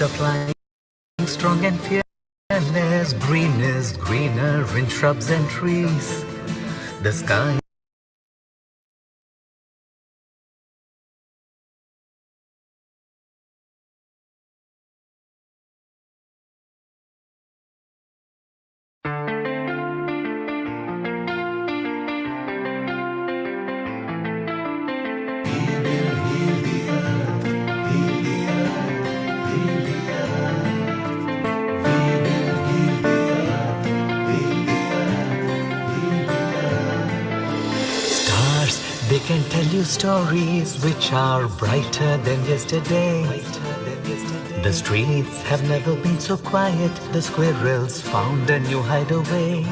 Birds are flying strong and fearless. Green is greener in shrubs and trees. The sky they can tell you stories which are brighter than yesterday. The streets have never been so quiet. The squirrels found a new hideaway.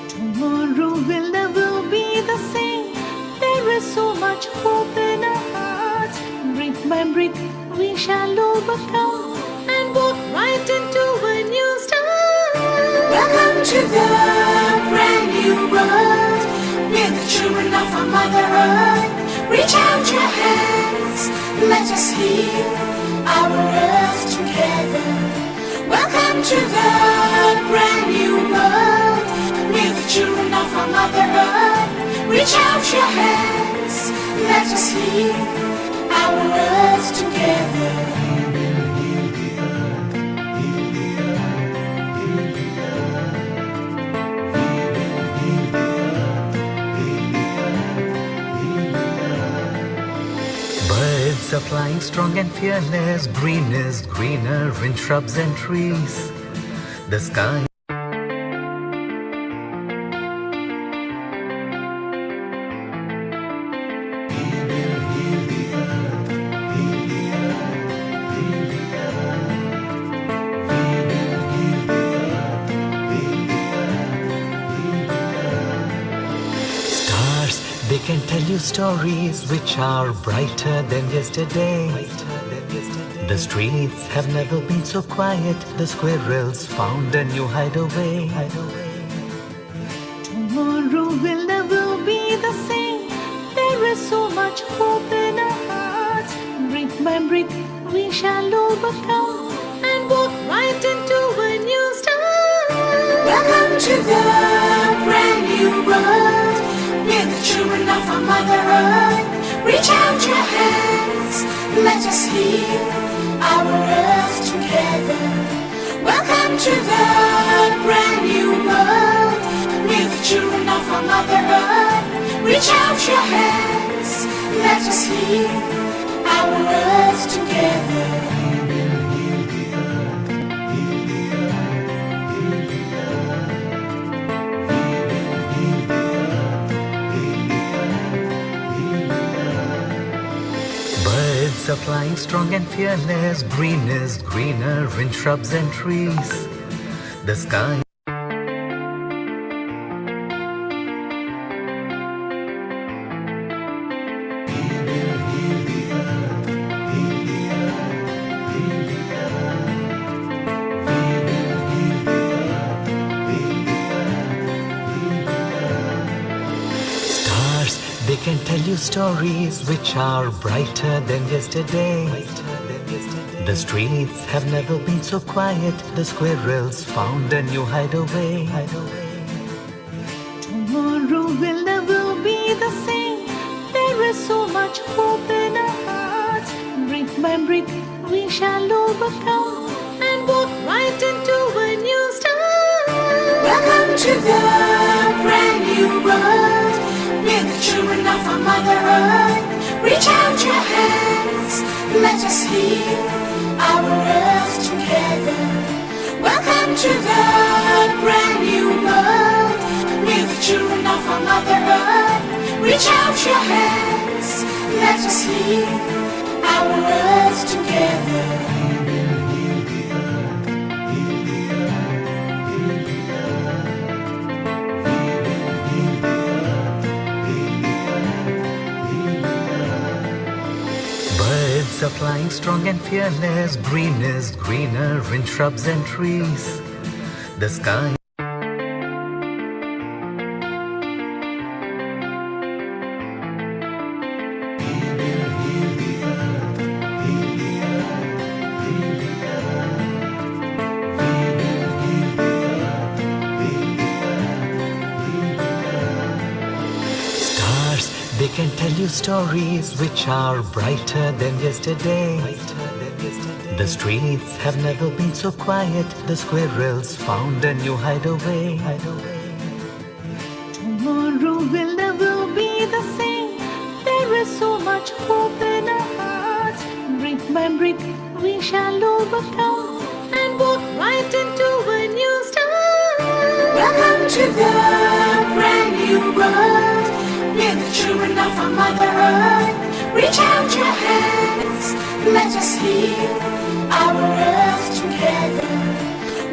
Tomorrow will never be the same. There is so much hope in our hearts. Brick by brick we shall overcome and walk right into a new start. Welcome to the brand new world. We're the children of our Mother Earth. Reach out your hands, let us heal our earth together. Welcome to the brand new world. We're the children of our Mother Earth. Reach out your hands, let us heal our earth together. Birds are flying strong and fearless. Green is greener in shrubs and trees. The sky they can tell you stories which are brighter than yesterday. The streets have never been so quiet. The squirrels found a new hideaway. Tomorrow will never be the same. There is so much hope in our hearts. Brick by brick we shall overcome and walk right into a new start. Welcome to the brand new world. We're the children of our Mother Earth. Reach out your hands, let us heal our earth together. Welcome to the brand new world. We're the children of our Mother Earth. Reach out your hands, let us heal our earth together. Birds are flying strong and fearless. Green is greener in shrubs and trees. The sky they can tell you stories which are brighter than yesterday. The streets have never been so quiet. The squirrels found a new hideaway. Tomorrow will never be the same. There is so much hope in our hearts. Brick by brick we shall overcome and walk right into a new start. Welcome to the brand new world. We're the children of our Mother Earth. Reach out your hands, let us heal our earth together. Welcome to the brand new world. We're the children of our Mother Earth. Reach out your hands, let us heal our earth together. Birds are flying strong and fearless. Green is greener in shrubs and trees. The sky you stories which are brighter than yesterday. The streets have never been so quiet. The squirrels found a new hideaway. Tomorrow will never be the same. There is so much hope in our hearts. Brick by brick, we shall overcome and walk right into a new start. Welcome to the brand new world. We're the children of our Mother Earth. Reach out your hands, let us heal our earth together.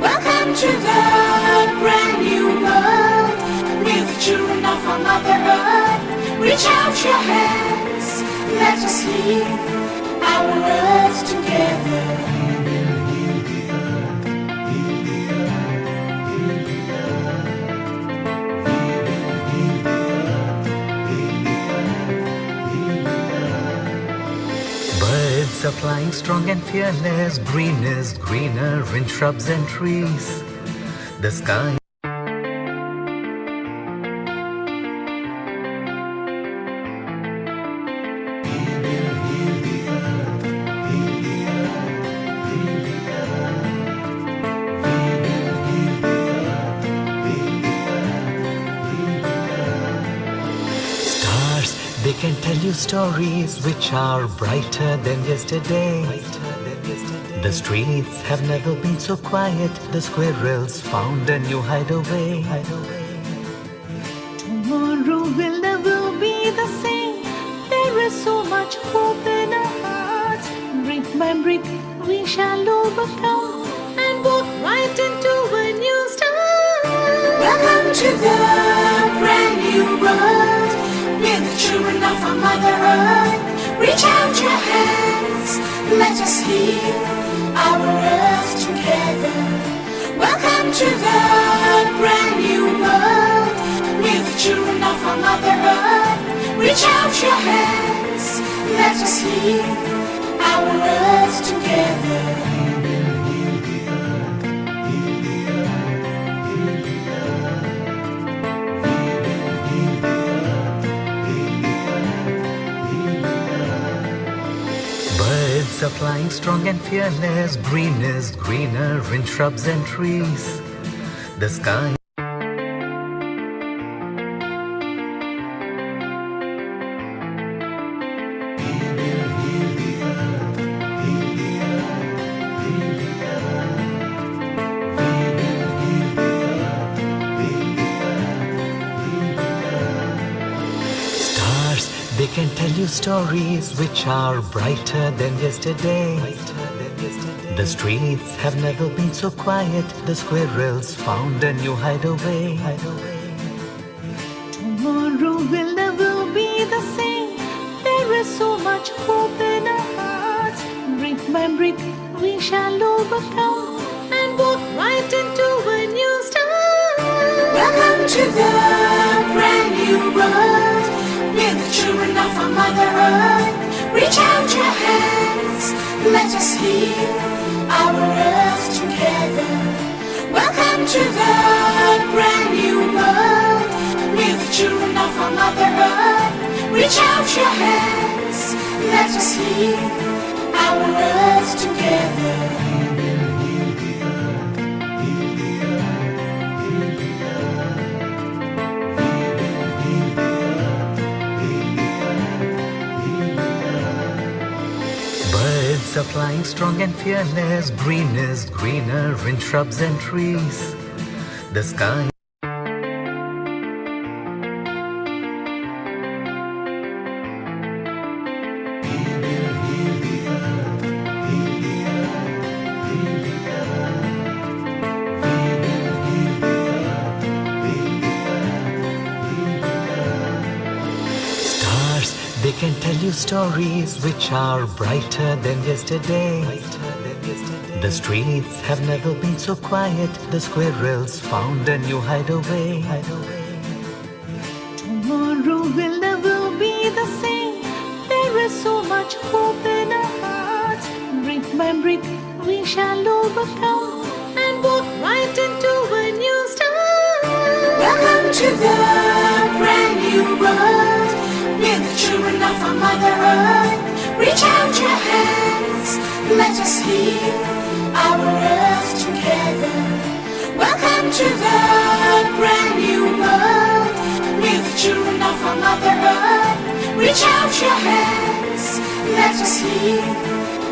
Welcome to the brand new world. We're the children of our Mother Earth. Reach out your hands, let us heal our earth together. Birds are flying strong and fearless. Green is greener in shrubs and trees. The sky they can tell you stories which are brighter than yesterday. The streets have never been so quiet. The squirrels found a new hideaway. Tomorrow will never be the same. There is so much hope in our hearts. Brick by brick, we shall overcome and walk right into a new start. Welcome to the brand new world. We're the children of our Mother Earth. Reach out your hands, let us heal our earth together. Welcome to the brand new world. We're the children of our Mother Earth. Reach out your hands, let us heal our earth together. Birds are flying strong and fearless. Green is greener in shrubs and trees. The sky they can tell you stories which are brighter than yesterday. The streets have never been so quiet. The squirrels found a new hideaway. Tomorrow will never be the same. There is so much hope in our hearts. Brick by brick, we shall overcome and walk right into a new start. Welcome to the brand new world. We're the children of our Mother Earth. Reach out your hands, let us heal our earth together. Welcome to the brand new world. We're the children of our Mother Earth. Reach out your hands, let us heal our earth together. Birds are flying strong and fearless. Green is greener in shrubs and trees. The sky they can tell you stories which are brighter than yesterday. The streets have never been so quiet. The squirrels found a new hideaway. Tomorrow will never be the same. There is so much hope in our hearts. Brick by brick, we shall overcome and walk right into a new start. Welcome to the brand new world. We're the children of our Mother Earth, reach out your hands, let us heal our earth together. Welcome to the brand new world, with the children of our Mother Earth. Reach out your hands, let us heal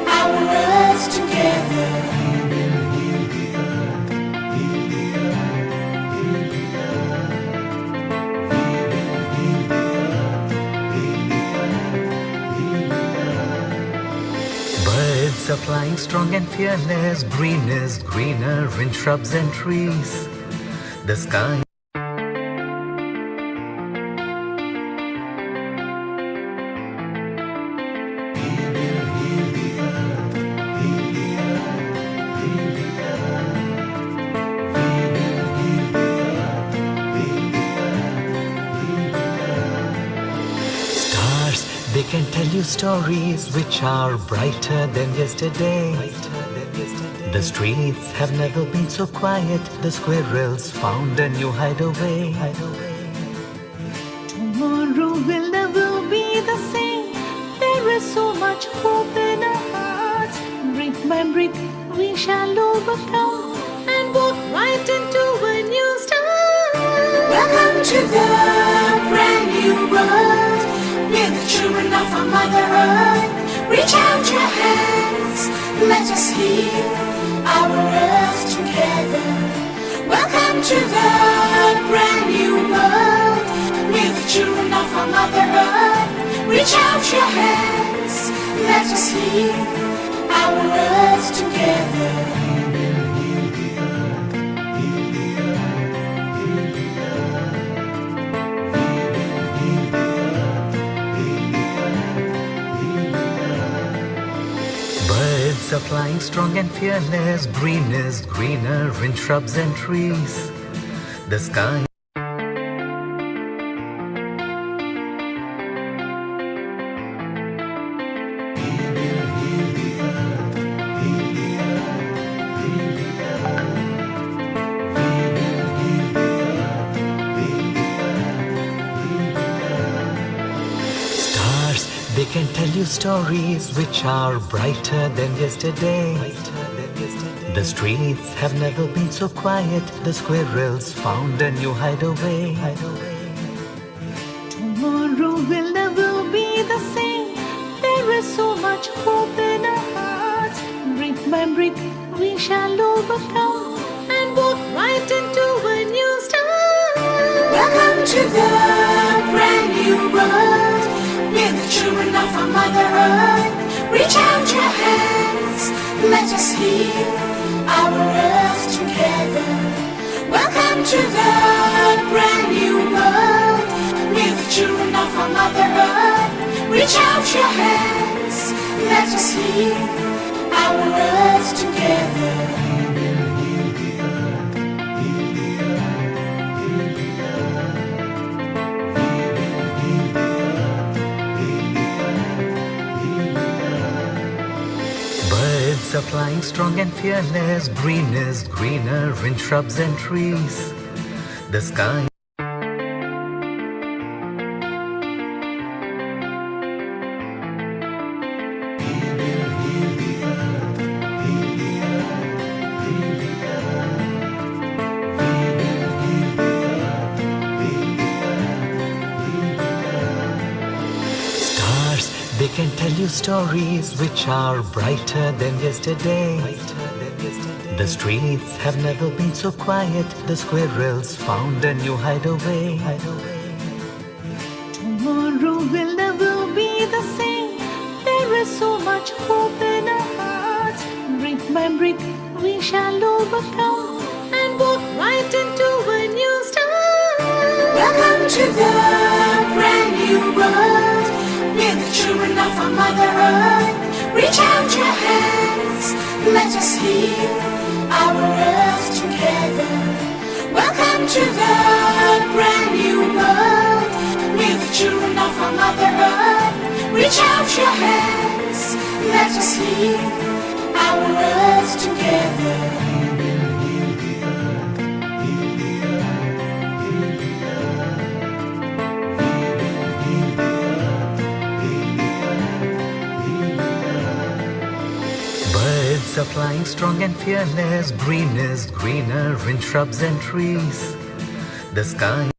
our earth together. Birds are flying strong and fearless, green is greener in shrubs and trees. The sky they can tell you stories which are brighter than yesterday. The streets have never been so quiet. The squirrels found a new hideaway. Tomorrow will never be the same. There is so much hope in our hearts. Brick by brick, we shall overcome and walk right into a new start. Welcome to the brand new world, with the children of our Mother Earth. Reach out your hands, let us heal our earth together. Welcome to the brand new world, with the children of our Mother Earth. Reach out your hands, let us heal our earth together. Birds are flying strong and fearless, green is greener in shrubs and trees. The sky they can tell you stories which are brighter than yesterday. The streets have never been so quiet. The squirrels found a new hideaway. Tomorrow will never be the same. There is so much hope in our hearts. Brick by brick, we shall overcome and walk right into a new start. Welcome to the brand new world, with the children of our Mother Earth. Reach out your hands, let us heal our earth together. Welcome to the brand new world, with the children of our Mother Earth. Reach out your hands, let us heal our earth together. Birds are flying strong and fearless, green is greener in shrubs and trees. The sky they can tell you stories which are brighter than yesterday. The streets have never been so quiet. The squirrels found a new hideaway. Tomorrow will never be the same. There is so much hope in our hearts. Brick by brick, we shall overcome and walk right into a new start. Welcome to the brand new world, with the children of our Mother Earth. Reach out your hands, let us heal our earth together. Welcome to the brand new world, with the children of our Mother Earth. Reach out your hands, let us heal our earth together. Birds are flying strong and fearless, green is greener in shrubs and trees. The sky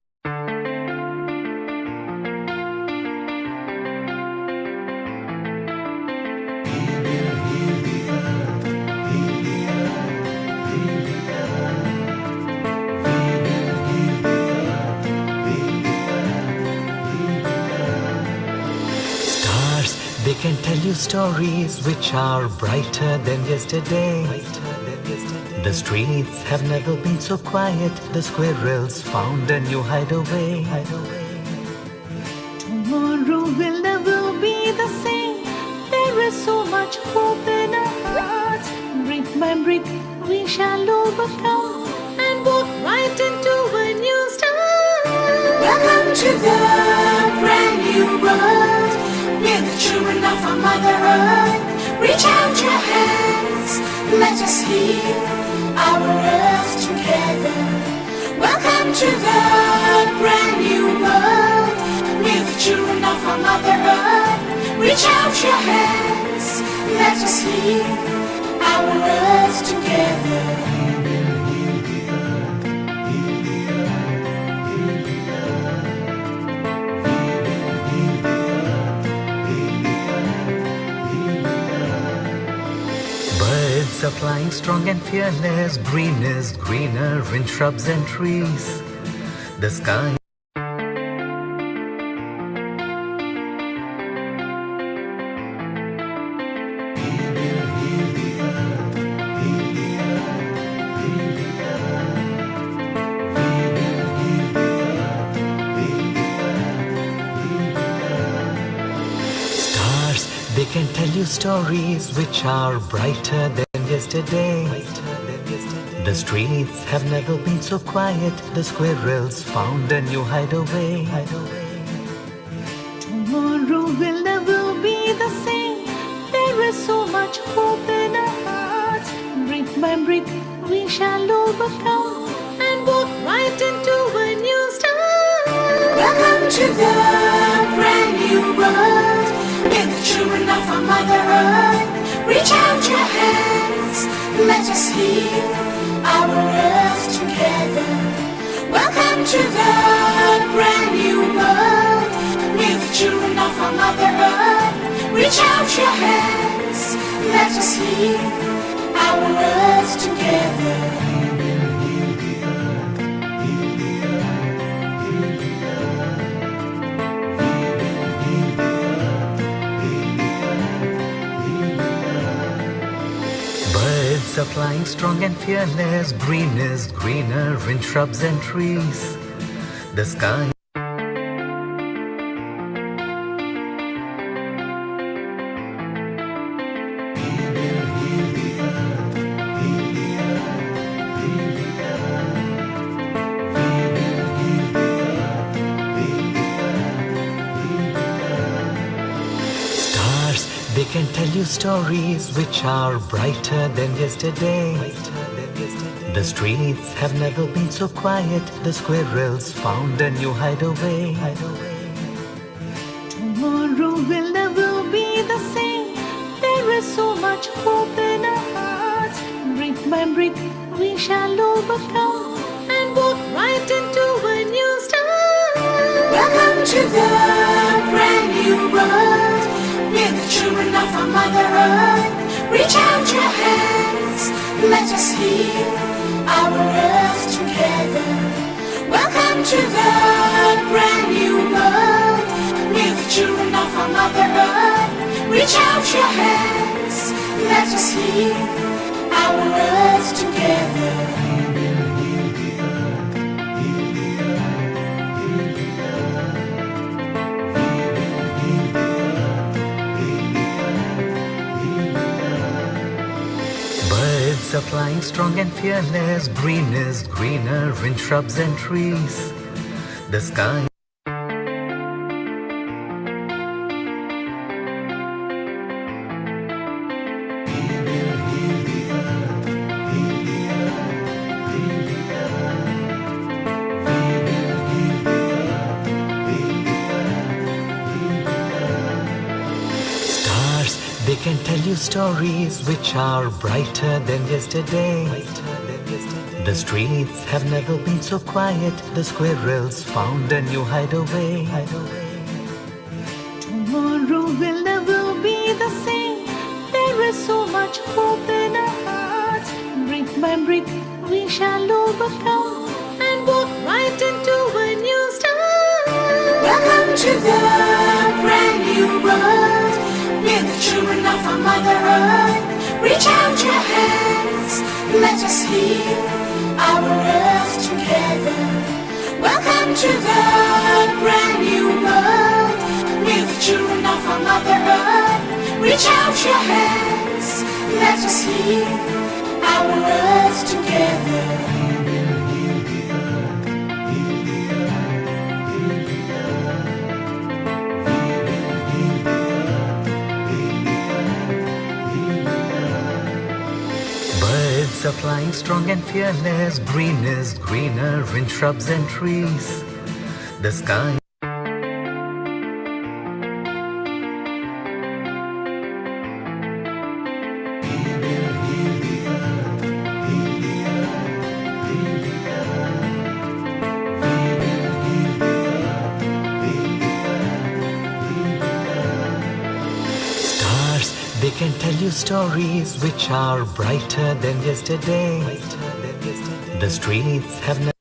they can tell you stories which are brighter than yesterday. The streets have never been so quiet. The squirrels found a new hideaway. Tomorrow will never be the same. There is so much hope in our hearts. Brick by brick, we shall overcome and walk right into a new start. Welcome to the brand new world. We're the children of our Mother Earth. Reach out your hands, let us heal our earth together. Welcome to the brand new world. We're the children of our Mother Earth. Reach out your hands, let us heal our earth together. Birds are flying strong and fearless, green is greener in shrubs and trees. The sky they can tell you stories which are brighter than yesterday. The streets have never been so quiet. The squirrels found a new hideaway. Tomorrow will never be the same. There is so much hope in our hearts. Brick by brick, we shall overcome and walk right into a new start. Welcome to the brand new world. We're the children of our Mother Earth. Reach out your hands, let us heal our earth together. Welcome to the brand new world. We're the children of our Mother Earth. Reach out your hands, let us heal our earth together. Birds are flying strong and fearless, green is greener in shrubs and trees. The sky they can tell you stories which are brighter than yesterday. The streets have never been so quiet. The squirrels found a new hideaway. Tomorrow will never be the same. There is so much hope in our hearts. Brick by brick, we shall overcome and walk right into a new start. Welcome to the brand new world. We're the children of our Mother Earth. Reach out your hands, let us heal our earth together. Welcome to the brand new world. We're the children of our Mother Earth. Reach out your hands, let us heal our earth together. Birds are flying strong and fearless, green is greener in shrubs and trees. The sky they can tell you stories which are brighter than yesterday. The streets have never been so quiet. The squirrels found a new hideaway. Tomorrow will never be the same. There is so much hope in our hearts. Brick by brick, we shall overcome and walk right into a new start. Welcome to the brand new world. We're the children of our Mother Earth. Reach out your hands, let us heal our earth together. Welcome to the brand new world. We're the children of our Mother Earth. Reach out your hands, let us heal our earth together. Birds are flying strong and fearless. Green is greener in shrubs and trees. The sky. Stars, they can tell you stories which are brighter than yesterday. The streets have never.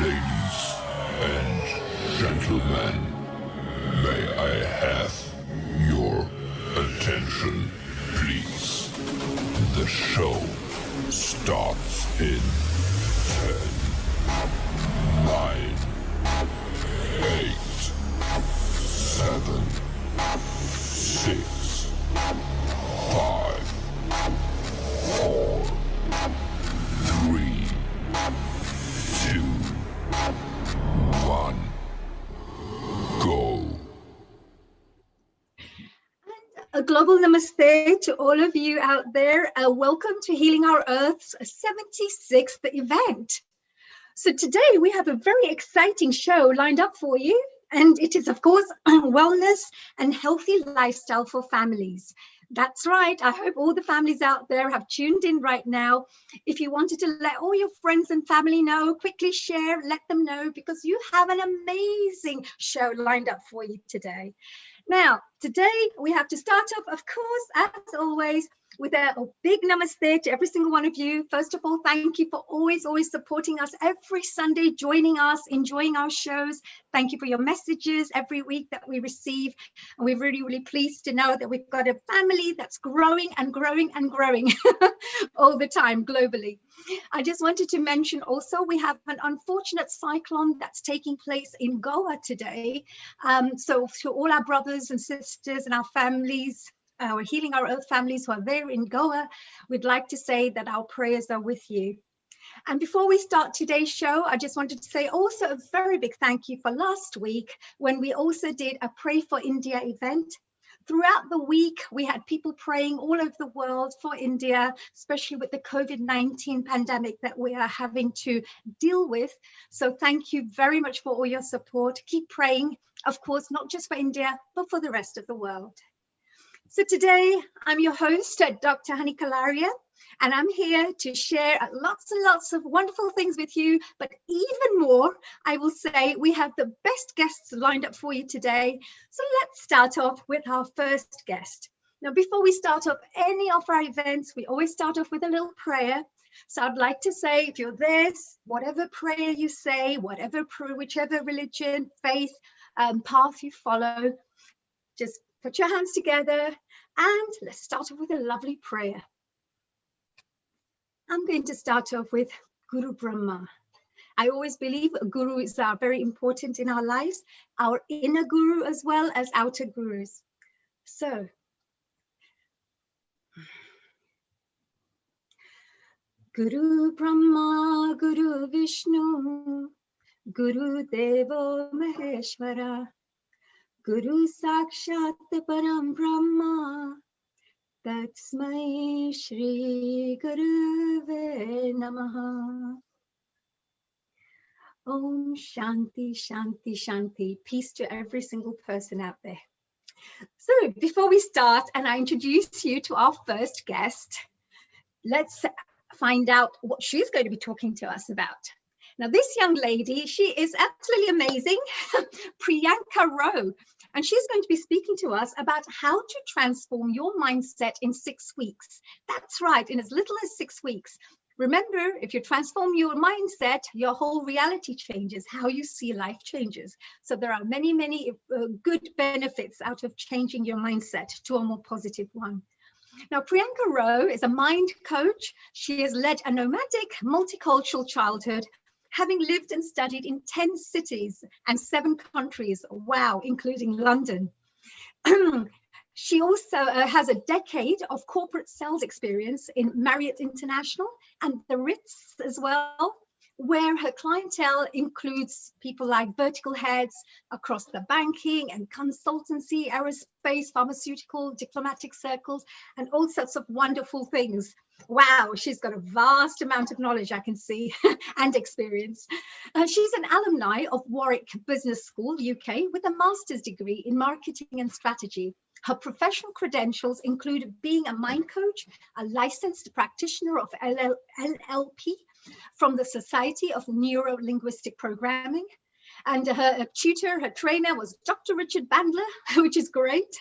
Ladies and gentlemen, may I have your attention, please? The show starts in 10, 9, 8, 7, 6, 5, 4, 3, 2, 1, go. A global namaste to all of you out there. Welcome to Healing Our Earth's 76th event. So today we have a very exciting show lined up for you, and it is, of course, wellness and healthy lifestyle for families. That's right. I hope all the families out there have tuned in right now. If you wanted to let all your friends and family know, quickly share, let them know, because you have an amazing show lined up for you today. Now, today we have to start off, of course, as always, with a big namaste to every single one of you. First of all, thank you for always supporting us every Sunday, joining us, enjoying our shows. Thank you for your messages every week that we receive. And we're really, really pleased to know that we've got a family that's growing and growing and growing all the time globally. I just wanted to mention also, we have an unfortunate cyclone that's taking place in Goa today. So to all our brothers and sisters and our families, our Healing Our Earth families who are there in Goa, we'd like to say that our prayers are with you. And before we start today's show, I just wanted to say also a very big thank you for last week when we also did a Pray for India event. Throughout the week, we had people praying all over the world for India, especially with the COVID-19 pandemic that we are having to deal with. So thank you very much for all your support. Keep praying, of course, not just for India, but for the rest of the world. So today, I'm your host, Dr. Hani Kalaria, and I'm here to share lots and lots of wonderful things with you. But even more, I will say we have the best guests lined up for you today. So let's start off with our first guest. Now, before we start off any of our events, we always start off with a little prayer. So I'd like to say, if you're there, whatever prayer you say, whichever religion, faith, path you follow, just put your hands together and let's start off with a lovely prayer. I'm going to start off with Guru Brahma. I always believe gurus are very important in our lives, our inner guru as well as outer gurus. So, Guru Brahma, Guru Vishnu, Guru Deva Maheshwara, Guru Sakshat Param Brahma, Tatsmai Shri Guruve Namaha. Om Shanti, Shanti, Shanti. Peace to every single person out there. So before we start and I introduce you to our first guest, let's find out what she's going to be talking to us about. Now, this young lady, she is absolutely amazing, Priyanka Rowe, and she's going to be speaking to us about how to transform your mindset in 6 weeks. That's right, in as little as 6 weeks. Remember, if you transform your mindset, your whole reality changes, how you see life changes. So there are many, many good benefits out of changing your mindset to a more positive one. Now, Priyanka Rowe is a mind coach. She has led a nomadic, multicultural childhood, having lived and studied in 10 cities and 7 countries, wow, including London. She also has a decade of corporate sales experience in Marriott International and the Ritz as well, where her clientele includes people like vertical heads across the banking and consultancy, aerospace, pharmaceutical, diplomatic circles, and all sorts of wonderful things. Wow, she's got a vast amount of knowledge, I can see, and experience. She's an alumni of Warwick Business School, UK, with a master's degree in marketing and strategy. Her professional credentials include being a mind coach, a licensed practitioner of LLP from the Society of Neuro-Linguistic Programming. And her tutor, her trainer was Dr. Richard Bandler, which is great.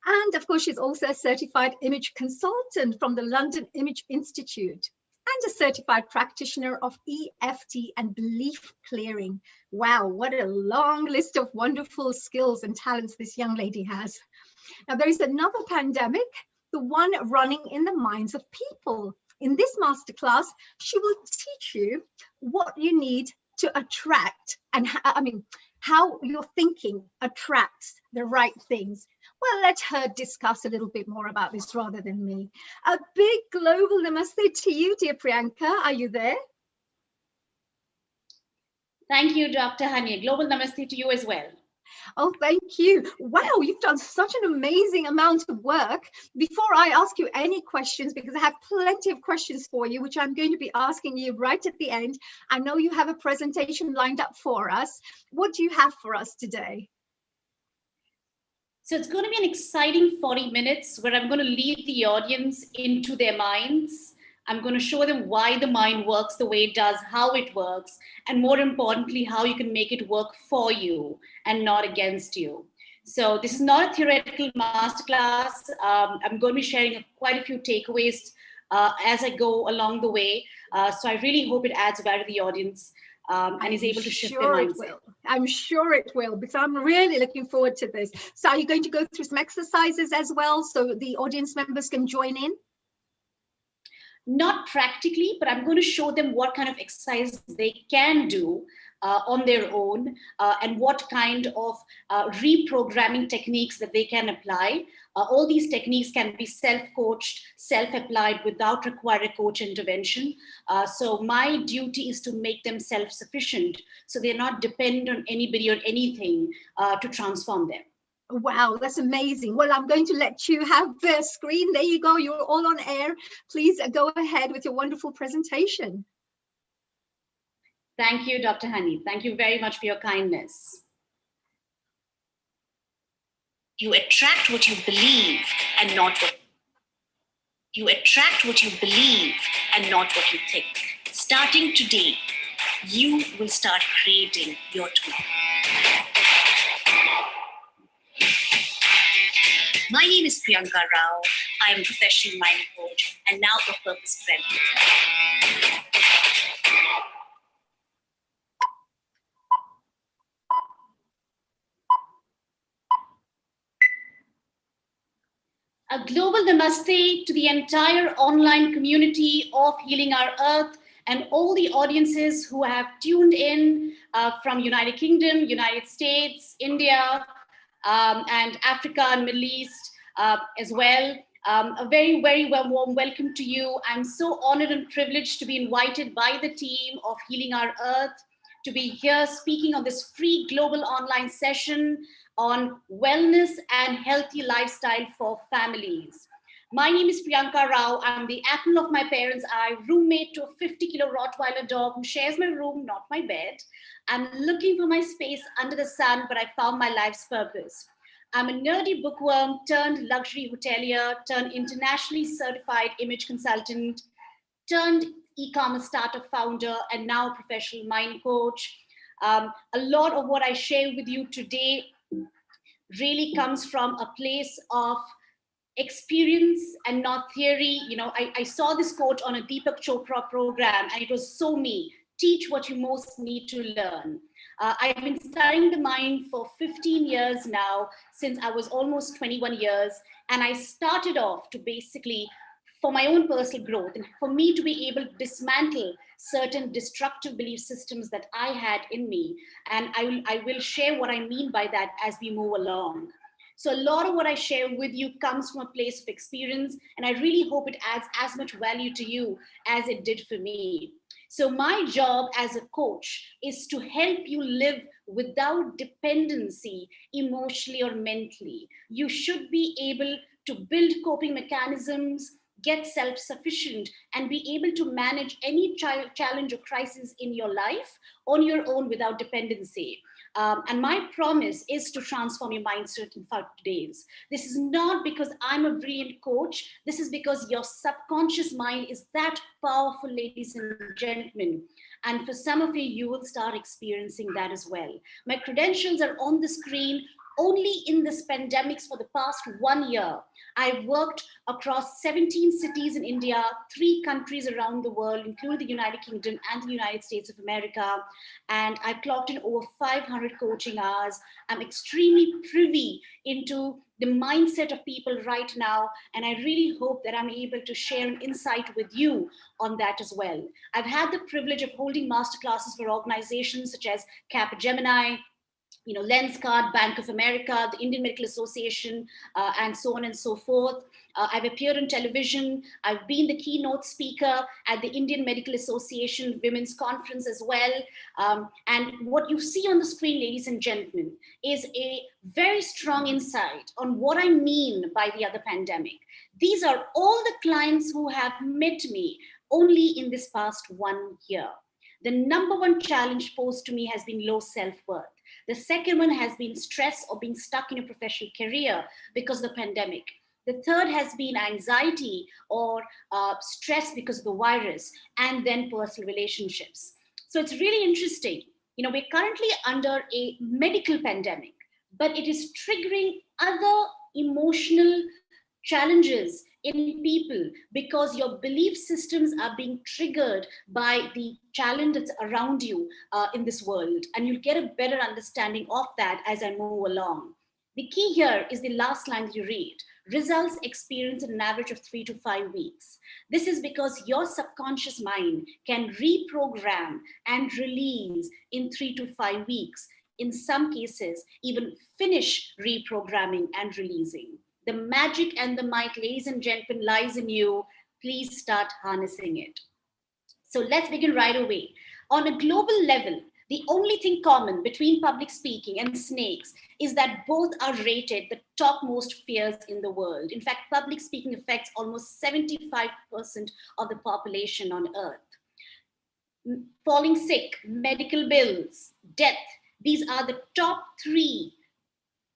And of course, she's also a certified image consultant from the London Image Institute and a certified practitioner of EFT and belief clearing. Wow, what a long list of wonderful skills and talents this young lady has. Now, there is another pandemic, the one running in the minds of people. In this masterclass, she will teach you what you need to attract and how your thinking attracts the right things. Well, let her discuss a little bit more about this rather than me. A big global namaste to you, dear Priyanka. Are you there? Thank you, Dr. Hani. Global namaste to you as well. Oh, thank you. Wow, you've done such an amazing amount of work. Before I ask you any questions, because I have plenty of questions for you, which I'm going to be asking you right at the end. I know you have a presentation lined up for us. What do you have for us today? So it's going to be an exciting 40 minutes where I'm going to lead the audience into their minds. I'm going to show them why the mind works the way it does, how it works, and more importantly, how you can make it work for you and not against you. So this is not a theoretical masterclass. I'm going to be sharing quite a few takeaways as I go along the way. So I really hope it adds value to the audience and is able to shift their mindset. I'm sure it will, because I'm really looking forward to this. So are you going to go through some exercises as well so the audience members can join in? Not practically, but I'm going to show them what kind of exercise they can do on their own and what kind of reprogramming techniques that they can apply. All these techniques can be self-coached, self-applied without required coach intervention. So my duty is to make them self-sufficient so they're not dependent on anybody or anything to transform them. Wow, that's amazing. Well, I'm going to let you have the screen. There you go. You're all on air. Please go ahead with your wonderful presentation. Thank you, Dr. Hani. Thank you very much for your kindness. You attract what you believe and not what you attract what you believe and not what you think. Starting today, you will start creating your tomorrow. My name is Priyanka Rao. I am a professional mind coach and now a purpose friend. A global namaste to the entire online community of Healing Our Earth and all the audiences who have tuned in from United Kingdom, United States, India, and Africa and Middle East as well. A very, very warm welcome to you. I'm so honored and privileged to be invited by the team of Healing Our Earth to be here speaking on this free global online session on wellness and healthy lifestyle for families. My name is Priyanka Rao. I'm the apple of my parents' eye, roommate to a 50-kilo Rottweiler dog who shares my room, not my bed. I'm looking for my space under the sun, but I found my life's purpose. I'm a nerdy bookworm turned luxury hotelier, turned internationally certified image consultant, turned e-commerce startup founder, and now professional mind coach. A lot of what I share with you today really comes from a place of experience and not theory. You know, I saw this quote on a Deepak Chopra program, and it was so me: teach what you most need to learn. I've been studying the mind for 15 years now, since I was almost 21 years. And I started off to basically, for my own personal growth, and for me to be able to dismantle certain destructive belief systems that I had in me. And I will share what I mean by that as we move along. So a lot of what I share with you comes from a place of experience, and I really hope it adds as much value to you as it did for me. So my job as a coach is to help you live without dependency, emotionally or mentally. You should be able to build coping mechanisms, get self-sufficient, and be able to manage any challenge or crisis in your life on your own without dependency. And my promise is to transform your mindset in 5 days. This is not because I'm a brilliant coach. This is because your subconscious mind is that powerful, ladies and gentlemen. And for some of you, you will start experiencing that as well. My credentials are on the screen. Only in this pandemics for the past 1 year, I've worked across 17 cities in India, 3 countries around the world, including the United Kingdom and the United States of America. And I've clocked in over 500 coaching hours. I'm extremely privy into the mindset of people right now. And I really hope that I'm able to share an insight with you on that as well. I've had the privilege of holding masterclasses for organizations such as Capgemini, Lenskart, Bank of America, the Indian Medical Association, and so on and so forth. I've appeared on television. I've been the keynote speaker at the Indian Medical Association Women's Conference as well. And what you see on the screen, ladies and gentlemen, is a very strong insight on what I mean by the other pandemic. These are all the clients who have met me only in this past 1 year. The number one challenge posed to me has been low self-worth. The second one has been stress or being stuck in a professional career because of the pandemic. The third has been anxiety or stress because of the virus, and then personal relationships. So it's really interesting. We're currently under a medical pandemic, but it is triggering other emotional challenges in people because your belief systems are being triggered by the challenge that's around you in this world. And you'll get a better understanding of that as I move along. The key here is the last line that you read. Results experienced an average of 3 to 5 weeks. This is because your subconscious mind can reprogram and release in 3 to 5 weeks. In some cases, even finish reprogramming and releasing. The magic and the might, ladies and gentlemen, lies in you. Please start harnessing it. So let's begin right away. On a global level, the only thing common between public speaking and snakes is that both are rated the topmost fears in the world. In fact, public speaking affects almost 75% of the population on Earth. Falling sick, medical bills, death, these are the top 3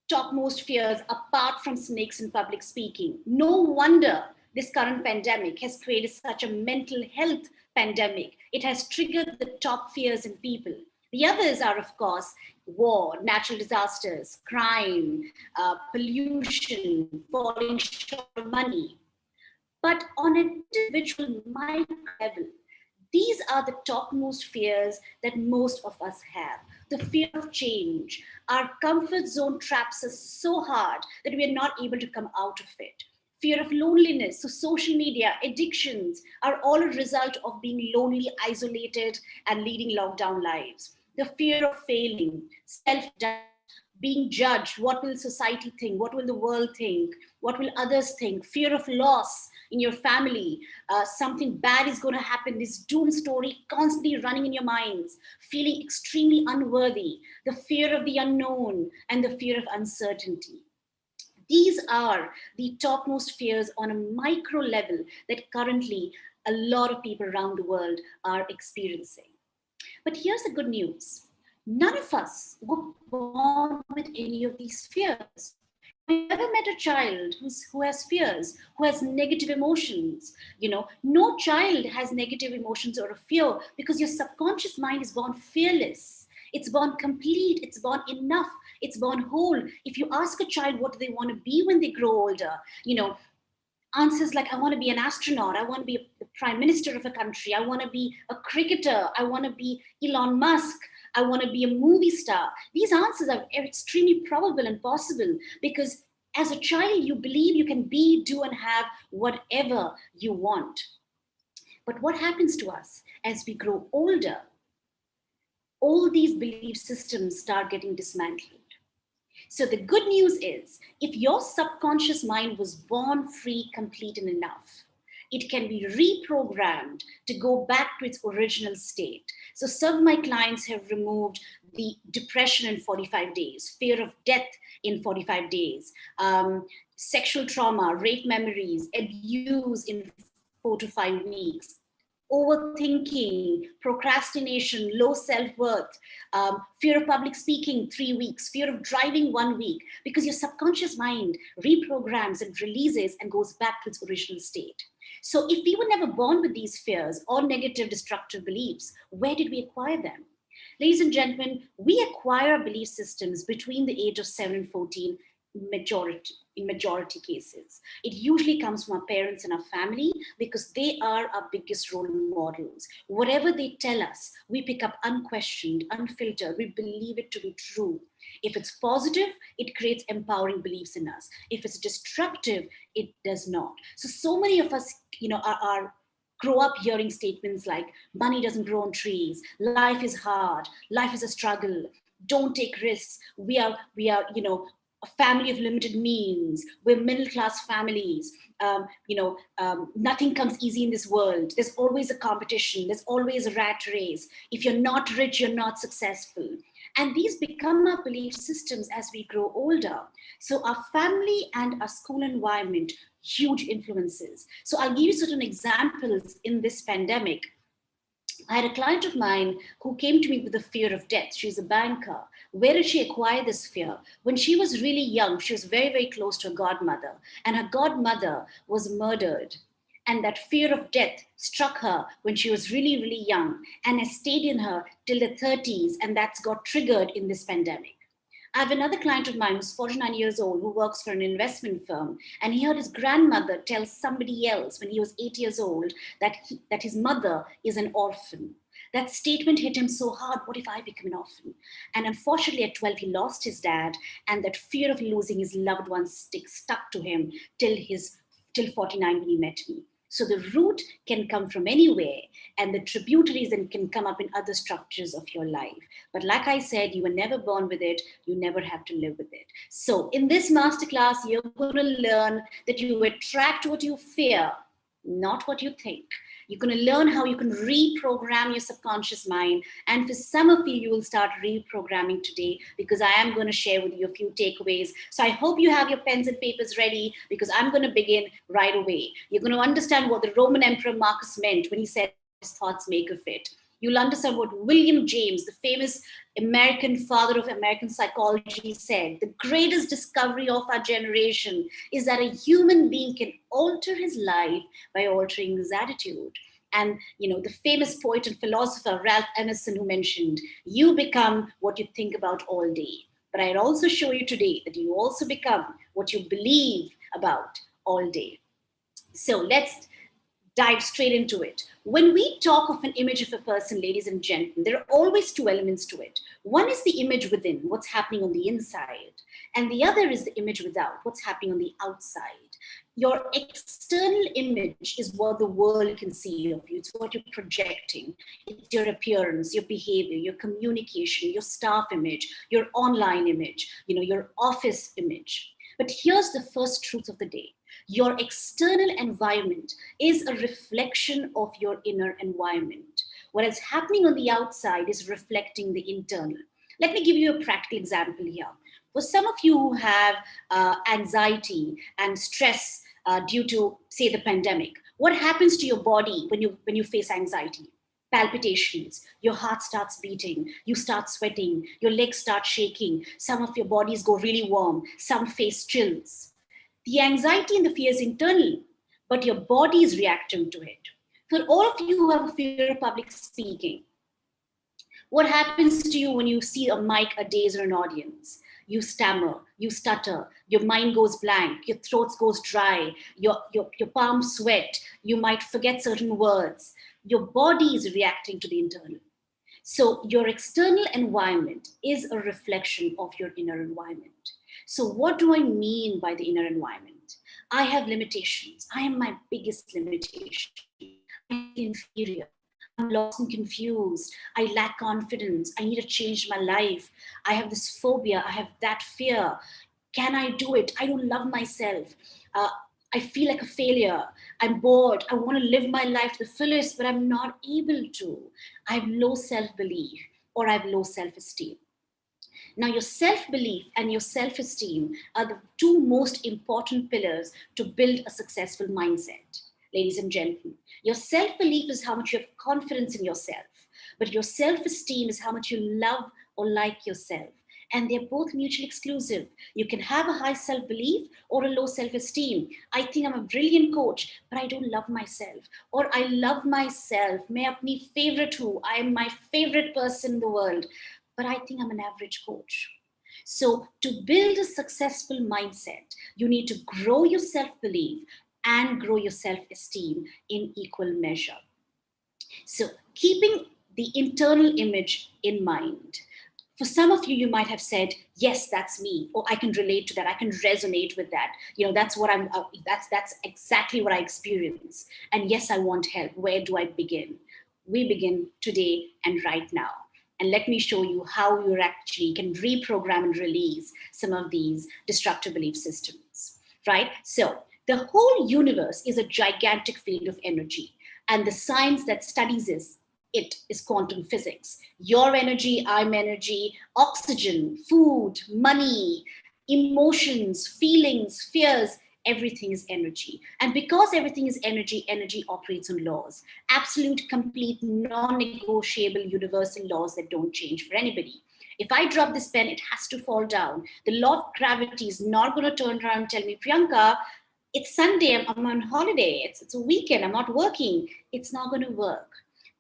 topmost fears apart from snakes in public speaking. No wonder this current pandemic has created such a mental health pandemic. It has triggered the top fears in people. The others are, of course, war, natural disasters, crime, pollution, falling short of money. But on an individual micro level, these are the topmost fears that most of us have. The fear of change. Our comfort zone traps us so hard that we are not able to come out of it. Fear of loneliness, so social media, addictions are all a result of being lonely, isolated, and leading lockdown lives. The fear of failing, self-doubt, being judged. What will society think? What will the world think? What will others think? Fear of loss in your family. Something bad is going to happen. This doom story constantly running in your minds. Feeling extremely unworthy. The fear of the unknown and the fear of uncertainty. These are the topmost fears on a micro level that currently a lot of people around the world are experiencing. But here's the good news. None of us were born with any of these fears. Have you ever met a child who has fears, who has negative emotions? No child has negative emotions or a fear because your subconscious mind is born fearless. It's born complete. It's born enough. It's born whole. If you ask a child what do they want to be when they grow older, answers like, I want to be an astronaut, I want to be the prime minister of a country, I want to be a cricketer, I want to be Elon Musk, I want to be a movie star. These answers are extremely probable and possible because as a child, you believe you can be, do, and have whatever you want. But what happens to us as we grow older? All these belief systems start getting dismantled. So the good news is, if your subconscious mind was born free, complete, and enough, it can be reprogrammed to go back to its original state. So some of my clients have removed the depression in 45 days, fear of death in 45 days, sexual trauma, rape memories, abuse in 4 to 5 weeks, overthinking, procrastination, low self-worth, fear of public speaking 3 weeks, fear of driving 1 week, because your subconscious mind reprograms and releases and goes back to its original state. So if we were never born with these fears or negative destructive beliefs, where did we acquire them? Ladies and gentlemen, we acquire belief systems between the age of 7 and 14 in majority cases. It usually comes from our parents and our family because they are our biggest role models. Whatever they tell us, we pick up unquestioned, unfiltered, we believe it to be true. If it's positive, it creates empowering beliefs in us. If it's destructive, it does not. So many of us, grow up hearing statements like, money doesn't grow on trees, life is hard, life is a struggle, don't take risks, we are, a family of limited means, we're middle-class families, nothing comes easy in this world, there's always a competition, there's always a rat race, if you're not rich, you're not successful. And these become our belief systems as we grow older. So our family and our school environment, huge influences. So I'll give you certain examples in this pandemic. I had a client of mine who came to me with the fear of death. She's a banker. Where did she acquire this fear? When she was really young, she was very, very close to her godmother, and her godmother was murdered. And that fear of death struck her when she was really, really young and has stayed in her till the 30s, and that's got triggered in this pandemic. I have another client of mine who's 49 years old who works for an investment firm, and he heard his grandmother tell somebody else when he was 8 years old that his mother is an orphan. That statement hit him so hard. What if I become an orphan? And unfortunately, at 12, he lost his dad, and that fear of losing his loved ones stuck to him till 49 when he met me. So the root can come from anywhere, and the tributaries then can come up in other structures of your life. But like I said, you were never born with it. You never have to live with it. So in this masterclass, you're going to learn that you attract what you fear, not what you think. You're going to learn how you can reprogram your subconscious mind. And for some of you, you will start reprogramming today because I am going to share with you a few takeaways. So I hope you have your pens and papers ready because I'm going to begin right away. You're going to understand what the Roman Emperor Marcus meant when he said his thoughts make of it. You'll understand what William James, the famous American father of American psychology, said. The greatest discovery of our generation is that a human being can alter his life by altering his attitude. And the famous poet and philosopher Ralph Emerson, who mentioned, you become what you think about all day. But I'll also show you today that you also become what you believe about all day. So let's dive straight into it. When we talk of an image of a person, ladies and gentlemen, there are always two elements to it. One is the image within, what's happening on the inside. And the other is the image without, what's happening on the outside. Your external image is what the world can see of you. It's what you're projecting. It's your appearance, your behavior, your communication, your staff image, your online image, your office image. But here's the first truth of the day. Your external environment is a reflection of your inner environment. What is happening on the outside is reflecting the internal. Let me give you a practical example here. For some of you who have anxiety and stress due to, say, the pandemic, what happens to your body when you face anxiety? Palpitations, your heart starts beating, you start sweating, your legs start shaking, some of your bodies go really warm, some face chills. The anxiety and the fear is internal, but your body is reacting to it. For all of you who have a fear of public speaking, what happens to you when you see a mic, a dais, or an audience? You stammer, you stutter, your mind goes blank, your throat goes dry, your palms sweat, you might forget certain words. Your body is reacting to the internal. So your external environment is a reflection of your inner environment. So what do I mean by the inner environment? I have limitations. I am my biggest limitation. I feel inferior. I'm lost and confused. I lack confidence. I need to change my life. I have this phobia. I have that fear. Can I do it? I don't love myself. I feel like a failure. I'm bored. I want to live my life to the fullest, but I'm not able to. I have low self-belief or I have low self-esteem. Now, your self-belief and your self-esteem are the two most important pillars to build a successful mindset. Ladies and gentlemen, your self-belief is how much you have confidence in yourself, but your self-esteem is how much you love or like yourself. And they're both mutually exclusive. You can have a high self-belief or a low self-esteem. I think I'm a brilliant coach, but I don't love myself. Or I love myself. Main apni favorite hu. I am my favorite person in the world, but I think I'm an average coach. So to build a successful mindset, you need to grow your self-belief and grow your self-esteem in equal measure. So keeping the internal image in mind. For some of you, you might have said, yes, that's me, or I can relate to that. I can resonate with that. That's what that's exactly what I experience. And yes, I want help. Where do I begin? We begin today and right now. And let me show you how you actually can reprogram and release some of these destructive belief systems, right? So the whole universe is a gigantic field of energy. And the science that studies it is quantum physics. Your energy, I'm energy, oxygen, food, money, emotions, feelings, fears, everything is energy. And because everything is energy, energy operates on laws. Absolute, complete, non-negotiable, universal laws that don't change for anybody. If I drop this pen, it has to fall down. The law of gravity is not going to turn around and tell me, Priyanka, it's Sunday, I'm on holiday, it's a weekend, I'm not working. It's not going to work.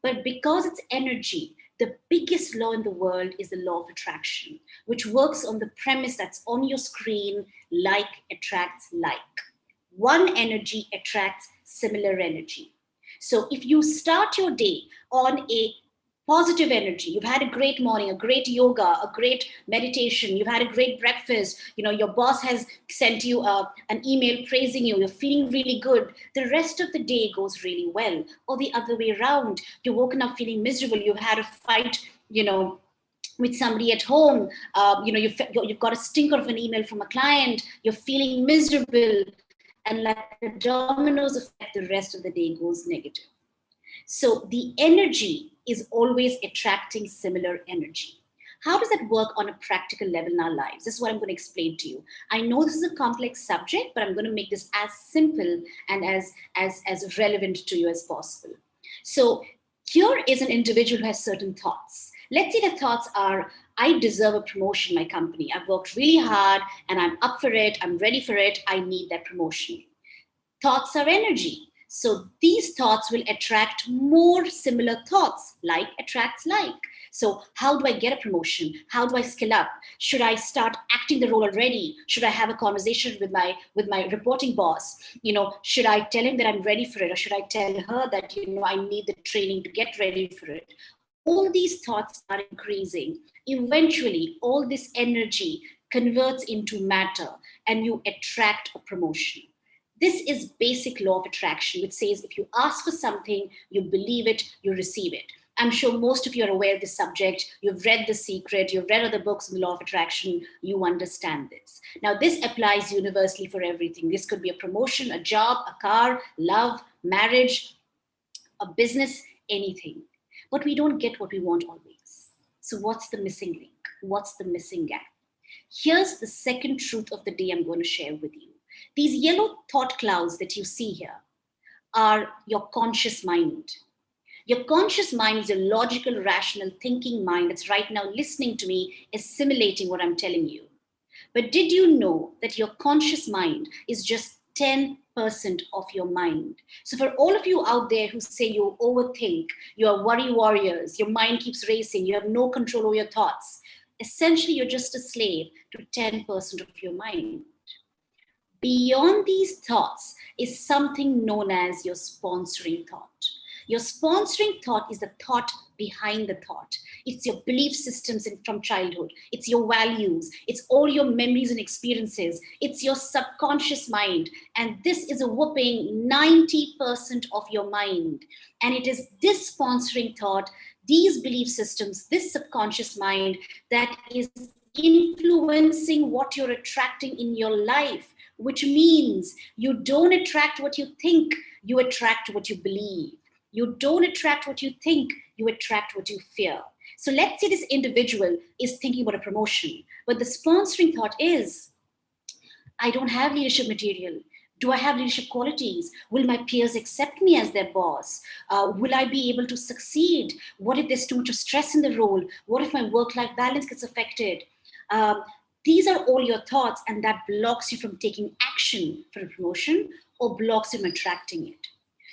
But because it's energy, the biggest law in the world is the law of attraction, which works on the premise that's on your screen: like attracts like. One energy attracts similar energy. So if you start your day on a positive energy, you've had a great morning, a great yoga, a great meditation, you've had a great breakfast, your boss has sent you an email praising you, you're feeling really good, the rest of the day goes really well. Or the other way around, you're woken up feeling miserable, you've had a fight, with somebody at home, you've got a stinker of an email from a client, you're feeling miserable, and like a dominoes effect, the rest of the day goes negative. So the energy is always attracting similar energy. How does that work on a practical level in our lives? This is what I'm going to explain to you. I know this is a complex subject, but I'm going to make this as simple and as relevant to you as possible. So here is an individual who has certain thoughts. Let's say the thoughts are, I deserve a promotion in my company. I've worked really hard and I'm up for it. I'm ready for it. I need that promotion. Thoughts are energy. So these thoughts will attract more similar thoughts. Like attracts like. So how do I get a promotion? How do I skill up? Should I start acting the role already? Should I have a conversation with my reporting boss? Should I tell him that I'm ready for it? Or should I tell her that, I need the training to get ready for it? All these thoughts are increasing. Eventually, all this energy converts into matter and you attract a promotion. This is basic law of attraction, which says if you ask for something, you believe it, you receive it. I'm sure most of you are aware of this subject. You've read The Secret, you've read other books on the law of attraction, you understand this. Now, this applies universally for everything. This could be a promotion, a job, a car, love, marriage, a business, anything. But we don't get what we want always. So what's the missing link? What's the missing gap? Here's the second truth of the day I'm going to share with you. These yellow thought clouds that you see here are your conscious mind. Your conscious mind is a logical, rational, thinking mind that's right now listening to me, assimilating what I'm telling you. But did you know that your conscious mind is just 10% of your mind? So for all of you out there who say you overthink, you are worry warriors, your mind keeps racing, you have no control over your thoughts, essentially you're just a slave to 10% of your mind. Beyond these thoughts is something known as your sponsoring thought. Your sponsoring thought is the thought behind the thought. It's your belief systems from childhood. It's your values. It's all your memories and experiences. It's your subconscious mind. And this is a whopping 90% of your mind. And it is this sponsoring thought, these belief systems, this subconscious mind that is influencing what you're attracting in your life, which means you don't attract what you think, you attract what you believe. You don't attract what you think, you attract what you fear. So let's say this individual is thinking about a promotion, but the sponsoring thought is, I don't have leadership material. Do I have leadership qualities? Will my peers accept me as their boss? Will I be able to succeed? What if there's too much of stress in the role? What if my work-life balance gets affected? These are all your thoughts, and that blocks you from taking action for a promotion or blocks you from attracting it.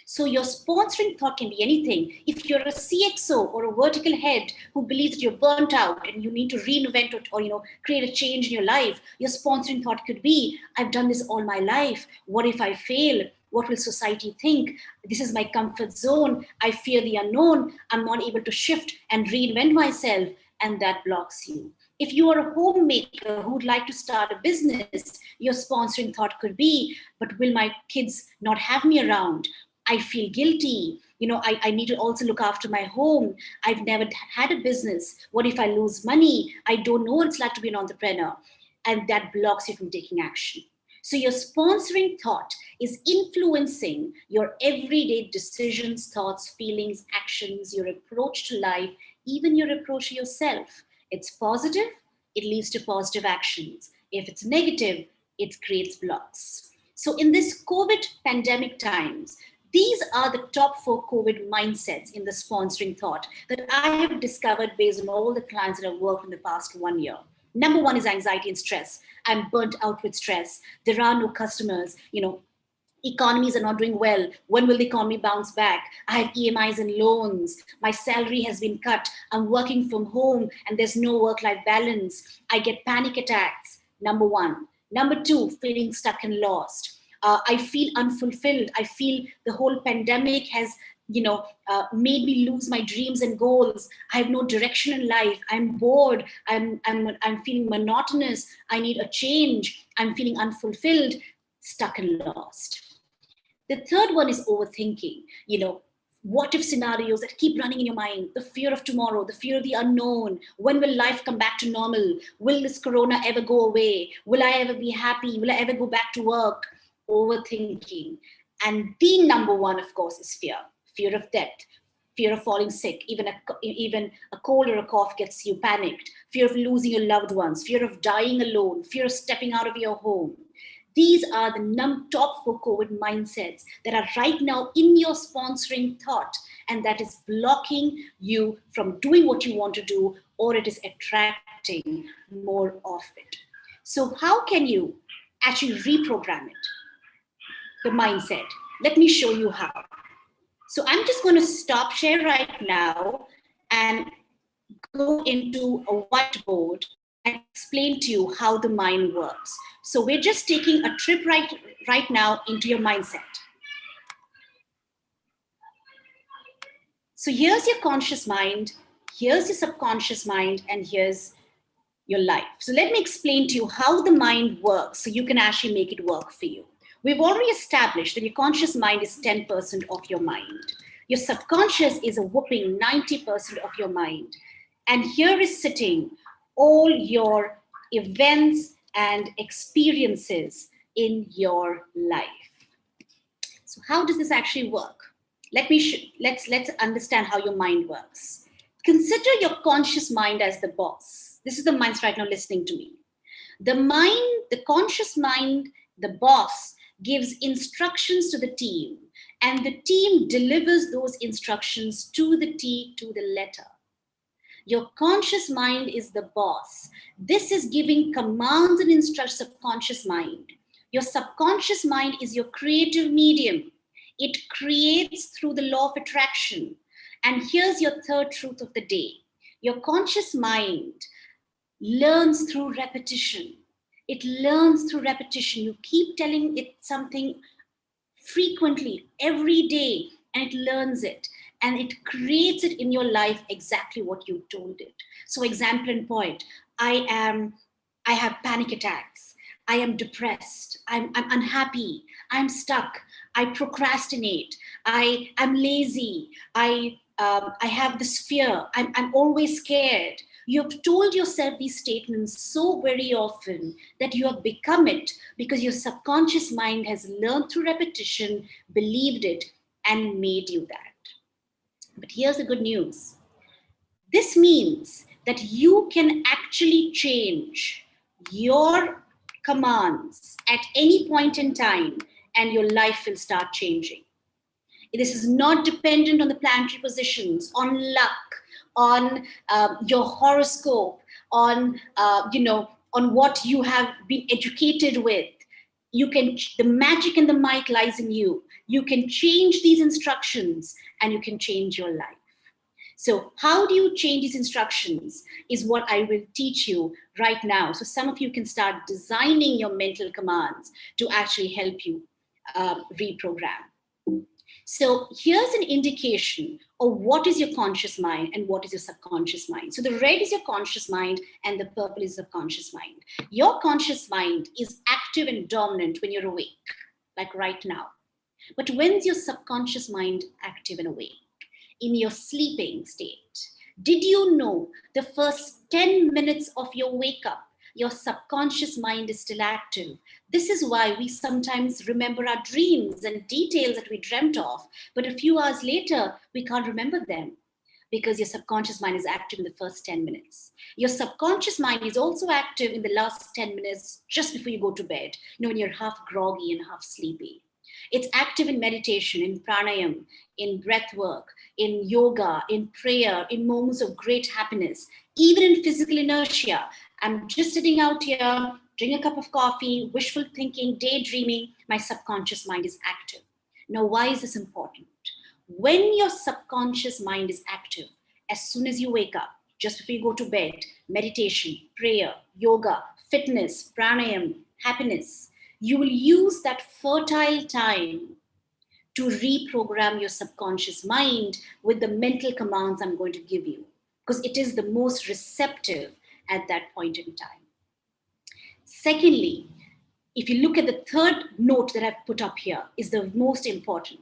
So your sponsoring thought can be anything. If you're a CXO or a vertical head who believes that you're burnt out and you need to reinvent or create a change in your life, your sponsoring thought could be, I've done this all my life. What if I fail? What will society think? This is my comfort zone. I fear the unknown. I'm not able to shift and reinvent myself, and that blocks you. If you are a homemaker who would like to start a business, your sponsoring thought could be, but will my kids not have me around? I feel guilty. I need to also look after my home. I've never had a business. What if I lose money? I don't know what it's like to be an entrepreneur. And that blocks you from taking action. So your sponsoring thought is influencing your everyday decisions, thoughts, feelings, actions, your approach to life, even your approach to yourself. It's positive, it leads to positive actions. If it's negative, it creates blocks. So in this COVID pandemic times, these are the top 4 COVID mindsets in the sponsoring thought that I have discovered based on all the clients that I've worked in the past 1 year. Number 1 is anxiety and stress. I'm burnt out with stress. There are no customers. Economies are not doing well. When will the economy bounce back? I have EMIs and loans. My salary has been cut. I'm working from home and there's no work-life balance. I get panic attacks. Number 1. Number 2, feeling stuck and lost. I feel unfulfilled. I feel the whole pandemic has, made me lose my dreams and goals. I have no direction in life. I'm bored. I'm feeling monotonous. I need a change. I'm feeling unfulfilled, stuck and lost. The third one is overthinking. What if scenarios that keep running in your mind, the fear of tomorrow, the fear of the unknown. When will life come back to normal? Will this corona ever go away? Will I ever be happy? Will I ever go back to work? Overthinking. And the number 1, of course, is fear of death, fear of falling sick. Even a cold or a cough gets you panicked, fear of losing your loved ones, fear of dying alone, fear of stepping out of your home. These are the top 4 COVID mindsets that are right now in your sponsoring thought, and that is blocking you from doing what you want to do, or it is attracting more of it. So how can you actually reprogram it? The mindset. Let me show you how. So I'm just going to stop share right now and go into a whiteboard and explain to you how the mind works. So we're just taking a trip right now into your mindset. So here's your conscious mind, here's your subconscious mind, and here's your life. So let me explain to you how the mind works so you can actually make it work for you. We've already established that your conscious mind is 10% of your mind. Your subconscious is a whopping 90% of your mind. And here is sitting all your events and experiences in your life. So how does this actually work? Let's understand how your mind works. Consider your conscious mind as the boss. This is the minds right now listening to me. The mind, the conscious mind, the boss, gives instructions to the team, and the team delivers those instructions to the T to the letter. Your conscious mind is the boss. This is giving commands and instructions to subconscious mind. Your subconscious mind is your creative medium. It creates through the law of attraction. And here's your third truth of the day. Your conscious mind learns through repetition. It learns through repetition. You keep telling it something frequently, every day, and it learns it. And it creates it in your life exactly what you told it. So example and point, I have panic attacks. I am depressed. I'm unhappy. I'm stuck. I procrastinate. I'm lazy. I have this fear. I'm always scared. You have told yourself these statements so very often that you have become it because your subconscious mind has learned through repetition, believed it, and made you that. But here's the good news. This means that you can actually change your commands at any point in time, and your life will start changing. This is not dependent on the planetary positions, on luck, on your horoscope, on on what you have been educated with. The magic and the might lies in you. You can change these instructions, and you can change your life. So how do you change these instructions is what I will teach you right now. So some of you can start designing your mental commands to actually help you reprogram. So here's an indication of what is your conscious mind and what is your subconscious mind. So the red is your conscious mind and the purple is subconscious mind. Your conscious mind is active and dominant when you're awake, like right now. But when's your subconscious mind active and awake? In your sleeping state. Did you know the first 10 minutes of your wake up, your subconscious mind is still active? This is why we sometimes remember our dreams and details that we dreamt of, but a few hours later, we can't remember them because your subconscious mind is active in the first 10 minutes. Your subconscious mind is also active in the last 10 minutes just before you go to bed, when you're half groggy and half sleepy. It's active in meditation, in pranayam, in breath work, in yoga, in prayer, in moments of great happiness, even in physical inertia. I'm just sitting out here, drinking a cup of coffee, wishful thinking, daydreaming. My subconscious mind is active. Now, why is this important? When your subconscious mind is active, as soon as you wake up, just before you go to bed, meditation, prayer, yoga, fitness, pranayam, happiness, you will use that fertile time to reprogram your subconscious mind with the mental commands I'm going to give you, because it is the most receptive at that point in time. Secondly, if you look at the third note that I've put up here, is the most important.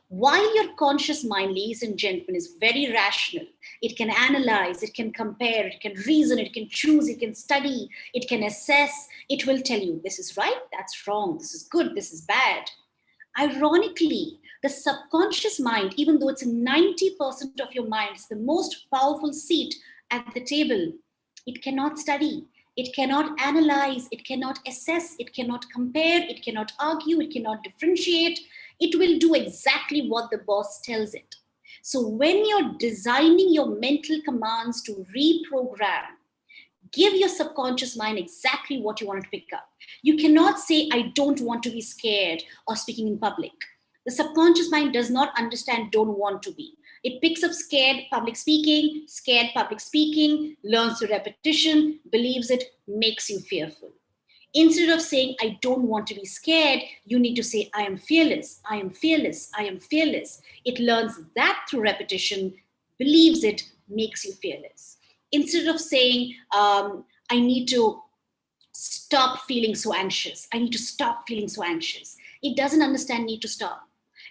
While your conscious mind, ladies and gentlemen, is very rational, it can analyze, it can compare, it can reason, it can choose, it can study, it can assess, it will tell you this is right, that's wrong, this is good, this is bad. Ironically, the subconscious mind, even though it's 90% of your mind, it's the most powerful seat at the table, it cannot study, it cannot analyze, it cannot assess, it cannot compare, it cannot argue, it cannot differentiate. It will do exactly what the boss tells it. So when you're designing your mental commands to reprogram, give your subconscious mind exactly what you want to pick up. You cannot say, I don't want to be scared or speaking in public. The subconscious mind does not understand don't want to be. It picks up scared public speaking, learns through repetition, believes it, makes you fearful. Instead of saying, I don't want to be scared, you need to say, I am fearless, I am fearless, I am fearless. It learns that through repetition, believes it, makes you fearless. Instead of saying, I need to stop feeling so anxious, I need to stop feeling so anxious. It doesn't understand need to stop.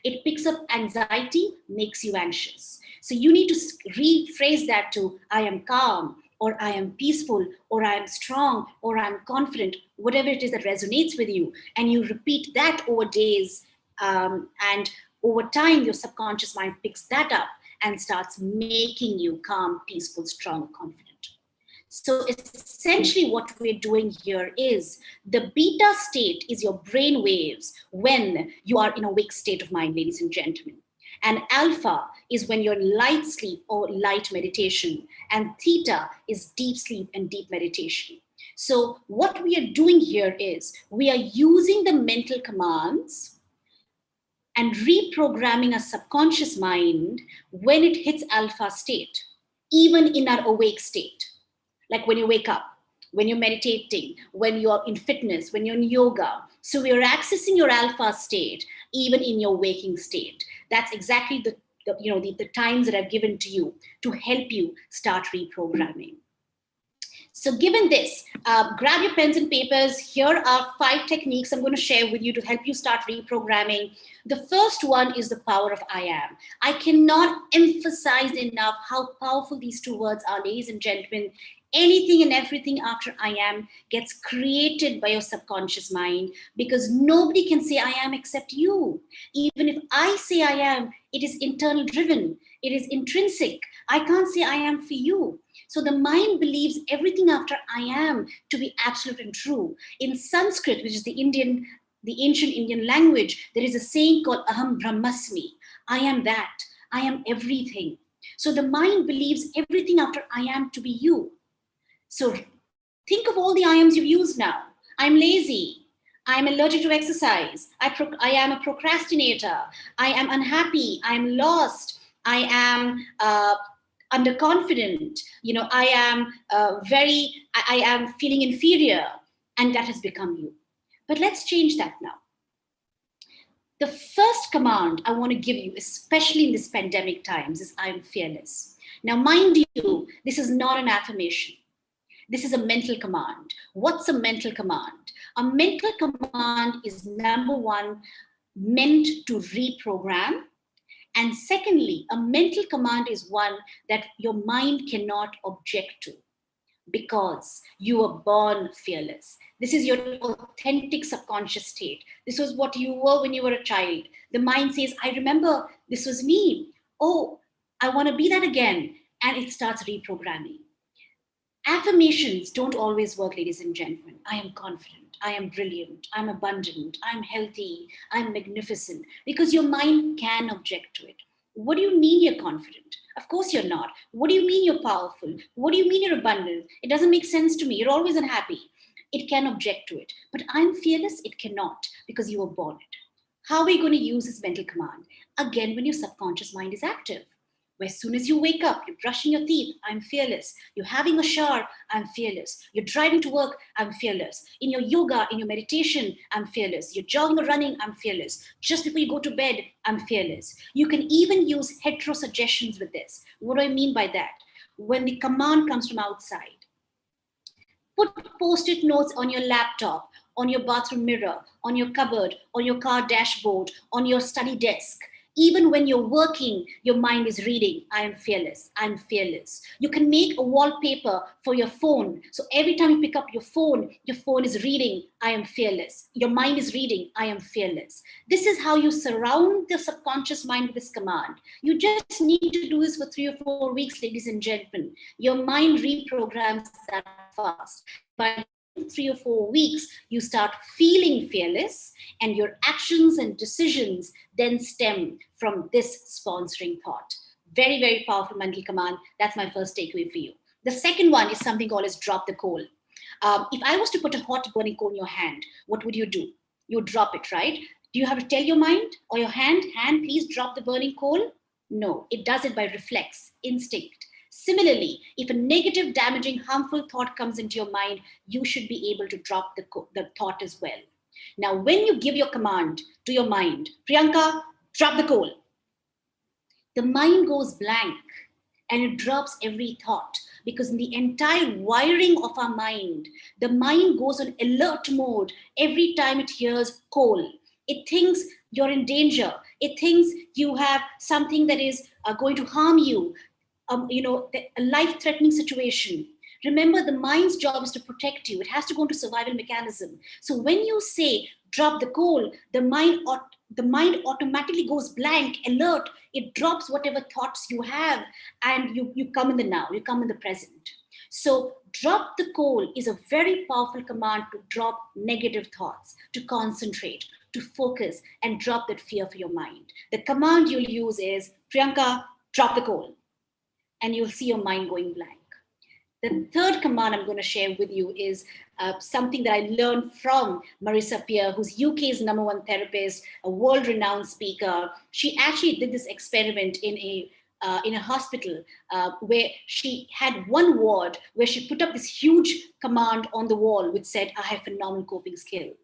It picks up anxiety, makes you anxious. So you need to rephrase that to, I am calm, or I am peaceful, or I am strong, or I am confident, whatever it is that resonates with you. And you repeat that over days, and over time, your subconscious mind picks that up and starts making you calm, peaceful, strong, confident. So essentially what we're doing here is the beta state is your brain waves when you are in a wake state of mind, ladies and gentlemen. And alpha is when you're in light sleep or light meditation. And theta is deep sleep and deep meditation. So what we are doing here is we are using the mental commands and reprogramming our subconscious mind when it hits alpha state, even in our awake state. Like when you wake up, when you're meditating, when you're in fitness, when you're in yoga. So we are accessing your alpha state, even in your waking state. That's exactly the times that are given to you to help you start reprogramming. So given this, grab your pens and papers. Here are 5 techniques I'm going to share with you to help you start reprogramming. The first one is the power of I am. I cannot emphasize enough how powerful these 2 words are, ladies and gentlemen. Anything and everything after I am gets created by your subconscious mind, because nobody can say I am except you. Even if I say I am, it is internal driven. It is intrinsic. I can't say I am for you. So the mind believes everything after I am to be absolute and true. In Sanskrit, which is the ancient Indian language, there is a saying called Aham Brahmasmi. I am that. I am everything. So the mind believes everything after I am to be you. So think of all the I ams you've used now. I'm lazy. I'm allergic to exercise. I am a procrastinator. I am unhappy. I'm lost. I am underconfident. I am feeling inferior. And that has become you. But let's change that now. The first command I want to give you, especially in this pandemic times, is I'm fearless. Now, mind you, this is not an affirmation. This is a mental command. What's a mental command? A mental command is, number 1, meant to reprogram. And secondly, a mental command is one that your mind cannot object to, because you were born fearless. This is your authentic subconscious state. This was what you were when you were a child. The mind says, I remember this was me. Oh, I want to be that again. And it starts reprogramming. Affirmations don't always work, ladies and gentlemen. I am confident. I am brilliant. I'm abundant. I'm healthy. I'm magnificent. Because your mind can object to it. What do you mean you're confident? Of course you're not. What do you mean you're powerful? What do you mean you're abundant? It doesn't make sense to me. You're always unhappy. It can object to it. But I'm fearless, it cannot, because you were born it. How are we going to use this mental command? Again, when your subconscious mind is active. Where as soon as you wake up, you're brushing your teeth, I'm fearless. You're having a shower, I'm fearless. You're driving to work, I'm fearless. In your yoga, in your meditation, I'm fearless. You're jogging or running, I'm fearless. Just before you go to bed, I'm fearless. You can even use heterosuggestions with this. What do I mean by that? When the command comes from outside, put post-it notes on your laptop, on your bathroom mirror, on your cupboard, on your car dashboard, on your study desk. Even when you're working, your mind is reading, I am fearless, I'm fearless. You can make a wallpaper for your phone. So every time you pick up your phone is reading, I am fearless. Your mind is reading, I am fearless. This is how you surround the subconscious mind with this command. You just need to do this for 3 or 4 weeks, ladies and gentlemen. Your mind reprograms that fast. By 3 or 4 weeks, you start feeling fearless, and your actions and decisions then stem from this sponsoring thought. Very, very powerful mental command. That's my first takeaway for you. The second one is something called as drop the coal. If I was to put a hot burning coal in your hand, what would you do? You would drop it, right? Do you have to tell your mind or your hand, please drop the burning coal? No, it does it by reflex, instinct. Similarly, if a negative, damaging, harmful thought comes into your mind, you should be able to drop the thought as well. Now, when you give your command to your mind, Priyanka, drop the coal, the mind goes blank and it drops every thought, because in the entire wiring of our mind, the mind goes on alert mode every time it hears coal. It thinks you're in danger. It thinks you have something that is going to harm you. A life-threatening situation. Remember, the mind's job is to protect you. It has to go into survival mechanism. So when you say drop the coal, the mind the mind automatically goes blank, alert. It drops whatever thoughts you have, and you come in the now, you come in the present. So drop the coal is a very powerful command to drop negative thoughts, to concentrate, to focus, and drop that fear for your mind. The command you'll use is, Priyanka, drop the coal, and you'll see your mind going blank. The third command I'm going to share with you is something that I learned from Marissa Peer, who's UK's #1 therapist, a world-renowned speaker. She actually did this experiment in a hospital where she had one ward where she put up this huge command on the wall which said, I have phenomenal coping skills.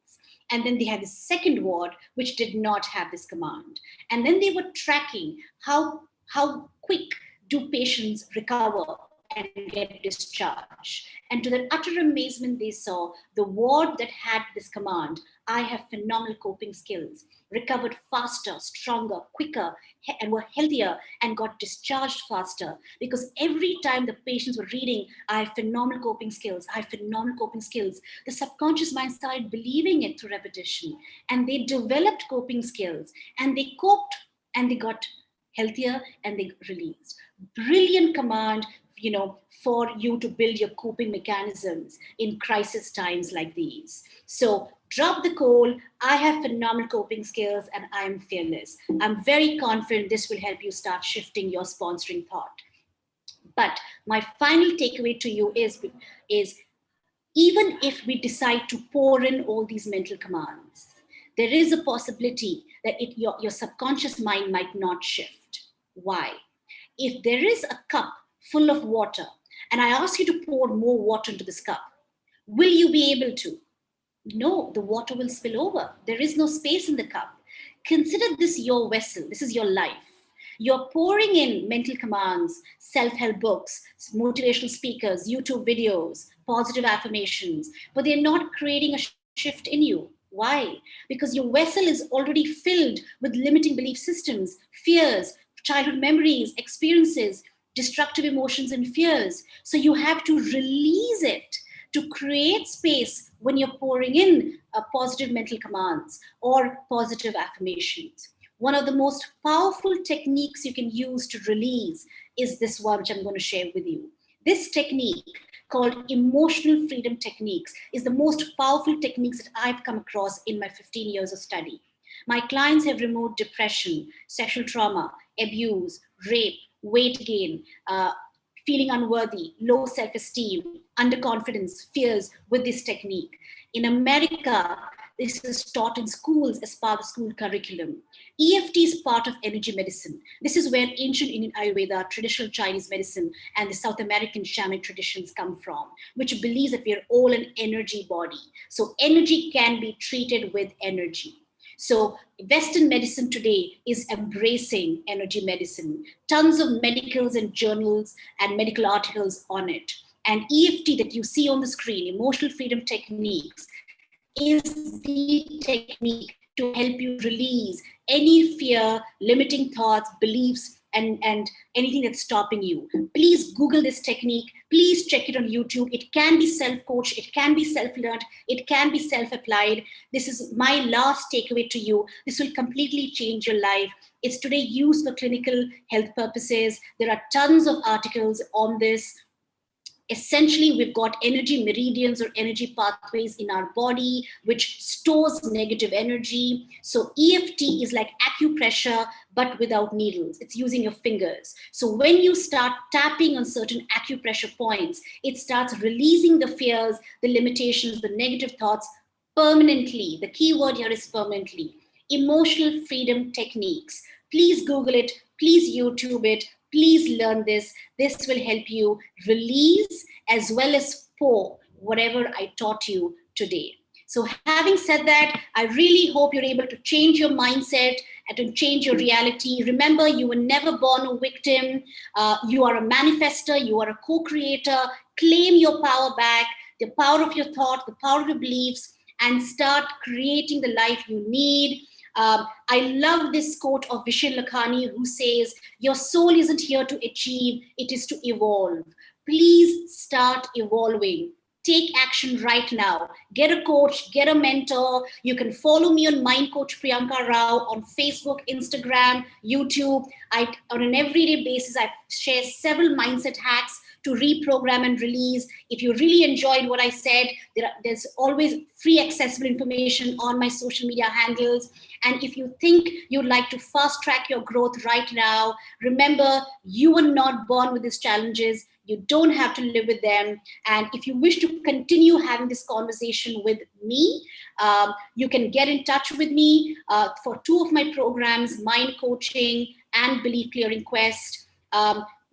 And then they had the second ward which did not have this command. And then they were tracking how quick do patients recover and get discharged. And to their utter amazement, they saw the ward that had this command, I have phenomenal coping skills, recovered faster, stronger, quicker, and were healthier and got discharged faster. Because every time the patients were reading, I have phenomenal coping skills, I have phenomenal coping skills, the subconscious mind started believing it through repetition. And they developed coping skills, and they coped, and they got healthier, and they released. Brilliant command, for you to build your coping mechanisms in crisis times like these. So drop the coal. I have phenomenal coping skills and I am fearless. I'm very confident this will help you start shifting your sponsoring thought. But my final takeaway to you is even if we decide to pour in all these mental commands, there is a possibility that your subconscious mind might not shift. Why? If there is a cup full of water, and I ask you to pour more water into this cup, will you be able to? No, the water will spill over. There is no space in the cup. Consider this your vessel. This is your life. You're pouring in mental commands, self-help books, motivational speakers, YouTube videos, positive affirmations, but they're not creating a shift in you. Why? Because your vessel is already filled with limiting belief systems, fears, childhood memories, experiences, destructive emotions and fears. So you have to release it to create space when you're pouring in positive mental commands or positive affirmations. One of the most powerful techniques you can use to release is this one, which I'm going to share with you. This technique, called emotional freedom techniques, is the most powerful techniques that I've come across in my 15 years of study. My clients have removed depression, sexual trauma, abuse, rape, weight gain, feeling unworthy, low self-esteem, underconfidence, fears with this technique. In America, this is taught in schools as part of school curriculum. EFT is part of energy medicine. This is where ancient Indian Ayurveda, traditional Chinese medicine, and the South American shamanic traditions come from, which believes that we are all an energy body. So energy can be treated with energy. So Western medicine today is embracing energy medicine. Tons of medicals and journals and medical articles on it. And EFT that you see on the screen, emotional freedom techniques, is the technique to help you release any fear, limiting thoughts, beliefs, and anything that's stopping you. Please Google this technique. Please check it on YouTube. It can be self-coached. It can be self-learned. It can be self-applied. This is my last takeaway to you. This will completely change your life. It's today used for clinical health purposes. There are tons of articles on this. Essentially, we've got energy meridians or energy pathways in our body, which stores negative energy. So EFT is like acupressure, but without needles. It's using your fingers. So when you start tapping on certain acupressure points, it starts releasing the fears, the limitations, the negative thoughts permanently. The key word here is permanently. Emotional freedom techniques. Please Google it. Please YouTube it. Please learn this. This will help you release as well as pour whatever I taught you today. So having said that, I really hope you're able to change your mindset and to change your reality. Remember, you were never born a victim. You are a manifester. You are a co-creator. Claim your power back, the power of your thought, the power of your beliefs, and start creating the life you need. I love this quote of Vishen Lakhani, who says, your soul isn't here to achieve, it is to evolve. Please start evolving. take action right now. Get a coach, get a mentor. You can follow me on Mind Coach Priyanka Rao on Facebook, Instagram, YouTube. On an everyday basis, I share several mindset hacks to reprogram and release. If you really enjoyed what I said, there's always free accessible information on my social media handles. And if you think you'd like to fast track your growth right now, remember, you were not born with these challenges. You don't have to live with them. And if you wish to continue having this conversation with me, you can get in touch with me for 2 of my programs, Mind Coaching and Belief Clearing Quest.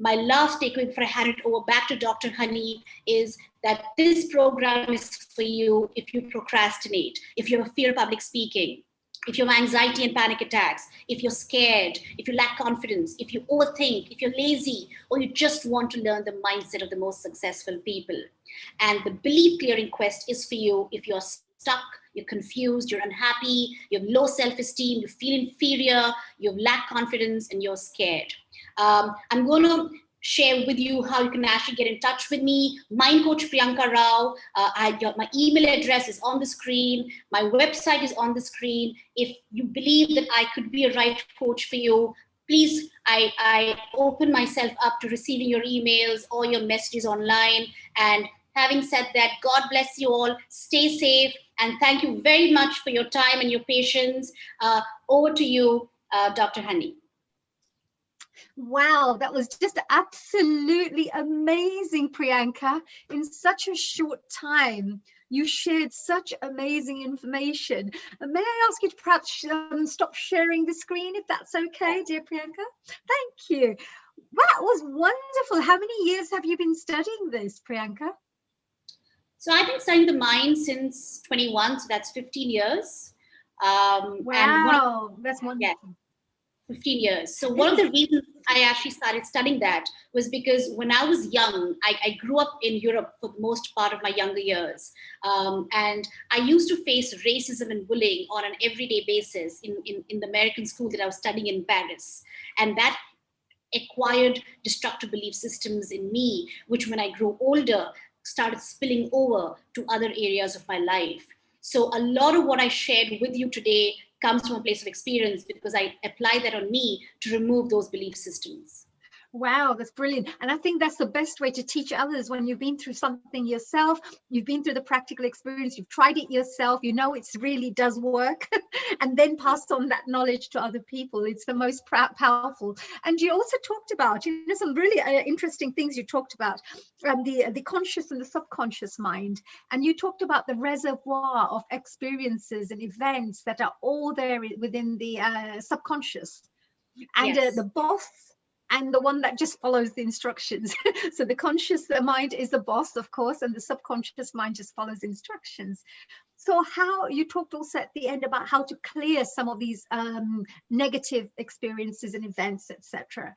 My last takeaway before I hand it over back to Dr. Honey is that this program is for you if you procrastinate, if you have a fear of public speaking, if you have anxiety and panic attacks, if you're scared, if you lack confidence, if you overthink, if you're lazy, or you just want to learn the mindset of the most successful people. And the Belief Clearing Quest is for you if you're stuck, you're confused, you're unhappy, you have low self-esteem, you feel inferior, you lack confidence, and you're scared. I'm going to share with you how you can actually get in touch with me. Mind Coach Priyanka Rao. My email address is on the screen. My website is on the screen. If you believe that I could be a right coach for you, please, I open myself up to receiving your emails or your messages online. And having said that, God bless you all. Stay safe. And thank you very much for your time and your patience. Over to you, Dr. Honey. Wow, that was just absolutely amazing, Priyanka. In such a short time, you shared such amazing information. May I ask you to perhaps stop sharing the screen, if that's okay, dear Priyanka? Thank you. That was wonderful. How many years have you been studying this, Priyanka? So I've been studying the mind since 21, so that's 15 years. Wow, that's wonderful. Yeah. 15 years. So one of the reasons I actually started studying that was because when I was young, I grew up in Europe for the most part of my younger years. And I used to face racism and bullying on an everyday basis in the American school that I was studying in Paris. And that acquired destructive belief systems in me, which when I grew older, started spilling over to other areas of my life. So a lot of what I shared with you today comes from a place of experience because I apply that on me to remove those belief systems. Wow, that's brilliant. And I think that's the best way to teach others when you've been through something yourself, you've been through the practical experience, you've tried it yourself, you know it really does work, and then pass on that knowledge to other people. It's the most powerful. And you also talked about, some really interesting things you talked about, the conscious and the subconscious mind. And you talked about the reservoir of experiences and events that are all there within the subconscious. And Yes. The boss and the one that just follows the instructions. So the conscious mind is the boss, of course, and the subconscious mind just follows instructions. So how you talked also at the end about how to clear some of these negative experiences and events, etc.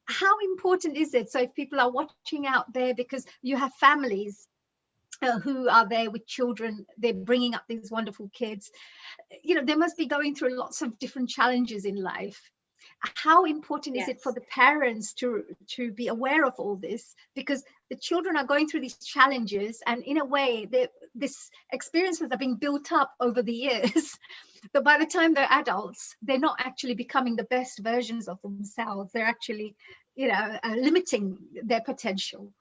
How important is it? So if people are watching out there, because you have families who are there with children, they're bringing up these wonderful kids, they must be going through lots of different challenges in life. How important is it for the parents to be aware of all this? Because the children are going through these challenges, and in a way, these experiences are being built up over the years. But by the time they're adults, they're not actually becoming the best versions of themselves. They're actually, limiting their potential.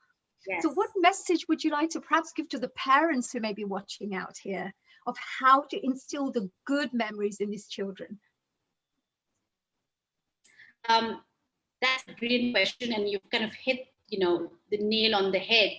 Yes. So what message would you like to perhaps give to the parents who may be watching out here of how to instill the good memories in these children? That's a brilliant question, and you've kind of hit, the nail on the head.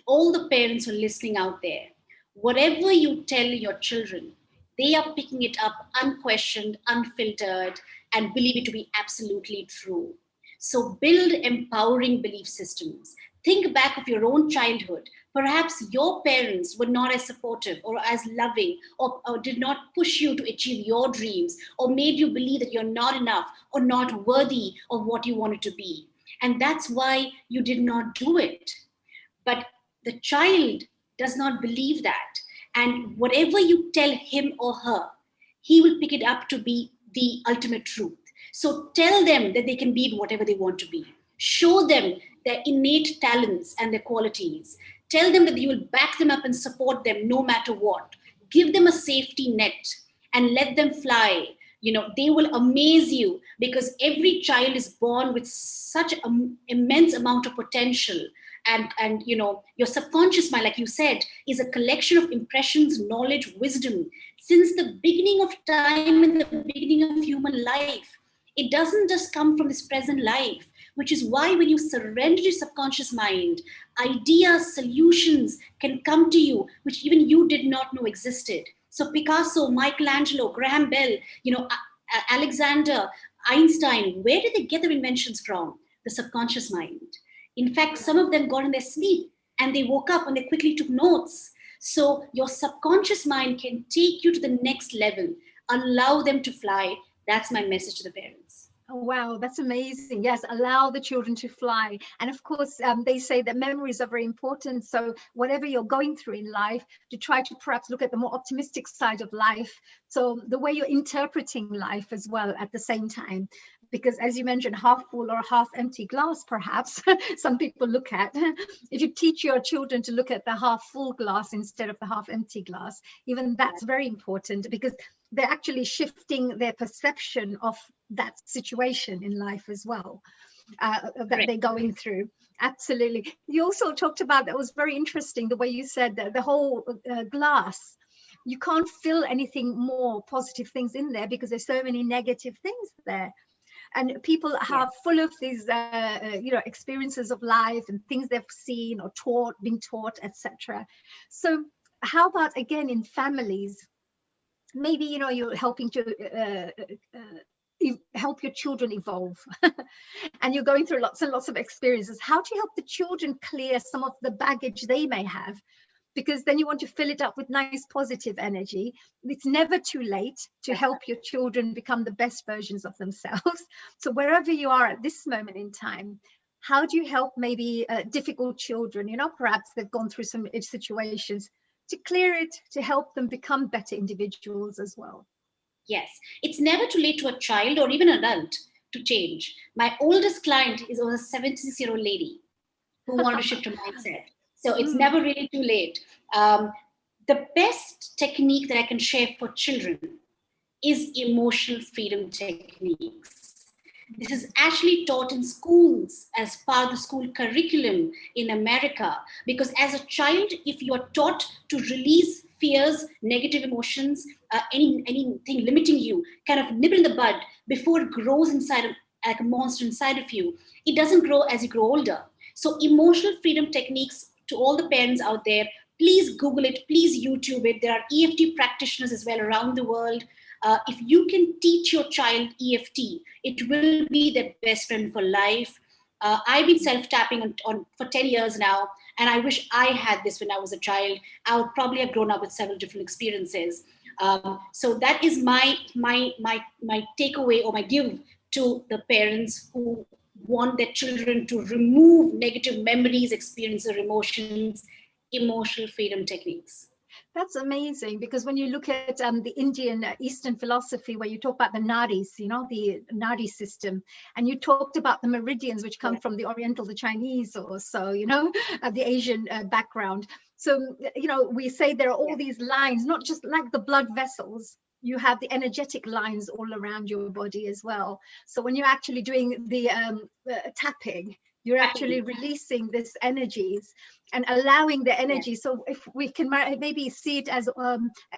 All the parents who are listening out there, whatever you tell your children, they are picking it up unquestioned, unfiltered, and believe it to be absolutely true. So build empowering belief systems. Think back of your own childhood. Perhaps your parents were not as supportive or as loving or did not push you to achieve your dreams or made you believe that you're not enough or not worthy of what you wanted to be. And that's why you did not do it. But the child does not believe that. And whatever you tell him or her, he will pick it up to be the ultimate truth. So tell them that they can be whatever they want to be. Show them their innate talents and their qualities. Tell them that you will back them up and support them no matter what. Give them a safety net and let them fly. They will amaze you, because every child is born with such an immense amount of potential. And your subconscious mind, like you said, is a collection of impressions, knowledge, wisdom since the beginning of time, in the beginning of human life. It doesn't just come from this present life, which is why when you surrender your subconscious mind, ideas, solutions can come to you, which even you did not know existed. So Picasso, Michelangelo, Graham Bell, Alexander, Einstein, where did they get their inventions from? The subconscious mind. In fact, some of them got in their sleep and they woke up and they quickly took notes. So your subconscious mind can take you to the next level. Allow them to fly. That's my message to the parents. Oh, wow, that's amazing. Yes, allow the children to fly. And of course, they say that memories are very important. So whatever you're going through in life, to try to perhaps look at the more optimistic side of life. So the way you're interpreting life as well at the same time. Because as you mentioned, half full or half empty glass, perhaps some people look at. If you teach your children to look at the half full glass instead of the half empty glass, even that's very important, because they're actually shifting their perception of that situation in life as well, that they're going through. Absolutely. You also talked about, that was very interesting, the way you said that the whole glass, you can't fill anything more positive things in there because there's so many negative things there. And people are full of these, experiences of life and things they've seen or been taught, etc. So how about, again, in families, maybe, you're helping to help your children evolve and you're going through lots and lots of experiences. How do you help the children clear some of the baggage they may have? Because then you want to fill it up with nice positive energy. It's never too late to help your children become the best versions of themselves. So wherever you are at this moment in time, how do you help maybe difficult children, perhaps they've gone through some situations, to clear it, to help them become better individuals as well? Yes, it's never too late to a child or even an adult to change. My oldest client was a 76-year-old lady who wanted to shift her mindset. So it's never really too late. The best technique that I can share for children is emotional freedom techniques. This is actually taught in schools as part of the school curriculum in America, because as a child, if you are taught to release fears, negative emotions, anything limiting you, kind of nip in the bud before it grows inside, like a monster inside of you, it doesn't grow as you grow older. So emotional freedom techniques, to all the parents out there, please Google it, please YouTube it. There are EFT practitioners as well around the world. If you can teach your child EFT, it will be their best friend for life. I've been self-tapping on for 10 years now, and I wish I had this when I was a child. I would probably have grown up with several different experiences. So that is my takeaway, or my give to the parents who want their children to remove negative memories, experiences, or emotions. Emotional freedom techniques. That's amazing, because when you look at the Indian Eastern philosophy, where you talk about the nadis, the nadi system, and you talked about the meridians, which come from the Oriental, the Chinese, or so, the Asian background. So, we say there are all these lines, not just like the blood vessels. You have the energetic lines all around your body as well. So when you're actually doing the tapping, you're actually releasing these energies and allowing the energy. So if we can maybe see it as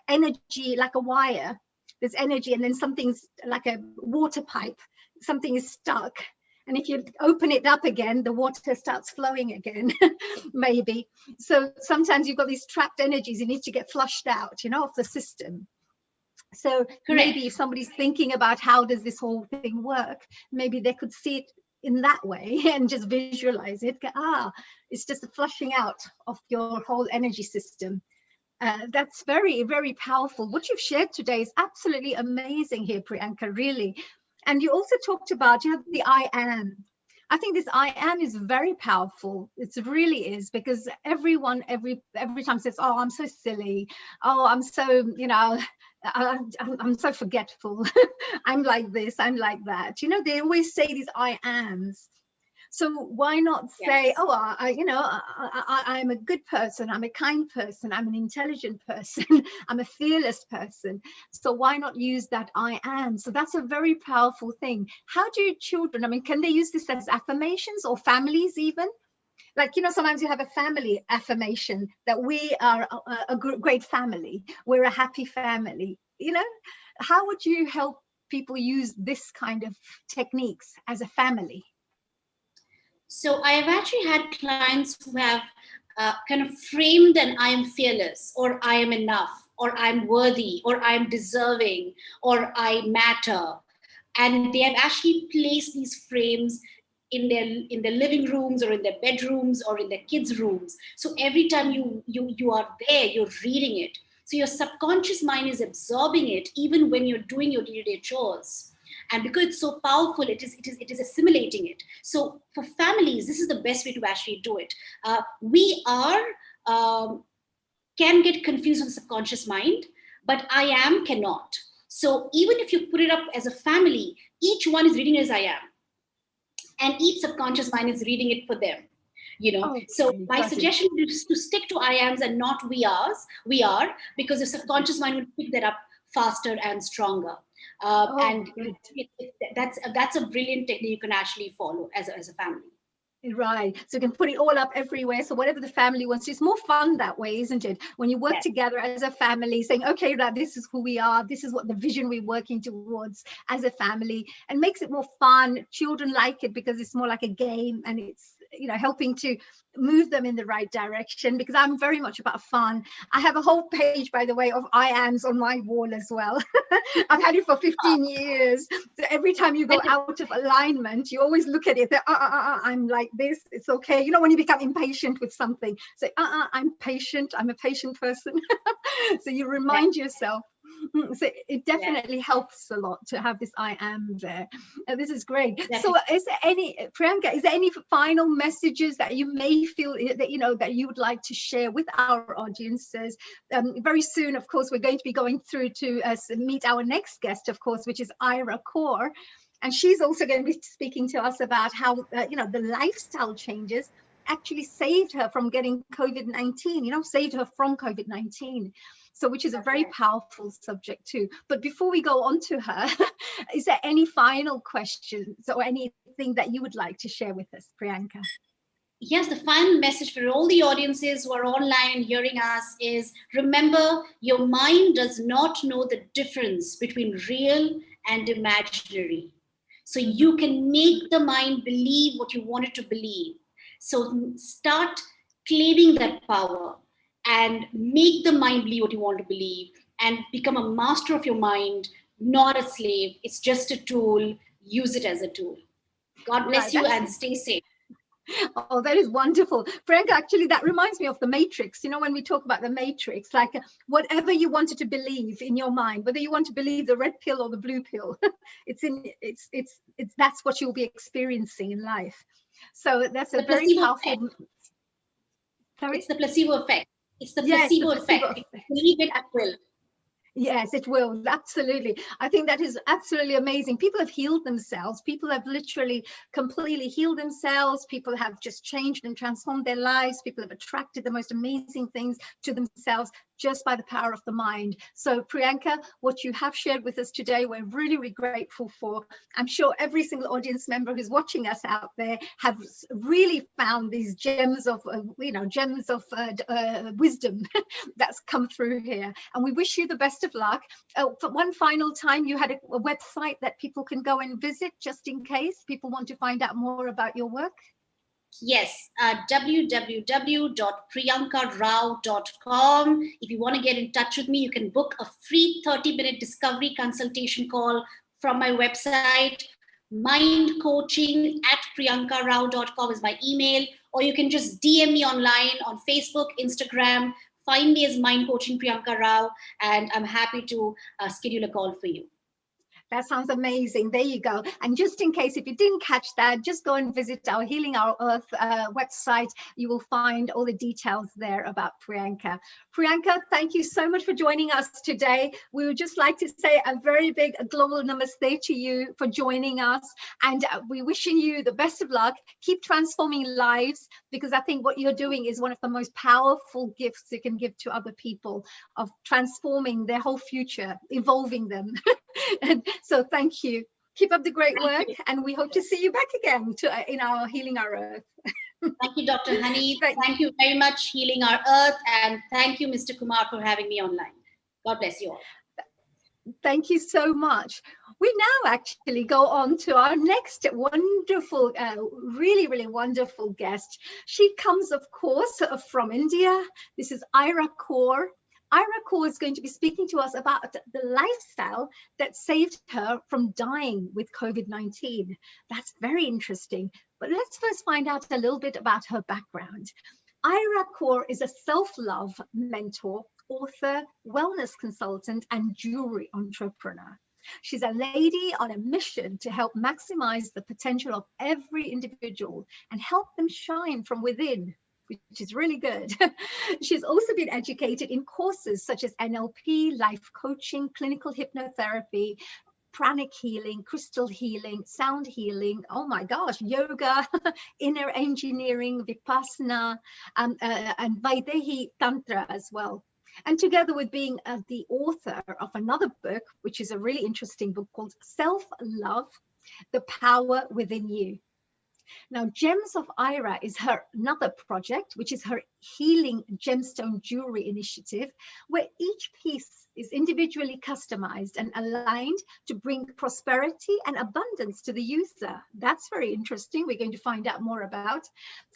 energy, like a wire, there's energy, and then something's like a water pipe, something is stuck. And if you open it up again, the water starts flowing again, maybe. So sometimes you've got these trapped energies, you need to get flushed out, of the system. So maybe if somebody's thinking about how does this whole thing work, maybe they could see it in that way and just visualize it. It's just a flushing out of your whole energy system. That's very, very powerful. What you've shared today is absolutely amazing here, Priyanka, really. And you also talked about, the I am. I think this I am is very powerful. It really is, because everyone every time says, oh, I'm so silly. Oh, I'm so, I'm so forgetful. I'm like this, I'm like that. They always say these I ams. So why not say, Yes. oh, I'm a good person, I'm a kind person, I'm an intelligent person, I'm a fearless person. So why not use that I am? So that's a very powerful thing. How do children, I mean, can they use this as affirmations, or families even? Like, sometimes you have a family affirmation that we are a great family, we're a happy family. How would you help people use this kind of techniques as a family? So I have actually had clients who have kind of framed an I am fearless, or I am enough, or I'm worthy, or I'm deserving, or I matter. And they have actually placed these frames in their living rooms, or in their bedrooms, or in their kids' rooms. So every time you are there, you're reading it. So your subconscious mind is absorbing it even when you're doing your day-to-day chores. And because it's so powerful, it is assimilating it. So for families, this is the best way to actually do it. We are can get confused with the subconscious mind, but I am cannot. So even if you put it up as a family, each one is reading it as I am, and each subconscious mind is reading it for them. So Okay, my got it. suggestion is to stick to I ams and not we are, because the subconscious mind will pick that up faster and stronger. Oh, And good. that's a brilliant technique you can actually follow as a family. Right. So you can put it all up everywhere. So whatever the family wants to, it's more fun that way, isn't it? When you work Yes. together as a family, saying, okay, that this is who we are, this is what the vision we're working towards as a family, and makes it more fun. Children like it because it's more like a game, and it's helping to move them in the right direction, because I'm very much about fun. I have a whole page, by the way, of I ams on my wall as well. I've had it for 15 years. So every time you go out of alignment, you always look at it, I'm like this, it's okay. When you become impatient with something, say, I'm patient, I'm a patient person. So you remind yourself. So it definitely helps a lot to have this I am there. This is great. Definitely. So is there Priyanka, is there any final messages that you may feel that you would like to share with our audiences? Very soon, of course, we're going to be going through to meet our next guest, of course, which is Ira Kaur. And she's also going to be speaking to us about how, the lifestyle changes actually saved her from getting COVID-19, saved her from COVID-19. So, which is a very powerful subject too. But before we go on to her, is there any final questions or anything that you would like to share with us, Priyanka? Yes, the final message for all the audiences who are online and hearing us is, remember, your mind does not know the difference between real and imaginary. So you can make the mind believe what you want it to believe. So start claiming that power and make the mind believe what you want to believe, and become a master of your mind, not a slave. It's just a tool. Use it as a tool. God bless you and stay safe. Oh, that is wonderful. Priyanka, actually, that reminds me of the Matrix. When we talk about the Matrix, like whatever you wanted to believe in your mind, whether you want to believe the red pill or the blue pill, it's that's what you'll be experiencing in life. So that's a very powerful. Sorry? It's the placebo effect. It's the Yes, placebo the placebo effect. effect. Believe it, it will. Yes, it will. Absolutely. I think that is absolutely amazing. People have healed themselves. People have literally completely healed themselves. People have just changed and transformed their lives. People have attracted the most amazing things to themselves just by the power of the mind. So Priyanka, what you have shared with us today, we're really, really grateful for. I'm sure every single audience member who's watching us out there have really found these gems of, wisdom that's come through here. And we wish you the best of luck. For one final time, you had a website that people can go and visit just in case people want to find out more about your work. Yes, www.priyankarao.com. If you want to get in touch with me, you can book a free 30-minute discovery consultation call from my website. Mindcoaching@priyankarao.com is my email, or you can just DM me online on Facebook, Instagram. Find me as Mind Coaching Priyanka Rao, and I'm happy to schedule a call for you. That sounds amazing. There you go. And just in case if you didn't catch that, just go and visit our Healing Our Earth website. You will find all the details there about Priyanka. Priyanka, thank you so much for joining us today. We would just like to say a very big global namaste to you for joining us. And we're wishing you the best of luck. Keep transforming lives, because I think what you're doing is one of the most powerful gifts you can give to other people, of transforming their whole future, evolving them. And so thank you. Keep up the great work, and we hope to see you back again in our Healing Our Earth. Thank you, Dr. Honey. Thank you very much, Healing Our Earth. And thank you, Mr. Kumar, for having me online. God bless you all. Thank you so much. We now actually go on to our next wonderful, really, really wonderful guest. She comes, of course, from India. This is Ira Kaur. Ira Kaur is going to be speaking to us about the lifestyle that saved her from dying with COVID-19. That's very interesting. But let's first find out a little bit about her background. Ira Kaur is a self-love mentor, author, wellness consultant, and jewelry entrepreneur. She's a lady on a mission to help maximize the potential of every individual and help them shine from within, which is really good. She's also been educated in courses such as NLP, life coaching, clinical hypnotherapy, pranic healing, crystal healing, sound healing, oh my gosh, yoga, inner engineering, vipassana, and Vaidehi Tantra as well. And together with being the author of another book, which is a really interesting book called Self-Love, The Power Within You. Now, Gems of Ira is her another project, which is her healing gemstone jewelry initiative, where each piece is individually customized and aligned to bring prosperity and abundance to the user. That's very interesting. We're going to find out more about.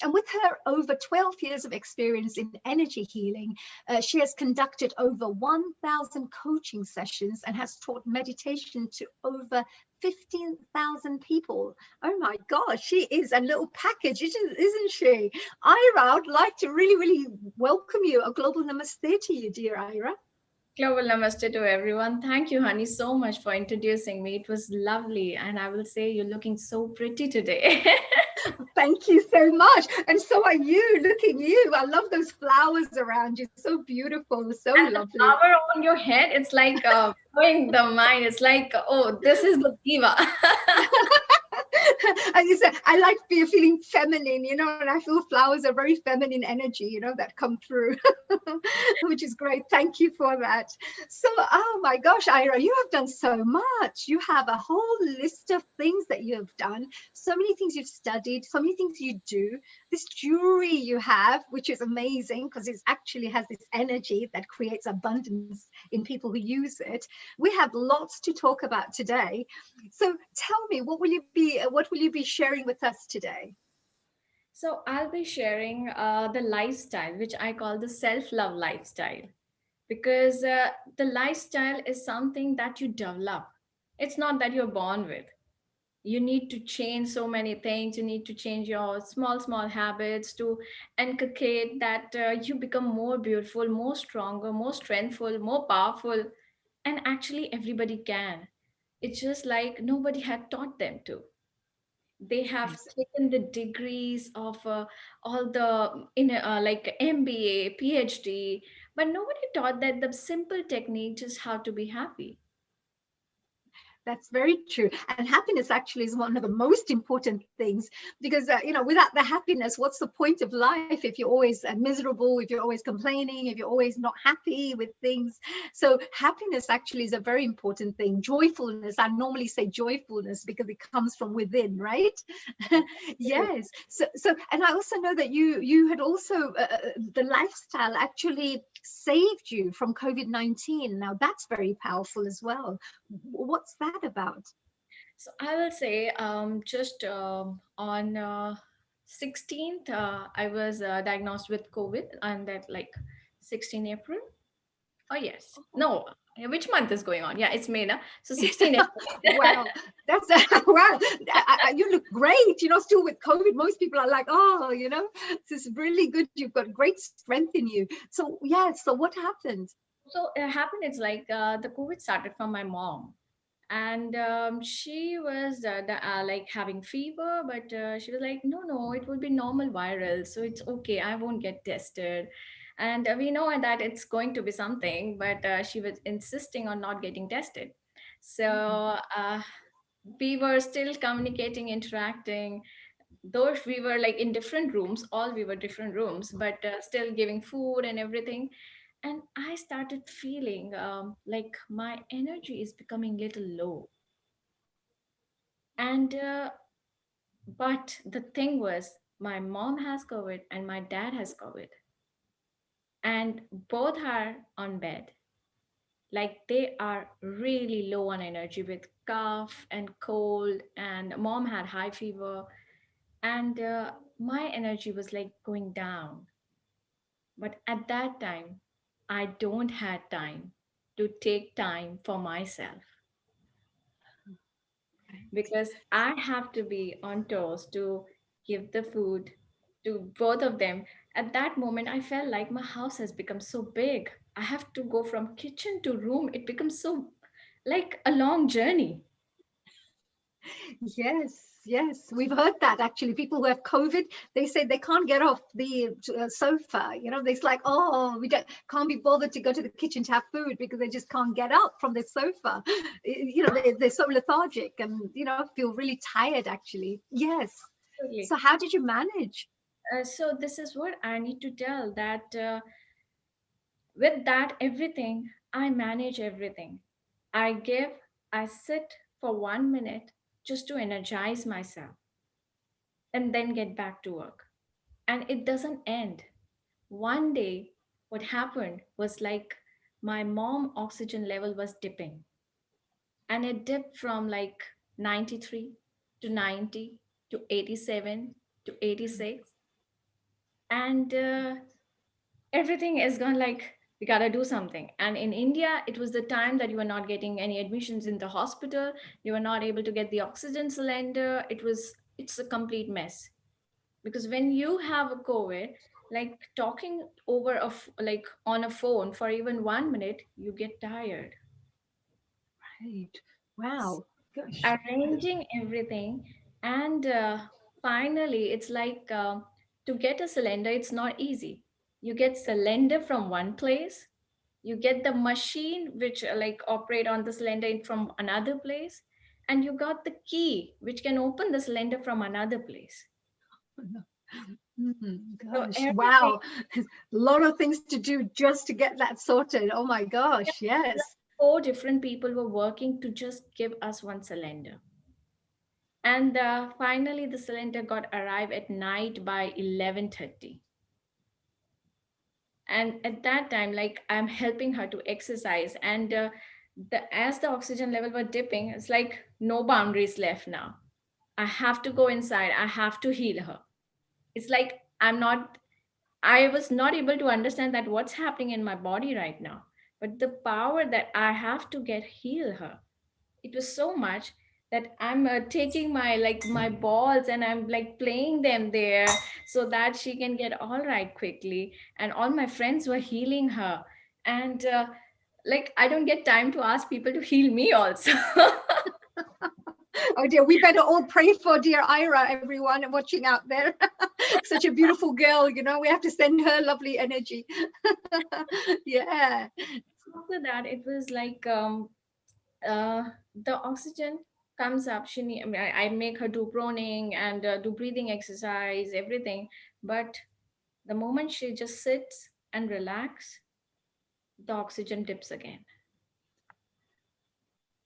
And with her over 12 years of experience in energy healing, she has conducted over 1,000 coaching sessions and has taught meditation to over 15,000 people. Oh my gosh, she is a little package, isn't she? Ira, I would like to really, really welcome you. A global namaste to you, dear Ira. Global namaste to everyone. Thank you, honey, so much for introducing me. It was lovely. And I will say you're looking so pretty today. Thank you so much. And so are you. Look at you. I love those flowers around you. So beautiful. So and lovely. The flower on your head, it's like blowing the mind. It's like, oh, this is the diva. And you said, I like feeling feminine, you know, and I feel flowers are very feminine energy, you know, that come through, which is great. Thank you for that. So, oh my gosh, Ira, you have done so much. You have a whole list of things that you have done, so many things you've studied, so many things you do. This jewelry you have, which is amazing because it actually has this energy that creates abundance in people who use it. We have lots to talk about today. So tell me, what will you be sharing with us today? So I'll be sharing the lifestyle, which I call the self-love lifestyle, because the lifestyle is something that you develop. It's not that you're born with. You need to change so many things. You need to change your small habits to inculcate that you become more beautiful, more stronger, more strengthful, more powerful. And actually everybody can. It's just like nobody had taught them to. They have taken the degrees of all the like MBA, PhD, but nobody taught that the simple technique just how to be happy. That's very true. And happiness actually is one of the most important things, because, you know, without the happiness, what's the point of life if you're always miserable, if you're always complaining, if you're always not happy with things? So happiness actually is a very important thing. Joyfulness, I normally say joyfulness because it comes from within, right? Yes. So, and I also know that you had also, the lifestyle actually saved you from COVID-19. Now that's very powerful as well. What's that about? So I will say just on 16th, I was diagnosed with COVID, and that like 16 April. Oh yes. No, which month is going on? Yeah, it's May now. So 16 April. Wow, that's wow. You look great. You know, still with COVID, most people are like, oh, you know, this is really good. You've got great strength in you. So yeah. So what happened? So it happened. It's like the COVID started from my mom. And she was like having fever, but she was like, no, no, it will be normal viral, so it's okay, I won't get tested. And we know that it's going to be something, but she was insisting on not getting tested. So we were still communicating, interacting, though we were like in different rooms, all we were different rooms, but still giving food and everything. And I started feeling like my energy is becoming little low. And but the thing was, my mom has COVID and my dad has COVID, and both are on bed. Like they are really low on energy with cough and cold, and mom had high fever, and my energy was like going down. But at that time, I don't had time to take time for myself, because I have to be on toes to give the food to both of them. At that moment, I felt like my house has become so big. I have to go from kitchen to room. It becomes so like a long journey. Yes, yes, we've heard that actually. People who have COVID, they say they can't get off the sofa. You know, it's like, oh, we can't be bothered to go to the kitchen to have food because they just can't get up from the sofa. You know, they're so lethargic and, you know, feel really tired actually. Yes. Absolutely. So how did you manage? So this is what I need to tell that with that everything, I manage everything. I give, I sit for 1 minute just to energize myself and then get back to work. And it doesn't end. One day, what happened was like my mom oxygen level was dipping, and it dipped from like 93 to 90 to 87 to 86. And everything is gone like, we gotta do something. And in India, it was the time that you were not getting any admissions in the hospital. You were not able to get the oxygen cylinder. It's a complete mess. Because when you have a COVID, like talking over like on a phone for even 1 minute, you get tired. Right. Wow. Gosh. Arranging everything, and finally it's like to get a cylinder, it's not easy. You get cylinder from one place, you get the machine which like operate on the cylinder from another place, and you got the key which can open the cylinder from another place. So Gosh. everything, Wow. A lot of things to do just to get that sorted. Oh my yeah, gosh. like Yes. 4 different people were working to just give us one cylinder. And finally the cylinder got arrived at night by 11:30. And at that time, like I'm helping her to exercise, and as the oxygen level were dipping, it's like no boundaries left now. I have to go inside, I have to heal her. It's like I was not able to understand that what's happening in my body right now, but the power that I have to get heal her, it was so much that I'm taking my like my balls and I'm like playing them there so that she can get all right quickly. And all my friends were healing her, and like I don't get time to ask people to heal me also. Oh dear, we better all pray for dear Ira, everyone watching out there. Such a beautiful girl, you know, we have to send her lovely energy. Yeah. After that, it was like uh, the oxygen comes up. I mean, I make her do proning and do breathing exercise, everything. But the moment she just sits and relax, the oxygen dips again.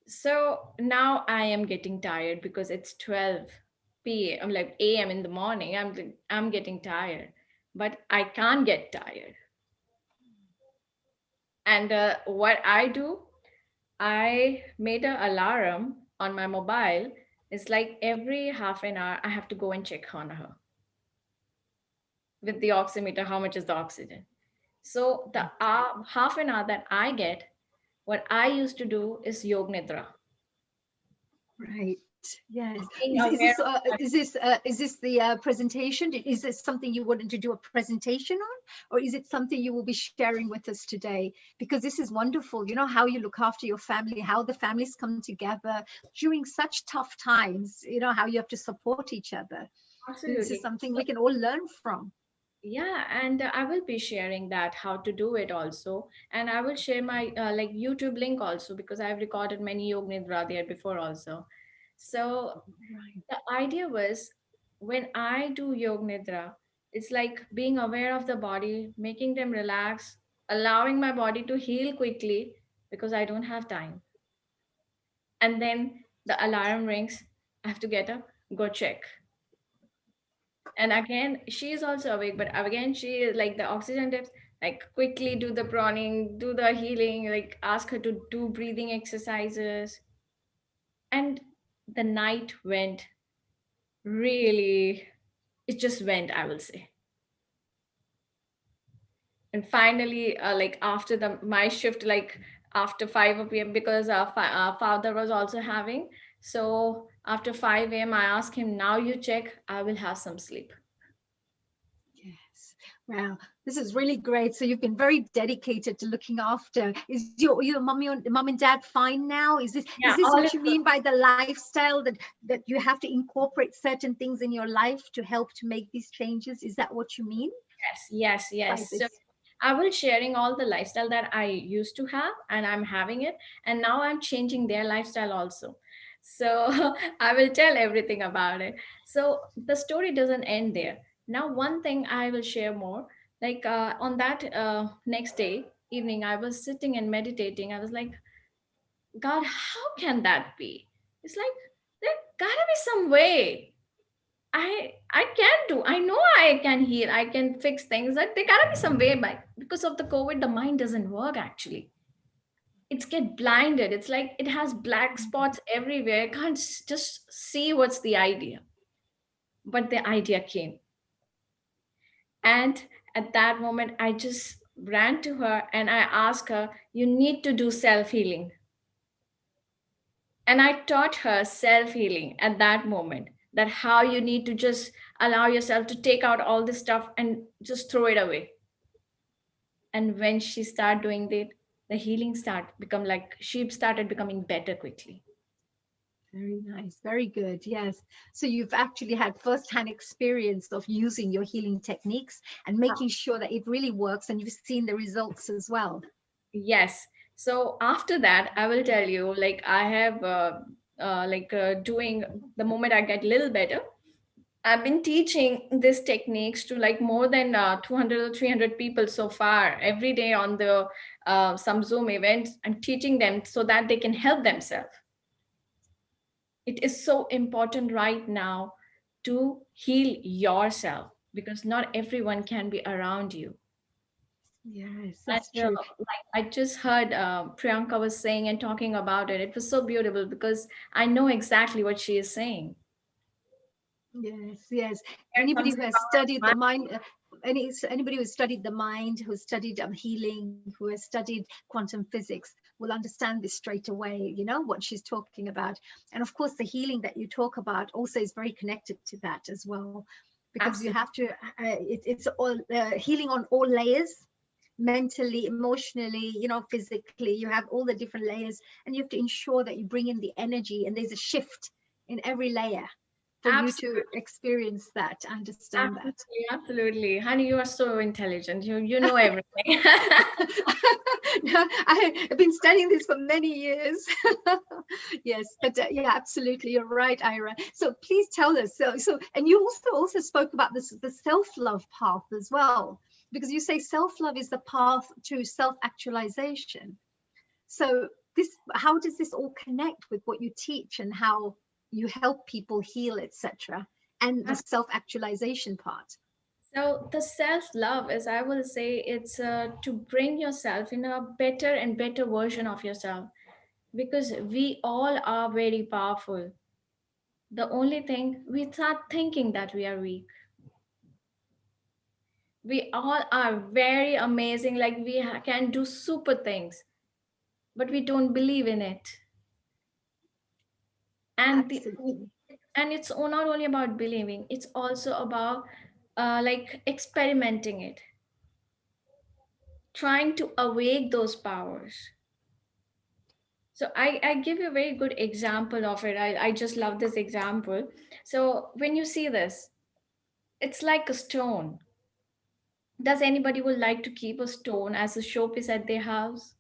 So now I am getting tired because it's 12 p.m. I'm like a.m. in the morning. I'm getting tired, but I can't get tired. And what I do, I made an alarm on my mobile. It's like every half an hour I have to go and check on her with the oximeter. How much is the oxygen? So the half an hour that I get, what I used to do is yog nidra. Right. Yes. Being Is aware this of that. is this the presentation? Is this something you wanted to do a presentation on, or is it something you will be sharing with us today? Because this is wonderful. You know how you look after your family, how the families come together during such tough times. You know how you have to support each other. This is Absolutely. something we can all learn from. Yeah, and I will be sharing that how to do it also, and I will share my like YouTube link also because I've recorded many Yog Nidra there before also. So Right. the idea was when I do Yog Nidra, it's like being aware of the body, making them relax, allowing my body to heal quickly because I don't have time. And then the alarm rings, I have to get up, go check. And again, she is also awake, but again, she is like the oxygen tips, like quickly do the prawning, do the healing, like ask her to do breathing exercises. And the night went really, it just went, I will say. And finally, like after the my shift, like after 5 p.m. because father was also having. So after 5 a.m., I asked him, now you check, I will have some sleep. Yes. Wow. This is really great. So you've been very dedicated to looking after. Is your mum and dad fine now? Is Yeah, this all what is you good. mean by the lifestyle that you have to incorporate certain things in your life to help to make these changes? Is that what you mean Yes, yes, by yes. So this? I will sharing all the lifestyle that I used to have and I'm having it. And now I'm changing their lifestyle also. So I will tell everything about it. So the story doesn't end there. Now, one thing I will share more. Like on that next day evening, I was sitting and meditating. I was like, God, how can that be? It's like there gotta be some way. I can do. I know I can heal. I can fix things. Like there gotta be some way by because of the COVID, the mind doesn't work actually. It's get blinded. It's like it has black spots everywhere. I can't just see what's the idea. But the idea came. And at that moment, I just ran to her and I asked her, you need to do self-healing. And I taught her self-healing at that moment, that how you need to just allow yourself to take out all this stuff and just throw it away. And when she started doing that, the healing start become like she started becoming better quickly. Very nice. Very good. Yes. So you've actually had first-hand experience of using your healing techniques and making sure that it really works, and you've seen the results as well. Yes. So after that, I will tell you, like I have doing the moment I get a little better, I've been teaching these techniques to like more than 200 or 300 people so far every day on the some Zoom events. I'm teaching them so that they can help themselves. It is so important right now to heal yourself because not everyone can be around you. Yes, And that's true. like I just heard Priyanka was saying and talking about it. It was so beautiful because I know exactly what she is saying. Yes, yes. There Anybody comes who a has power studied in the mind, anybody who's studied the mind, who's studied healing, who has studied quantum physics, will understand this straight away. You know what she's talking about, and of course, the healing that you talk about also is very connected to that as well, because you absolutely. have to. It's all healing on all layers, mentally, emotionally, physically. You have all the different layers, and you have to ensure that you bring in the energy, and there's a shift in every layer for you to Absolutely. experience that, understand that. Absolutely, absolutely. Honey, you are so intelligent. You know everything. No, I've been studying this for many years. Yes, but yeah, absolutely, you're right, Ira. So please tell us. And you also spoke about this the self-love path as well, because you say self-love is the path to self-actualization. So how does this all connect with what you teach and how you help people heal, etc., and the self-actualization part? So the self-love is, I will say, it's to bring yourself in a better and better version of yourself because we all are very powerful. The only thing we start thinking that we are weak. We all are very amazing, like we can do super things, but we don't believe in it. And the Absolutely. and it's not only about believing, it's also about like experimenting it, trying to awake those powers. So I give you a very good example of it. I just love this example. So when you see this, it's like a stone. Does anybody would like to keep a stone as a showpiece at their house?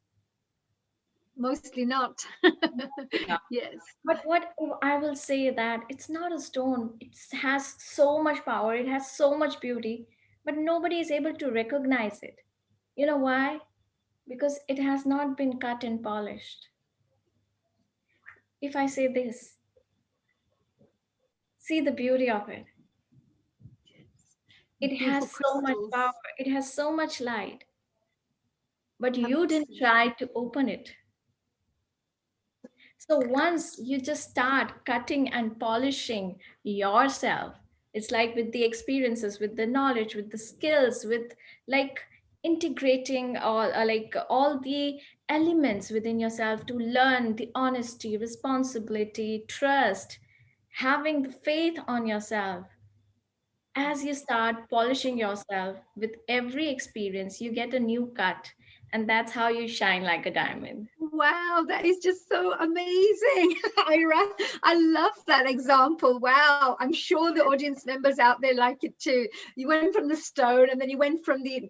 Mostly not. Yeah. Yes. But what I will say that it's not a stone. It has so much power. It has so much beauty, but nobody is able to recognize it. You know why? Because it has not been cut and polished. If I say this, see the beauty of it. It Beautiful has so much power. crystals. It has so much light, but you didn't Absolutely. try to open it. So once you just start cutting and polishing yourself, it's like with the experiences, with the knowledge, with the skills, with like integrating all the elements within yourself to learn the honesty, responsibility, trust, having the faith on yourself. As you start polishing yourself with every experience, you get a new cut, and that's how you shine like a diamond. Wow, that is just so amazing. Ira, I love that example. Wow, I'm sure the audience members out there like it too. You went from the stone and then you went from the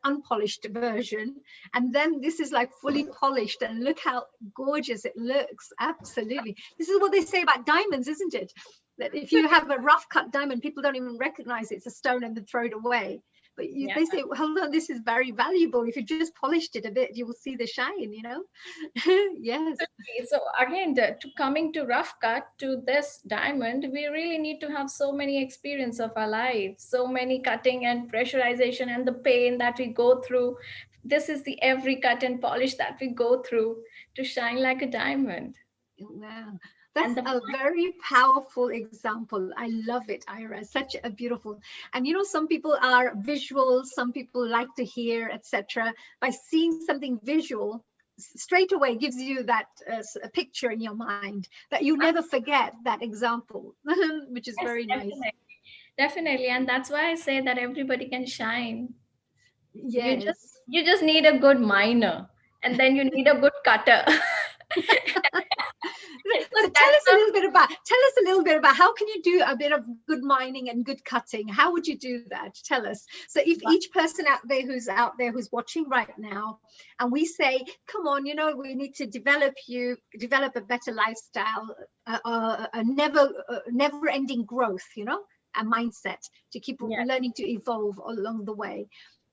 unpolished version. And then this is like fully polished. And look how gorgeous it looks. Absolutely. This is what they say about diamonds, isn't it? That if you have a rough cut diamond, people don't even recognize it's a stone and they throw it away. But Yeah. they say, well, no, this is very valuable. If you just polished it a bit, you will see the shine, you know? Yes. So again, to coming to rough cut to this diamond, we really need to have so many experience of our life, so many cutting and pressurization and the pain that we go through. This is the every cut and polish that we go through to shine like a diamond. Wow. And That's the a very powerful example. I love it, Ira. Such a beautiful. And you know, some people are visual, some people like to hear, etc. By seeing something visual, straight away gives you that a picture in your mind that you never forget that example, which is yes, very nice. definitely, definitely, and that's why I say that everybody can shine. You just Yes. you just need a good miner, and then you need a good cutter. So So that's tell us a little bit about how can you do a bit of good mining and good cutting? How would you do that? Tell us. So if each person out there who's watching right now, and we say, come on, you know, we need to develop a better lifestyle, a never ending growth, you know, a mindset to keep yeah. learning to evolve along the way.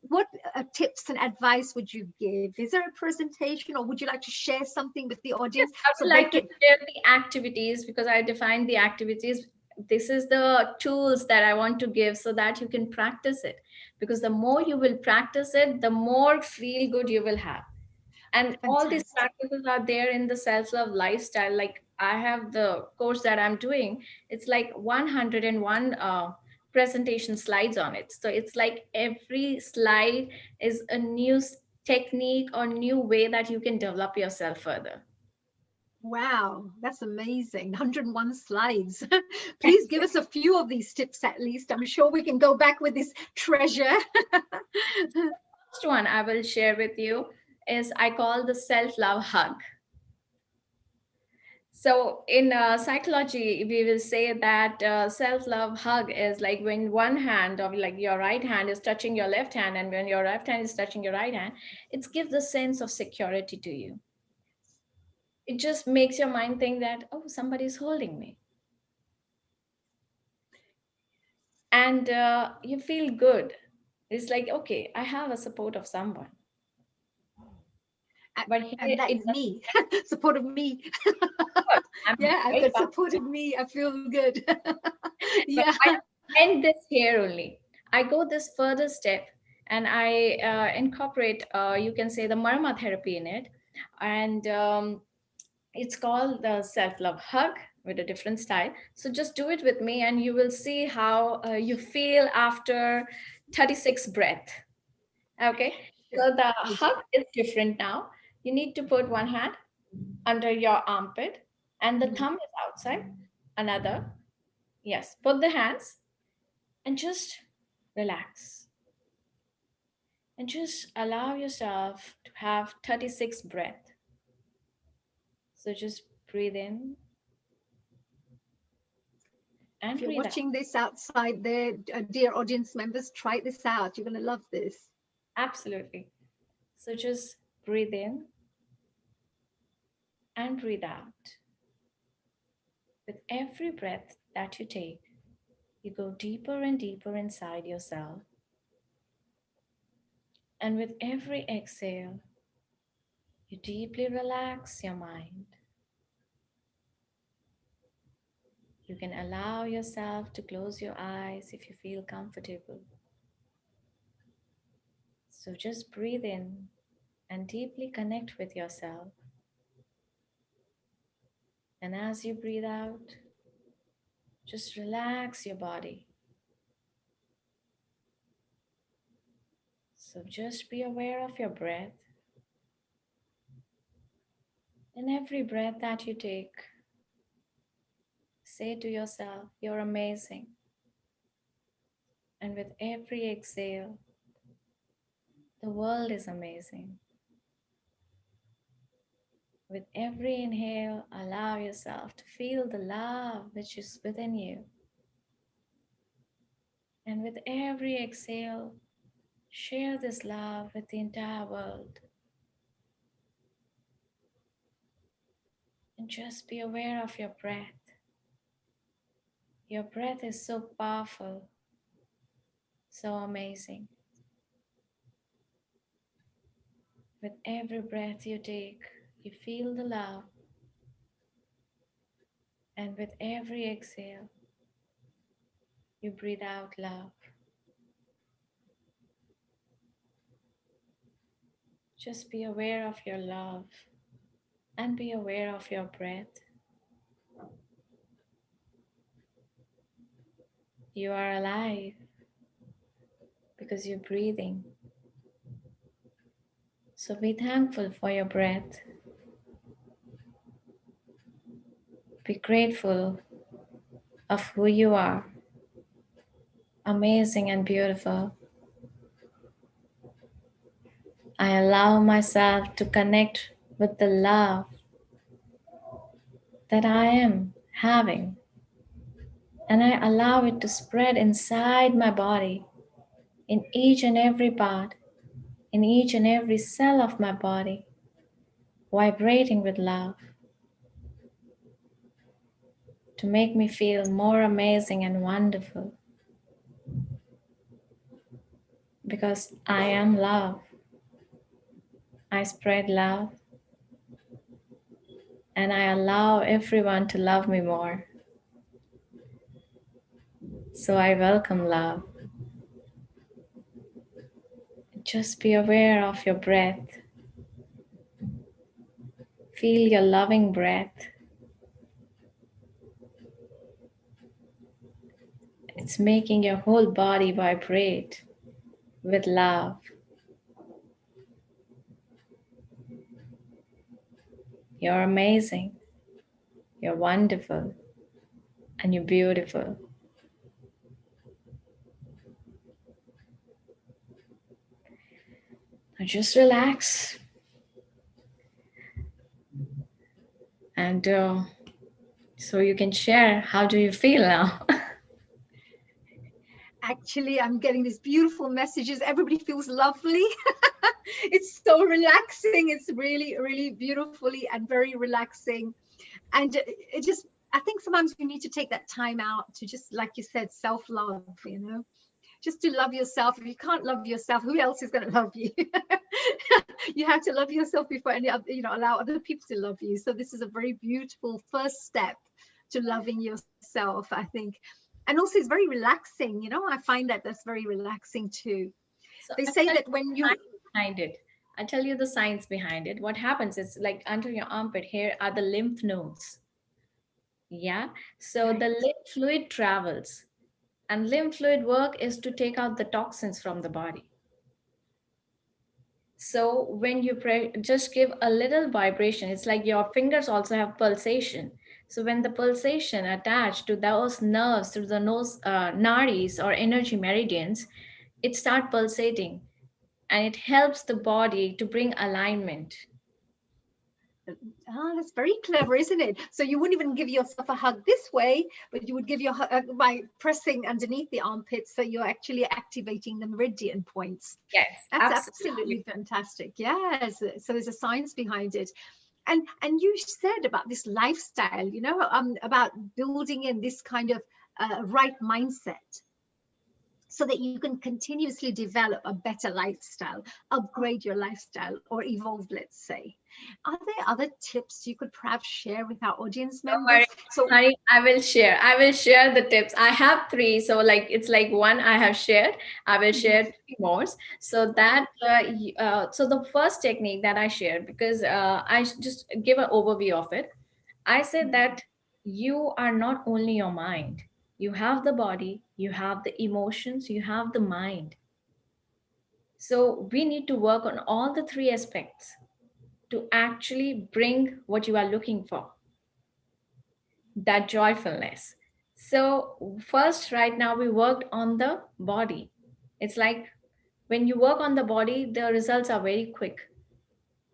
What tips and advice would you give? Is there a presentation, or would you like to share something with the Yes, audience I so would they like to can? share the activities because I defined the activities. This is the tools that I want to give so that you can practice it. Because the more you will practice it, the more feel good you will have. And all these Fantastic. practices are there in the self-love lifestyle. Like I have the course that I'm doing, it's like 101 presentation slides on it. So it's like every slide is a new technique or new way that you can develop yourself further. Wow, that's amazing. 101 slides. Please give us a few of these tips at least. I'm sure we can go back with this treasure. First one I will share with you is I call the self-love hug. So in psychology, we will say that self-love hug is like when one hand of like your right hand is touching your left hand, and when your left hand is touching your right hand, it gives a sense of security to you. It just makes your mind think that, oh, somebody's holding me. And you feel good. It's like, okay, I have a support of someone. But And here that it is doesn't me. Support of me. work. I'm Yeah, I've very got support of me. I feel good. but Yeah. I don't end this here only. I go this further step and I incorporate, you can say, the marma therapy in it. And it's called the self love hug with a different style. So just do it with me and you will see how you feel after 36 breath. Okay. Sure. So the I'll do hug that. is different now. You need to put one hand under your armpit, and the thumb is outside. Another. Yes, put the hands and just relax. And just allow yourself to have 36 breath. So just breathe in If and you're breathe out. watching this outside there, dear audience members, try this out. You're going to love this. Absolutely. So just breathe in and breathe out. With every breath that you take, you go deeper and deeper inside yourself. And with every exhale, you deeply relax your mind. You can allow yourself to close your eyes if you feel comfortable. So just breathe in and deeply connect with yourself. And as you breathe out, just relax your body. So just be aware of your breath. And every breath that you take, say to yourself, you're amazing. And with every exhale, the world is amazing. With every inhale, allow yourself to feel the love which is within you. And with every exhale, share this love with the entire world. And just be aware of your breath. Your breath is so powerful, so amazing. With every breath you take, you feel the love. And with every exhale, you breathe out love. Just be aware of your love and be aware of your breath. You are alive because you're breathing. So be thankful for your breath. Be grateful of who you are, amazing and beautiful. I allow myself to connect with the love that I am having, and I allow it to spread inside my body, in each and every part, in each and every cell of my body, vibrating with love to make me feel more amazing and wonderful. Because I am love. I spread love and I allow everyone to love me more. So I welcome love. Just be aware of your breath. Feel your loving breath. It's making your whole body vibrate with love. You're amazing. You're wonderful. And you're beautiful. Now just relax. And so you can share, how do you feel now? Actually, I'm getting these beautiful messages. Everybody feels lovely. It's so relaxing. It's really, really beautifully and very relaxing. And it just, I think sometimes you need to take that time out to just, like you said, self-love, just to love yourself. If you can't love yourself, who else is going to love you? You have to love yourself before any other, allow other people to love you. So this is a very beautiful first step to loving yourself, I think. And also it's very relaxing, I find that that's very relaxing too. So They I'll say tell that you when the you science behind it. I'll tell you the science behind it. What happens is, like, under your armpit, here are the lymph nodes. Yeah. So right, the lymph fluid travels, and lymph fluid work is to take out the toxins from the body. So when you just give a little vibration, it's like your fingers also have pulsation. So when the pulsation attached to those nerves, to the nose, nadis or energy meridians, it start pulsating, and it helps the body to bring alignment. That's very clever, isn't it? So you wouldn't even give yourself a hug this way, but you would give your hug by pressing underneath the armpits, so you're actually activating the meridian points. Yes, That's absolutely. absolutely fantastic. Yes, so there's a science behind it. And you said about this lifestyle, about building in this kind of right mindset, so that you can continuously develop a better lifestyle, upgrade your lifestyle, or evolve, let's say. Are there other tips you could perhaps share with our audience Don't members? worry, So, honey, I will share. I will share the tips. I have three, so like it's like one I have shared. I will share yes. three more. So that so the first technique that I shared, because just give an overview of it. I said that you are not only your mind. You have the body, you have the emotions, you have the mind. So we need to work on all the three aspects to actually bring what you are looking for, that joyfulness. So, first, right now, we worked on the body. It's like when you work on the body, the results are very quick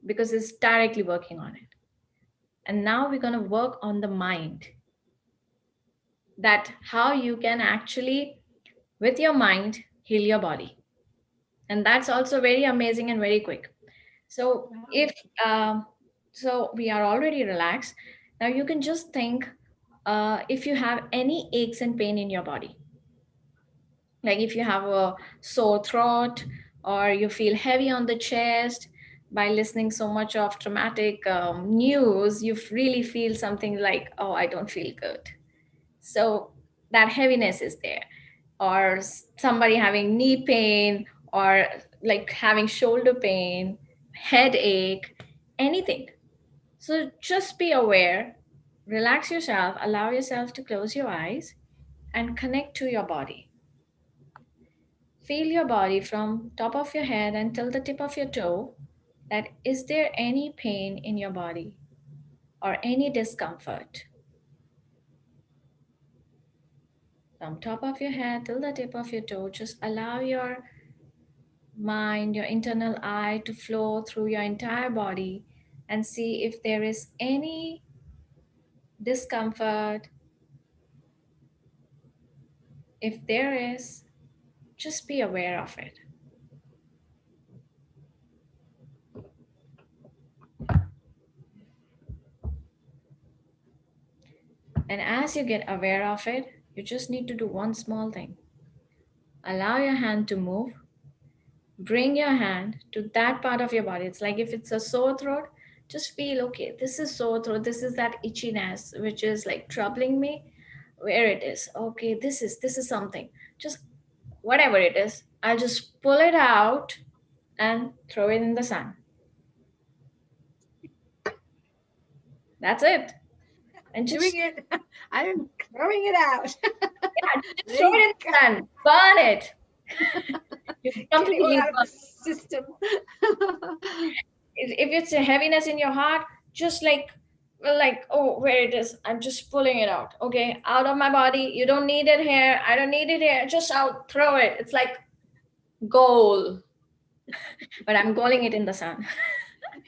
because it's directly working on it. And now we're going to work on the mind, that how you can actually, with your mind, heal your body. And that's also very amazing and very quick. So, if so, we are already relaxed. Now, you can just think if you have any aches and pain in your body, like if you have a sore throat or you feel heavy on the chest by listening so much of traumatic news, you really feel something like, oh, I don't feel good. So that heaviness is there. Or somebody having knee pain, or like having shoulder pain, headache, anything. So just be aware, relax yourself, allow yourself to close your eyes and connect to your body. Feel your body from top of your head until the tip of your toe. That is there any pain in your body or any discomfort? From top of your head till the tip of your toe, just allow your mind, your internal eye to flow through your entire body and see if there is any discomfort. If there is, just be aware of it. And as you get aware of it, you just need to do one small thing. Allow your hand to move. Bring your hand to that part of your body. It's like if it's a sore throat, just feel, okay, this is sore throat. This is that itchiness which is like troubling me. Where it is. Okay, this is something. Just whatever it is, I'll just pull it out and throw it in the sun. That's it. And just Doing it. I'm throwing it out. yeah, just throw it in the sun. Burn it. You Get it completely all out burn. of the system. If it's a heaviness in your heart, just like, oh, where it is, I'm just pulling it out. Okay, out of my body. You don't need it here. I don't need it here. Just out, throw it. It's like goal. But I'm calling it in the sun.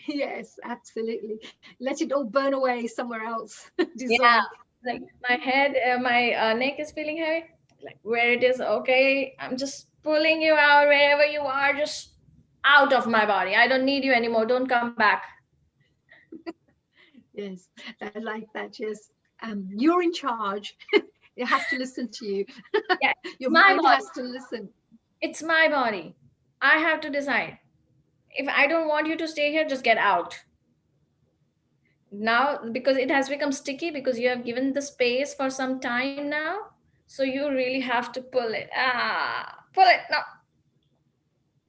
Yes, absolutely. Let it all burn away somewhere else. Yeah, Dissolve. like my head, my neck is feeling heavy. Like where it is, okay, I'm just pulling you out wherever you are, just out of my body. I don't need you anymore. Don't come back. Yes, I like that. Yes. You're in charge. It has to listen to you. Yeah, Your my mind body. has to listen. It's my body. I have to decide. If I don't want you to stay here, just get out. Now, because it has become sticky, because you have given the space for some time now, so you really have to pull it. Pull it. No.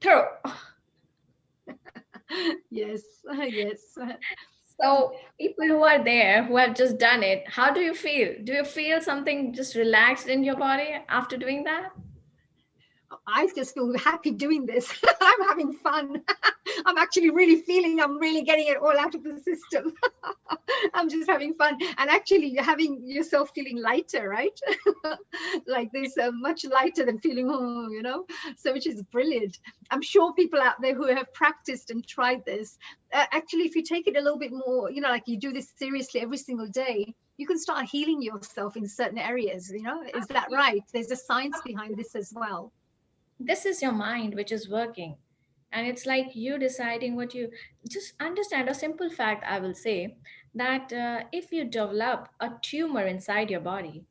Throw. Yes, yes. So people who are there, who have just done it, how do you feel? Do you feel something just relaxed in your body after doing that? I just feel happy doing this. I'm having fun. I'm actually really feeling I'm really getting it all out of the system. I'm just just having fun, and actually you're having yourself feeling lighter, right? Like this, much lighter than feeling, oh, so which is brilliant. I'm sure people out there who have practiced and tried this, actually, if you take it a little bit more, like you do this seriously every single day, you can start healing yourself in certain areas. Is that right? There's a science behind this as well. This is your mind which is working, and it's like you deciding what you just understand. A simple fact I will say that if you develop a tumor inside your body,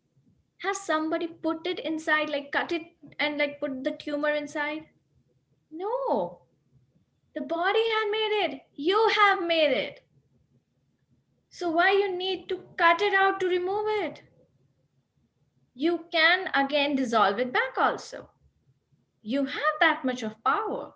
has somebody put it inside, like cut it and like put the tumor inside? No, the body had made it, you have made it. So why you need to cut it out to remove it? You can again dissolve it back also. You have that much of power.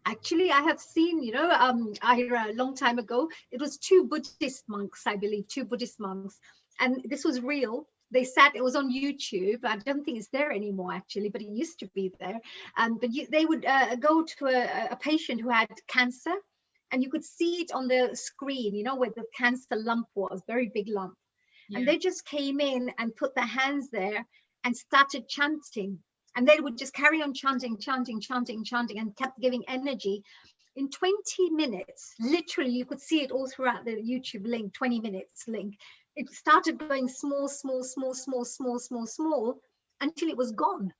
Actually, I have seen, a long time ago, it was two Buddhist monks, I believe, two Buddhist monks. And this was real. They sat, it was on YouTube. I don't think it's there anymore, actually, but it used to be there. They would go to a patient who had cancer, and you could see it on the screen, where the cancer lump was, very big lump. And Yeah. they just came in and put their hands there and started chanting. And they would just carry on chanting, chanting, chanting, chanting, and kept giving energy. In 20 minutes, literally, you could see it all throughout the YouTube link, 20 minutes link. It started going small, small, small, small, small, small, small, until it was gone.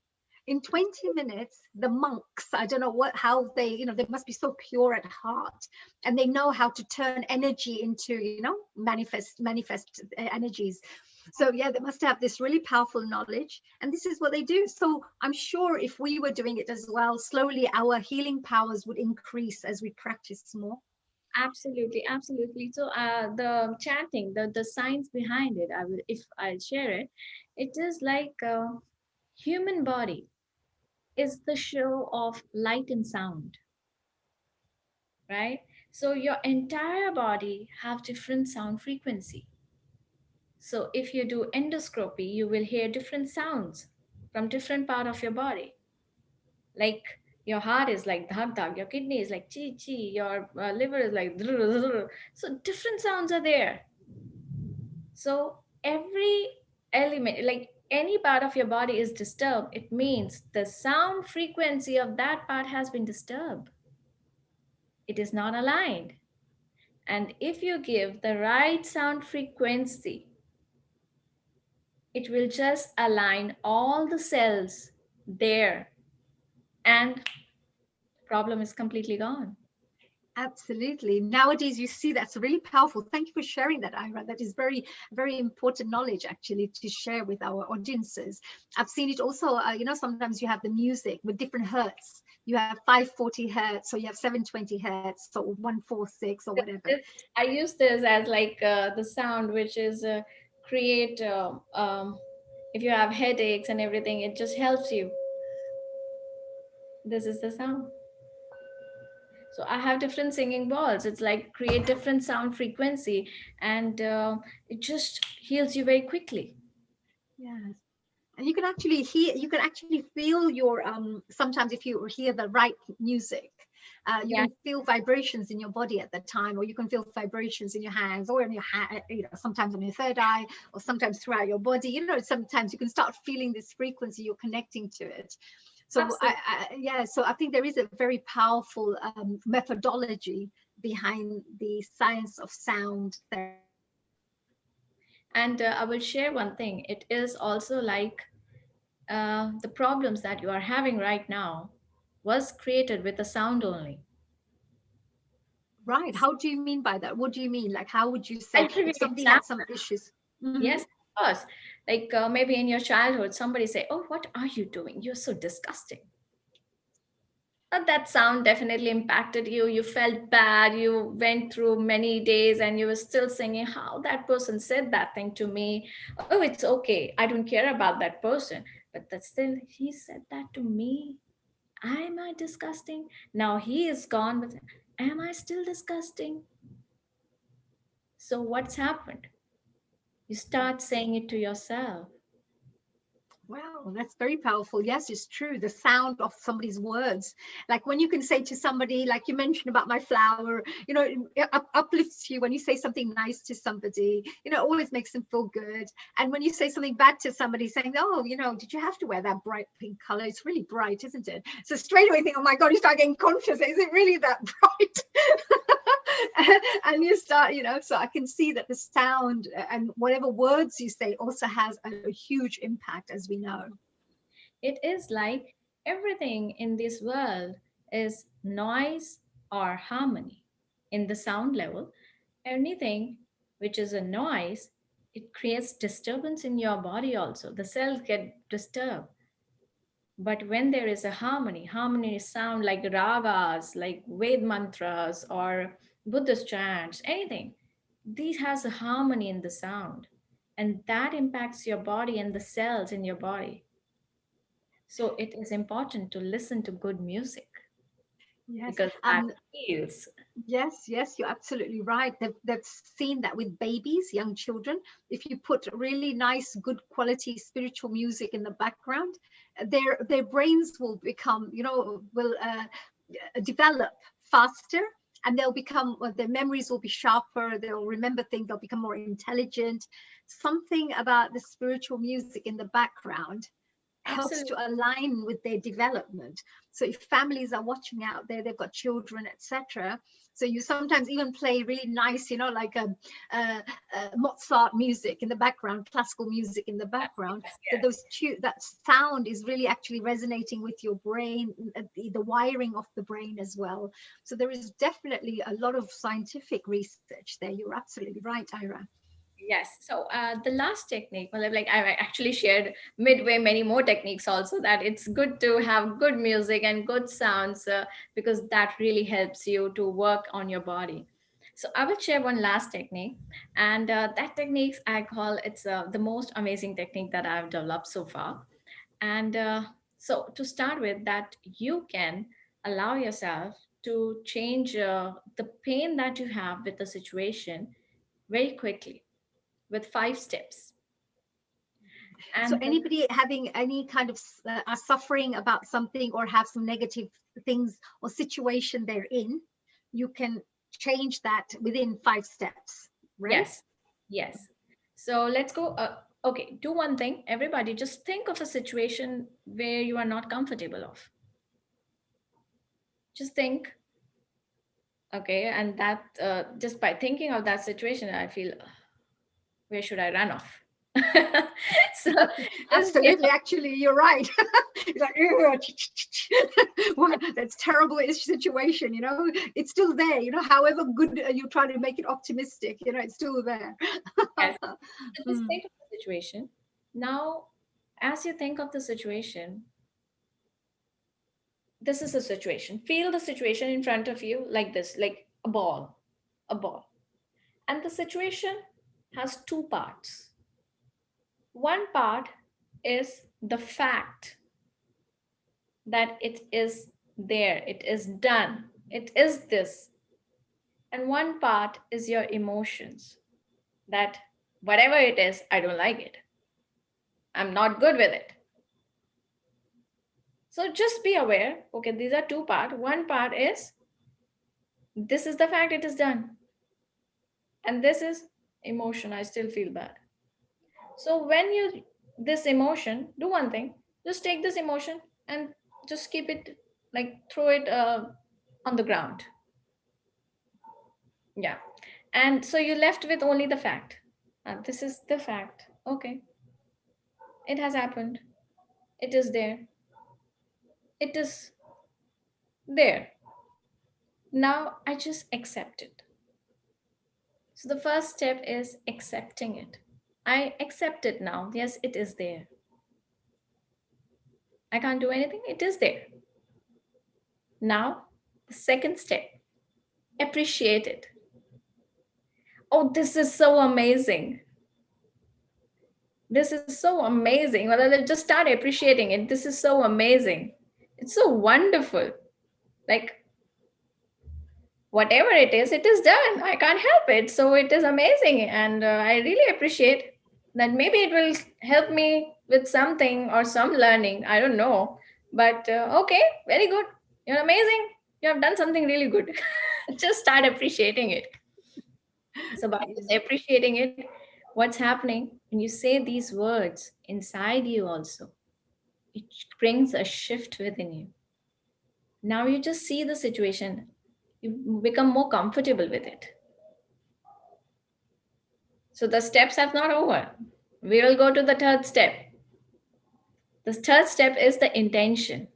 In 20 minutes, the monks, I don't know how they must be so pure at heart, and they know how to turn energy into, manifest energies. So yeah, they must have this really powerful knowledge, and this is what they do. So I'm sure if we were doing it as well, slowly our healing powers would increase as we practice more. Absolutely, absolutely. So, the chanting, the science behind it, I will, if I'll share it, it is like human body is the show of light and sound, right? So your entire body have different sound frequency. So if you do endoscopy, you will hear different sounds from different part of your body. Like your heart is like dhak dhak, your kidney is like chi chi, your liver is like drr, drr. So different sounds are there. So every element, like any part of your body is disturbed, it means the sound frequency of that part has been disturbed. It is not aligned. And if you give the right sound frequency, it will just align all the cells there, and problem is completely gone. Absolutely. Nowadays, you see that's really powerful. Thank you for sharing that, Ira. That is very, very important knowledge actually to share with our audiences. I've seen it also, sometimes you have the music with different hertz. You have 540 hertz, or you have 720 hertz, or 146 or whatever. I use this as like the sound which is create if you have headaches and everything, it just helps you. This is the sound. So I have different singing balls. It's like create different sound frequency, and it just heals you very quickly. Yes. And you can actually feel your sometimes if you hear the right music, you Yeah, can feel vibrations in your body at the time, or you can feel vibrations in your hands, or in your hand, sometimes on your third eye, or sometimes throughout your body. Sometimes you can start feeling this frequency, you're connecting to it. So absolutely. so I think there is a very powerful methodology behind the science of sound therapy. And I will share one thing. It is also like the problems that you are having right now was created with the sound only. Right. How do you mean by that? What do you mean? Like, how would you say I'll give you if an somebody had example. some issues? Hmm. Yes, of course. Like maybe in your childhood, somebody say, "Oh, what are you doing? You're so disgusting." That sound definitely impacted you. You felt bad. You went through many days and you were still singing, how that person said that thing to me. Oh, it's okay. I don't care about that person. But that still, he said that to me. Am I disgusting? Now he is gone, but am I still disgusting? So what's happened? You start saying it to yourself. Wow, that's very powerful. Yes, it's true. The sound of somebody's words, like when you can say to somebody, like you mentioned about my flower, it uplifts you when you say something nice to somebody. It always makes them feel good. And when you say something bad to somebody, saying, "Oh, did you have to wear that bright pink color? It's really bright, isn't it?" So straight away, think, "Oh my God," you start getting conscious. Is it really that bright? And you start, so I can see that the sound and whatever words you say also has a huge impact, as we know. It is like everything in this world is noise or harmony. In the sound level, anything which is a noise, it creates disturbance in your body also. The cells get disturbed. But when there is a harmony, harmony sound like ragas, like Ved mantras or Buddhist chants, anything. These has a harmony in the sound. And that impacts your body and the cells in your body. So it is important to listen to good music Yes. because that heals. Yes, you're absolutely right. They've seen that with babies, young children. If you put really nice, good quality spiritual music in the background, their brains will become, will develop faster, and they'll become, their memories will be sharper. They'll remember things. They'll become more intelligent. Something about the spiritual music in the background helps Absolutely. to align with their development. So if families are watching out there, they've got children, etc. So you sometimes even play really nice, like Mozart music in the background, classical music in the background. So that sound is really actually resonating with your brain, the wiring of the brain as well. So there is definitely a lot of scientific research there. You're absolutely right, Ira. Yes. So the last technique, well, like I actually shared midway many more techniques also, that it's good to have good music and good sounds because that really helps you to work on your body. So I will share one last technique, and that technique I call it's the most amazing technique that I've developed so far. And so to start with, that you can allow yourself to change the pain that you have with the situation very quickly with 5 steps. So And anybody having any kind of are suffering about something or have some negative things or situation they're in, you can change that within 5 steps, right? yes, yes. So let's go. Okay, do one thing. Everybody, just think of a situation where you are not comfortable of. Just think. Okay, and that just by thinking of that situation, I feel, where should I run off? So just get Absolutely. Actually, you're right. It's like, well, that's terrible situation, it's still there, however good you try to make it optimistic, it's still there. yes. So just Mm. think of the situation. Now, as you think of the situation, this is a situation. Feel the situation in front of you like this, like a ball, a ball. And the situation has 2 parts. One part is the fact that it is there, it is done, it is this. And one part is your emotions, that whatever it is, I don't like it. I'm not good with it. So just be aware, okay, these are 2 parts. One part is this is the fact, it is done. And this is emotion, I still feel bad. So when you this emotion, do one thing, just take this emotion and just keep it, like throw it on the ground. Yeah. And so you're left with only the fact. And this is the fact. Okay. It has happened. It is there. It is there. Now I just accept it. So the first step is accepting it. I accept it now. Yes, it is there. I can't do anything. It is there. Now, the second step, appreciate it. Oh, this is so amazing. This is so amazing. Well, let's just start appreciating it. This is so amazing. It's so wonderful. Like, whatever it is done. I can't help it. So it is amazing. And I really appreciate that. Maybe it will help me with something or some learning. I don't know. But okay, very good. You're amazing. You have done something really good. Just start appreciating it. So, by just appreciating it, what's happening when you say these words inside you also, it brings a shift within you. Now you just see the situation, you become more comfortable with it. So, the steps have not over. We will go to the third step. The third step is the intention.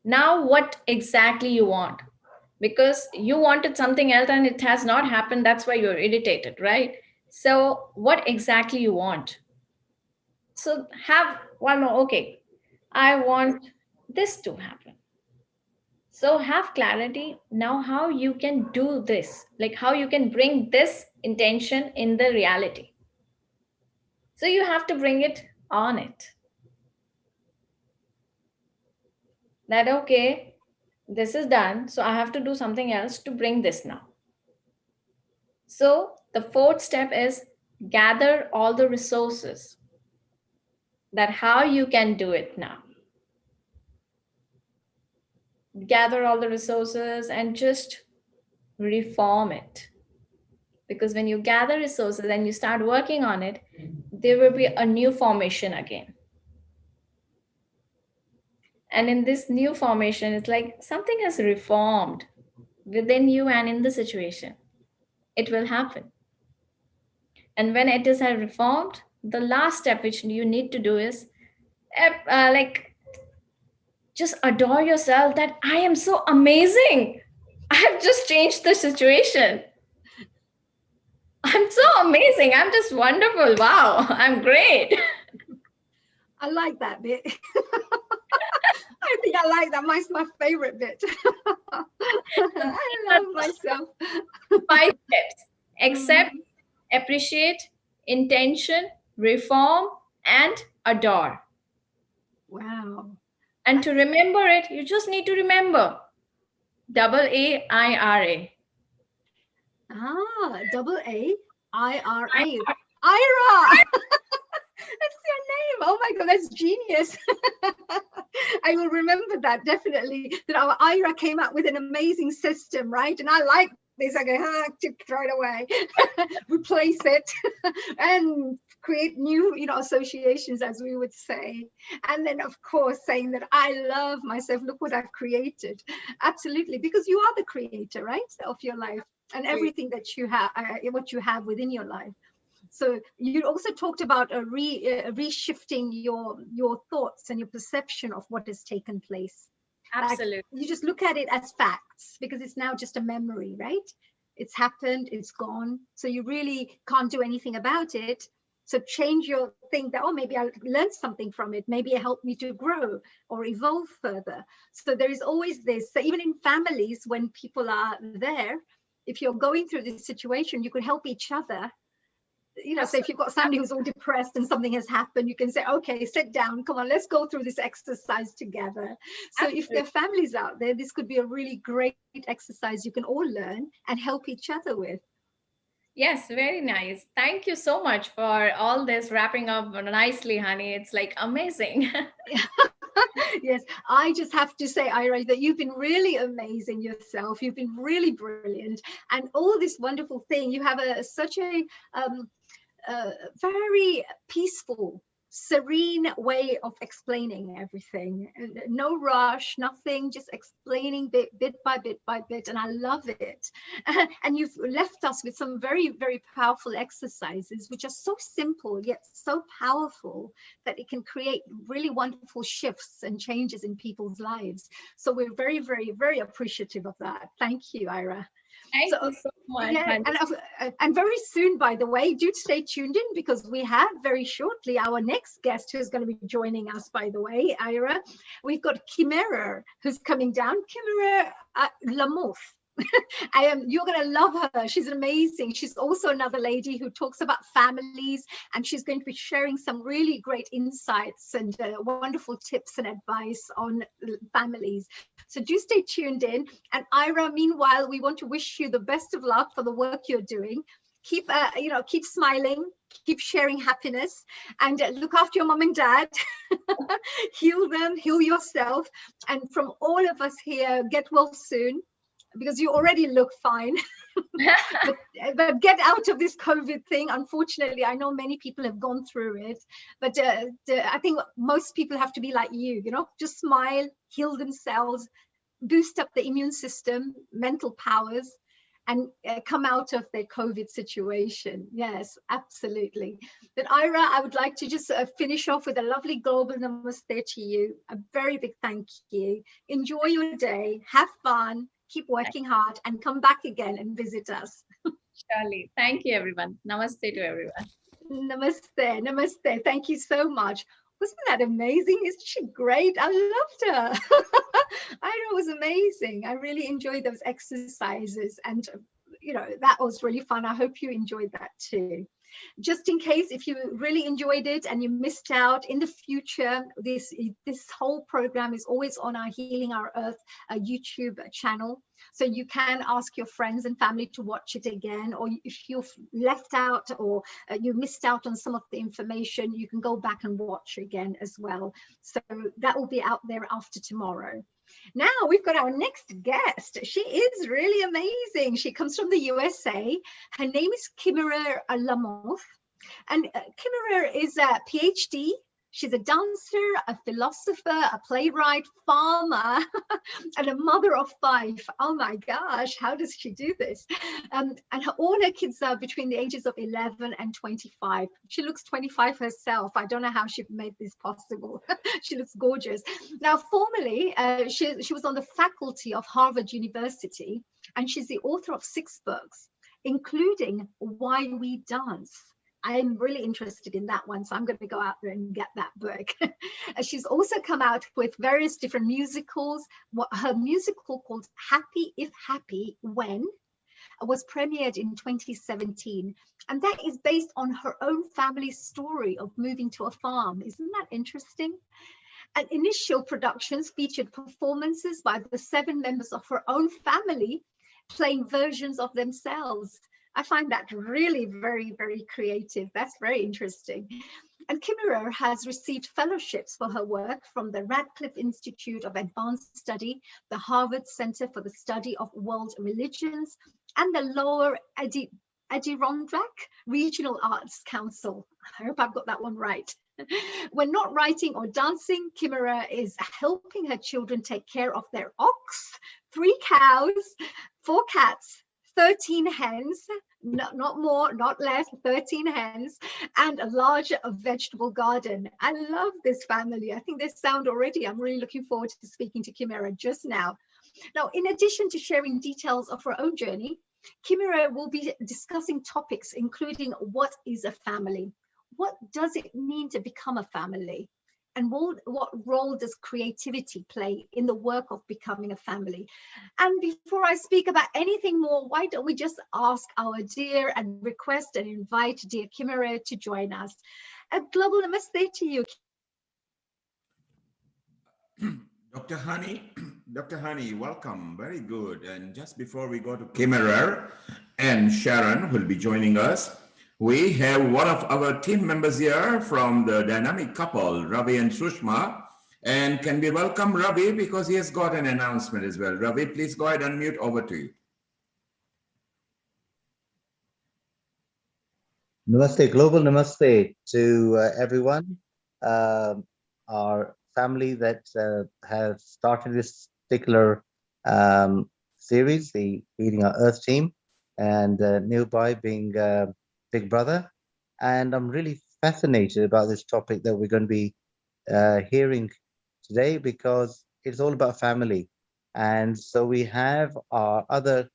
Now, what exactly you want? Because you wanted something else and it has not happened. That's why you're irritated, right? So, what exactly you want? So, have one more. Okay, I want this to happen. So, have clarity now how you can do this, like how you can bring this intention in the reality. So, you have to bring it on it. That, okay, this is done. So, I have to do something else to bring this now. So the fourth step is gather all the resources, that how you can do it now. Gather all the resources and just reform it. Because when you gather resources and you start working on it, there will be a new formation again. And in this new formation, it's like something has reformed within you and in the situation. It will happen. And when it is reformed, the last step which you need to do is like just adore yourself that I am so amazing. I have just changed the situation. I'm so amazing. I'm just wonderful. Wow, I'm great. I like that bit. I think I like that. Mine's my favorite bit. I love myself. 5 steps: accept, appreciate, intention, reform, and adore. Wow. And to remember it, you just need to remember AAIRA. Double AIRA. Ira. That's your name. Oh my God, that's genius. I will remember that definitely, that our Ira came up with an amazing system, right? And I like this. I go, to throw it away, replace it, and create new, associations, as we would say. And then, of course, saying that I love myself. Look what I've created. Absolutely, because you are the creator, right, of your life and everything that you have, what you have within your life. So you also talked about reshifting your thoughts and your perception of what has taken place. Absolutely. Like, you just look at it as facts because it's now just a memory, right? It's happened, it's gone. So you really can't do anything about it. So change your think that, oh, maybe I'll learn something from it. Maybe it helped me to grow or evolve further. So there is always this. So even in families, when people are there, if you're going through this situation, you could help each other. So if you've got somebody who's all depressed and something has happened, you can say, okay, sit down, come on, let's go through this exercise together. So Absolutely. If there are families out there, this could be a really great exercise you can all learn and help each other with. Yes, very nice. Thank you so much for all this wrapping up nicely, honey. It's like amazing. Yes, I just have to say, Ira, that you've been really amazing yourself. You've been really brilliant, and all this wonderful thing. You have such a very peaceful, serene way of explaining everything. No rush, nothing, just explaining bit by bit, and I love it. And you've left us with some very, very powerful exercises, which are so simple yet so powerful that it can create really wonderful shifts and changes in people's lives. So we're very, very, very appreciative of that. Thank you, Ira. Thank you so much. Yeah, and very soon, by the way, do stay tuned in because we have very shortly our next guest who's going to be joining us, by the way, Ira. We've got Chimera who's coming down, Chimera Lamouth. You're going to love her. She's amazing. She's also another lady who talks about families, and she's going to be sharing some really great insights and wonderful tips and advice on families. So do stay tuned in. And Ira, meanwhile, we want to wish you the best of luck for the work you're doing. Keep, keep smiling, keep sharing happiness, and look after your mom and dad. Heal them, heal yourself. And from all of us here, get well soon, because you already look fine. but get out of this COVID thing. Unfortunately, I know many people have gone through it, but I think most people have to be like you, just smile, heal themselves, boost up the immune system, mental powers, and come out of their COVID situation. Yes, absolutely. But Ira, I would like to just finish off with a lovely global namaste to you. A very big thank you. Enjoy your day. Have fun. Keep working hard and come back again and visit us. Surely. Thank you, everyone. Namaste to everyone. Namaste. Namaste. Thank you so much. Wasn't that amazing? Isn't she great? I loved her. I know it was amazing. I really enjoyed those exercises, and that was really fun. I hope you enjoyed that too. Just in case, if you really enjoyed it and you missed out, in the future, this whole program is always on our Healing Our Earth YouTube channel. So you can ask your friends and family to watch it again, or if you've left out or you missed out on some of the information, you can go back and watch again as well. So that will be out there after tomorrow. Now we've got our next guest. She is really amazing. She comes from the USA. Her name is Kimera Lamothe. And Kimera is a PhD. She's a dancer, a philosopher, a playwright, farmer, and a mother of 5. Oh my gosh, how does she do this? And all her kids are between the ages of 11 and 25. She looks 25 herself. I don't know how she made this possible. She looks gorgeous. Now, formerly, she was on the faculty of Harvard University, and she's the author of 6 books, including Why We Dance. I'm really interested in that one, so I'm going to go out there and get that book. She's also come out with various different musicals. Her musical called Happy If Happy When was premiered in 2017, and that is based on her own family story of moving to a farm. Isn't that interesting? And initial productions featured performances by the 7 members of her own family playing versions of themselves. I find that really very, very creative. That's very interesting. And Kimera has received fellowships for her work from the Radcliffe Institute of Advanced Study, the Harvard Center for the Study of World Religions, and the Lower Adirondack Regional Arts Council. I hope I've got that one right. When not writing or dancing, Kimera is helping her children take care of their ox, 3 cows, 4 cats, 13 hens, not more, not less, 13 hens, and a large vegetable garden. I love this family. I think they sound already, I'm really looking forward to speaking to Kimera just now. Now, in addition to sharing details of her own journey, Kimera will be discussing topics including what is a family? What does it mean to become a family? And what role does creativity play in the work of becoming a family? And before I speak about anything more, why don't we just ask our dear and request and invite dear Kimera to join us. A global namaste to you. Dr. Honey, welcome. Very good. And just before we go to Kimera and Sharon, who will be joining us, we have one of our team members here from the dynamic couple, Ravi and Sushma. And can we welcome Ravi because he has got an announcement as well. Ravi, please go ahead and mute. Over to you. Namaste, global namaste to everyone. Our family that have started this particular series, the Feeding Our Earth team, and nearby being Big Brother. And I'm really fascinated about this topic that we're going to be hearing today because it's all about family. And so we have our other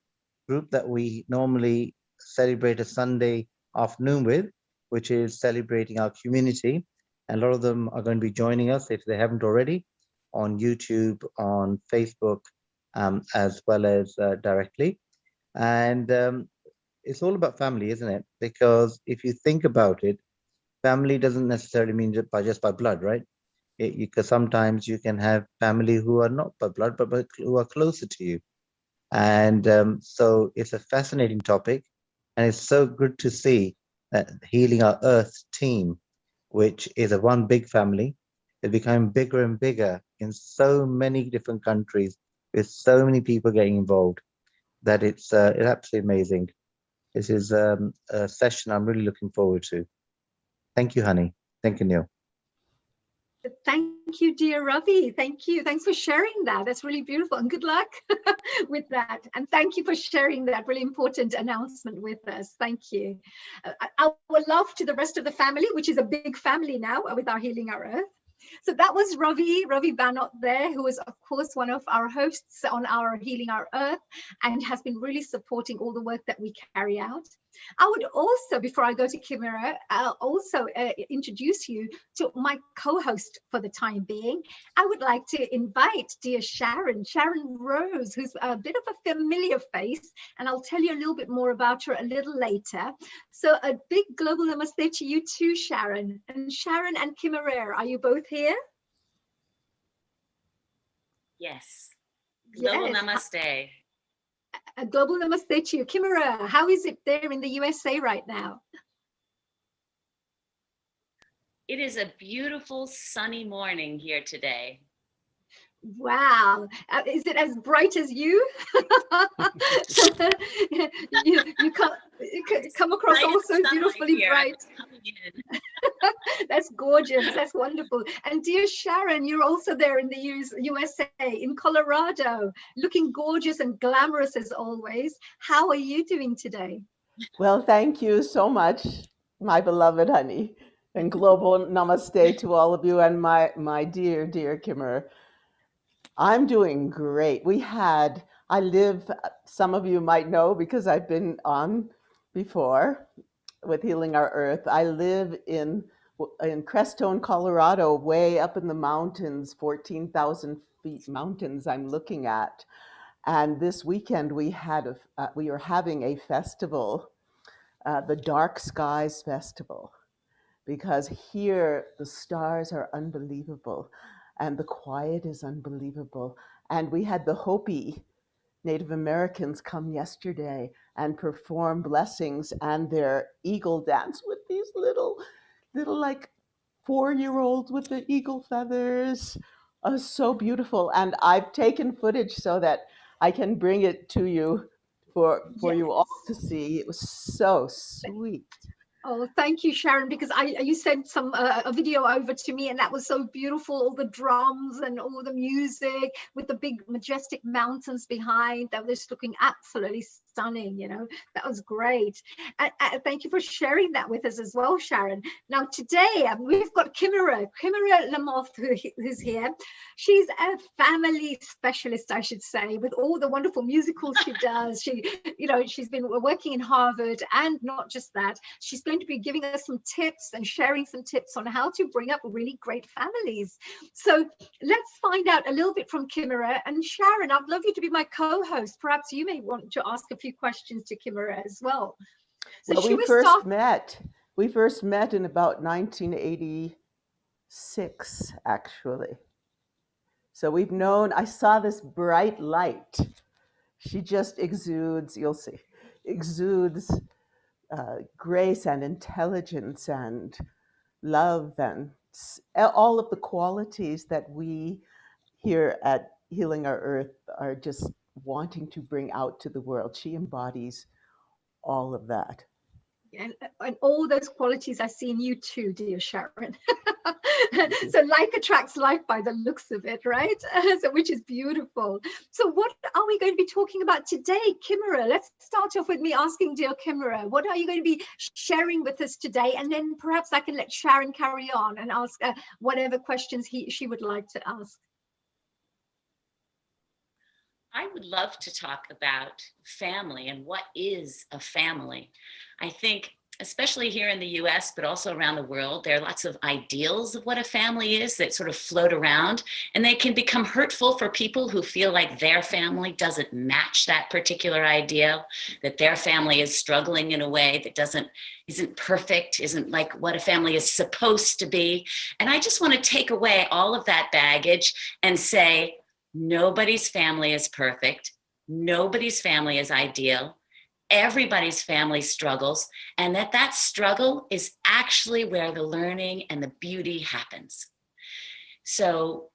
group that we normally celebrate a Sunday afternoon with, which is celebrating our community. And a lot of them are going to be joining us, if they haven't already, on YouTube, on Facebook, as well as directly. And it's all about family, isn't it? Because if you think about it, family doesn't necessarily mean just by blood, right? Because sometimes you can have family who are not by blood, but who are closer to you. And so it's a fascinating topic. And it's so good to see that Healing Our Earth team, which is a one big family, is becoming bigger and bigger in so many different countries with so many people getting involved that it's absolutely amazing. This is a session I'm really looking forward to. Thank you, honey. Thank you, Neil. Thank you, dear Ravi. Thank you. Thanks for sharing that. That's really beautiful. And good luck with that. And thank you for sharing that really important announcement with us. Thank you. Our love to the rest of the family, which is a big family now with our Healing Our Earth. So that was Ravi Banot there, who is, of course, one of our hosts on our Healing Our Earth and has been really supporting all the work that we carry out. I would also, before I go to Kimera, I'll also introduce you to my co-host for the time being. I would like to invite dear Sharon Rose, who's a bit of a familiar face, and I'll tell you a little bit more about her a little later. So a big global namaste to you too, Sharon. And Sharon and Kimera, are you both here? Yes. Global Yes. namaste. A global namaste to you. Kimera, how is it there in the USA right now? It is a beautiful sunny morning here today. Wow. Is it as bright as you? you come across also beautifully bright. That's gorgeous. That's wonderful. And dear Sharon, you're also there in the USA, in Colorado, looking gorgeous and glamorous as always. How are you doing today? Well, thank you so much, my beloved honey. And global namaste to all of you and my dear, dear Kimmer. I'm doing great. I live, some of you might know because I've been on before with Healing Our Earth. I live in Crestone, Colorado, way up in the mountains, 14,000 feet mountains I'm looking at. And this weekend we are having a festival, the Dark Skies Festival, because here the stars are unbelievable and the quiet is unbelievable. And we had the Hopi Native Americans come yesterday and perform blessings and their eagle dance with these little like 4-year-olds with the eagle feathers. Oh, so beautiful. And I've taken footage so that I can bring it to you for you all to see. It was so sweet. Oh, thank you, Sharon, because you sent a video over to me and that was so beautiful. All the drums and all the music with the big majestic mountains behind. That was looking absolutely stunning, you know. That was great. And thank you for sharing that with us as well, Sharon. Now today we've got Kimera Lamoth, who's here. She's a family specialist, I should say, with all the wonderful musicals she does. She's been working in Harvard, and not just that, she's going to be giving us some tips and sharing some tips on how to bring up really great families. So let's find out a little bit from Kimera. And Sharon, I'd love you to be my co-host. Perhaps you may want to ask a few questions to Kimera as well. So well, we first met in about 1986, actually. So I saw this bright light. She just exudes, you'll see, grace and intelligence and love and all of the qualities that we here at Healing Our Earth are just wanting to bring out to the world. She embodies all of that. And all those qualities I see in you too, dear Sharon. So like attracts like by the looks of it, right? So which is beautiful. So what are we going to be talking about today, Kimera? Let's start off with me asking dear Kimera, what are you going to be sharing with us today? And then perhaps I can let Sharon carry on and ask whatever questions she would like to ask. I would love to talk about family and what is a family. I think, especially here in the US, but also around the world, there are lots of ideals of what a family is that sort of float around, and they can become hurtful for people who feel like their family doesn't match that particular ideal, that their family is struggling in a way that isn't perfect, isn't like what a family is supposed to be. And I just want to take away all of that baggage and say, nobody's family is perfect. Nobody's family is ideal. everybody's family struggles, and that struggle is actually where the learning and the beauty happens. So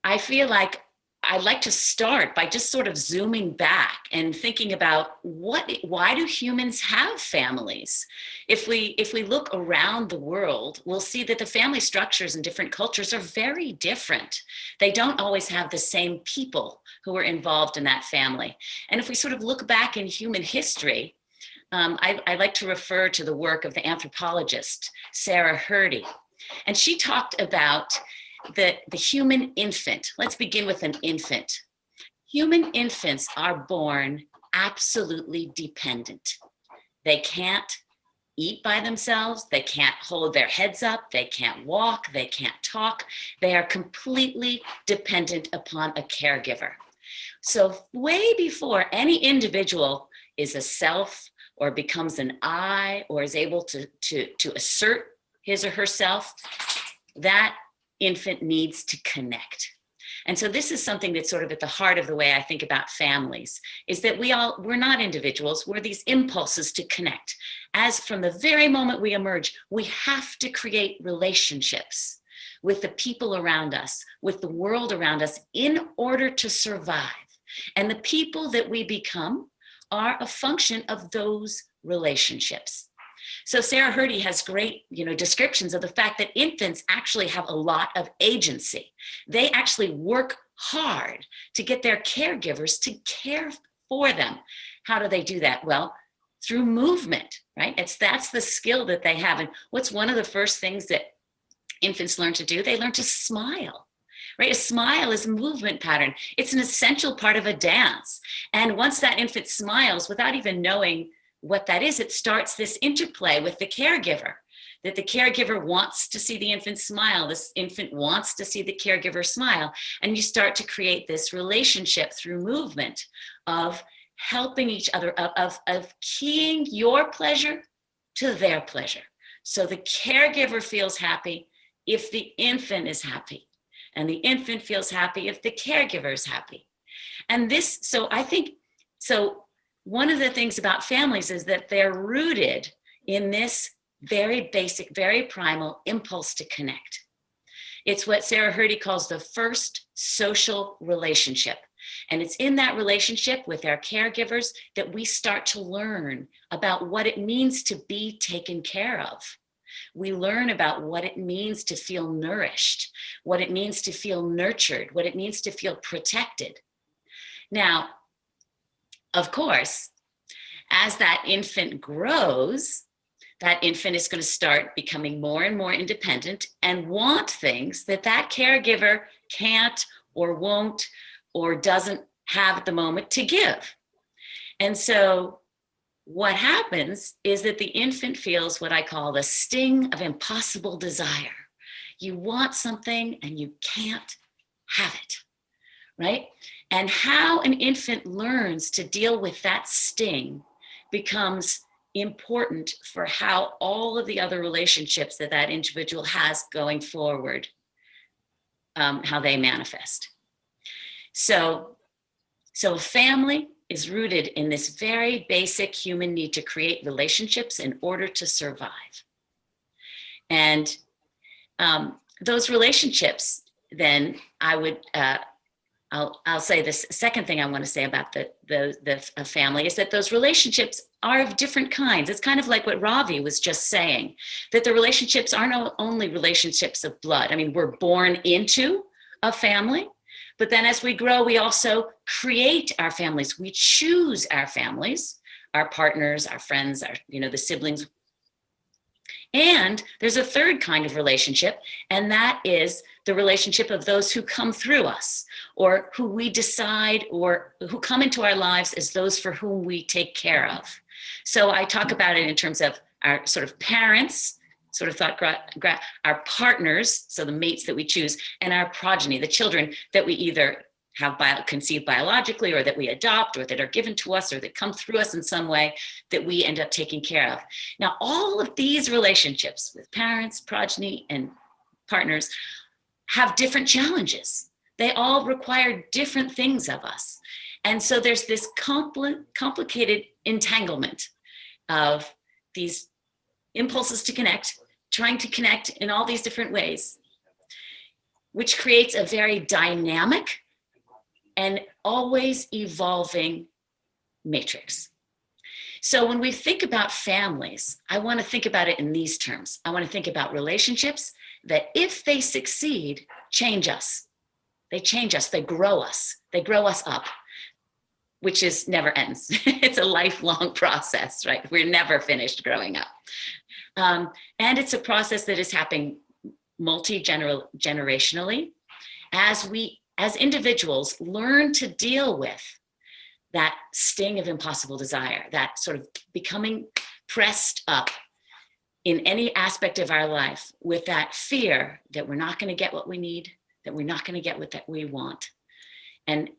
I feel like I'd like to start by just sort of zooming back and thinking about why do humans have families? If we look around the world, we'll see that the family structures in different cultures are very different. They don't always have the same people who are involved in that family. And if we sort of look back in human history, I like to refer to the work of the anthropologist, Sarah Hrdy. And she talked about the human infant. Let's begin with an infant. Human infants are born absolutely dependent. They can't eat by themselves. They can't hold their heads up. They can't walk. They can't talk. They are completely dependent upon a caregiver. So way before any individual is a self or becomes an I or is able to assert his or herself, that infant needs to connect. And so this is something that's sort of at the heart of the way I think about families, is that we're not individuals, we're these impulses to connect. As from the very moment we emerge, we have to create relationships with the people around us, with the world around us in order to survive. And the people that we become are a function of those relationships. So Sarah Hrdy has great, descriptions of the fact that infants actually have a lot of agency. They actually work hard to get their caregivers to care for them. How do they do that? Well, through movement, right? That's the skill that they have. And what's one of the first things that infants learn to do? They learn to smile, right? A smile is a movement pattern. It's an essential part of a dance. And once that infant smiles, without even knowing what that is, it starts this interplay with the caregiver, that the caregiver wants to see the infant smile. This infant wants to see the caregiver smile. And you start to create this relationship through movement of helping each other, of keying your pleasure to their pleasure. So the caregiver feels happy if the infant is happy, and the infant feels happy if the caregiver is happy. And this, so I think, so one of the things about families is that they're rooted in this very basic, very primal impulse to connect. It's what Sarah Hrdy calls the first social relationship. And it's in that relationship with our caregivers that we start to learn about what it means to be taken care of. We learn about what it means to feel nourished, what it means to feel nurtured, what it means to feel protected. Now, of course, as that infant grows, that infant is going to start becoming more and more independent and want things that that caregiver can't or won't or doesn't have at the moment to give. And so what happens is that the infant feels what I call the sting of impossible desire. You want something and you can't have it, right? And how an infant learns to deal with that sting becomes important for how all of the other relationships that that individual has going forward, how they manifest. So a family is rooted in this very basic human need to create relationships in order to survive. And those relationships, then I would, I'll say this second thing I want to say about the family is that those relationships are of different kinds. It's kind of like what Ravi was just saying, that the relationships are not only relationships of blood. I mean, we're born into a family, but then as we grow, we also create our families. We choose our families, our partners, our friends, our, the siblings. And there's a third kind of relationship, and that is the relationship of those who come through us, or who we decide, or who come into our lives as those for whom we take care of. So I talk about it in terms of our sort of parents, sort of thought, our partners, so the mates that we choose, and our progeny, the children that we either have conceived biologically, or that we adopt, or that are given to us, or that come through us in some way that we end up taking care of. Now, all of these relationships with parents, progeny, and partners have different challenges. They all require different things of us. And so there's this complicated entanglement of these impulses to connect, trying to connect in all these different ways, which creates a very dynamic and always evolving matrix. So when we think about families, I want to think about it in these terms. I want to think about relationships that, if they succeed, change us. They change us, they grow us up, which is never ends. It's a lifelong process, right? We're never finished growing up. And it's a process that is happening multi-generationally as we, as individuals, learn to deal with that sting of impossible desire, that sort of becoming pressed up in any aspect of our life with that fear that we're not going to get what we need, that we're not going to get what that we want. And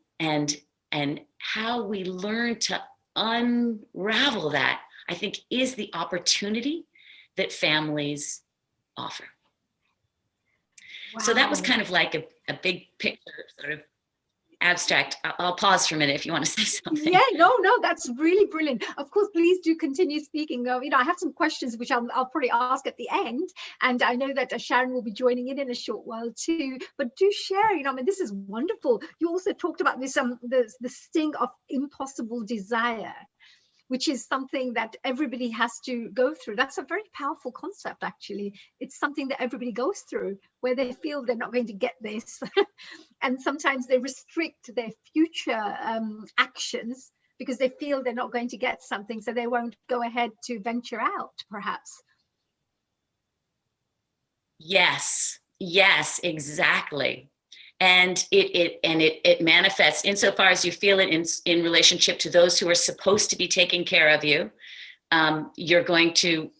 how we learn to unravel that, I think, is the opportunity that families offer. Wow. So that was kind of like a big picture, sort of abstract. I'll pause for a minute if you want to say something. Yeah, no, that's really brilliant. Of course, please do continue speaking. I have some questions which I'll probably ask at the end, and I know that Sharon will be joining in a short while too. But do share. I mean, this is wonderful. You also talked about this the sting of impossible desire, which is something that everybody has to go through. That's a very powerful concept, actually. It's something that everybody goes through, where they feel they're not going to get this. And sometimes they restrict their future actions because they feel they're not going to get something, so they won't go ahead to venture out, perhaps. Yes, exactly. And it manifests insofar as you feel it in relationship to those who are supposed to be taking care of you. You're going to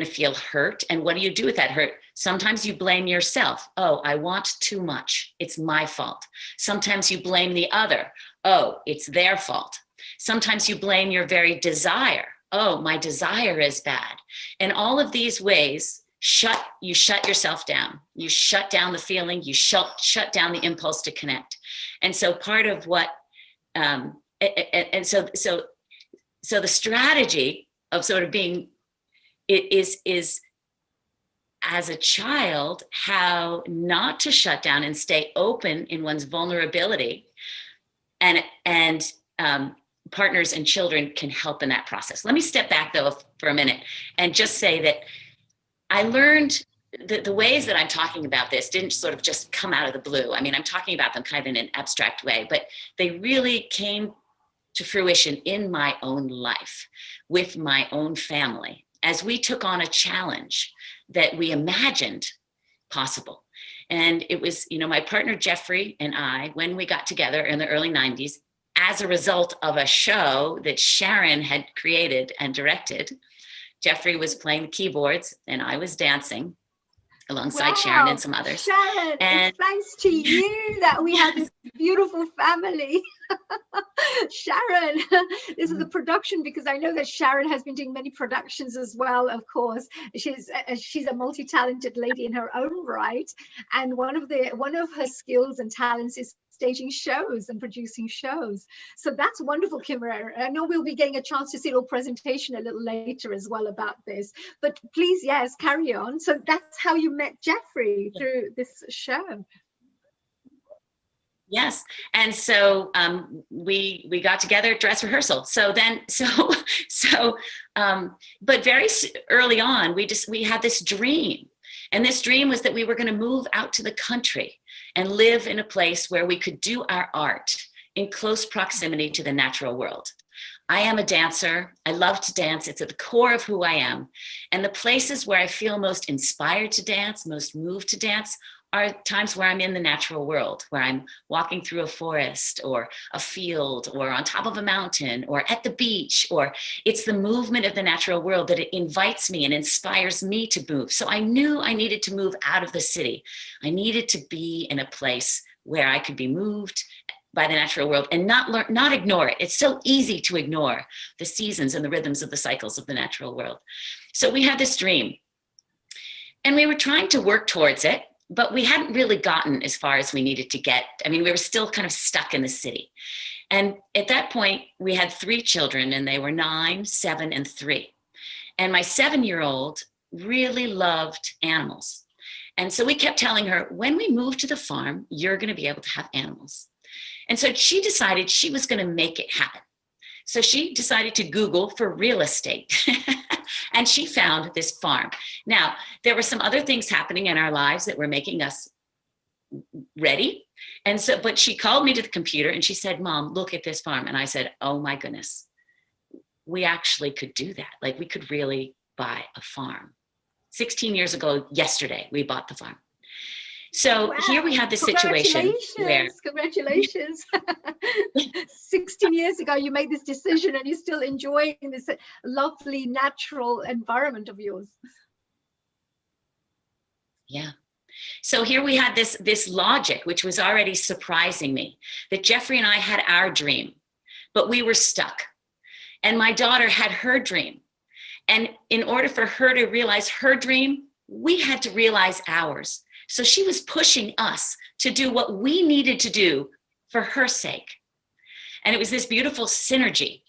feel hurt. And what do you do with that hurt? Sometimes you blame yourself. Oh, I want too much. It's my fault. Sometimes you blame the other. Oh, it's their fault. Sometimes you blame your very desire. Oh, my desire is bad. And all of these ways, you shut yourself down. You shut down the feeling. You shut down the impulse to connect. And so part of what, so the strategy of sort of being, it is as a child, how not to shut down and stay open in one's vulnerability, and partners and children can help in that process. Let me step back though for a minute and just say that I learned that the ways that I'm talking about this didn't sort of just come out of the blue. I mean, I'm talking about them kind of in an abstract way, but they really came to fruition in my own life with my own family as we took on a challenge that we imagined possible. And it was, my partner Jeffrey and I, when we got together in the early 90s, as a result of a show that Sharon had created and directed. Jeffrey was playing the keyboards and I was dancing alongside Sharon and some others. Sharon, it's thanks to you that we have this beautiful family. Sharon, this is the production, because I know that Sharon has been doing many productions as well, of course. She's a multi-talented lady in her own right. And one of her skills and talents is staging shows and producing shows. So that's wonderful, Kimera. I know we'll be getting a chance to see your presentation a little later as well about this, but please, yes, carry on. So that's how you met Jeffrey, through this show. Yes, and so we got together at dress rehearsal. But very early on, we had this dream, and this dream was that we were going to move out to the country and live in a place where we could do our art in close proximity to the natural world. I am a dancer. I love to dance. It's at the core of who I am. And the places where I feel most inspired to dance, most moved to dance, are times where I'm in the natural world, where I'm walking through a forest or a field or on top of a mountain or at the beach, or it's the movement of the natural world that it invites me and inspires me to move. So I knew I needed to move out of the city. I needed to be in a place where I could be moved by the natural world and not ignore it. It's so easy to ignore the seasons and the rhythms of the cycles of the natural world. So we had this dream and we were trying to work towards it, but we hadn't really gotten as far as we needed to get. I mean, we were still kind of stuck in the city. And at that point, we had 3 children, and they were 9, 7, and 3. And my 7-year-old really loved animals. And so we kept telling her, when we move to the farm, you're going to be able to have animals. And so she decided she was going to make it happen. So she decided to Google for real estate. And she found this farm. Now, there were some other things happening in our lives that were making us ready. And so, but she called me to the computer and she said, Mom, look at this farm. And I said, oh my goodness, we actually could do that. Like, we could really buy a farm. 16 years ago, yesterday, we bought the farm. So Wow. Here we had this situation where— Congratulations. 16 years ago, you made this decision and you're still enjoying this lovely natural environment of yours. Yeah. So here we had this logic, which was already surprising me, that Jeffrey and I had our dream, but we were stuck. And my daughter had her dream. And in order for her to realize her dream, we had to realize ours. So she was pushing us to do what we needed to do for her sake. And it was this beautiful synergy.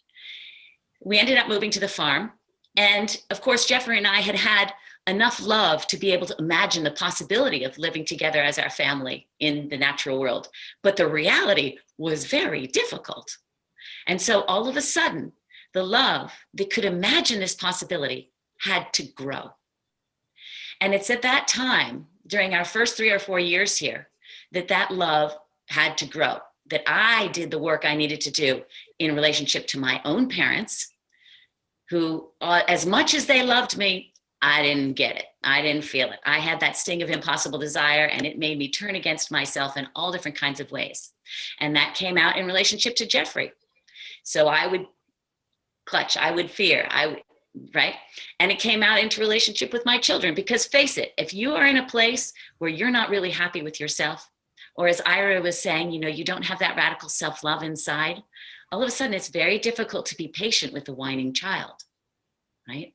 We ended up moving to the farm. And of course, Jeffrey and I had enough love to be able to imagine the possibility of living together as our family in the natural world. But the reality was very difficult. And so all of a sudden, the love that could imagine this possibility had to grow. And it's at that time, during our first 3 or 4 years here, that love had to grow, that I did the work I needed to do in relationship to my own parents, who, as much as they loved me, I didn't get it. I didn't feel it. I had that sting of impossible desire, and it made me turn against myself in all different kinds of ways. And that came out in relationship to Jeffrey. So I would clutch, I would fear, right? And it came out into relationship with my children, because face it, if you are in a place where you're not really happy with yourself, or as Ira was saying, you don't have that radical self-love inside, all of a sudden it's very difficult to be patient with the whining child, right?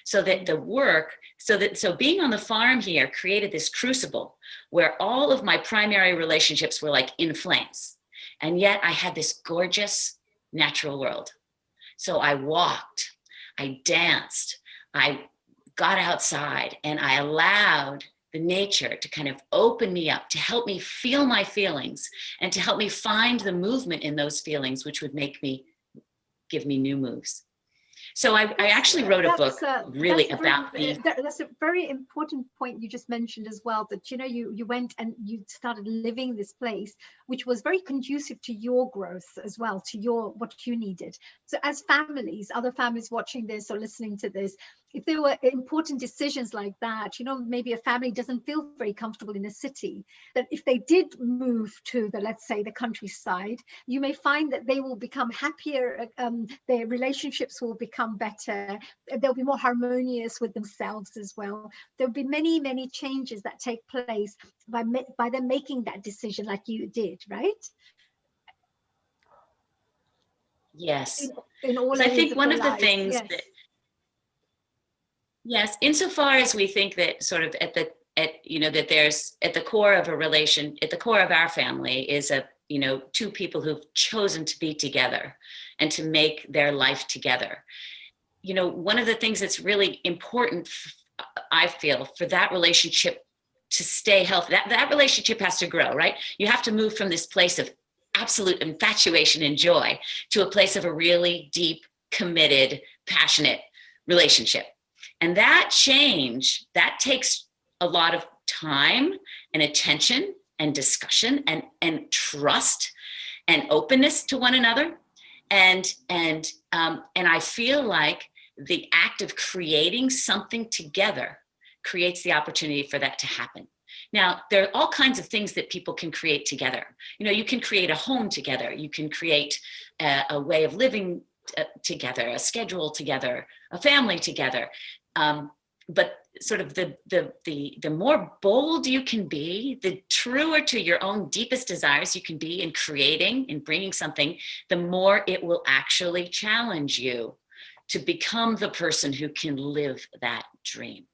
So that the work, so being on the farm here created this crucible where all of my primary relationships were like in flames. And yet I had this gorgeous natural world. So I walked, I danced, I got outside, and I allowed the nature to kind of open me up, to help me feel my feelings, and to help me find the movement in those feelings, which would give me new moves. So I actually wrote a book really about that's a very important point you just mentioned as well, that you went and you started living this place, which was very conducive to your growth as well, to what you needed. So as families, other families watching this or listening to this, if there were important decisions like that, maybe a family doesn't feel very comfortable in a city, that if they did move to let's say the countryside, you may find that they will become happier, their relationships will become better, they'll be more harmonious with themselves as well. There'll be many, many changes that take place by them making that decision like you did, right? Yes. In all so I think one of the life. things Yes. that, yes, insofar as we think that sort of that there's at the core of at the core of our family is two people who've chosen to be together and to make their life together. One of the things that's really important, I feel, for that relationship to stay healthy, that relationship has to grow, right? You have to move from this place of absolute infatuation and joy to a place of a really deep, committed, passionate relationship. And that change, that takes a lot of time and attention and discussion and trust and openness to one another. And I feel like the act of creating something together creates the opportunity for that to happen. Now, there are all kinds of things that people can create together. You can create a home together. You can create a way of living together, a schedule together, a family together. But sort of the more bold you can be, the truer to your own deepest desires you can be in creating and bringing something, the more it will actually challenge you to become the person who can live that dream.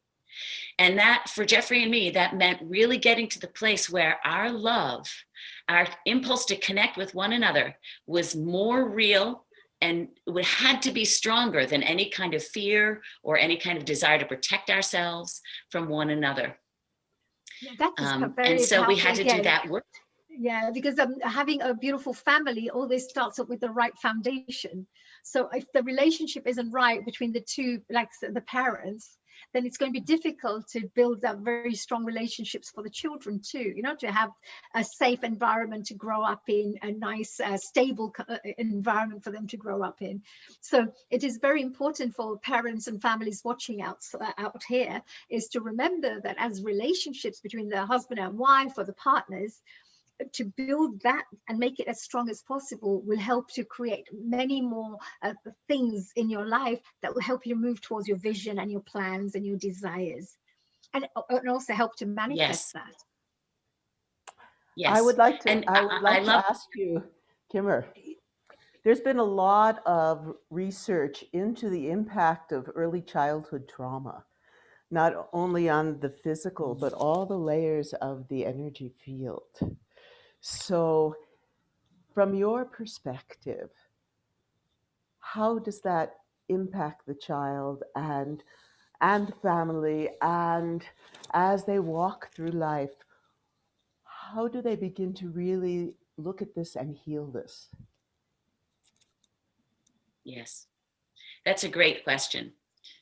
And that, for Jeffrey and me, that meant really getting to the place where our love, our impulse to connect with one another was more real, and it had to be stronger than any kind of fear or any kind of desire to protect ourselves from one another. Yeah, that is very and so we had powerful to do again. that work. Yeah, because having a beautiful family always starts up with the right foundation. So if the relationship isn't right between the two, like the parents, then it's going to be difficult to build up very strong relationships for the children too, you know, to have a safe environment to grow up in, a nice stable environment for them to grow up in. So it is very important for parents and families watching out here, is to remember that as relationships between the husband and wife or the partners, to build that and make it as strong as possible will help to create many more things in your life that will help you move towards your vision and your plans and your desires, and also help to manifest that. Yes. I would like to, and I would like to love ask you, Kimmer, there's been a lot of research into the impact of early childhood trauma, not only on the physical, but all the layers of the energy field. So, from your perspective, how does that impact the child and family, and as they walk through life, how do they begin to really look at this and heal this? Yes, that's a great question.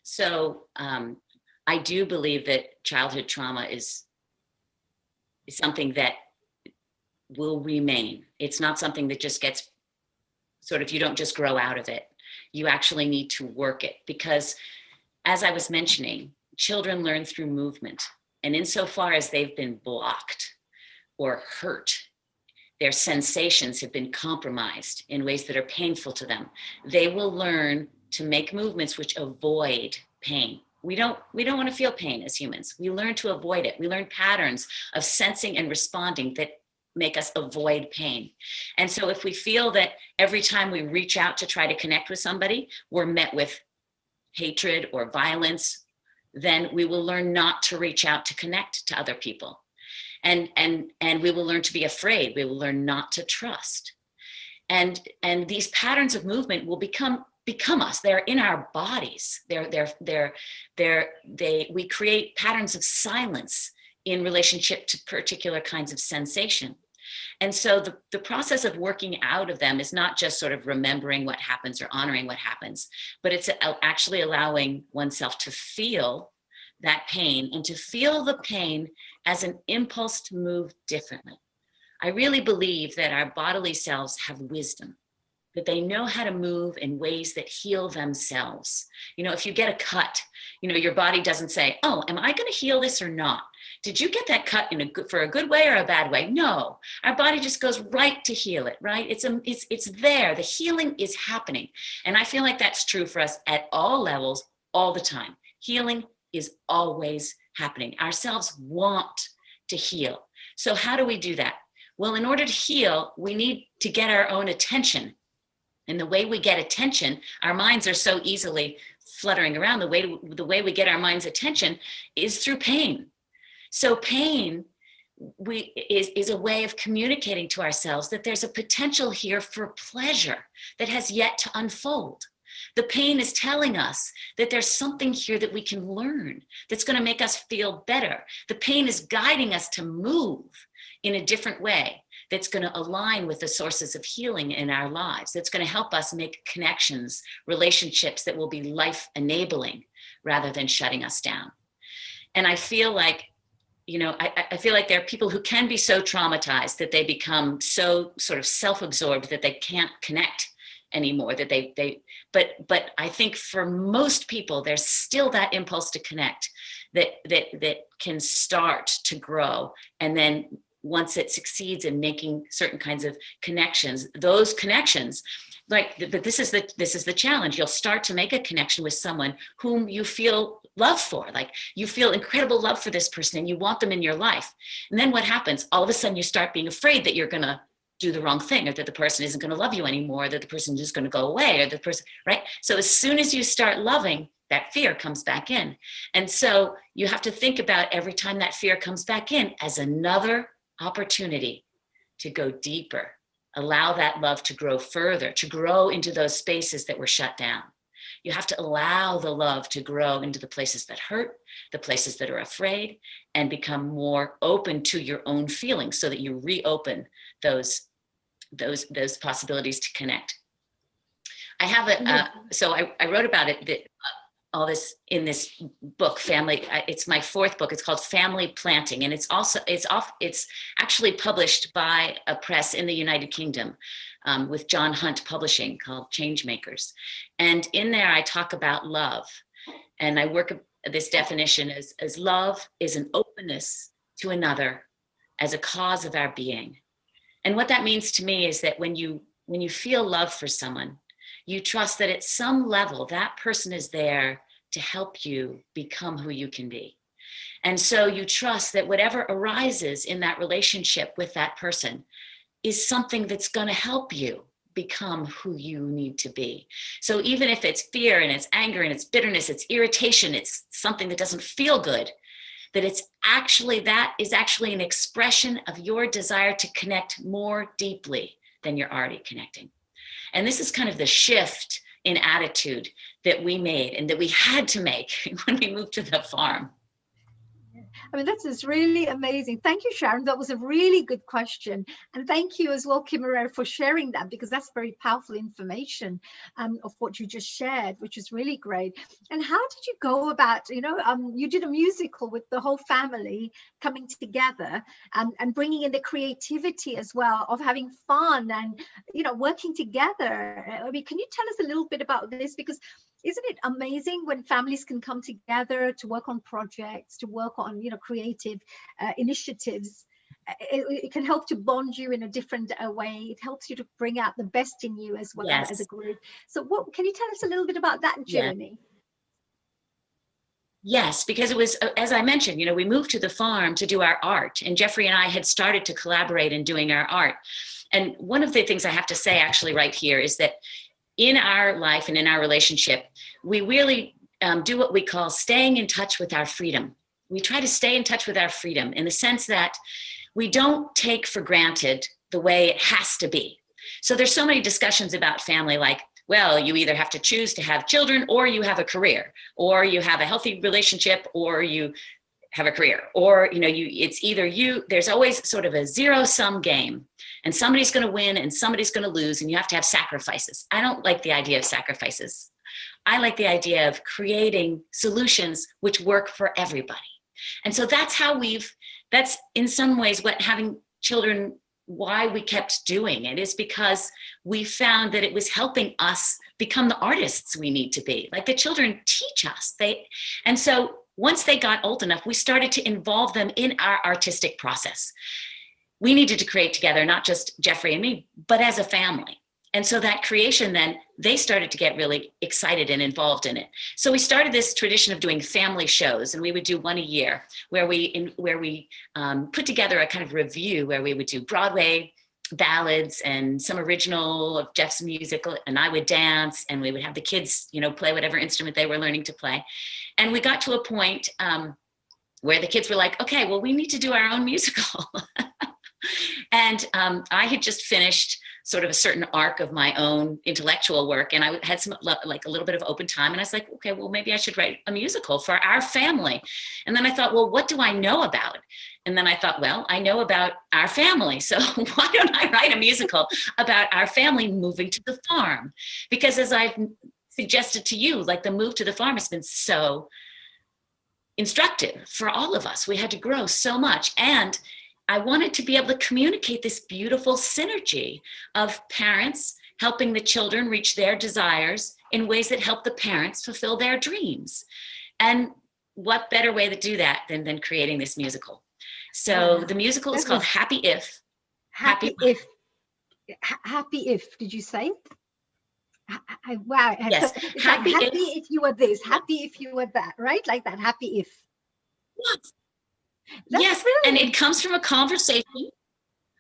So I do believe that childhood trauma is something that will remain. It's not something that just gets sort of, you don't just grow out of it. You actually need to work it, because as I was mentioning, children learn through movement. And insofar as they've been blocked or hurt, their sensations have been compromised in ways that are painful to them, they will learn to make movements which avoid pain. We don't want to feel pain as humans. We learn to avoid it. We learn patterns of sensing and responding that make us avoid pain. And so if we feel that every time we reach out to try to connect with somebody, we're met with hatred or violence, then we will learn not to reach out to connect to other people. And we will learn to be afraid. We will learn not to trust. And these patterns of movement will become us. They're in our bodies. We create patterns of silence in relationship to particular kinds of sensation. And so the process of working out of them is not just sort of remembering what happens or honoring what happens, but it's actually allowing oneself to feel that pain, and to feel the pain as an impulse to move differently. I really believe that our bodily selves have wisdom, that they know how to move in ways that heal themselves. You know, if you get a cut, you know, your body doesn't say, oh, am I going to heal this or not? Did you get that cut for a good way or a bad way? No, our body just goes right to heal it, right? It's there. The healing is happening. And I feel like that's true for us at all levels, all the time. Healing is always happening. Ourselves want to heal. So how do we do that? Well, in order to heal, we need to get our own attention. And the way we get attention, our minds are so easily fluttering around. The way we get our mind's attention is through pain. So pain is a way of communicating to ourselves that there's a potential here for pleasure that has yet to unfold. The pain is telling us that there's something here that we can learn that's going to make us feel better. The pain is guiding us to move in a different way that's going to align with the sources of healing in our lives, that's going to help us make connections, relationships that will be life enabling rather than shutting us down. And I feel like, you know, I feel like there are people who can be so traumatized that they become so sort of self-absorbed that they can't connect anymore, that but I think for most people there's still that impulse to connect that can start to grow. And then once it succeeds in making certain kinds of connections, those connections, but this is the challenge. You'll start to make a connection with someone whom you feel love for, like you feel incredible love for this person and you want them in your life. And then what happens? All of a sudden you start being afraid that you're going to do the wrong thing, or that the person isn't going to love you anymore, that the person is just going to go away, or the person, right? So as soon as you start loving, that fear comes back in. And so you have to think about every time that fear comes back in as another opportunity to go deeper, allow that love to grow further, to grow into those spaces that were shut down. You have to allow the love to grow into the places that hurt, the places that are afraid, and become more open to your own feelings so that you reopen those possibilities to connect. I have so I wrote about it, that all this in this book, Family. It's my fourth book. It's called Family Planting, and it's actually published by a press in the United Kingdom with John Hunt Publishing, called Changemakers. And in there, I talk about love, and I work this definition as love is an openness to another as a cause of our being. And what that means to me is that when you feel love for someone, you trust that at some level that person is there to help you become who you can be. And so you trust that whatever arises in that relationship with that person is something that's going to help you become who you need to be. So even if it's fear and it's anger and it's bitterness, it's irritation, it's something that doesn't feel good, that is actually an expression of your desire to connect more deeply than you're already connecting. And this is kind of the shift in attitude that we made and that we had to make when we moved to the farm. I mean, that's just really amazing. Thank you, Sharon. That was a really good question. And thank you as well, Kim Herrera, for sharing that, because that's very powerful information of what you just shared, which is really great. And how did you go about, you did a musical with the whole family coming together and bringing in the creativity as well of having fun and, working together. I mean, can you tell us a little bit about this? Because isn't it amazing when families can come together to work on projects, to work on, creative initiatives? It can help to bond you in a different way. It helps you to bring out the best in you as well. Yes. As a group. So can you tell us a little bit about that journey? Yes, because it was, as I mentioned, we moved to the farm to do our art, and Jeffrey and I had started to collaborate in doing our art. And one of the things I have to say actually right here is that in our life and in our relationship, we really do what we call staying in touch with our freedom. We try to stay in touch with our freedom in the sense that we don't take for granted the way it has to be. So there's so many discussions about family, like, well, you either have to choose to have children, or you have a career, or you have a healthy relationship, or you have a career, or it's either you. There's always sort of a zero-sum game, and somebody's going to win and somebody's going to lose, and you have to have sacrifices. I don't like the idea of sacrifices. I like the idea of creating solutions which work for everybody. And so that's that's in some ways what having children, why we kept doing it, is because we found that it was helping us become the artists we need to be. Like, the children teach us. And so once they got old enough, we started to involve them in our artistic process. We needed to create together, not just Jeffrey and me, but as a family. And so that creation, then they started to get really excited and involved in it. So we started this tradition of doing family shows, and we would do one a year where we put together a kind of review where we would do Broadway ballads and some original of Jeff's musical, and I would dance, and we would have the kids, play whatever instrument they were learning to play. And we got to a point where the kids were like, okay, well, we need to do our own musical. And I had just finished sort of a certain arc of my own intellectual work, and I had some, like, a little bit of open time, and I was like, okay, well, maybe I should write a musical for our family. And then I thought, well, what do I know about? And then I thought, well, I know about our family, so why don't I write a musical about our family moving to the farm? Because as I've suggested to you, like, the move to the farm has been so instructive for all of us. We had to grow so much, and I wanted to be able to communicate this beautiful synergy of parents helping the children reach their desires in ways that help the parents fulfill their dreams. And what better way to do that than creating this musical? So the musical is called Happy If. Happy If. Happy If, did you say? Wow. Yes. So it's happy if you were this, happy if you were that, right? Like that, happy if. Yes. Yes, and it comes from a conversation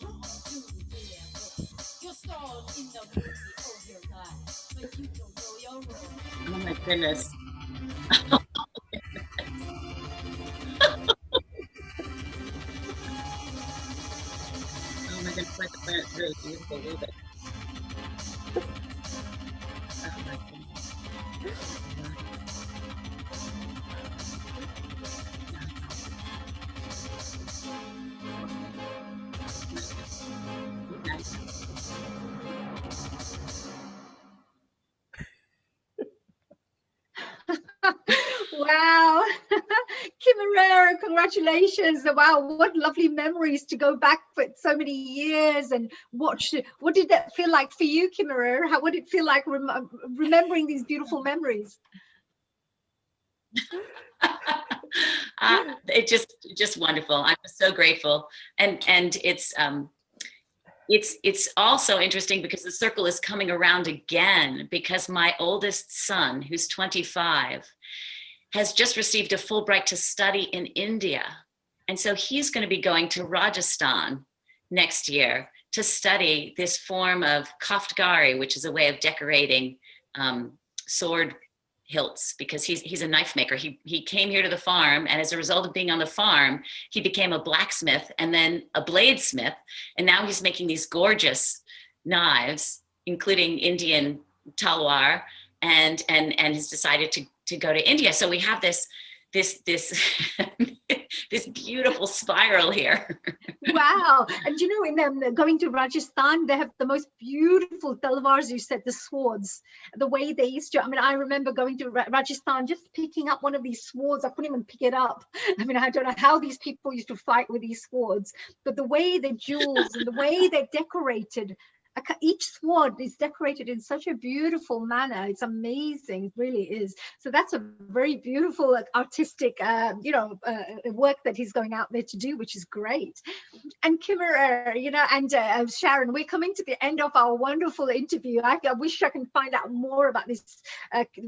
Who are you there Goodness. Oh my goodness, like the planet's really beautiful. Leave it. Oh my goodness. Wow. Kim Herrera, congratulations. Wow, what lovely memories to go back for so many years and watch. What did that feel like for you, Kim Herrera? How would it feel like remembering these beautiful memories? It just wonderful. I'm just so grateful. And it's also interesting because the circle is coming around again, because my oldest son, who's 25, has just received a Fulbright to study in India. And so he's going to be going to Rajasthan next year to study this form of kaftgari, which is a way of decorating sword hilts, because he's a knife maker. He came here to the farm, and as a result of being on the farm, he became a blacksmith and then a bladesmith, and now he's making these gorgeous knives, including Indian talwar, and has decided to go to India. So we have this this beautiful spiral here. Wow. And you know, in them going to Rajasthan, they have the most beautiful talwars, you said, the swords, the way they used to. I mean, I remember going to Rajasthan, just picking up one of these swords. I couldn't even pick it up. I mean, I don't know how these people used to fight with these swords, but the way the jewels and the way they're decorated, each sword is decorated in such a beautiful manner. It's amazing, it really is. So that's a very beautiful artistic work that he's going out there to do, which is great. And Kimera, you know, and Sharon, we're coming to the end of our wonderful interview. I wish I can find out more about this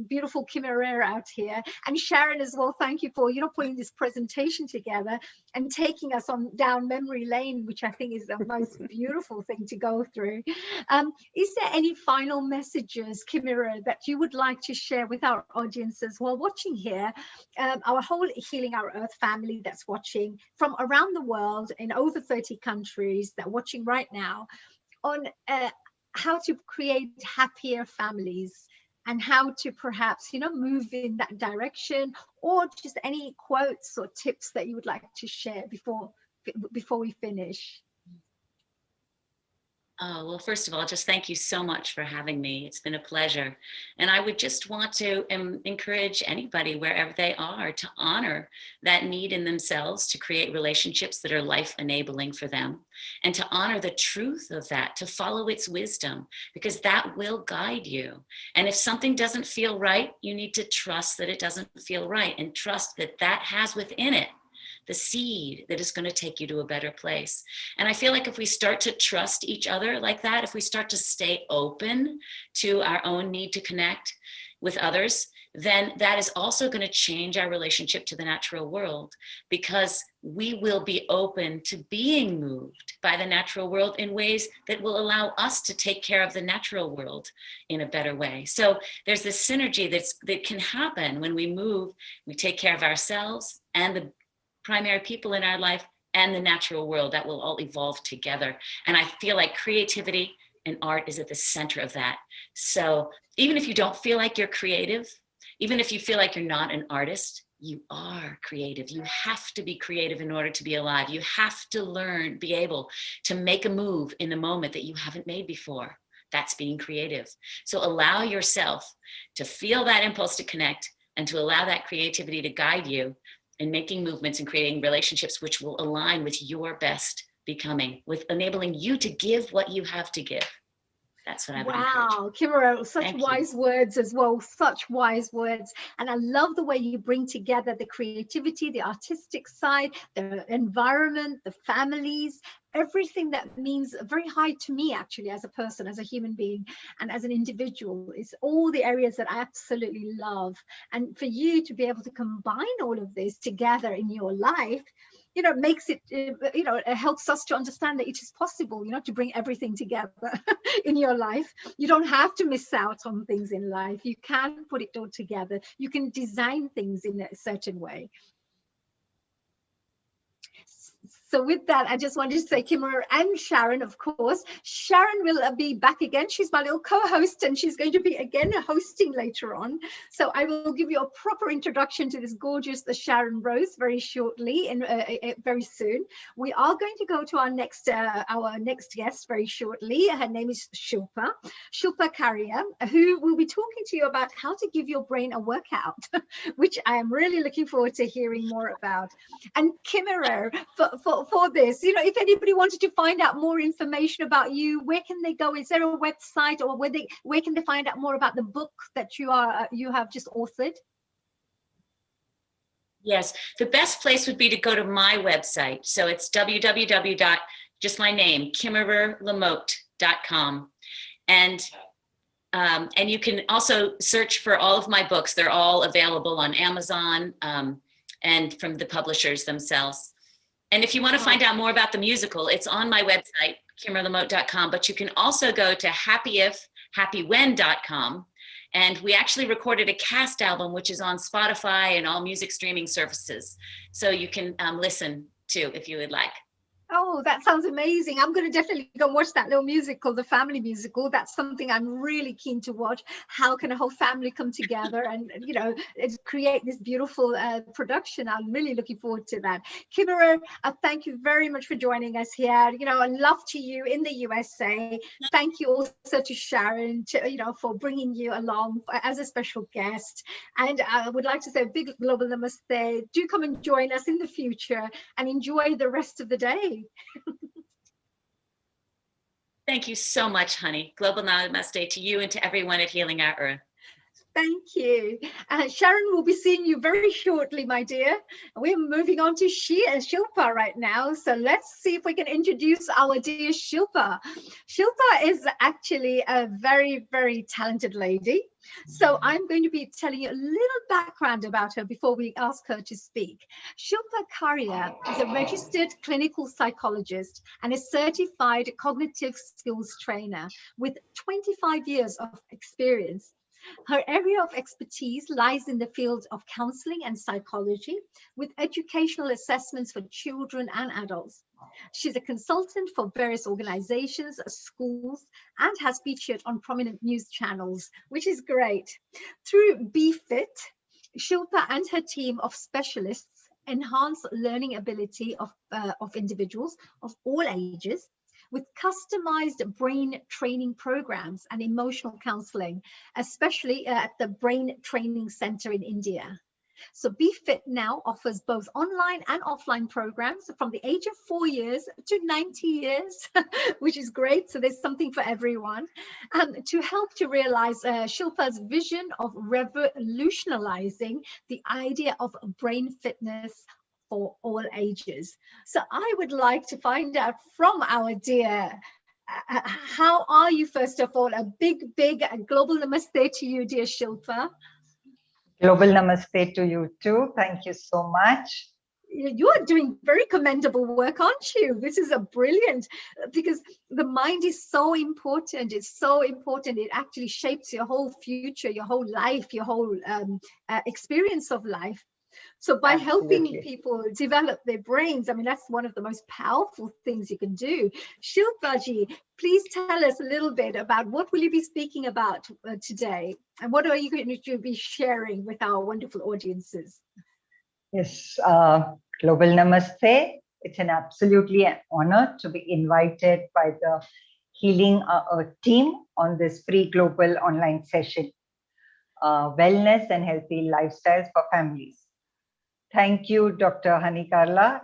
beautiful Kimera out here. And Sharon as well, thank you for, you know, putting this presentation together and taking us on down memory lane, which I think is the most beautiful thing to go through. Is there any final messages, Kimera, that you would like to share with our audiences while watching here, our whole Healing Our Earth family that's watching from around the world in over 30 countries that are watching right now, on how to create happier families and how to perhaps, you know, move in that direction, or just any quotes or tips that you would like to share before we finish? Oh, well, first of all, just thank you so much for having me. It's been a pleasure. And I would just want to encourage anybody, wherever they are, to honor that need in themselves to create relationships that are life enabling for them, and to honor the truth of that, to follow its wisdom, because that will guide you. And if something doesn't feel right, you need to trust that it doesn't feel right, and trust that that has within it the seed that is going to take you to a better place. And I feel like if we start to trust each other like that, if we start to stay open to our own need to connect with others, then that is also going to change our relationship to the natural world, because we will be open to being moved by the natural world in ways that will allow us to take care of the natural world in a better way. So there's this synergy that can happen when we move, we take care of ourselves and the primary people in our life and the natural world, that will all evolve together. And I feel like creativity and art is at the center of that. So even if you don't feel like you're creative, even if you feel like you're not an artist, you are creative. You have to be creative in order to be alive. You have to be able to make a move in the moment that you haven't made before. That's being creative. So allow yourself to feel that impulse to connect, and to allow that creativity to guide you in making movements and creating relationships which will align with your best becoming, with enabling you to give what you have to give. That's what I would encourage. Wow, Kimera, such wise words as well, such wise words. And I love the way you bring together the creativity, the artistic side, the environment, the families, everything that means very high to me, actually, as a person, as a human being, and as an individual. It's all the areas that I absolutely love. And for you to be able to combine all of this together in your life, makes it, it helps us to understand that it is possible, to bring everything together in your life. You don't have to miss out on things in life. You can put it all together. You can design things in a certain way. So with that, I just wanted to say Kimmer and Sharon, of course. Sharon will be back again. She's my little co-host, and she's going to be again hosting later on. So I will give you a proper introduction to this gorgeous Sharon Rose very shortly, and very soon. We are going to go to our next guest very shortly. Her name is Shilpa Karia, who will be talking to you about how to give your brain a workout, which I am really looking forward to hearing more about. And Kimmer, for this, if anybody wanted to find out more information about you, where can they go? Is there a website, or where can they find out more about the book that you have just authored? Yes, the best place would be to go to my website. So it's www. just my name, kimmererlamote.com. And you can also search for all of my books. They're all available on Amazon and from the publishers themselves. And if you want to find out more about the musical, it's on my website, kimmererlamote.com, but you can also go to happywhen.com. And we actually recorded a cast album, which is on Spotify and all music streaming services. So you can listen to if you would like. Oh, that sounds amazing. I'm going to definitely go watch that little musical, the family musical. That's something I'm really keen to watch. How can a whole family come together and, create this beautiful production? I'm really looking forward to that. Kimmerer, thank you very much for joining us here. And love to you in the USA. Thank you also to Sharon, for bringing you along as a special guest. And I would like to say a big global namaste. Do come and join us in the future and enjoy the rest of the day. Thank you so much, honey. Global namaste to you and to everyone at Healing Our Earth. Thank you. Sharon will be seeing you very shortly, my dear. We're moving on to Shilpa right now. So let's see if we can introduce our dear Shilpa. Shilpa is actually a very, very talented lady. So I'm going to be telling you a little background about her before we ask her to speak. Shilpa Karia is a registered clinical psychologist and a certified cognitive skills trainer with 25 years of experience. Her area of expertise lies in the field of counseling and psychology, with educational assessments for children and adults. She's a consultant for various organizations, schools, and has featured on prominent news channels, which is great. Through BFit, Shilpa and her team of specialists enhance learning ability of individuals of all ages, with customized brain training programs and emotional counseling, especially at the Brain Training Center in India. So BFit now offers both online and offline programs from the age of 4 years to 90 years, which is great. So there's something for everyone. To help to realize Shilpa's vision of revolutionizing the idea of brain fitness for all ages. So I would like to find out from our dear, how are you, first of all? A big global namaste to you, dear Shilpa. Global namaste to you too. Thank you so much. You are doing very commendable work, aren't you? This is a brilliant, because the mind is so important. It's so important. It actually shapes your whole future, your whole life, your whole experience of life. So by helping people develop their brains, I mean, that's one of the most powerful things you can do. Shilpaji, please tell us a little bit about what will you be speaking about today, and what are you going to be sharing with our wonderful audiences? Yes, global namaste. It's an absolutely an honor to be invited by the Healing Earth team on this free global online session, wellness and healthy lifestyles for families. Thank you, Dr. Hani Karla,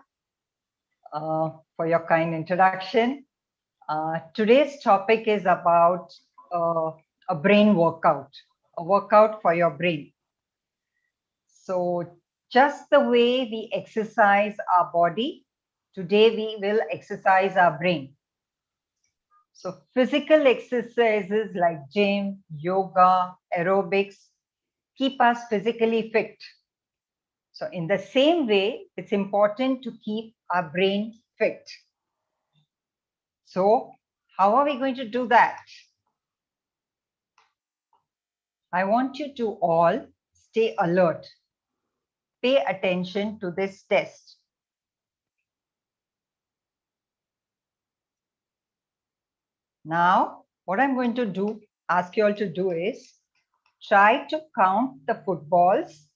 for your kind introduction. Today's topic is about a brain workout, a workout for your brain. So just the way we exercise our body, Today we will exercise our brain. So physical exercises like gym, yoga, aerobics keep us physically fit. So in the same way, it's important to keep our brain fit. So how are we going to do that? I want you to all stay alert. Pay attention to this test. Now, what I'm going to ask you all to do is try to count the footballs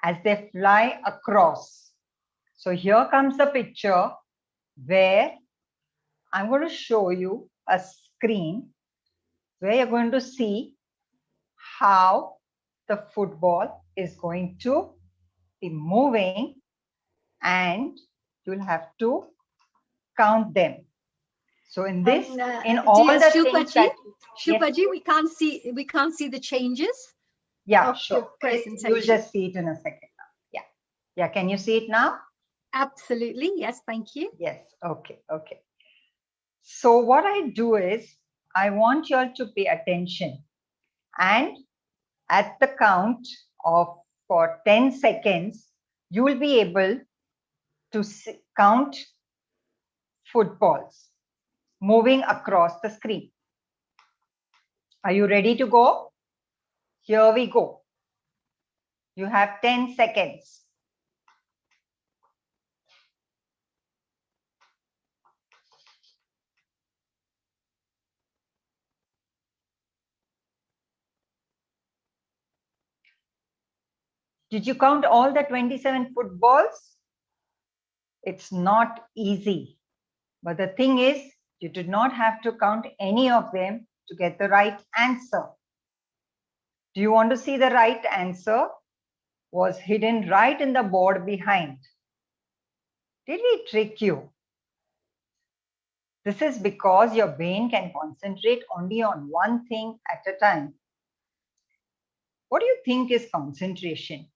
as they fly across. So here comes the picture where I'm going to show you a screen where you're going to see how the football is going to be moving, and you'll have to count them. So in this, in all dear the things that Shupaji, we can't see the changes. Yeah, of sure. the presentation. You'll just see it in a second. Yeah. Yeah. Can you see it now? Absolutely. Yes. Thank you. Yes. Okay. Okay. So what I do is I want you all to pay attention, and at the count of for 10 seconds, you will be able to count footballs moving across the screen. Are you ready to go? Here we go. You have 10 seconds. Did you count all the 27 footballs? It's not easy. But the thing is, you did not have to count any of them to get the right answer. Do you want to see the right answer? Was hidden right in the board behind. Did we trick you? This is because your brain can concentrate only on one thing at a time. What do you think is concentration?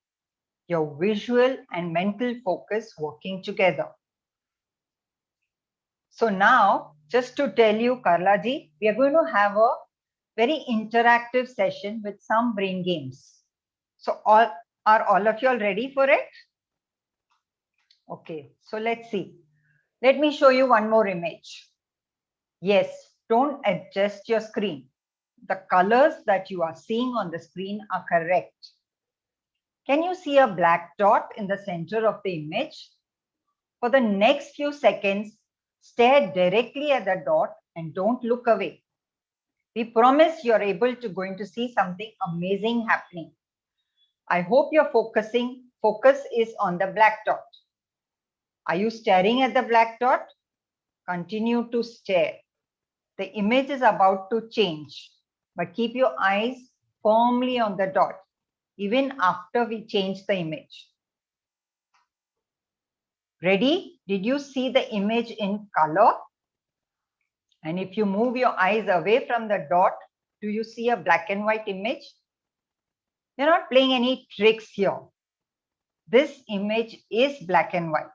Your visual and mental focus working together. So now, just to tell you, Karlaji, we are going to have a very interactive session with some brain games. So are all of you all ready for it? Okay, so let's see. Let me show you one more image. Yes, don't adjust your screen. The colors that you are seeing on the screen are correct. Can you see a black dot in the center of the image? For the next few seconds, stare directly at the dot and don't look away. We promise you're going to see something amazing happening. I hope your focus is on the black dot. Are you staring at the black dot? Continue to stare. The image is about to change, but keep your eyes firmly on the dot, even after we change the image. Ready? Did you see the image in color? And if you move your eyes away from the dot, do you see a black and white image? We're not playing any tricks here. This image is black and white.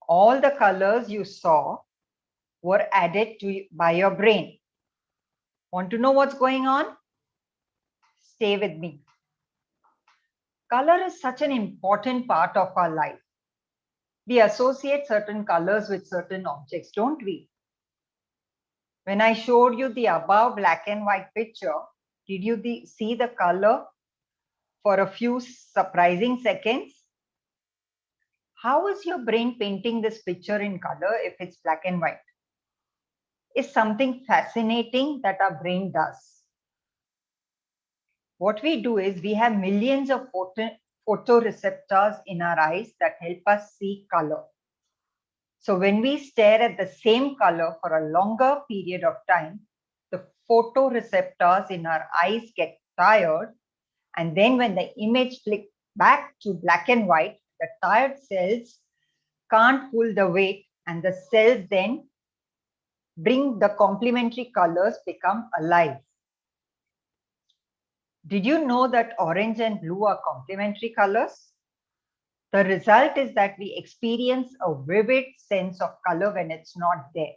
All the colors you saw were added by your brain. Want to know what's going on? Stay with me. Color is such an important part of our life. We associate certain colors with certain objects, don't we? When I showed you the above black and white picture, did you see the color for a few surprising seconds? How is your brain painting this picture in color if it's black and white? It's something fascinating that our brain does. What we do is we have millions of photoreceptors in our eyes that help us see color. So when we stare at the same color for a longer period of time, the photoreceptors in our eyes get tired, and then when the image flicks back to black and white, the tired cells can't pull the weight, and the cells then bring the complementary colors become alive. Did you know that orange and blue are complementary colors? The result is that we experience a vivid sense of color when it's not there.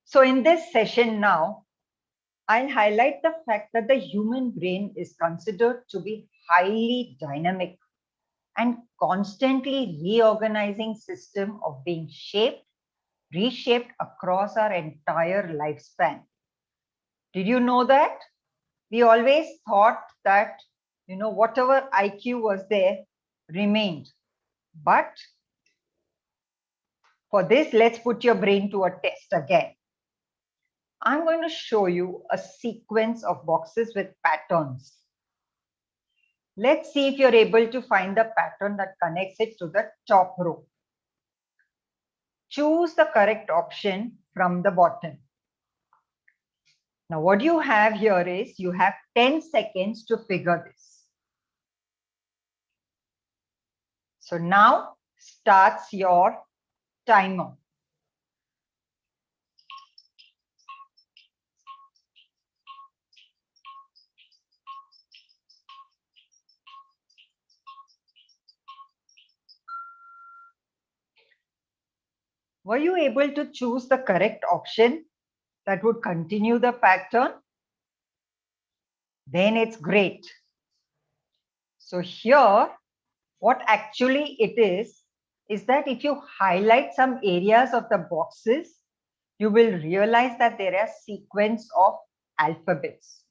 So in this session now, I'll highlight the fact that the human brain is considered to be highly dynamic and constantly reorganizing system of being reshaped across our entire lifespan. Did you know that? We always thought that, whatever IQ was there remained. But for this, let's put your brain to a test again. I'm going to show you a sequence of boxes with patterns. Let's see if you're able to find the pattern that connects it to the top row. Choose the correct option from the bottom. Now, what you have here is you have 10 seconds to figure this. So now starts your timer. Were you able to choose the correct option that would continue the pattern? Then it's great. So here, what actually it is that if you highlight some areas of the boxes, you will realize that there are sequence of alphabets.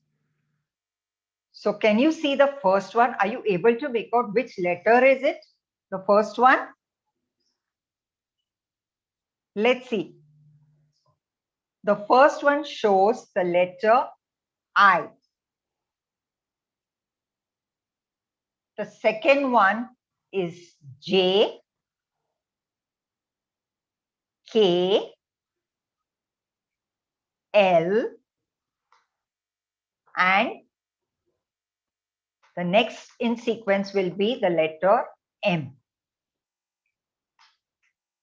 So can you see the first one? Are you able to make out which letter is it? The first one? Let's see. The first one shows the letter I. The second one is J, K, L, and the next in sequence will be the letter M.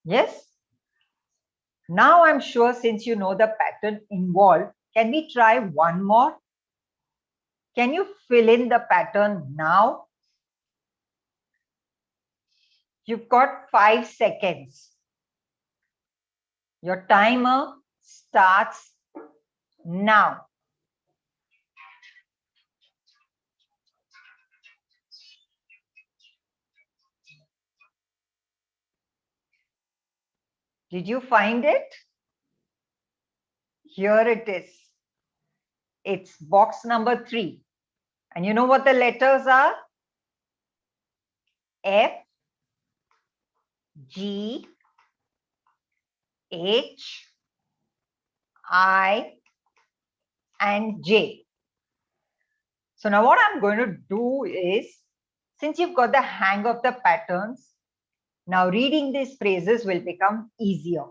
Yes? Now I'm sure since you know the pattern involved, can we try one more? Can you fill in the pattern now? You've got 5 seconds. Your timer starts now. Did you find it? Here it is. It's box number 3. And you know what the letters are? F, G, H, I, and J. So now what I'm going to do is, since you've got the hang of the patterns, now reading these phrases will become easier.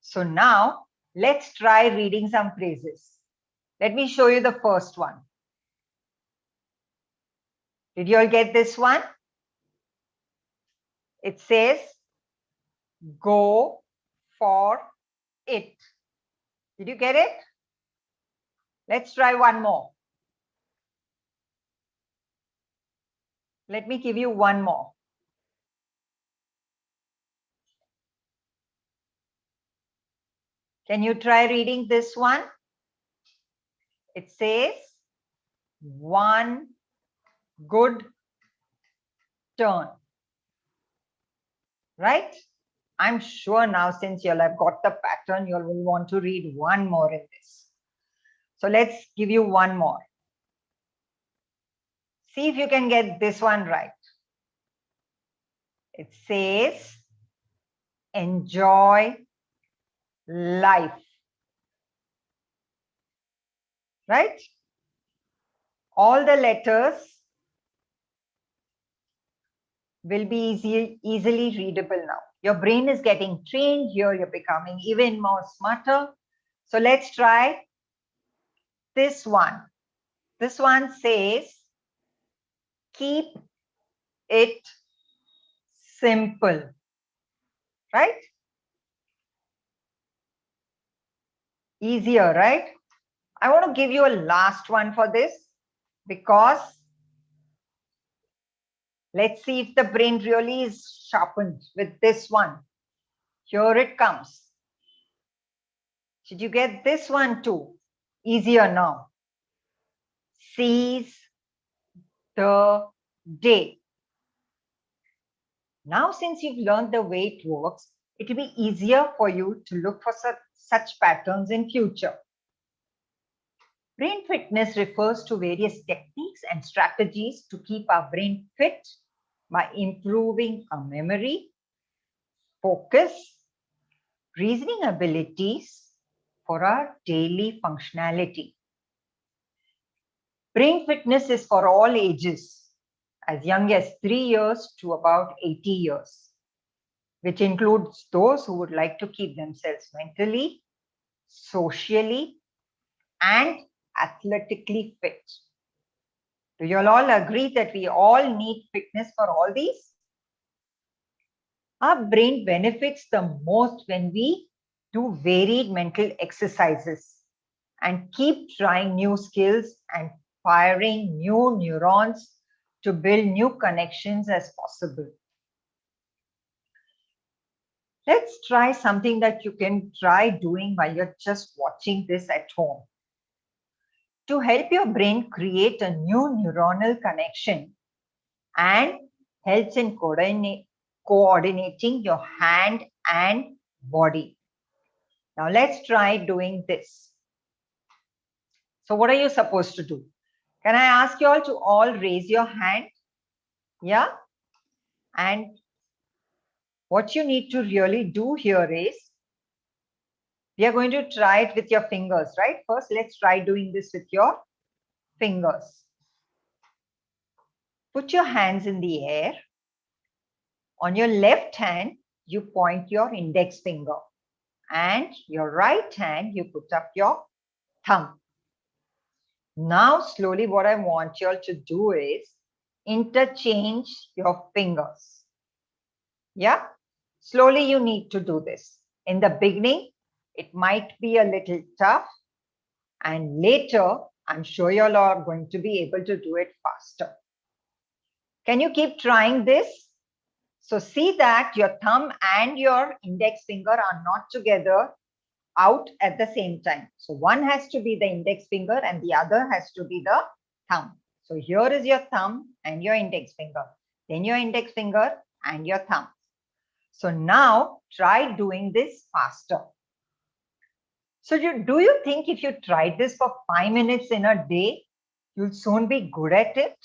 So now let's try reading some phrases. Let me show you the first one. Did you all get this one? It says, go for it. Did you get it? Let's try one more. Let me give you one more. Can you try reading this one? It says, one good turn. Right? I'm sure now since you'll have got the pattern, you'll will want to read one more in this. So let's give you one more. See if you can get this one right. It says, enjoy life. Right? All the letters will be easily readable now. Your brain is getting trained here. You're becoming even more smarter. So let's try this one. This one says, keep it simple. Right? Easier, right? I want to give you a last one for this because Let's see if the brain really is sharpened with this one. Here it comes. Did you get this one too? Easier now. Seize the day. Now, since you've learned the way it works, it will be easier for you to look for such patterns in future. Brain fitness refers to various techniques and strategies to keep our brain fit by improving our memory, focus, reasoning abilities for our daily functionality. Brain fitness is for all ages, as young as 3 years to about 80 years, which includes those who would like to keep themselves mentally, socially, and athletically fit. Do you all agree that we all need fitness for all these? Our brain benefits the most when we do varied mental exercises and keep trying new skills and firing new neurons to build new connections as possible. Let's try something that you can try doing while you're just watching this at home. To help your brain create a new neuronal connection and helps in coordinating your hand and body. Now let's try doing this. So what are you supposed to do? Can I ask you all to all raise your hand? Yeah? And what you need to really do here is, we are going to try it with your fingers, right? First, let's try doing this with your fingers. Put your hands in the air. On your left hand, you point your index finger, and your right hand, you put up your thumb. Now, slowly, what I want you all to do is interchange your fingers. Yeah? Slowly, you need to do this. In the beginning, it might be a little tough, and later, I'm sure you all are going to be able to do it faster. Can you keep trying this? So see that your thumb and your index finger are not together out at the same time. So one has to be the index finger and the other has to be the thumb. So here is your thumb and your index finger, then your index finger and your thumb. So now try doing this faster. So do you think if you tried this for 5 minutes in a day, you'll soon be good at it?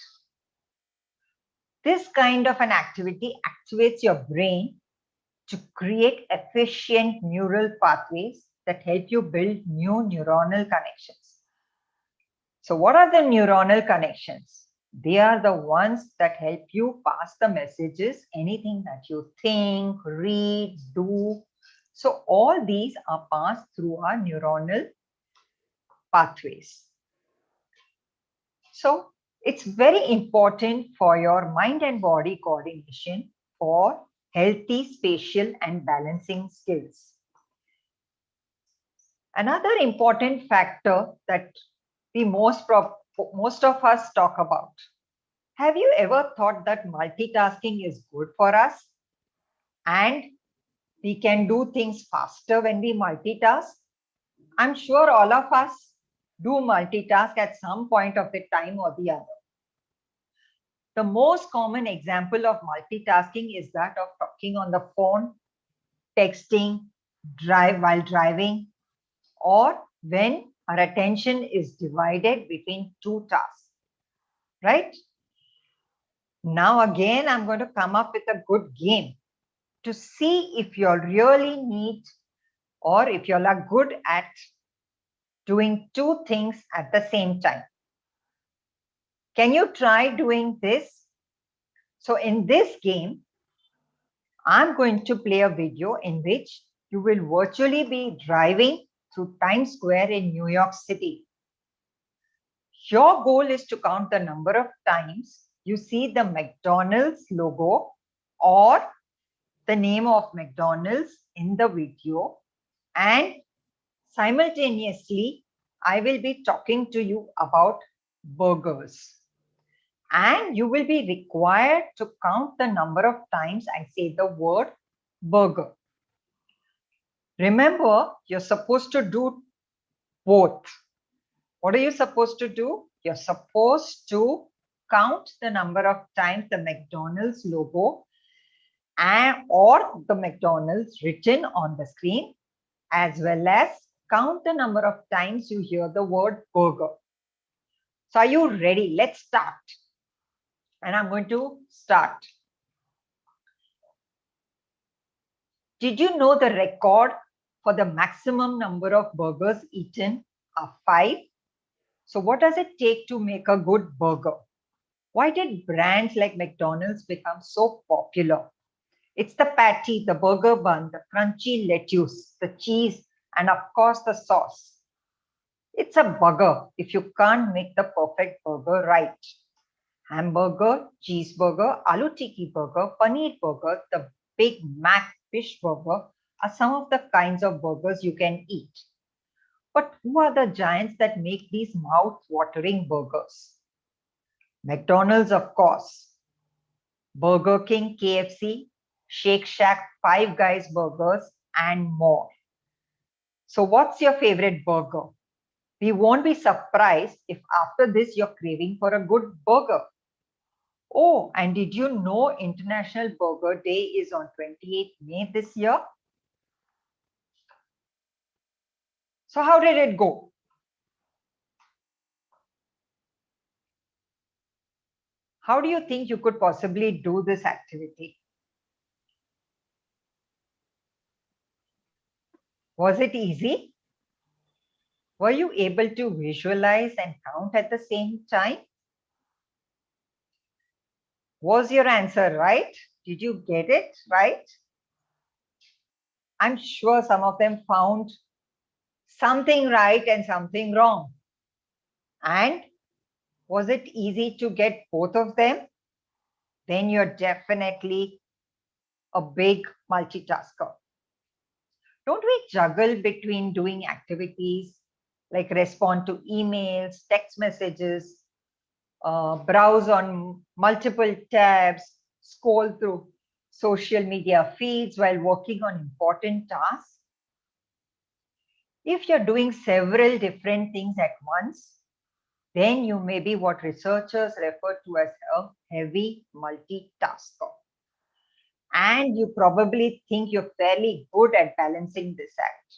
This kind of an activity activates your brain to create efficient neural pathways that help you build new neuronal connections. So what are the neuronal connections? They are the ones that help you pass the messages, anything that you think, read, do. So all these are passed through our neuronal pathways. So it's very important for your mind and body coordination for healthy spatial and balancing skills. Another important factor that the most of us talk about. Have you ever thought that multitasking is good for us and we can do things faster when we multitask? I'm sure all of us do multitask at some point of the time or the other. The most common example of multitasking is that of talking on the phone, texting, while driving, or when our attention is divided between two tasks, right? Now again, I'm going to come up with a good game to see if you really need or if you are good at doing two things at the same time. Can you try doing this? So in this game, I'm going to play a video in which you will virtually be driving through Times Square in New York City. Your goal is to count the number of times you see the McDonald's logo or the name of McDonald's in the video, and simultaneously, I will be talking to you about burgers. And you will be required to count the number of times I say the word burger. Remember, you're supposed to do both. What are you supposed to do? You're supposed to count the number of times the McDonald's logo or the McDonald's written on the screen, as well as count the number of times you hear the word burger. So are you ready? Let's start. And I'm going to start. Did you know the record for the maximum number of burgers eaten are 5? So what does it take to make a good burger? Why did brands like McDonald's become so popular? It's the patty, the burger bun, the crunchy lettuce, the cheese, and of course the sauce. It's a burger if you can't make the perfect burger right. Hamburger, cheeseburger, aloo tikki burger, paneer burger, the Big Mac fish burger are some of the kinds of burgers you can eat. But who are the giants that make these mouth-watering burgers? McDonald's, of course. Burger King, KFC, Shake Shack, Five Guys burgers, and more. So what's your favorite burger? We won't be surprised if after this you're craving for a good burger. Oh, and did you know International Burger Day is on 28th May this year? So how did it go? How do you think you could possibly do this activity? Was it easy? Were you able to visualize and count at the same time? Was your answer right? Did you get it right? I'm sure some of them found something right and something wrong. And was it easy to get both of them? Then you're definitely a big multitasker. Don't we juggle between doing activities like respond to emails, text messages, browse on multiple tabs, scroll through social media feeds while working on important tasks? If you're doing several different things at once, then you may be what researchers refer to as a heavy multitasker. And you probably think you're fairly good at balancing this act.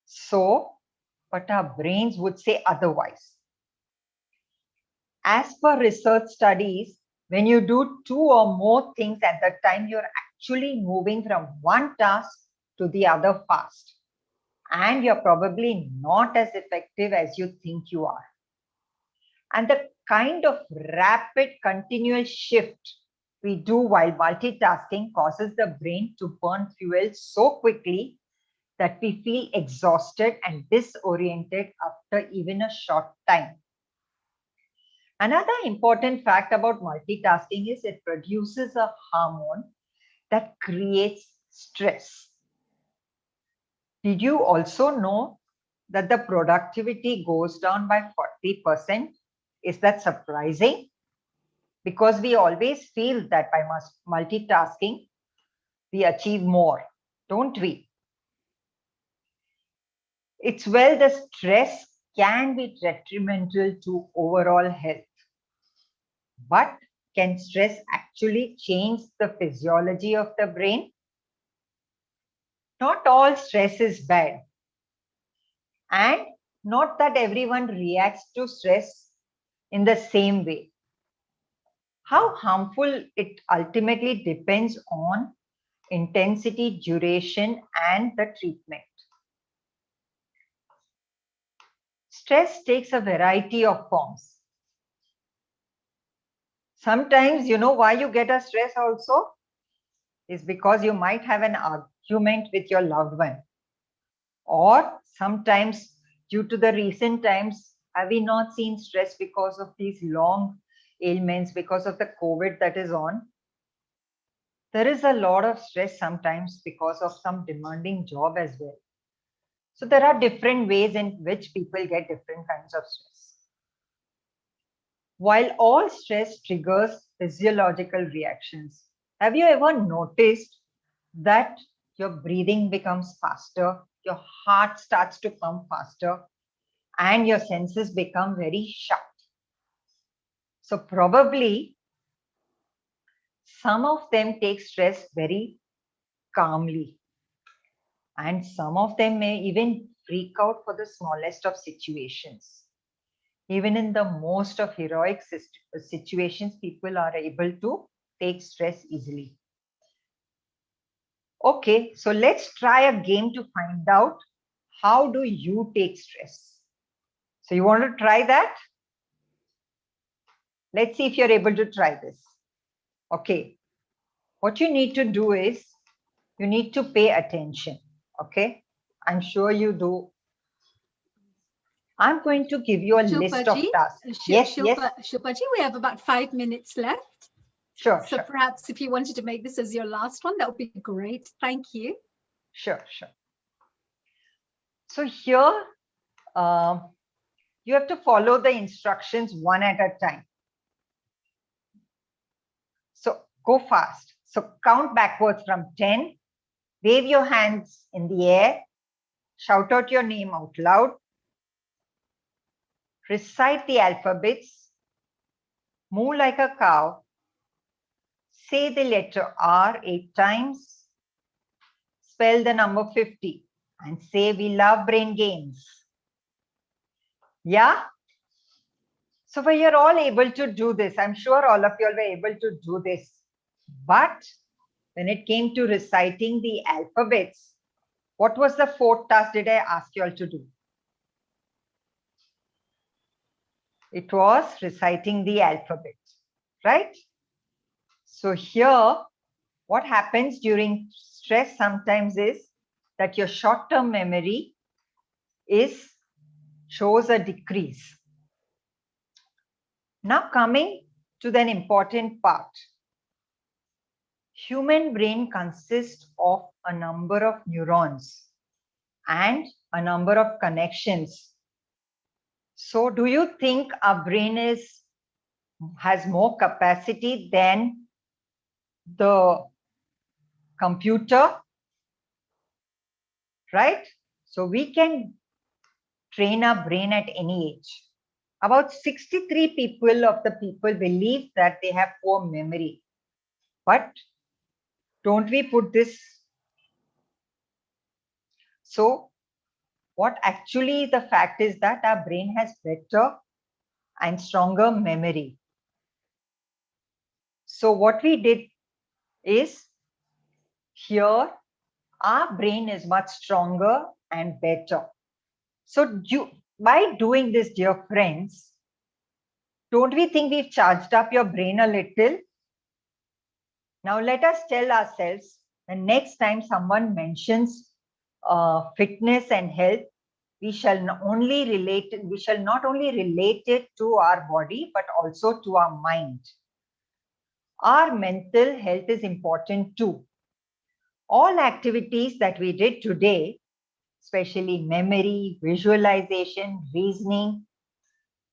So, but our brains would say otherwise. As per research studies, when you do 2 or more things at the time, you're actually moving from one task to the other fast. And you're probably not as effective as you think you are. And the kind of rapid continual shift we do while multitasking causes the brain to burn fuel so quickly that we feel exhausted and disoriented after even a short time. Another important fact about multitasking is it produces a hormone that creates stress. Did you also know that the productivity goes down by 40%? Is that surprising? Because we always feel that by multitasking, we achieve more, don't we? It's well, the stress can be detrimental to overall health. But can stress actually change the physiology of the brain? Not all stress is bad. And not that everyone reacts to stress in the same way. How harmful it ultimately depends on intensity, duration, and the treatment. Stress takes a variety of forms. Sometimes, you know why you get a stress also? Is because you might have an argument with your loved one. Or sometimes, due to the recent times, have we not seen stress because of these long ailments, because of the COVID that is on? There is a lot of stress sometimes because of some demanding job as well. So there are different ways in which people get different kinds of stress. While all stress triggers physiological reactions, have you ever noticed that your breathing becomes faster, your heart starts to pump faster, and your senses become very sharp? So probably some of them take stress very calmly, and some of them may even freak out for the smallest of situations. Even in the most of heroic situations, people are able to take stress easily. Okay, so let's try a game to find out how do you take stress. So you want to try that? Let's see if you're able to try this. Okay, what you need to do is you need to pay attention. Okay, I'm sure you do. I'm going to give you a list of tasks. Yes, yes. Shilpaji, we have about 5 minutes left. Sure, So sure. perhaps if you wanted to make this as your last one, that would be great. Thank you. Sure, sure. So here, you have to follow the instructions one at a time. So go fast. So count backwards from 10, wave your hands in the air, shout out your name out loud, recite the alphabets, move like a cow, say the letter R 8 times, spell the number 50, and say we love brain games. Yeah? So you're all able to do this. I'm sure all of you all were able to do this. But when it came to reciting the alphabets, what was the fourth task did I ask you all to do? It was reciting the alphabet, right? So here, what happens during stress sometimes is that your short-term memory shows a decrease. Now coming to the important part. Human brain consists of a number of neurons and a number of connections. So do you think our brain has more capacity than the computer? Right? So we can train our brain at any age. About 63 people of the people believe that they have poor memory. But don't we put this? So what actually the fact is that our brain has better and stronger memory. So what we did is here, our brain is much stronger and better. So by doing this, dear friends, don't we think we've charged up your brain a little? Now let us tell ourselves the next time someone mentions fitness and health, we shall not only relate it to our body, but also to our mind. Our mental health is important too. All activities that we did today, especially memory, visualization, reasoning,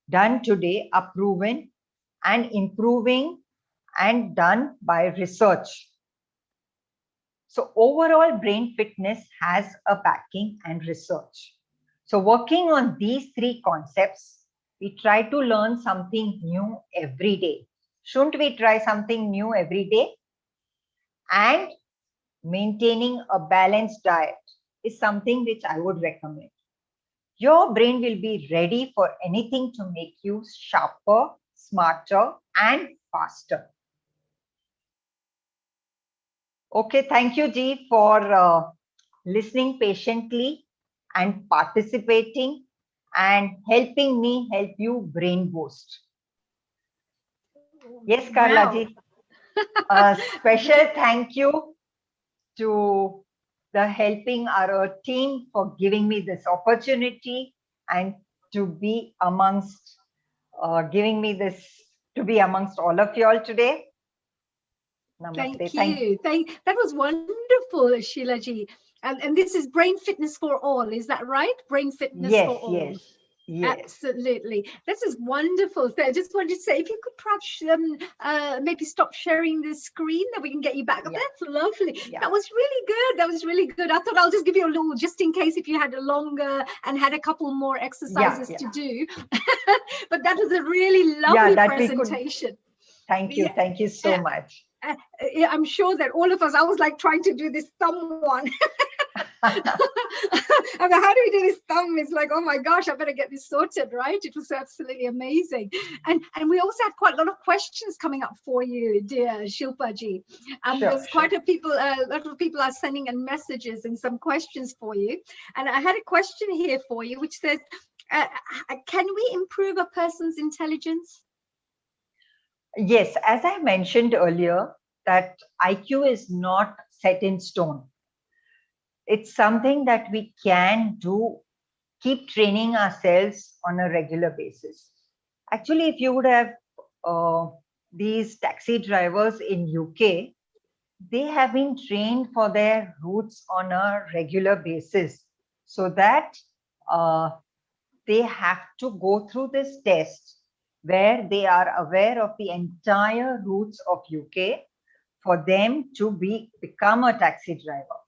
done today are proven and improving and done by research. So overall brain fitness has a backing and research. So working on these three concepts, we try to learn something new every day. Shouldn't we try something new every day? And maintaining a balanced diet is something which I would recommend. Your brain will be ready for anything to make you sharper, smarter, and faster. Okay, thank you, G, for listening patiently and participating and helping me help you brain boost. Yes, Carla Wow. Ji. A special thank you to the helping our team for giving me this opportunity and to be amongst giving me this to be amongst all of you all today. Namaste. Thank you. That was wonderful, Sheilaji. And this is brain fitness for all. Is that right? Brain fitness for all. Absolutely. This is wonderful. So I just wanted to say, if you could perhaps maybe stop sharing the screen, that we can get you back up. That's lovely. That was really good. That was really good. I thought I'll just give you a little, just in case if you had a longer and had a couple more exercises to do. But that was a really lovely presentation. Thank you. Thank you so much. I'm sure that all of us, I was like trying to do this thumb one. I mean, how do we do this thumb? It's like, oh my gosh, I better get this sorted, right? It was absolutely amazing. And we also had quite a lot of questions coming up for you, dear Shilpa ji. There's quite a lot of people are sending in messages and some questions for you. And I had a question here for you, which says, can we improve a person's intelligence? Yes, as I mentioned earlier, that IQ is not set in stone. It's something that we can do, keep training ourselves on a regular basis. Actually, if you would have these taxi drivers in UK, they have been trained for their routes on a regular basis, so that they have to go through this test where they are aware of the entire routes of UK for them to become a taxi driver.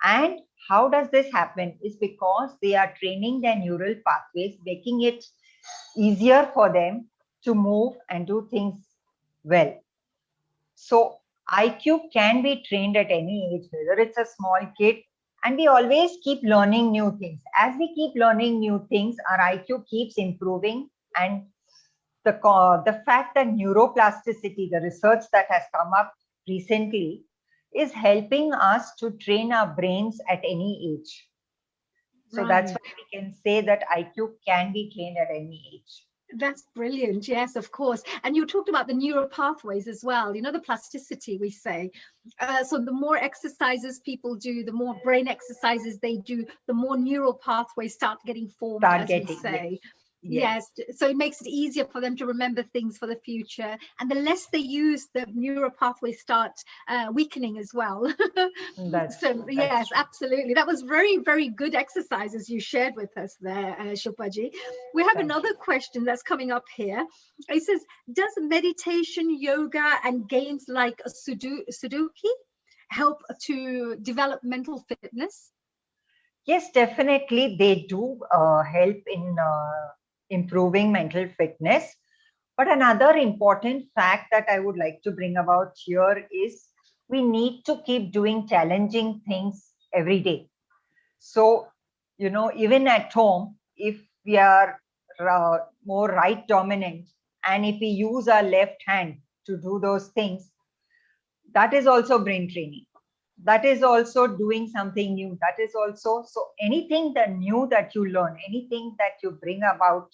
And how does this happen? Is because they are training their neural pathways, making it easier for them to move and do things well. So IQ can be trained at any age, whether it's a small kid, and we always keep learning new things. As we keep learning new things, our IQ keeps improving. And the fact that neuroplasticity, the research that has come up recently, is helping us to train our brains at any age. So that's why we can say that IQ can be trained at any age. That's brilliant. Yes, of course. And you talked about the neural pathways as well, you know, the plasticity, we say. So the more exercises people do, the more brain exercises they do, the more neural pathways start getting formed, as we say. Yes. So it makes it easier for them to remember things for the future. And the less they use, the neural pathways start weakening as well. Yes, absolutely. That was very, very good exercises you shared with us there, Shilpaji. We have another question that's coming up here. It says, does meditation, yoga, and games like Sudoku help to develop mental fitness? Yes, definitely. They do help in improving mental fitness. But another important fact that I would like to bring about here is we need to keep doing challenging things every day. So, you know, even at home, if we are more right dominant, and if we use our left hand to do those things, that is also brain training. That is also doing something new. That is also, so anything that new that you learn, anything that you bring about,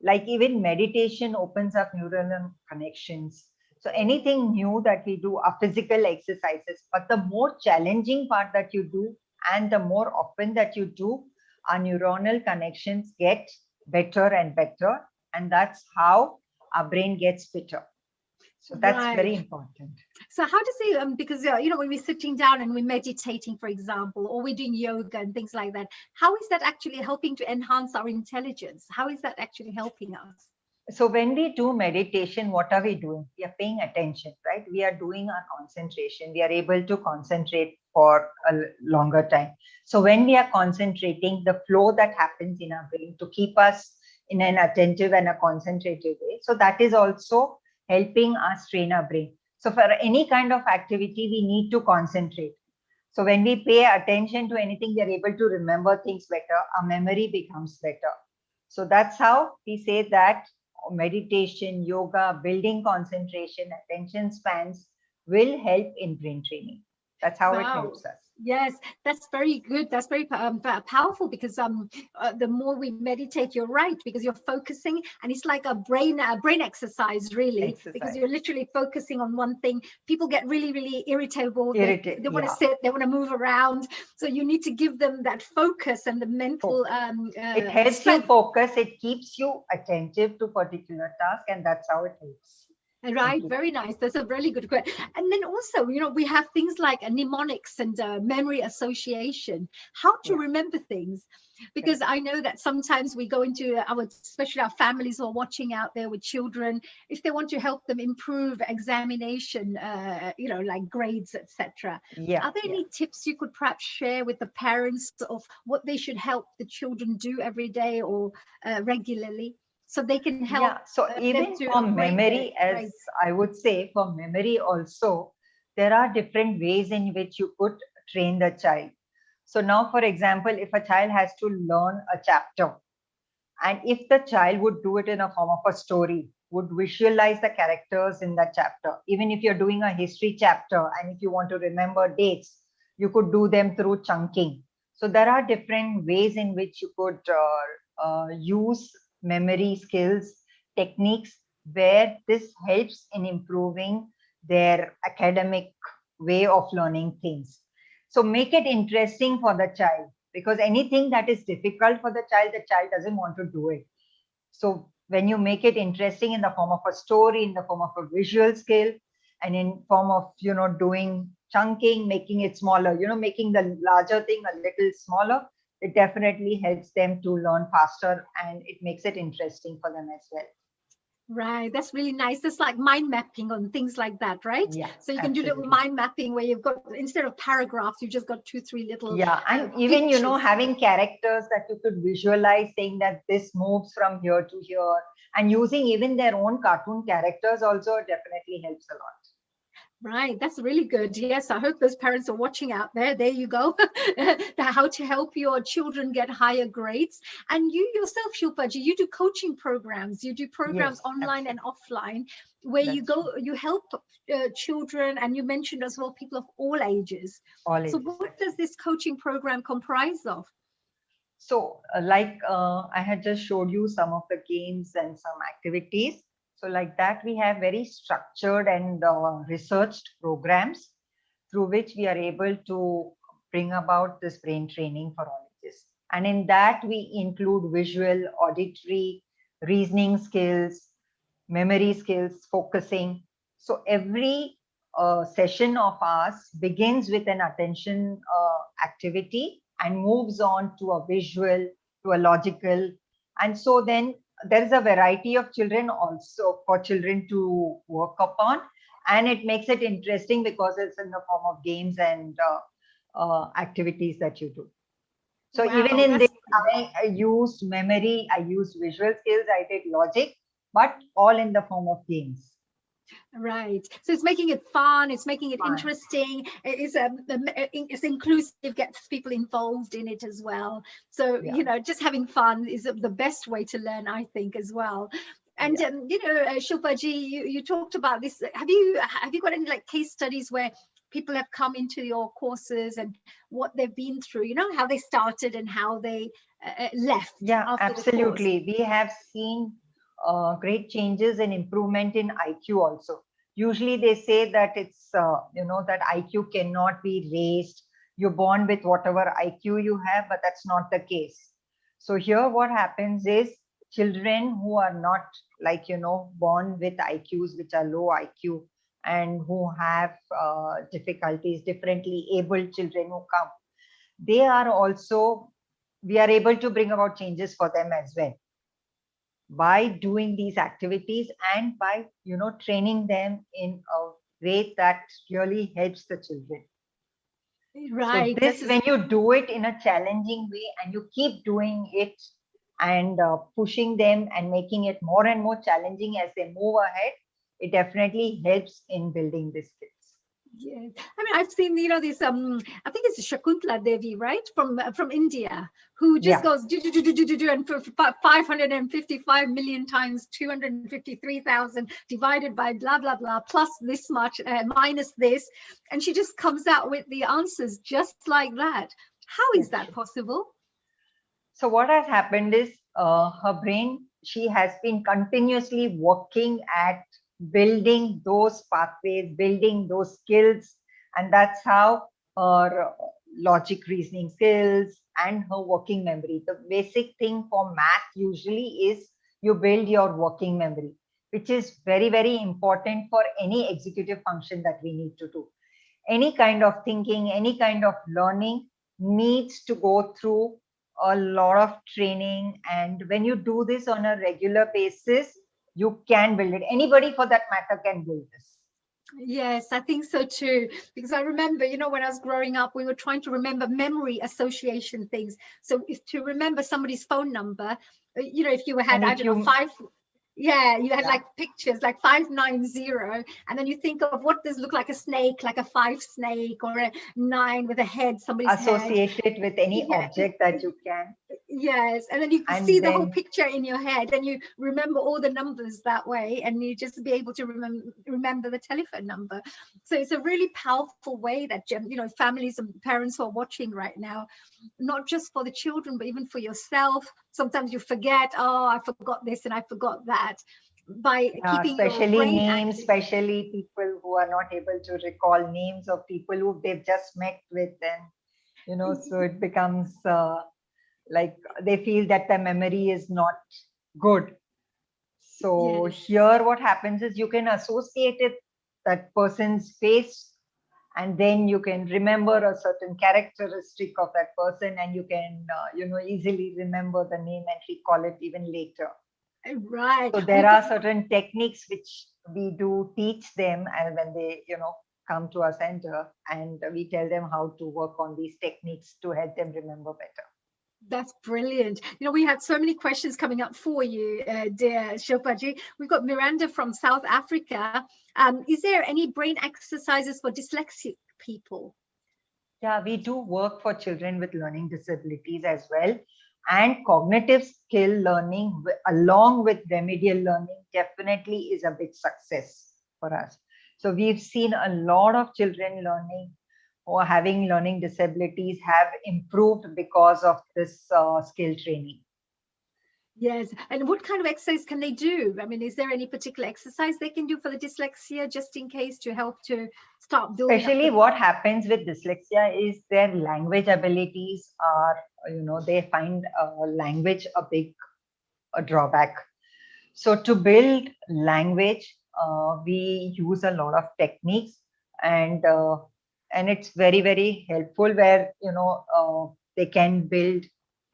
like even meditation opens up neural connections. So anything new that we do are physical exercises, but the more challenging part that you do and the more often that you do, our neuronal connections get better and better. And that's how our brain gets fitter. So that's very important. So how does it, because, you know, when we're sitting down and we're meditating, for example, or we're doing yoga and things like that, how is that actually helping to enhance our intelligence? How is that actually helping us? So when we do meditation, what are we doing? We are paying attention, right? We are doing our concentration. We are able to concentrate for a longer time. So when we are concentrating, the flow that happens in our brain to keep us in an attentive and a concentrated way. So that is also helping us train our brain. So for any kind of activity, we need to concentrate. So when we pay attention to anything, we are able to remember things better. Our memory becomes better. So that's how we say that meditation, yoga, building concentration, attention spans will help in brain training. That's how it helps us. Yes, that's very good. That's very powerful, because the more we meditate, you're right, because you're focusing, and it's like a brain exercise, really, because you're literally focusing on one thing. People get really, really irritable. They want to sit, they want to move around. So you need to give them that focus and the mental. It helps you focus. It keeps you attentive to particular task, and that's how it helps. Right, very nice. That's a really good question. And then also, we have things like mnemonics and memory association, how to remember things. Because I know that sometimes we go into especially our families who are watching out there with children, if they want to help them improve examination, like grades, etc. Yeah, Are there yeah. any tips you could perhaps share with the parents of what they should help the children do every day or regularly? So they can help Yeah, so them even to for upgrade their memory, as grades. I would say, for memory also, there are different ways in which you could train the child. So now, for example, if a child has to learn a chapter, and if the child would do it in a form of a story, would visualize the characters in that chapter, even if you're doing a history chapter and if you want to remember dates, you could do them through chunking. So there are different ways in which you could use memory skills, techniques, where this helps in improving their academic way of learning things. So make it interesting for the child, because anything that is difficult for the child doesn't want to do it. So when you make it interesting in the form of a story, in the form of a visual skill, and in form of doing chunking, making it smaller, making the larger thing a little smaller, it definitely helps them to learn faster, and it makes it interesting for them as well. Right, that's really nice. It's like mind mapping on things like that, right? Yeah, So you can do little absolutely. mind mapping where you've got, instead of paragraphs, you just got 2, 3 little Yeah, and even pictures. having characters that you could visualize, saying that this moves from here to here, and using even their own cartoon characters also definitely helps a lot. Right, that's really good. Yes, I hope those parents are watching out there. There you go. How to help your children get higher grades. And you yourself, Shilpaji, you do coaching programs. You do programs Yes, online and absolutely. offline where you That's true. go, you help children, and you mentioned as well people of all ages. All So ages. what That's does true. this coaching program comprise of? So, I had just showed you some of the games and some activities. So, like that, we have very structured and researched programs through which we are able to bring about this brain training for all ages. And in that, we include visual, auditory, reasoning skills, memory skills, focusing. So, every session of ours begins with an attention activity and moves on to a visual, to a logical. And so then there is a variety of children also for children to work upon. And it makes it interesting because it's in the form of games and activities that you do. So even Wow, in this, that's great. I used memory, I used visual skills, I did logic, but all in the form of games. Right. So it's making it fun. It's making it Fun. interesting. It's inclusive, gets people involved in it as well. So, Yeah. just having fun is the best way to learn, I think, as well. And, Yeah. Shilpaji, you talked about this. Have you got any like case studies where people have come into your courses and what they've been through, how they started and how they left Yeah, after the course? absolutely. We have seen great changes and improvement in IQ also. Usually they say that it's, that IQ cannot be raised. You're born with whatever IQ you have, but that's not the case. So here what happens is children who are not like, born with IQs which are low IQ and who have difficulties, differently abled children who come, they are also, we are able to bring about changes for them as well by doing these activities and by training them in a way that really helps the children. So Right. this, when you do it in a challenging way and you keep doing it and pushing them and making it more and more challenging as they move ahead, it definitely helps in building these skills. Yes. I mean, I've seen, this, I think it's Shakuntala Devi, right? From India, who just Yeah. goes do, and for 555 million times 253,000 divided by blah, blah, blah, plus this much, minus this. And she just comes out with the answers just like that. How is That's that true. possible? So what has happened is her brain, she has been continuously working at building those pathways, building those skills. And that's how her logic reasoning skills and her working memory. The basic thing for math usually is you build your working memory. which is very, very important for any executive function that we need to do. Any kind of thinking, any kind of learning needs to go through a lot of training. And when you do this on a regular basis, you can build it. Anybody for that matter can build this. Yes, I think so too. Because I remember, when I was growing up, we were trying to remember memory association things. So if to remember somebody's phone number, if you had, And I if don't know, you five, yeah, you had Yeah. like pictures like 590, and then you think of what does look like a snake, like a 5 snake, or a 9 with a head, somebody's head. associate it with any Yeah, object that you can. yes, and then you can And see the whole then picture in your head, and you remember all the numbers that way, and you just be able to remember the telephone number. So it's a really powerful way that families and parents who are watching right now, not just for the children but even for yourself. Sometimes you forget, oh, I forgot this and I forgot that. By keeping your especially brain names, active. especially people who are not able to recall names of people who they've just met with, and so it becomes like they feel that the memory is not good. So Yes. here what happens is you can associate it, that person's face, and then you can remember a certain characteristic of that person, and you can easily remember the name and recall it even later. Right. So there are certain techniques which we do teach them, and when they come to our center, and we tell them how to work on these techniques to help them remember better. That's brilliant. We had so many questions coming up for you, dear Shilpaji. We've got Miranda from South Africa. Is there any brain exercises for dyslexic people? Yeah, we do work for children with learning disabilities as well. And cognitive skill learning, along with remedial learning, definitely is a big success for us. So we've seen a lot of children learning or having learning disabilities have improved because of this skill training. Yes. And what kind of exercise can they do? I mean, is there any particular exercise they can do for the dyslexia, just in case, to help to start building Especially up what happens with dyslexia is their language abilities are, they find language a big drawback. So to build language, we use a lot of techniques, and it's very, very helpful where they can build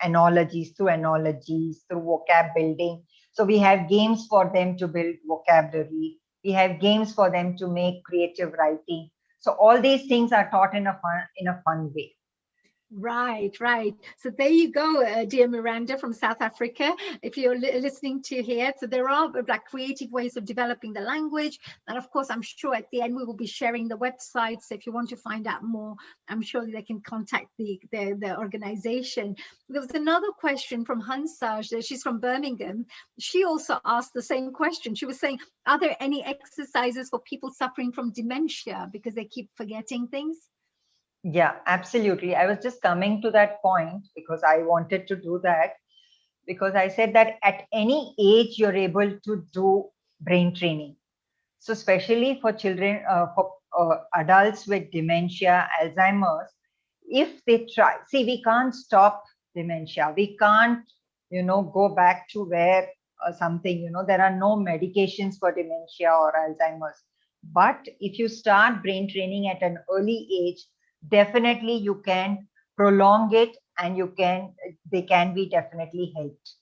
analogies through vocab building. So we have games for them to build vocabulary. We have games for them to make creative writing. So all these things are taught in a fun way. Right, right. So there you go, dear Miranda from South Africa. If you're listening to here, so there are like creative ways of developing the language. And of course, I'm sure at the end we will be sharing the website. So if you want to find out more, I'm sure they can contact the organization. There was another question from Hansaj. She's from Birmingham. She also asked the same question. She was saying, are there any exercises for people suffering from dementia because they keep forgetting things? Yeah, absolutely. I was just coming to that point because I wanted to do that, because I said that at any age you're able to do brain training. So especially for children, for adults with dementia, Alzheimer's, if they try, see, we can't stop dementia. We can't, go back to where something, there are no medications for dementia or Alzheimer's. But if you start brain training at an early age, definitely you can prolong it, and they can be definitely helped.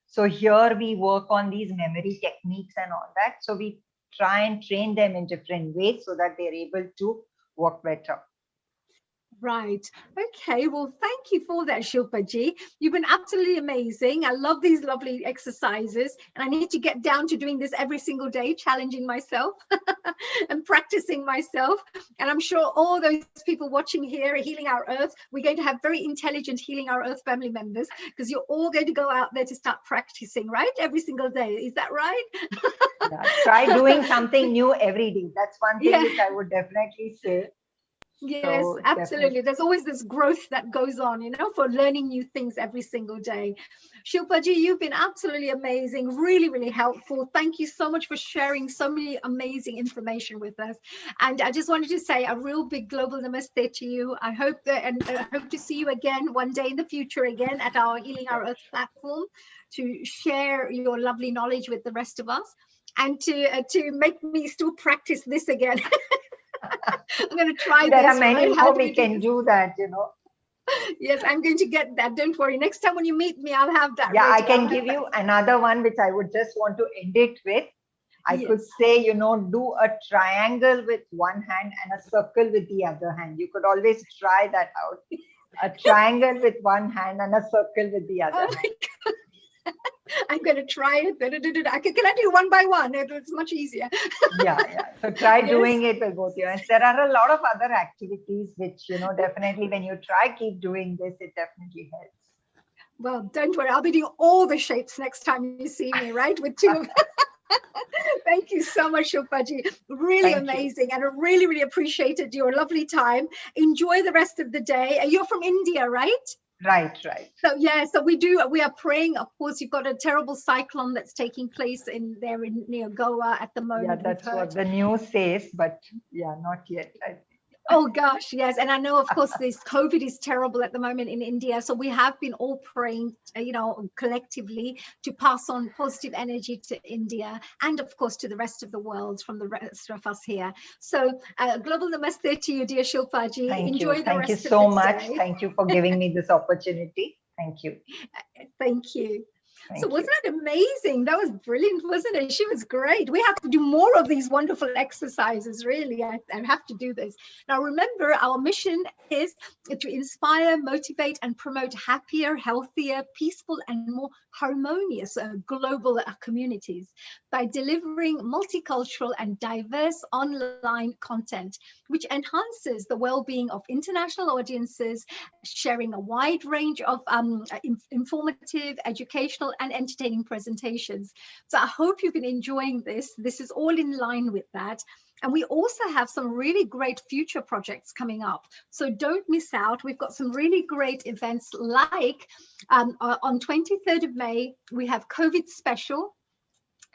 So here we work on these memory techniques and all that. So we try and train them in different ways so that they're able to work better. Right. Okay. Well, thank you for that, Shilpa Ji. You've been absolutely amazing. I love these lovely exercises, and I need to get down to doing this every single day, challenging myself and practicing myself. And I'm sure all those people watching here at Healing Our Earth, we're going to have very intelligent Healing Our Earth family members, because you're all going to go out there to start practicing, right? Every single day. Is that right? Yeah, try doing something new every day. That's one thing which I would definitely say. Yes, So absolutely. definitely. There's always this growth that goes on, for learning new things every single day. Shilpa Ji, you've been absolutely amazing, really, really helpful. Thank you so much for sharing so many amazing information with us. And I just wanted to say a real big global namaste to you. I hope I hope to see you again one day in the future again at our Healing Our Earth platform to share your lovely knowledge with the rest of us. and to make me still practice this again. I'm going to try There this. are many right? How more do we do can this? do that, you know. Yes, I'm going to get that. Don't worry. Next time when you meet me, I'll have that. Yeah, I ready. can I'll have give that. you another one, which I would just want to end it with. I could Yes. say, you know, do a triangle with one hand and a circle with the other hand. You could always try that out. A triangle with one hand and a circle with the other Oh hand. my God. I'm going to try it. Can I do one by one? It's much easier. Yeah. So try Yes. doing it with both your hands. There are a lot of other activities which, you know, definitely when you try, keep doing this, it definitely helps. Well, don't worry. I'll be doing all the shapes next time you see me, right? With two of Thank you so much, Shilpaji. Really Thank you. amazing. And I really, really appreciated your lovely time. Enjoy the rest of the day. You're from India, right? Right. So yeah, so we are praying. Of course, you've got a terrible cyclone that's taking place there in near Goa at the moment. Yeah, we've that's heard. what the news says, but yeah, not yet. Oh gosh, yes. And I know, of course, this COVID is terrible at the moment in India. So we have been all praying, collectively to pass on positive energy to India and, of course, to the rest of the world from the rest of us here. So global namaste to you, dear Shilpaji. Enjoy the Thank you rest so of the much. day. Thank you for giving me this opportunity. Thank you. Thank you. Thank So you. wasn't that amazing? That was brilliant, wasn't it? She was great. We have to do more of these wonderful exercises, really. I have to do this. Now, remember, our mission is to inspire, motivate, and promote happier, healthier, peaceful, and more harmonious global communities by delivering multicultural and diverse online content, which enhances the well-being of international audiences, sharing a wide range of informative, educational, and entertaining presentations. So I hope you've been enjoying this. This is all in line with that. And we also have some really great future projects coming up. So don't miss out. We've got some really great events like on 23rd of May, we have COVID special.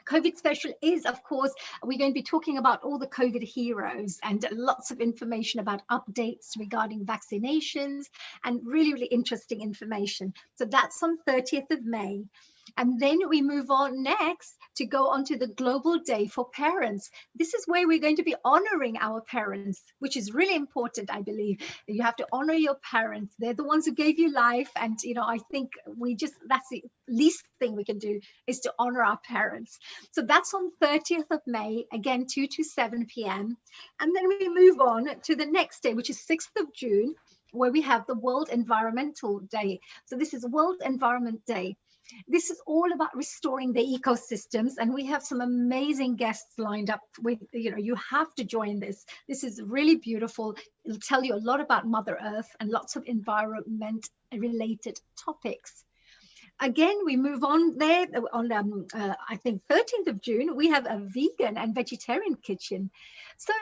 COVID special is, of course, we're going to be talking about all the COVID heroes and lots of information about updates regarding vaccinations and really, really interesting information. So that's on 30th of May. And then we move on next to go on to the Global Day for Parents. This is where we're going to be honoring our parents, which is really important, I believe. You have to honor your parents. They're the ones who gave you life. And, I think that's the least thing we can do is to honor our parents. So that's on 30th of May, again, 2 to 7 p.m. And then we move on to the next day, which is 6th of June, where we have the World Environmental Day. So this is World Environment Day. This is all about restoring the ecosystems, and we have some amazing guests lined up with, you have to join this. This is really beautiful. It'll tell you a lot about Mother Earth and lots of environment related topics. Again, we move on there on, I think, 13th of June, we have a vegan and vegetarian kitchen. So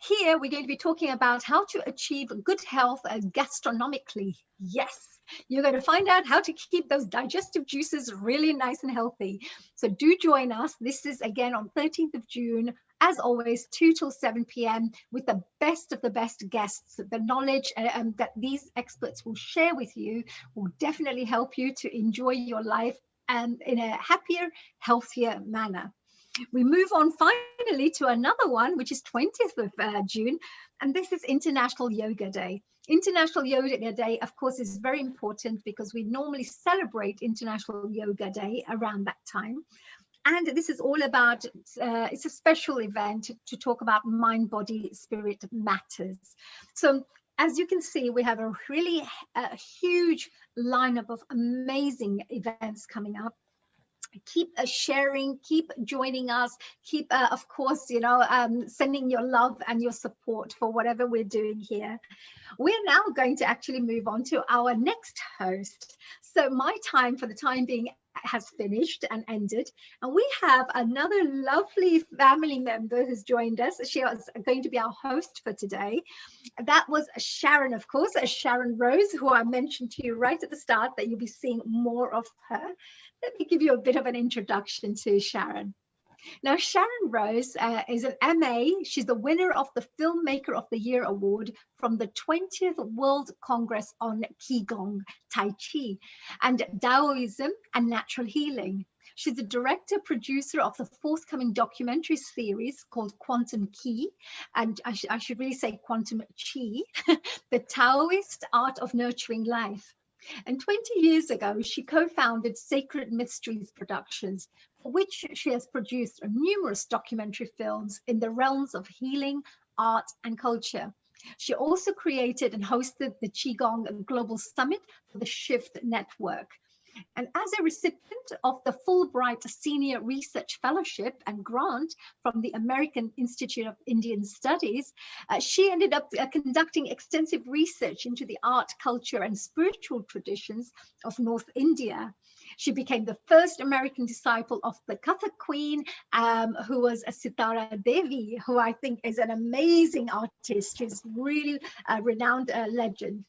here we're going to be talking about how to achieve good health gastronomically. Yes. You're going to find out how to keep those digestive juices really nice and healthy. So do join us. This is again on 13th of June, as always, 2 till 7 p.m. with the best of the best guests. The knowledge that these experts will share with you will definitely help you to enjoy your life in a happier, healthier manner. We move on finally to another one, which is 20th of June, and this is International Yoga Day. International Yoga Day, of course, is very important because we normally celebrate International Yoga Day around that time. And this is all about, it's a special event to talk about mind, body, spirit matters. So as you can see, we have a really huge lineup of amazing events coming up. Keep sharing, keep joining us, keep of course sending your love and your support for whatever we're doing here. We're now going to actually move on to our next host. So my time for the time being has finished and ended, and we have another lovely family member who's joined us. She is going to be our host for today. That was Sharon, of course, Sharon Rose, who I mentioned to you right at the start that you'll be seeing more of her. Let me give you a bit of an introduction to Sharon. Now, Sharon Rose is an MA. She's the winner of the Filmmaker of the Year Award from the 20th World Congress on Qigong, Tai Chi, and Taoism and Natural Healing. She's the director, producer of the forthcoming documentary series called Quantum Qi, and I should really say Quantum Chi, the Taoist art of nurturing life. And 20 years ago, she co-founded Sacred Mysteries Productions, for which she has produced numerous documentary films in the realms of healing, art, and culture. She also created and hosted the Qigong Global Summit for the Shift Network. And as a recipient of the Fulbright Senior Research Fellowship and grant from the American Institute of Indian Studies, she ended up conducting extensive research into the art, culture, and spiritual traditions of North India. She became the first American disciple of the Kathak Queen, who was a Sitara Devi, who I think is an amazing artist. She's really a renowned legend.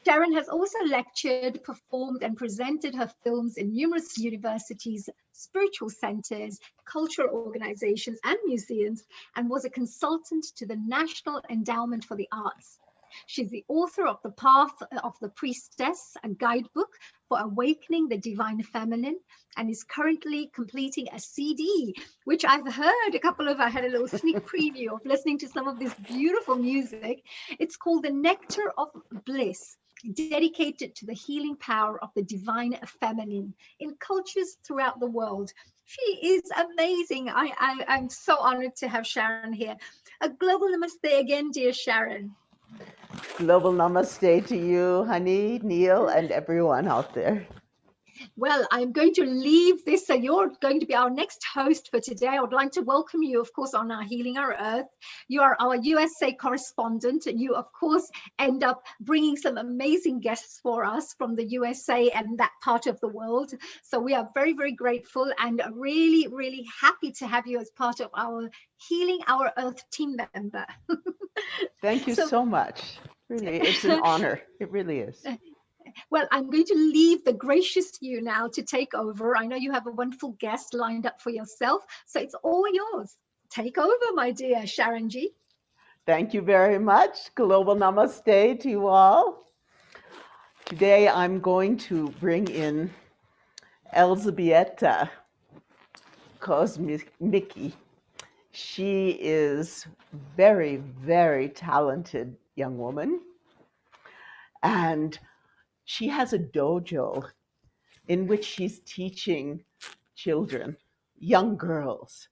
Sharon has also lectured, performed, and presented her films in numerous universities, spiritual centers, cultural organizations, and museums, and was a consultant to the National Endowment for the Arts. She's the author of The Path of the Priestess, a guidebook for awakening the divine feminine, and is currently completing a CD, which I've heard I had a little sneak preview of listening to some of this beautiful music. It's called The Nectar of Bliss, dedicated to the healing power of the divine feminine in cultures throughout the world. She is amazing. I'm so honored to have Sharon here. A global namaste again, dear Sharon. Global namaste to you, honey, Neil, and everyone out there. Well, I'm going to leave this. So you're going to be our next host for today. I would like to welcome you, of course, on our Healing Our Earth. You are our USA correspondent, and you, of course, end up bringing some amazing guests for us from the USA and that part of the world. So we are very, very grateful and really, really happy to have you as part of our Healing Our Earth team member. Thank you so much. Really, it's an honor. It really is. Well, I'm going to leave the gracious you now to take over. I know you have a wonderful guest lined up for yourself, so it's all yours. Take over, my dear Sharon Ji. Thank you very much. Global namaste to you all. Today I'm going to bring in Elzbieta Kosmicki. She is very, very talented young woman, and she has a dojo in which she's teaching children, young girls,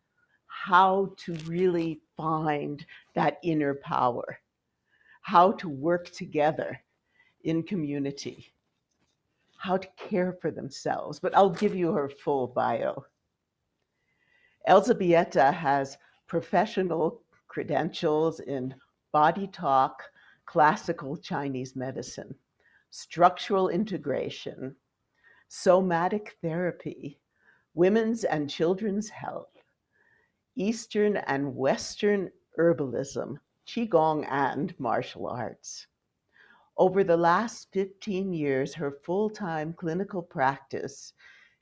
how to really find that inner power, how to work together in community, how to care for themselves. But I'll give you her full bio. Elzbieta has professional credentials in body talk, classical Chinese medicine, structural integration, somatic therapy, women's and children's health, Eastern and Western herbalism, Qigong, and martial arts. Over the last 15 years, her full-time clinical practice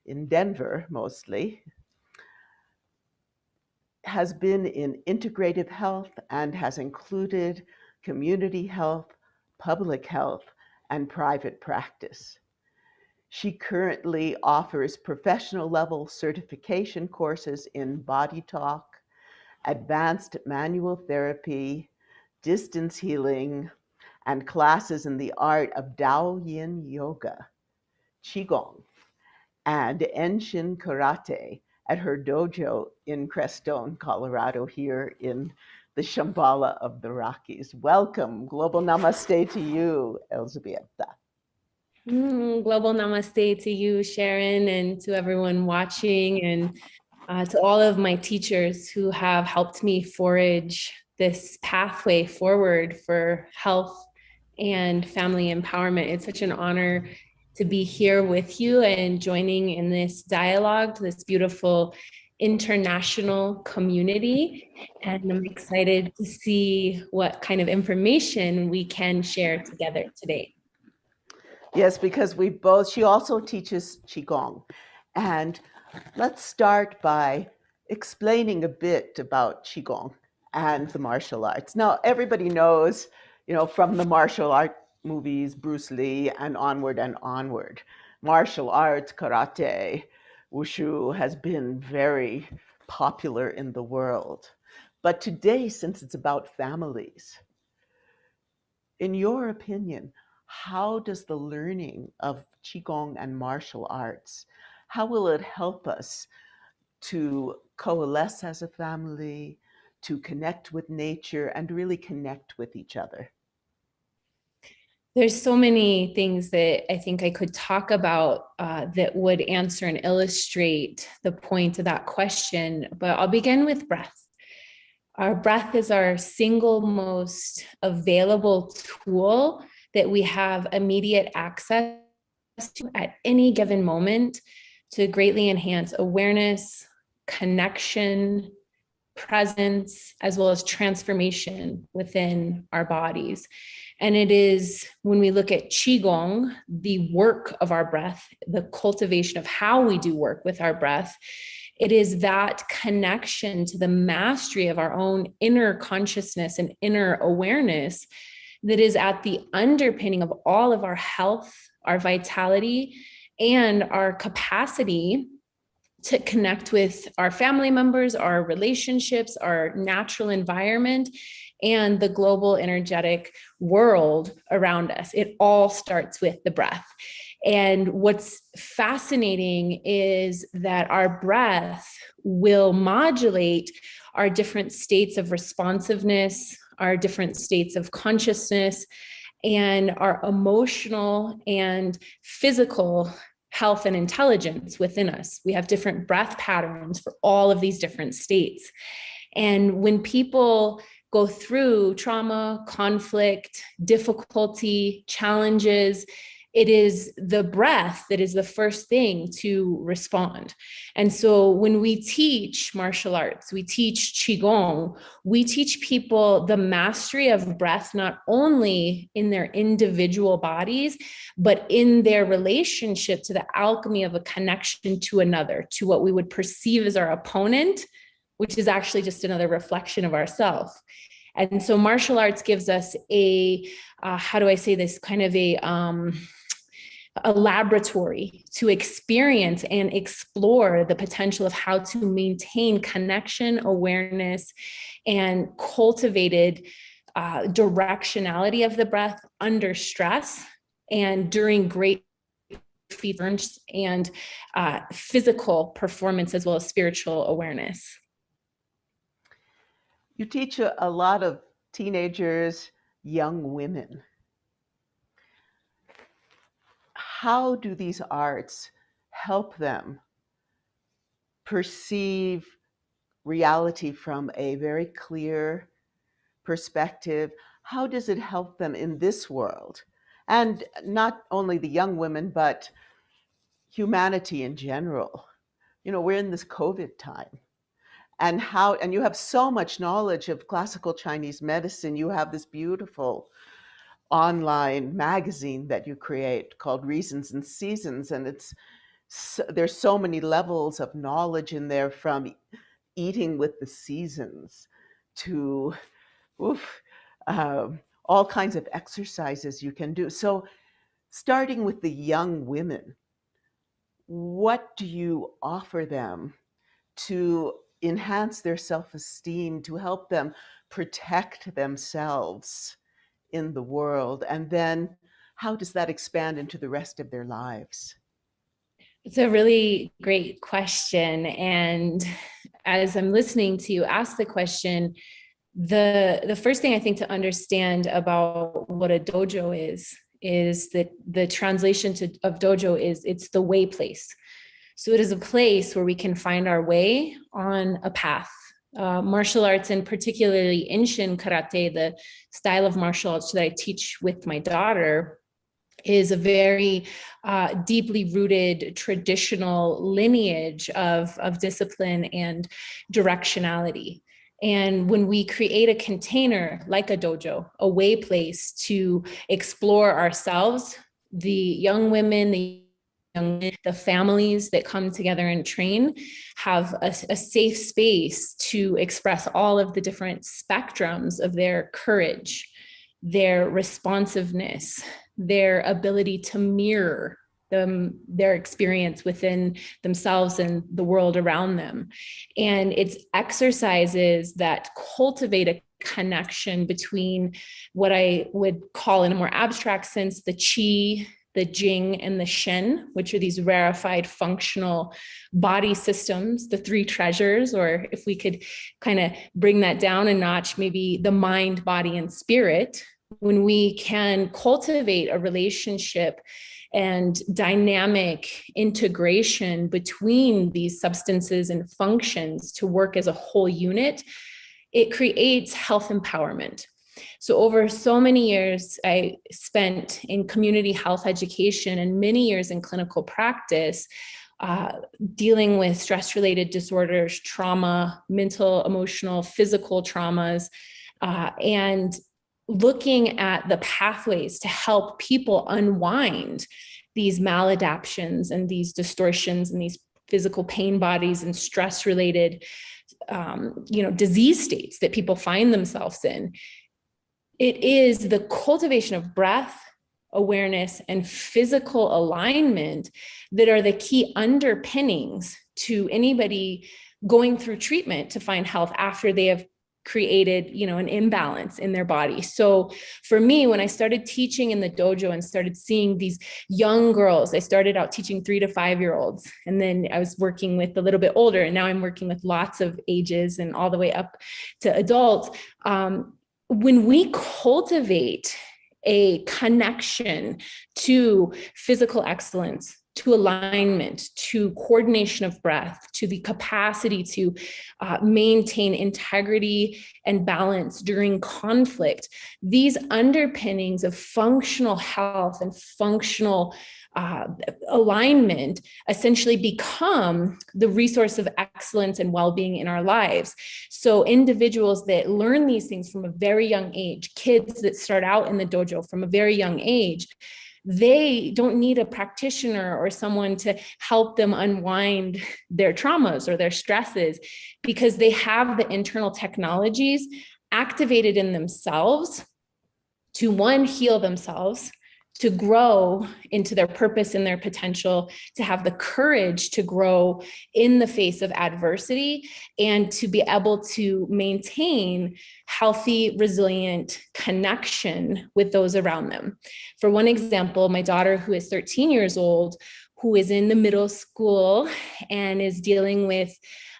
in Denver, mostly, has been in integrative health and has included community health, public health, and private practice. She currently offers professional level certification courses in body talk, advanced manual therapy, distance healing, and classes in the art of Dao Yin Yoga, Qigong, and Enshin Karate at her dojo in Crestone, Colorado, here in the Shambhala of the Rockies. Welcome. Global namaste to you, Elzbieta. Global namaste to you, Sharon, and to everyone watching, and to all of my teachers who have helped me forage this pathway forward for health and family empowerment. It's such an honor to be here with you and joining in this dialogue, to this beautiful international community. And I'm excited to see what kind of information we can share together today. Yes, because she also teaches Qigong. And let's start by explaining a bit about Qigong and the martial arts. Now, everybody knows, from the martial art movies, Bruce Lee and onward and onward. Martial arts, karate, wushu has been very popular in the world. But today, since it's about families, in your opinion, how does the learning of Qigong and martial arts, how will it help us to coalesce as a family, to connect with nature, and really connect with each other? There's so many things that I think I could talk about that would answer and illustrate the point of that question, but I'll begin with breath. Our breath is our single most available tool that we have immediate access to at any given moment to greatly enhance awareness, connection, presence, as well as transformation within our bodies. And it is when we look at Qigong, the work of our breath, the cultivation of how we do work with our breath, it is that connection to the mastery of our own inner consciousness and inner awareness that is at the underpinning of all of our health, our vitality, and our capacity to connect with our family members, our relationships, our natural environment, and the global energetic world around us. It all starts with the breath. And what's fascinating is that our breath will modulate our different states of responsiveness, our different states of consciousness, and our emotional and physical health and intelligence within us. We have different breath patterns for all of these different states. And when people go through trauma, conflict, difficulty, challenges, it is the breath that is the first thing to respond. And so when we teach martial arts, we teach Qigong, we teach people the mastery of breath, not only in their individual bodies, but in their relationship to the alchemy of a connection to another, to what we would perceive as our opponent, which is actually just another reflection of ourselves. And so martial arts gives us how do I say this, kind of a laboratory to experience and explore the potential of how to maintain connection, awareness, and cultivated directionality of the breath under stress and during great feats and physical performance, as well as spiritual awareness. You teach a lot of teenagers, young women. How do these arts help them perceive reality from a very clear perspective? How does it help them in this world? And not only the young women, but humanity in general. We're in this COVID time. And you have so much knowledge of classical Chinese medicine. You have this beautiful online magazine that you create called Reasons and Seasons, and there's so many levels of knowledge in there, from eating with the seasons to all kinds of exercises you can do. So starting with the young women, what do you offer them to enhance their self-esteem, to help them protect themselves in the world? And then how does that expand into the rest of their lives? It's a really great question. And as I'm listening to you ask the question, the first thing I think to understand about what a dojo is that the translation of dojo is it's the way place. So it is a place where we can find our way on a path. Martial arts, and particularly Inshin karate, the style of martial arts that I teach with my daughter, is a very deeply rooted traditional lineage of discipline and directionality. And when we create a container like a dojo, a way place to explore ourselves, the young women, the the families that come together and train have a safe space to express all of the different spectrums of their courage, their responsiveness, their ability to mirror their experience within themselves and the world around them. And it's exercises that cultivate a connection between what I would call, in a more abstract sense, the qi, the jing, and the shen, which are these rarefied functional body systems, the three treasures, or if we could kind of bring that down a notch, maybe the mind, body, and spirit. When we can cultivate a relationship and dynamic integration between these substances and functions to work as a whole unit, it creates health empowerment. So over so many years, I spent in community health education and many years in clinical practice, dealing with stress-related disorders, trauma, mental, emotional, physical traumas, and looking at the pathways to help people unwind these maladaptions and these distortions and these physical pain bodies and stress-related disease states that people find themselves in. It is the cultivation of breath, awareness, and physical alignment that are the key underpinnings to anybody going through treatment to find health after they have created, an imbalance in their body. So for me, when I started teaching in the dojo and started seeing these young girls, I started out teaching 3 to 5 year olds, and then I was working with a little bit older, and now I'm working with lots of ages and all the way up to adults. When we cultivate a connection to physical excellence, to alignment, to coordination of breath, to the capacity to maintain integrity and balance during conflict, these underpinnings of functional health and functional alignment essentially become the resource of excellence and well-being in our lives. So individuals that learn these things from a very young age, kids that start out in the dojo from a very young age, they don't need a practitioner or someone to help them unwind their traumas or their stresses, because they have the internal technologies activated in themselves to, one, heal themselves, to grow into their purpose and their potential, to have the courage to grow in the face of adversity, and to be able to maintain healthy, resilient connection with those around them. For one example, my daughter, who is 13 years old, who is in the middle school and is dealing with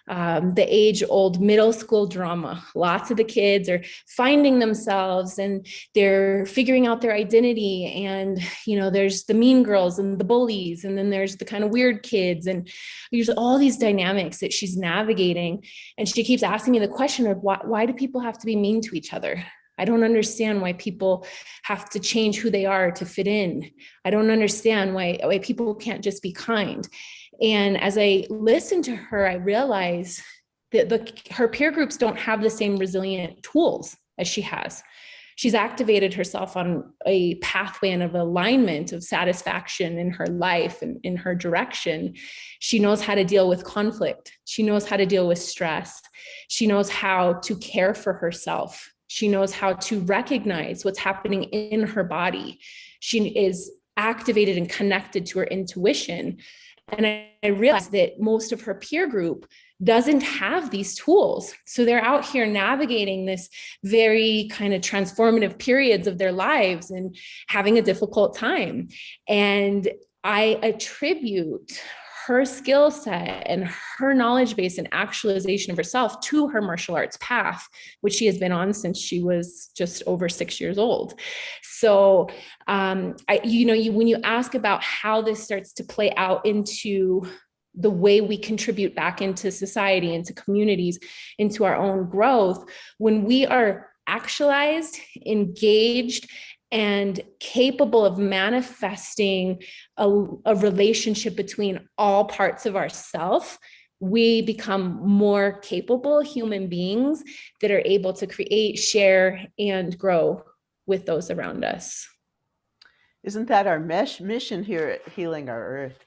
the age-old middle school drama. Lots of the kids are finding themselves and they're figuring out their identity. And, there's the mean girls and the bullies, and then there's the kind of weird kids. And there's all these dynamics that she's navigating. And she keeps asking me the question of why do people have to be mean to each other? I don't understand why people have to change who they are to fit in. I don't understand why people can't just be kind. And as I listen to her, I realize that her peer groups don't have the same resilient tools as she has. She's activated herself on a pathway and of alignment of satisfaction in her life and in her direction. She knows how to deal with conflict. She knows how to deal with stress. She knows how to care for herself. She knows how to recognize what's happening in her body. She is activated and connected to her intuition. And I realized that most of her peer group doesn't have these tools. So they're out here navigating this very kind of transformative periods of their lives and having a difficult time. And I attribute her skill set and her knowledge base and actualization of herself to her martial arts path, which she has been on since she was just over 6 years old. So, when you ask about how this starts to play out into the way we contribute back into society, into communities, into our own growth, when we are actualized, engaged, and capable of manifesting a relationship between all parts of ourself, we become more capable human beings that are able to create, share, and grow with those around us. Isn't that our mission here at Healing Our Earth?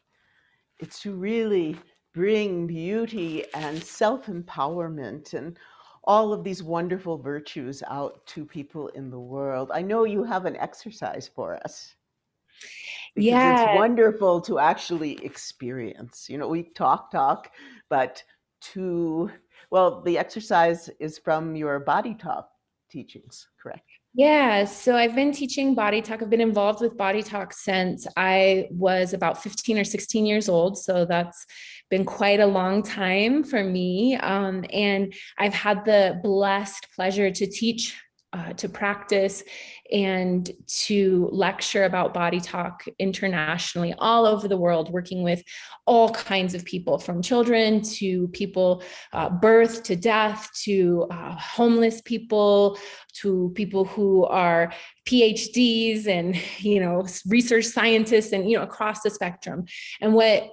It's to really bring beauty and self-empowerment and all of these wonderful virtues out to people in the world. I know you have an exercise for us because it's Yeah. wonderful to actually experience. You know, we talk, but well, the exercise is from your body talk teachings, correct? Yeah, so I've been teaching body talk. I've been involved with body talk since I was about 15 or 16 years old. So that's been quite a long time for me. And I've had the blessed pleasure to teach, to practice, and to lecture about body talk internationally, all over the world, working with all kinds of people, from children to people, birth to death, to homeless people, to people who are PhDs and, research scientists, and, across the spectrum. And what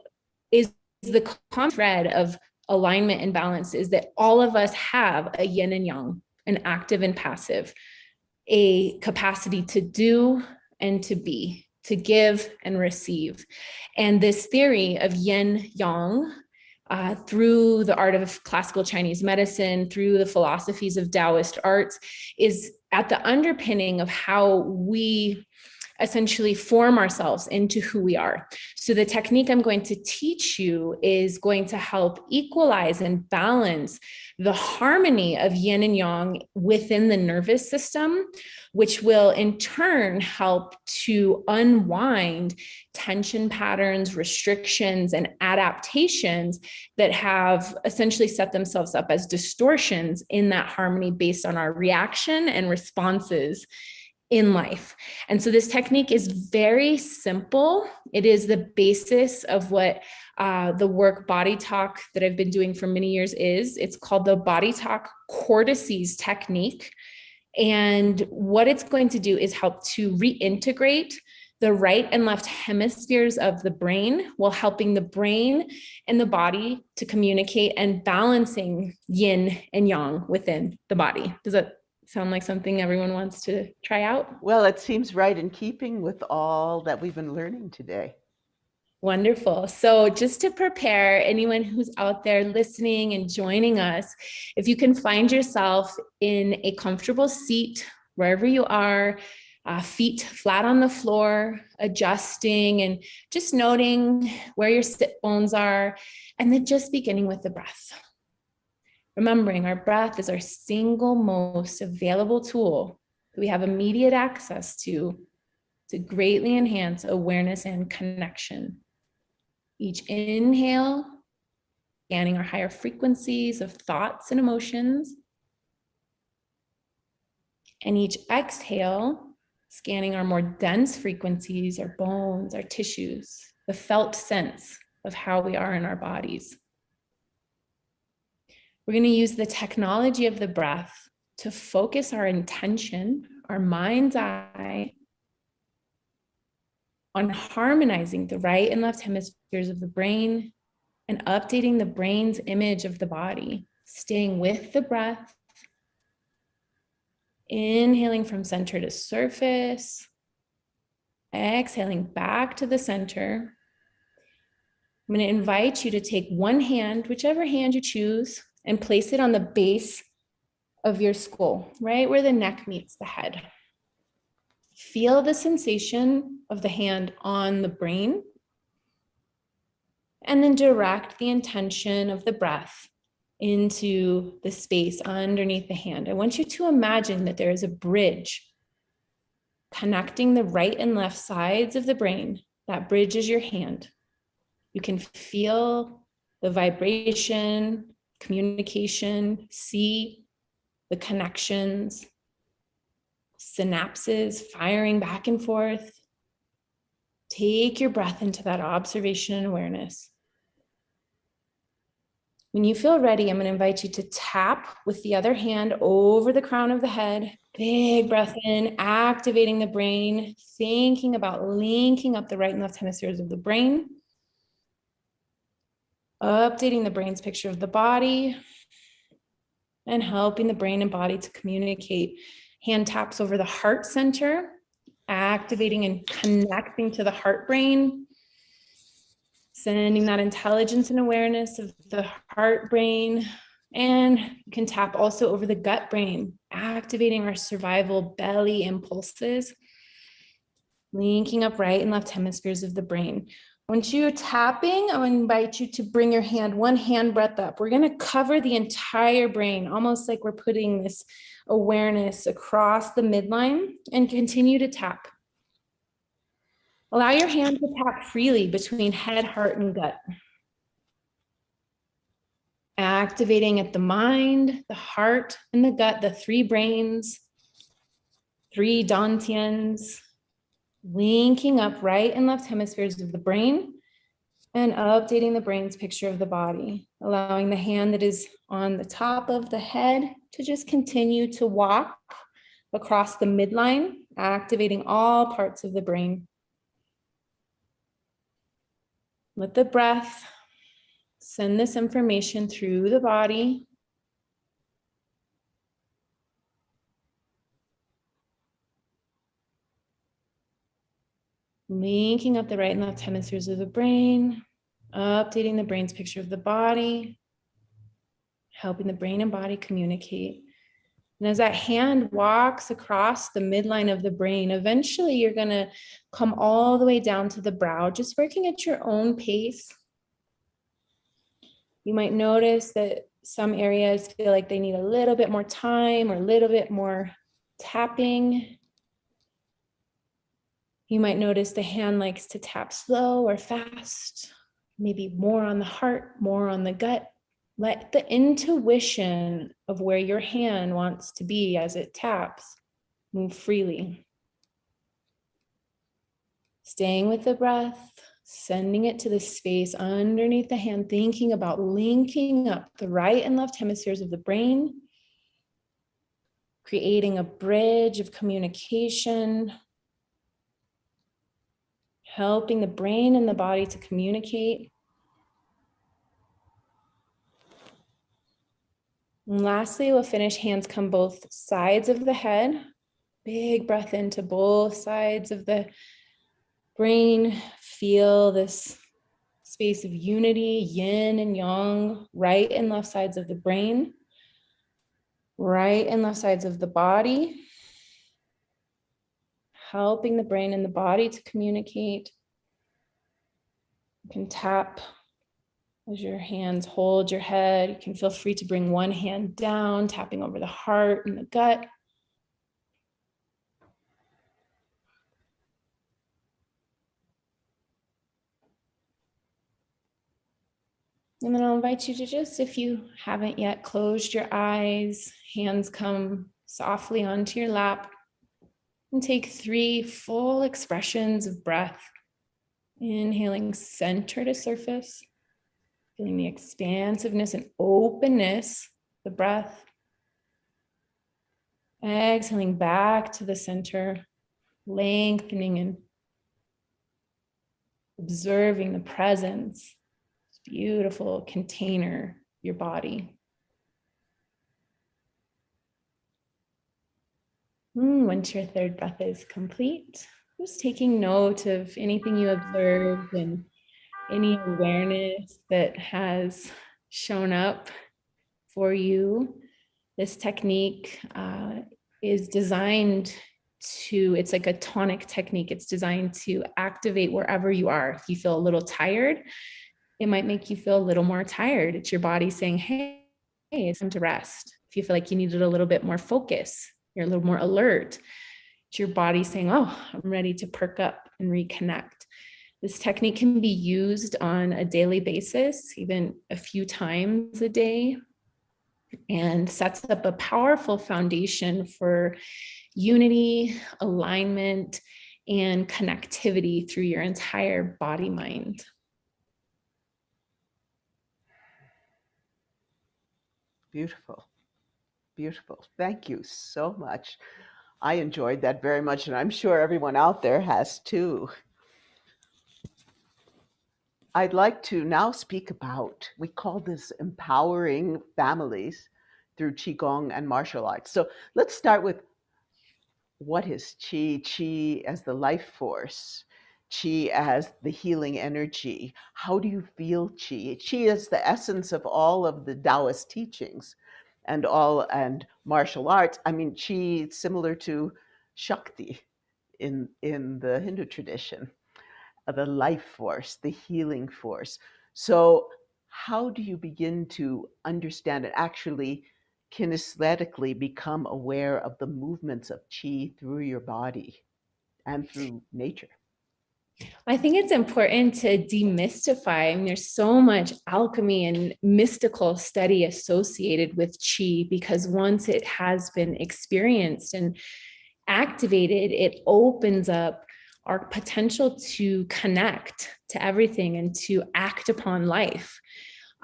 is the common thread of alignment and balance is that all of us have a yin and yang, an active and passive, a capacity to do and to be, to give and receive. And this theory of yin yang, through the art of classical Chinese medicine, through the philosophies of Taoist arts, is at the underpinning of how we essentially form ourselves into who we are. So the technique I'm going to teach you is going to help equalize and balance the harmony of yin and yang within the nervous system, which will in turn help to unwind tension patterns, restrictions, and adaptations that have essentially set themselves up as distortions in that harmony based on our reaction and responses in life. And so this technique is very simple. It is the basis of what the work Body Talk that I've been doing for many years is. It's called the Body Talk Cortices technique. And what it's going to do is help to reintegrate the right and left hemispheres of the brain, while helping the brain and the body to communicate and balancing yin and yang within the body. Does that sound like something everyone wants to try out? Well, it seems right in keeping with all that we've been learning today. Wonderful. So just to prepare anyone who's out there listening and joining us, if you can find yourself in a comfortable seat, wherever you are, feet flat on the floor, adjusting and just noting where your sit bones are, and then just beginning with the breath. Remembering our breath is our single most available tool that we have immediate access to greatly enhance awareness and connection. Each inhale, scanning our higher frequencies of thoughts and emotions. And each exhale, scanning our more dense frequencies, our bones, our tissues, the felt sense of how we are in our bodies. We're going to use the technology of the breath to focus our intention, our mind's eye, on harmonizing the right and left hemispheres of the brain and updating the brain's image of the body, staying with the breath, inhaling from center to surface, exhaling back to the center. I'm going to invite you to take one hand, whichever hand you choose, and place it on the base of your skull, right where the neck meets the head. Feel the sensation of the hand on the brain, and then direct the intention of the breath into the space underneath the hand. I want you to imagine that there is a bridge connecting the right and left sides of the brain. That bridge is your hand. You can feel the vibration, communication, see the connections, synapses firing back and forth. Take your breath into that observation and awareness. When you feel ready, I'm going to invite you to tap with the other hand over the crown of the head. Big breath in, activating the brain, thinking about linking up the right and left hemispheres of the brain, updating the brain's picture of the body, and helping the brain and body to communicate. Hand taps over the heart center, activating and connecting to the heart brain, Sending that intelligence and awareness of the heart brain. And you can tap also over the gut brain, activating our survival belly impulses, linking up right and left hemispheres of the brain. Once you're tapping, I invite you to bring your hand, one hand breath up. We're going to cover the entire brain, almost like we're putting this awareness across the midline, and continue to tap. Allow your hand to tap freely between head, heart, and gut. Activating at the mind, the heart, and the gut, the three brains, three dantians, linking up right and left hemispheres of the brain and updating the brain's picture of the body, allowing the hand that is on the top of the head to just continue to walk across the midline, activating all parts of the brain. Let the breath send this information through the body. Linking up the right and left hemispheres of the brain, updating the brain's picture of the body, helping the brain and body communicate. And as that hand walks across the midline of the brain, eventually you're going to come all the way down to the brow, just working at your own pace. You might notice that some areas feel like they need a little bit more time or a little bit more tapping. You might notice the hand likes to tap slow or fast, maybe more on the heart, more on the gut. Let the intuition of where your hand wants to be as it taps move freely. Staying with the breath, sending it to the space underneath the hand, thinking about linking up the right and left hemispheres of the brain, creating a bridge of communication, helping the brain and the body to communicate. And lastly, we'll finish, hands come both sides of the head. Big breath into both sides of the brain. Feel this space of unity, yin and yang, right and left sides of the brain, right and left sides of the body. Helping the brain and the body to communicate. You can tap as your hands hold your head. You can feel free to bring one hand down, tapping over the heart and the gut. And then I'll invite you to just, if you haven't yet closed your eyes, hands come softly onto your lap, and take 3 full expressions of breath. Inhaling center to surface, feeling the expansiveness and openness, the breath. Exhaling back to the center, lengthening and observing the presence, this beautiful container, your body. Once your third breath is complete, just taking note of anything you observed and any awareness that has shown up for you. This technique is designed to, it's like a tonic technique. It's designed to activate wherever you are. If you feel a little tired, it might make you feel a little more tired. It's your body saying, hey, it's time to rest. If you feel like you needed a little bit more focus, you're a little more alert, it's your body saying, oh, I'm ready to perk up and reconnect. This technique can be used on a daily basis, even a few times a day, and sets up a powerful foundation for unity, alignment, and connectivity through your entire body mind. Beautiful. Beautiful. Thank you so much. I enjoyed that very much, and I'm sure everyone out there has too. I'd like to now speak about, we call this empowering families through Qigong and martial arts. So let's start with, what is Qi? Qi as the life force. Qi as the healing energy. How do you feel Qi? Qi is the essence of all of the Taoist teachings and martial arts. I mean, Qi is similar to Shakti in the Hindu tradition, the life force, the healing force. So how do you begin to understand and actually kinesthetically become aware of the movements of Qi through your body and through nature? I think it's important to demystify. I mean, there's so much alchemy and mystical study associated with Qi, because once it has been experienced and activated, it opens up our potential to connect to everything and to act upon life.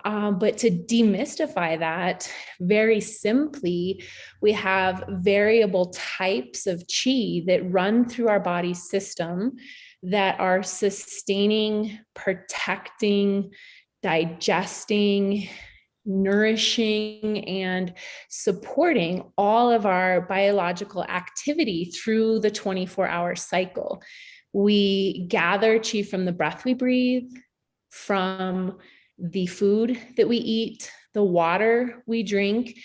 But to demystify that, very simply, we have variable types of Qi that run through our body system that are sustaining, protecting, digesting, nourishing, and supporting all of our biological activity through the 24-hour cycle. We gather Qi from the breath we breathe, from the food that we eat, the water we drink,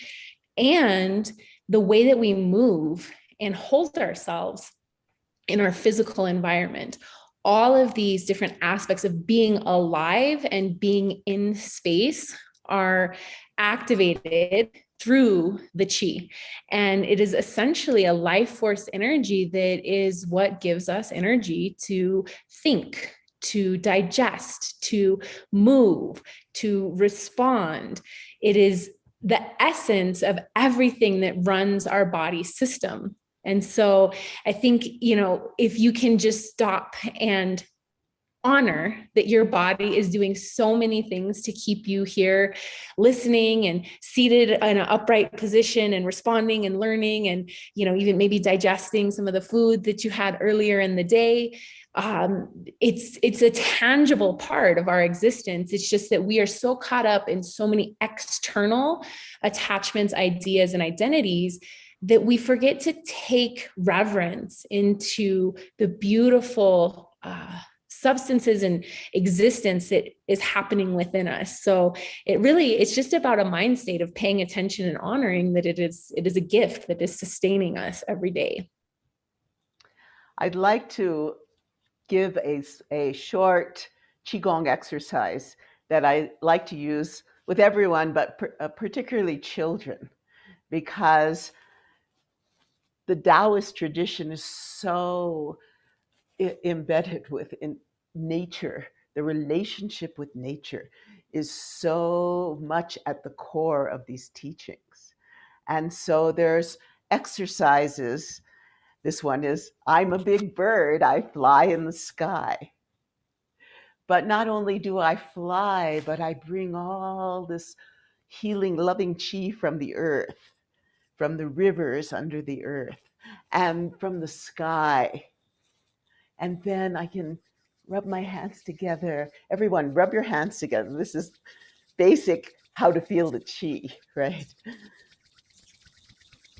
and the way that we move and hold ourselves in our physical environment. All of these different aspects of being alive and being in space are activated through the Qi. And it is essentially a life force energy that is what gives us energy to think, to digest, to move, to respond. It is the essence of everything that runs our body system. And so I think, if you can just stop and honor that your body is doing so many things to keep you here listening and seated in an upright position and responding and learning and, even maybe digesting some of the food that you had earlier in the day. It's a tangible part of our existence. It's just that we are so caught up in so many external attachments, ideas, and identities that we forget to take reverence into the beautiful substances and existence that is happening within us. So it's just about a mind state of paying attention and honoring that it is a gift that is sustaining us every day. I'd like to give a short Qigong exercise that I like to use with everyone, but particularly children, because the Taoist tradition is so embedded within nature. The relationship with nature is so much at the core of these teachings. And so there's exercises. This one is, I'm a big bird, I fly in the sky. But not only do I fly, but I bring all this healing, loving Qi from the earth, from the rivers under the earth, and from the sky. And then I can rub my hands together. Everyone, rub your hands together. This is basic how to feel the Qi, right?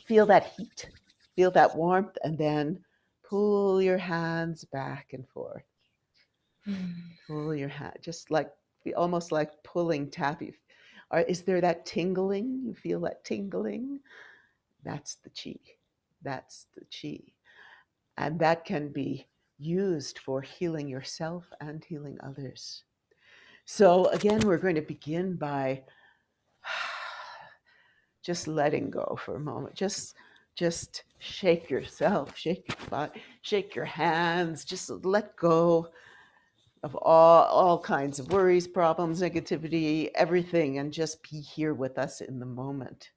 Feel that heat, feel that warmth, and then pull your hands back and forth. Pull your hand, just like, almost like pulling taffy. Or is there that tingling? You feel that tingling? That's the Qi. That's the Qi. And that can be used for healing yourself and healing others. So again, we're going to begin by just letting go for a moment. Just shake yourself, shake your body, shake your hands, just let go of all kinds of worries, problems, negativity, everything, and just be here with us in the moment.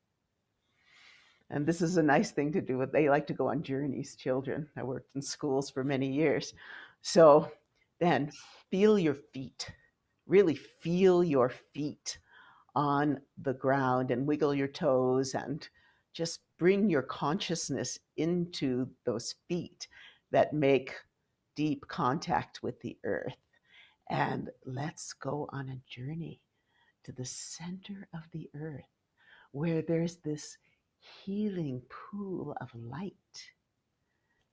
And this is a nice thing to do. They like to go on journeys, children. I worked in schools for many years. So then feel your feet, really feel your feet on the ground and wiggle your toes and just bring your consciousness into those feet that make deep contact with the earth. And let's go on a journey to the center of the earth where there's this healing pool of light,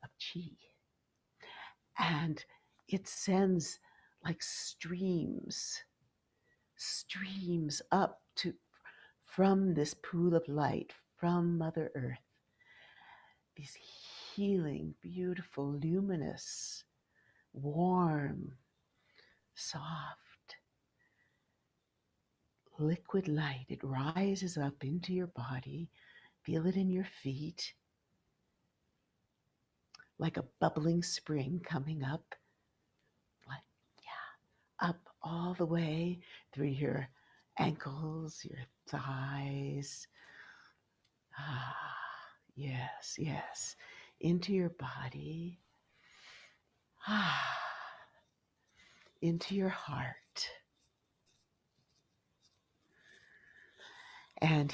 of Qi. And it sends like streams up to from this pool of light from Mother Earth. These healing, beautiful, luminous, warm, soft, liquid light. It rises up into your body. Feel it in your feet, like a bubbling spring coming up, like, yeah, up all the way through your ankles, your thighs. Ah, yes, yes, into your body. Ah, into your heart. And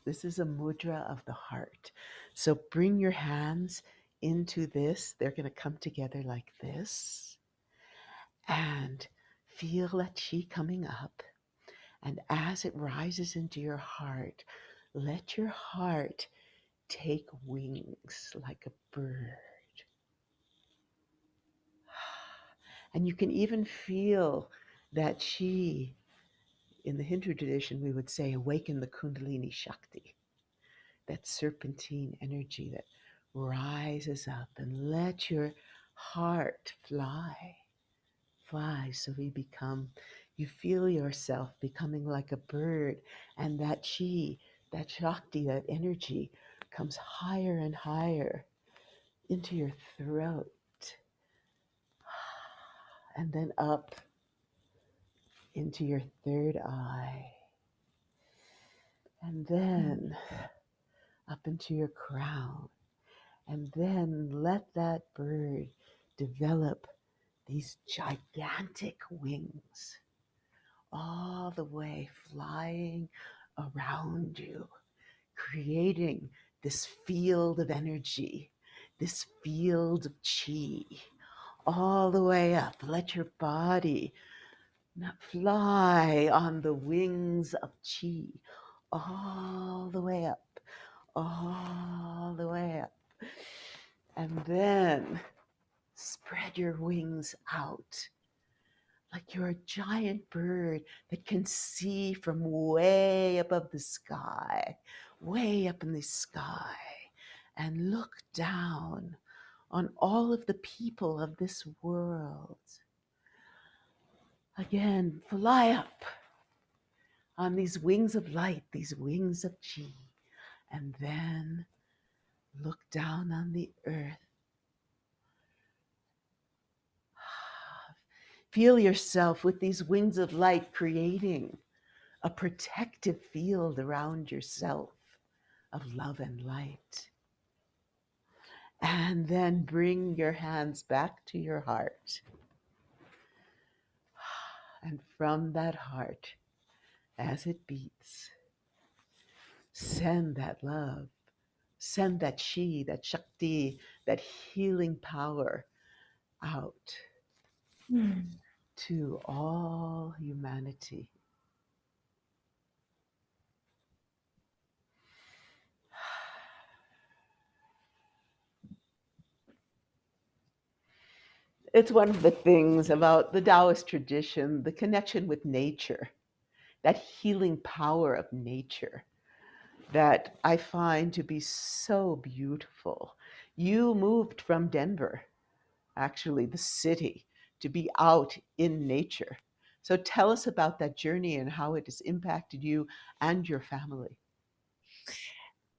this is a mudra of the heart. So bring your hands into this. They're going to come together like this. And feel that chi coming up. And as it rises into your heart, let your heart take wings like a bird. And you can even feel that chi. In the Hindu tradition, we would say awaken the Kundalini Shakti, that serpentine energy that rises up, and let your heart fly. So you feel yourself becoming like a bird, and that chi, that Shakti, that energy comes higher and higher into your throat, and then up into your third eye. And then up into your crown. And then let that bird develop these gigantic wings, all the way flying around you, creating this field of energy, this field of chi, all the way up. Let your body fly on the wings of chi, all the way up, all the way up. And then spread your wings out like you're a giant bird that can see from way above the sky, way up in the sky, and look down on all of the people of this world. Again, fly up on these wings of light, these wings of chi, and then look down on the earth. Feel yourself with these wings of light creating a protective field around yourself of love and light. And then bring your hands back to your heart. And from that heart, as it beats, send that love, send that chi, that shakti, that healing power out to all humanity. It's one of the things about the Taoist tradition, the connection with nature, that healing power of nature that I find to be so beautiful. You moved from Denver, actually the city, to be out in nature. So tell us about that journey and how it has impacted you and your family.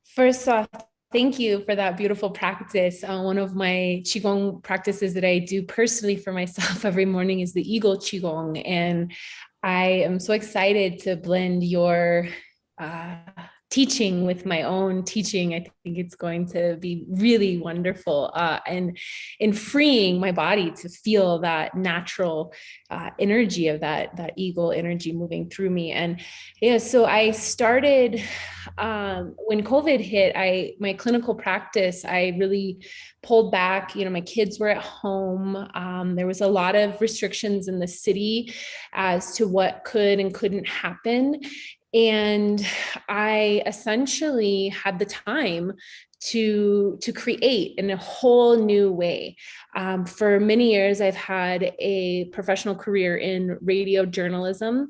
First off, thank you for that beautiful practice. One of my Qigong practices that I do personally for myself every morning is the Eagle Qigong. And I am so excited to blend your teaching with my own teaching. I think it's going to be really wonderful and in freeing my body to feel that natural energy of that eagle energy moving through me. And yeah, so I started when COVID hit, my clinical practice, I really pulled back. My kids were at home. There was a lot of restrictions in the city as to what could and couldn't happen. And I essentially had the time to create in a whole new way. For many years, I've had a professional career in radio journalism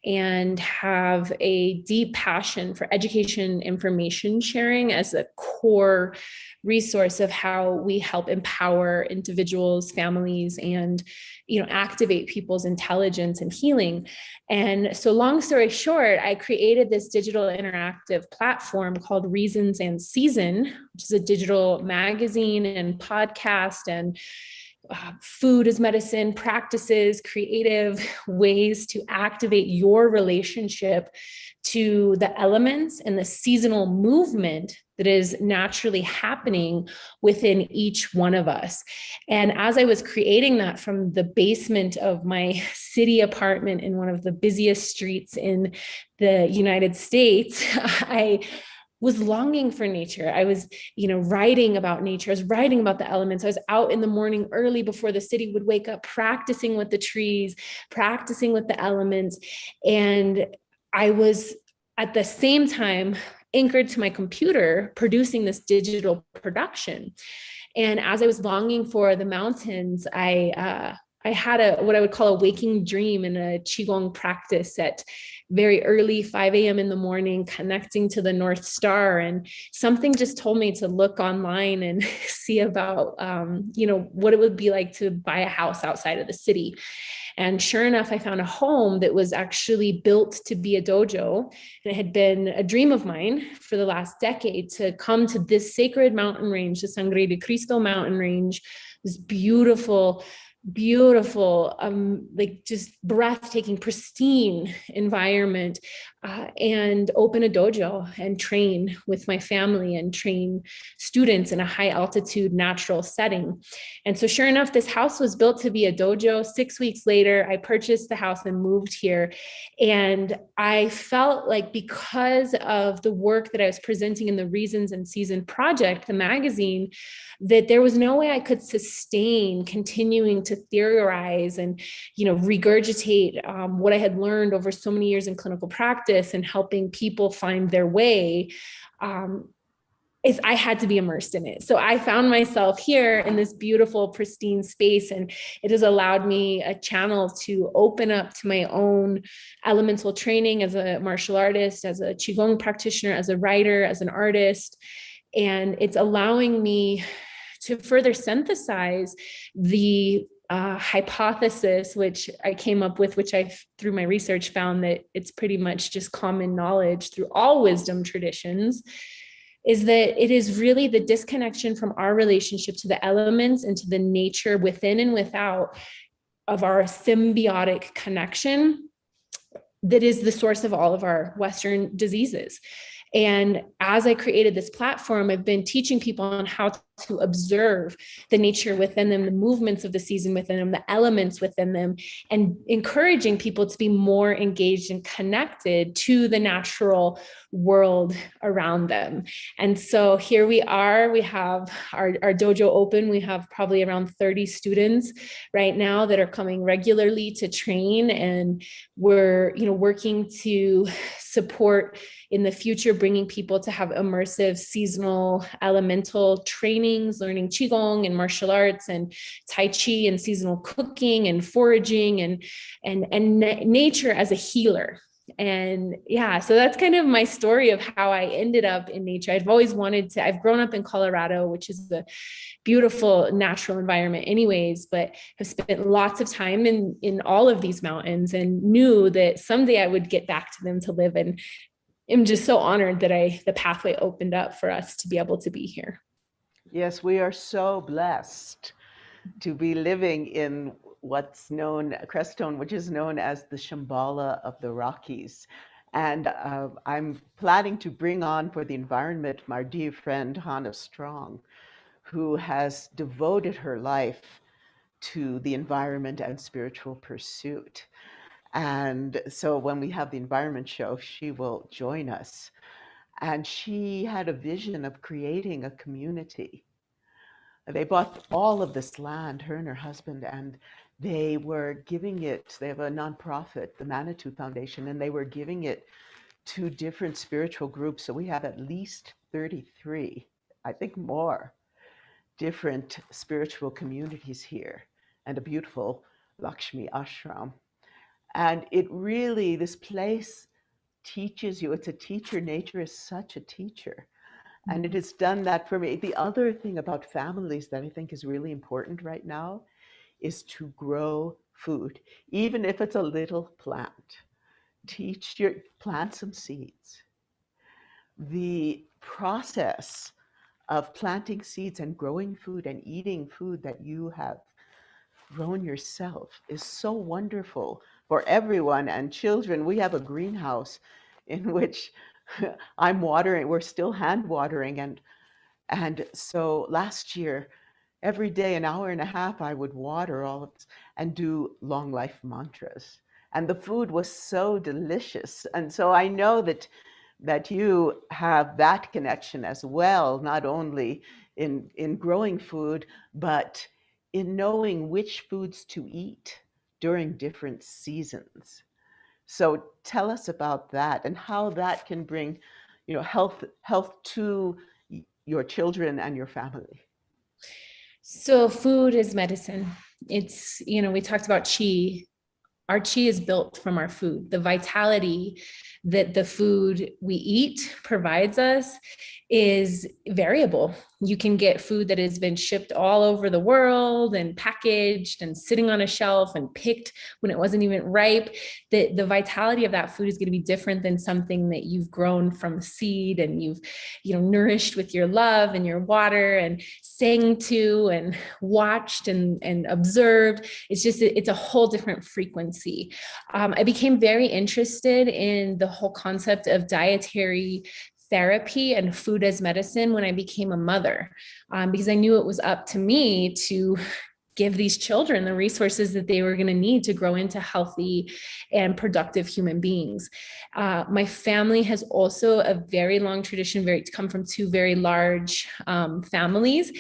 and have a deep passion for education, information sharing as a core resource of how we help empower individuals, families, and activate people's intelligence and healing. And so, long story short, I created this digital interactive platform called Reasons and Season, which is a digital magazine and podcast and food as medicine practices, creative ways to activate your relationship to the elements and the seasonal movement that is naturally happening within each one of us. And as I was creating that from the basement of my city apartment in one of the busiest streets in the United States, I was longing for nature. I was, writing about nature. I was writing about the elements. I was out in the morning early before the city would wake up, practicing with the trees, practicing with the elements. And I was at the same time anchored to my computer, producing this digital production. And as I was longing for the mountains, I had what I would call a waking dream in a Qigong practice at very early 5 a.m. in the morning, connecting to the North Star. And something just told me to look online and see about, what it would be like to buy a house outside of the city. And sure enough, I found a home that was actually built to be a dojo. And it had been a dream of mine for the last decade to come to this sacred mountain range, the Sangre de Cristo mountain range, this beautiful, like just breathtaking, pristine environment, and open a dojo and train with my family and train students in a high altitude natural setting. And so sure enough, this house was built to be a dojo. 6 weeks later, I purchased the house and moved here. And I felt like because of the work that I was presenting in the Reasons and Season project, the magazine, that there was no way I could sustain continuing to theorize and, regurgitate what I had learned over so many years in clinical practice and helping people find their way. Is I had to be immersed in it. So I found myself here in this beautiful, pristine space, and it has allowed me a channel to open up to my own elemental training as a martial artist, as a Qigong practitioner, as a writer, as an artist. And it's allowing me to further synthesize the hypothesis, which I came up with, which I, through my research, found that it's pretty much just common knowledge through all wisdom traditions, is that it is really the disconnection from our relationship to the elements and to the nature within and without of our symbiotic connection that is the source of all of our Western diseases. And as I created this platform, I've been teaching people on how to observe the nature within them, the movements of the season within them, the elements within them, and encouraging people to be more engaged and connected to the natural world around them. And so here we are, we have our dojo open. We have probably around 30 students right now that are coming regularly to train. And we're, working to support in the future, bringing people to have immersive seasonal elemental trainings, learning Qigong and martial arts and Tai Chi and seasonal cooking and foraging and nature as a healer. And yeah, so that's kind of my story of how I ended up in nature. I've always wanted to, I've grown up in Colorado, which is a beautiful natural environment anyways, but have spent lots of time in all of these mountains and knew that someday I would get back to them to live. And I'm just so honored that the pathway opened up for us to be able to be here. Yes, we are so blessed to be living in what's known, Crestone, which is known as the Shambhala of the Rockies. And I'm planning to bring on for the environment my dear friend Hannah Strong, who has devoted her life to the environment and spiritual pursuit. And so when we have the environment show, she will join us. And she had a vision of creating a community. They bought all of this land, her and her husband, and they were giving it, they have a nonprofit, the Manitou Foundation, and they were giving it to different spiritual groups. So we have at least 33 I think more, different spiritual communities here and a beautiful Lakshmi ashram. And it really, this place teaches you, it's a teacher. Nature is such a teacher. And it has done that for me. The other thing about families that I think is really important right now is to grow food, even if it's a little plant. Plant some seeds. The process of planting seeds and growing food and eating food that you have grown yourself is so wonderful for everyone and children. We have a greenhouse in which I'm watering, we're still hand watering. And so last year, every day, an hour and a half, I would water all of this and do long life mantras. And the food was so delicious. And so I know that you have that connection as well, not only in growing food, but in knowing which foods to eat during different seasons. So tell us about that and how that can bring, health to your children and your family. So food is medicine. It's, we talked about chi. Our chi is built from our food. The vitality that the food we eat provides us is variable. You can get food that has been shipped all over the world and packaged and sitting on a shelf and picked when it wasn't even ripe. The vitality of that food is going to be different than something that you've grown from seed and you've, nourished with your love and your water and sang to and watched and observed. It's a whole different frequency. I became very interested in the whole concept of dietary therapy and food as medicine when I became a mother, because I knew it was up to me to give these children the resources that they were going to need to grow into healthy and productive human beings. My family has also a very long tradition, come from two very large families.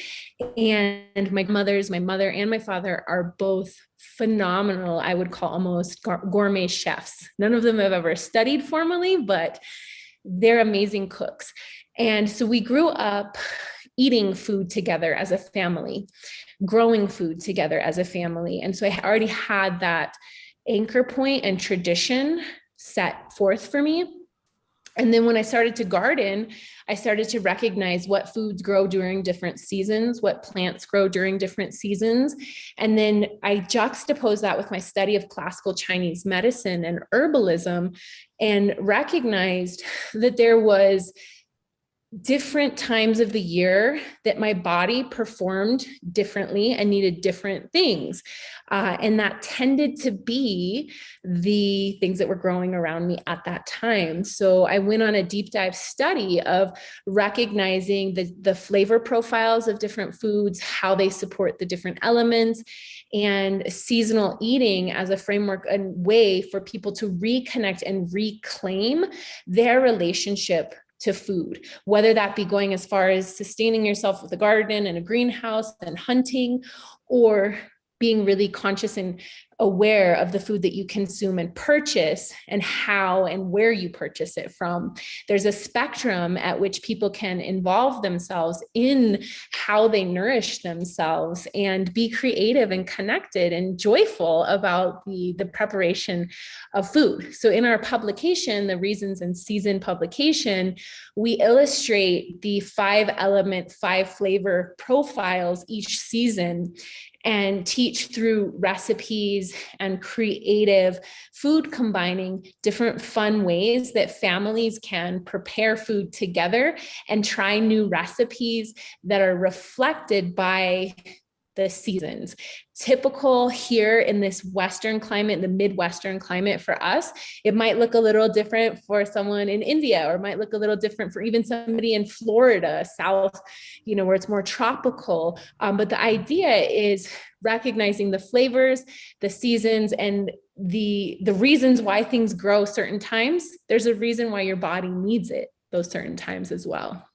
And my mother and my father are both phenomenal, I would call almost gourmet chefs. None of them have ever studied formally, but they're amazing cooks. And so we grew up eating food together as a family, growing food together as a family. And so I already had that anchor point and tradition set forth for me. And then when I started to garden, I started to recognize what foods grow during different seasons, what plants grow during different seasons. And then I juxtaposed that with my study of classical Chinese medicine and herbalism and recognized that there was different times of the year that my body performed differently and needed different things. And that tended to be the things that were growing around me at that time. So I went on a deep dive study of recognizing the flavor profiles of different foods, how they support the different elements, and seasonal eating as a framework and way for people to reconnect and reclaim their relationship to food, whether that be going as far as sustaining yourself with a garden and a greenhouse and hunting, or being really conscious and aware of the food that you consume and purchase and how and where you purchase it from. There's a spectrum at which people can involve themselves in how they nourish themselves and be creative and connected and joyful about the preparation of food. So in our publication, the Reasons and Season publication, we illustrate the 5-element, 5-flavor profiles each season and teach through recipes and creative food combining different fun ways that families can prepare food together and try new recipes that are reflected by the seasons. Typical here in this Western climate, the Midwestern climate for us, it might look a little different for someone in India, or might look a little different for even somebody in Florida, South, where it's more tropical. But the idea is recognizing the flavors, the seasons, and the reasons why things grow certain times. There's a reason why your body needs it those certain times as well.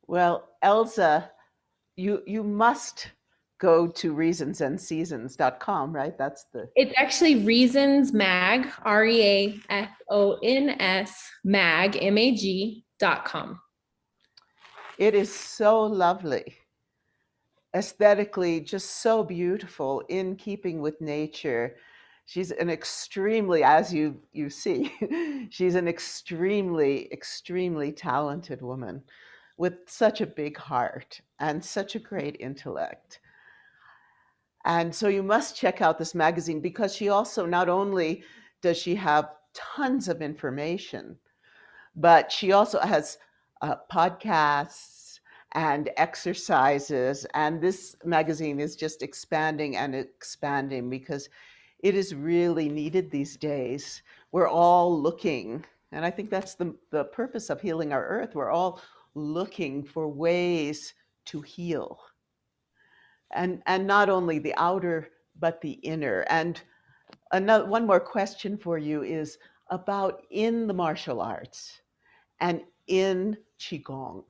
Well, Elsa, you must go to reasonsandseasons.com, right? It's actually Reasons Mag, REASONS Mag, MAG.com. It is so lovely, aesthetically just so beautiful, in keeping with nature. She's an extremely, as you see, she's an extremely talented woman with such a big heart and such a great intellect. And so you must check out this magazine, because she also, not only does she have tons of information, but she also has podcasts and exercises. And this magazine is just expanding and expanding, because it is really needed these days. We're all looking, and I think that's the purpose of Healing Our Earth. We're all looking for ways to heal. And not only the outer, but the inner. And one more question for you is about, in the martial arts and in Qigong,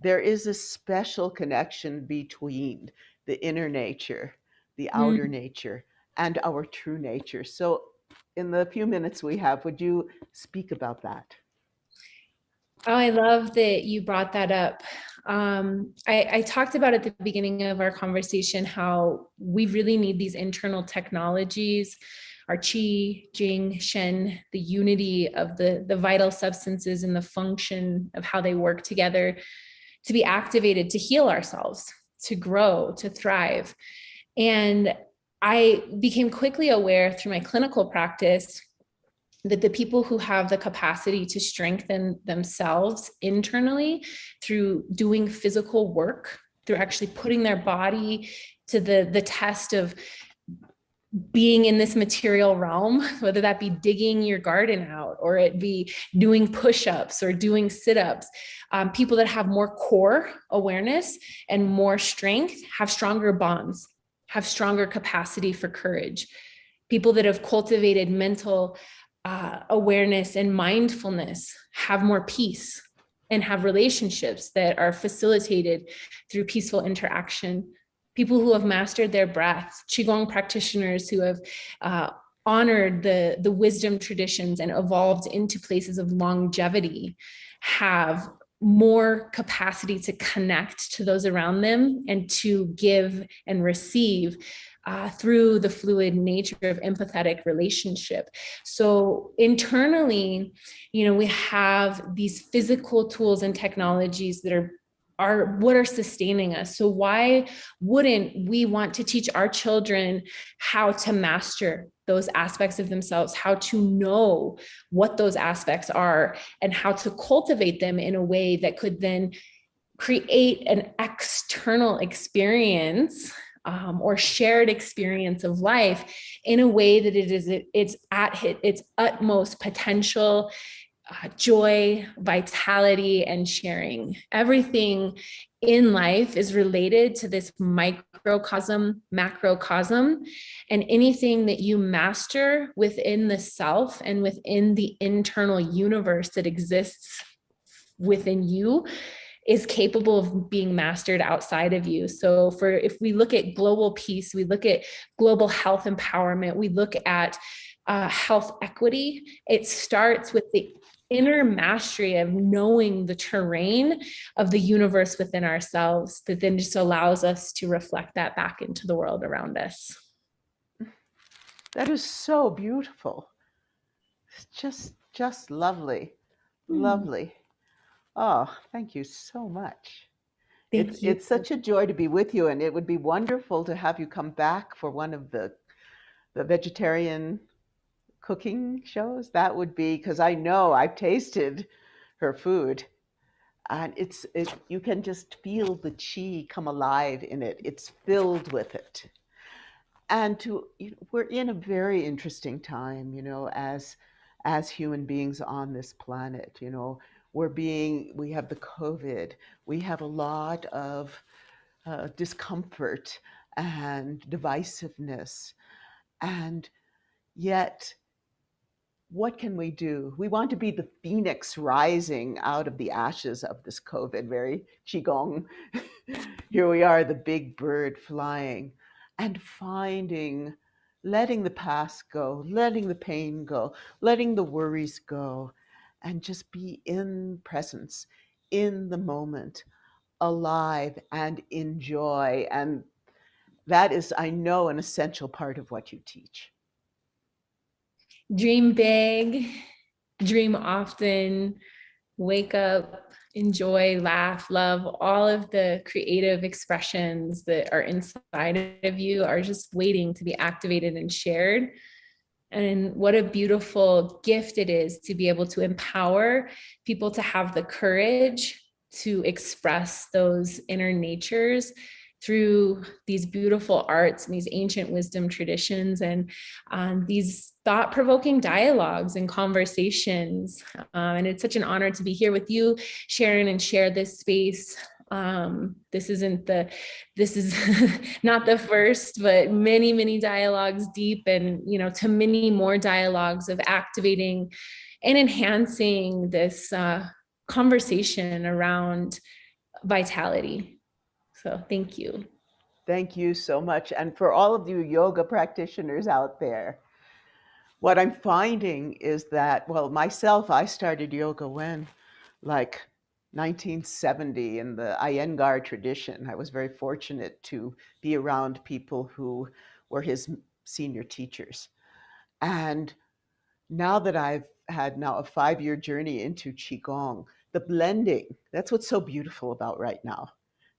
there is a special connection between the inner nature, the outer nature, and our true nature. So, in the few minutes we have, would you speak about that? Oh, I love that you brought that up. I talked about at the beginning of our conversation how we really need these internal technologies, our qi, jing, shen, the unity of the vital substances and the function of how they work together to be activated to heal ourselves, to grow, to thrive. And I became quickly aware through my clinical practice that the people who have the capacity to strengthen themselves internally through doing physical work, through actually putting their body to the test of being in this material realm, whether that be digging your garden out or it be doing push-ups or doing sit-ups, people that have more core awareness and more strength have stronger bonds, have stronger capacity for courage. People that have cultivated mental awareness and mindfulness have more peace and have relationships that are facilitated through peaceful interaction. People who have mastered their breath, Qigong practitioners who have honored the wisdom traditions and evolved into places of longevity, have more capacity to connect to those around them and to give and receive through the fluid nature of empathetic relationship. So internally, we have these physical tools and technologies that are what are sustaining us. So why wouldn't we want to teach our children how to master those aspects of themselves, how to know what those aspects are, and how to cultivate them in a way that could then create an external experience or shared experience of life in a way that it's at its utmost potential, joy, vitality, and sharing. Everything in life is related to this microcosm, macrocosm, and anything that you master within the self and within the internal universe that exists within you is capable of being mastered outside of you. So if we look at global peace, we look at global health empowerment, we look at health equity, it starts with the inner mastery of knowing the terrain of the universe within ourselves that then just allows us to reflect that back into the world around us. That is so beautiful. It's just lovely. Lovely. Oh, thank you so much. Thank you. It's such a joy to be with you, and it would be wonderful to have you come back for one of the vegetarian cooking shows. That would be, because I know I've tasted her food, and you can just feel the chi come alive in it. It's filled with it. And we're in a very interesting time, as human beings on this planet. We have the COVID, we have a lot of discomfort and divisiveness, and yet, what can we do? We want to be the phoenix rising out of the ashes of this COVID, very qigong. Here we are, the big bird flying and letting the past go, letting the pain go, letting the worries go, and just be in presence, in the moment, alive, and enjoy. And that is, I know, an essential part of what you teach. Dream big, dream often, wake up, enjoy, laugh, love. All of the creative expressions that are inside of you are just waiting to be activated and shared. And what a beautiful gift it is to be able to empower people to have the courage to express those inner natures through these beautiful arts and these ancient wisdom traditions and these thought-provoking dialogues and conversations. And it's such an honor to be here with you, Sharon, and share this space. This is not the first, but many dialogues deep, and to many more dialogues of activating and enhancing this conversation around vitality. So thank you. Thank you so much. And for all of you yoga practitioners out there, what I'm finding is that, well, myself, I started yoga when, like 1970 in the Iyengar tradition. I was very fortunate to be around people who were his senior teachers. And now that I've had now a 5-year journey into Qigong, the blending, that's what's so beautiful about right now.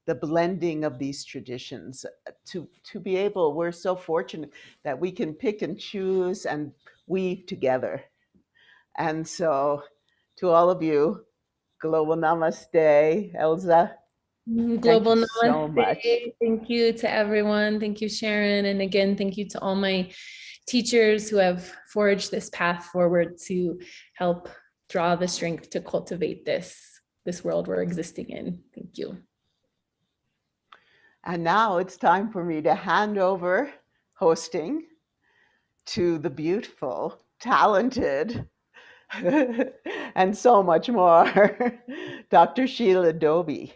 The blending of these traditions to be able, we're so fortunate that we can pick and choose and weave together. And so to all of you, global namaste, Elza. Global Thank you so namaste. much. Thank you to everyone. Thank you, Sharon. And again, thank you to all my teachers who have forged this path forward to help draw the strength to cultivate this world we're existing in. Thank you. And now it's time for me to hand over hosting to the beautiful, talented, and so much more, Dr. Sheila Doby.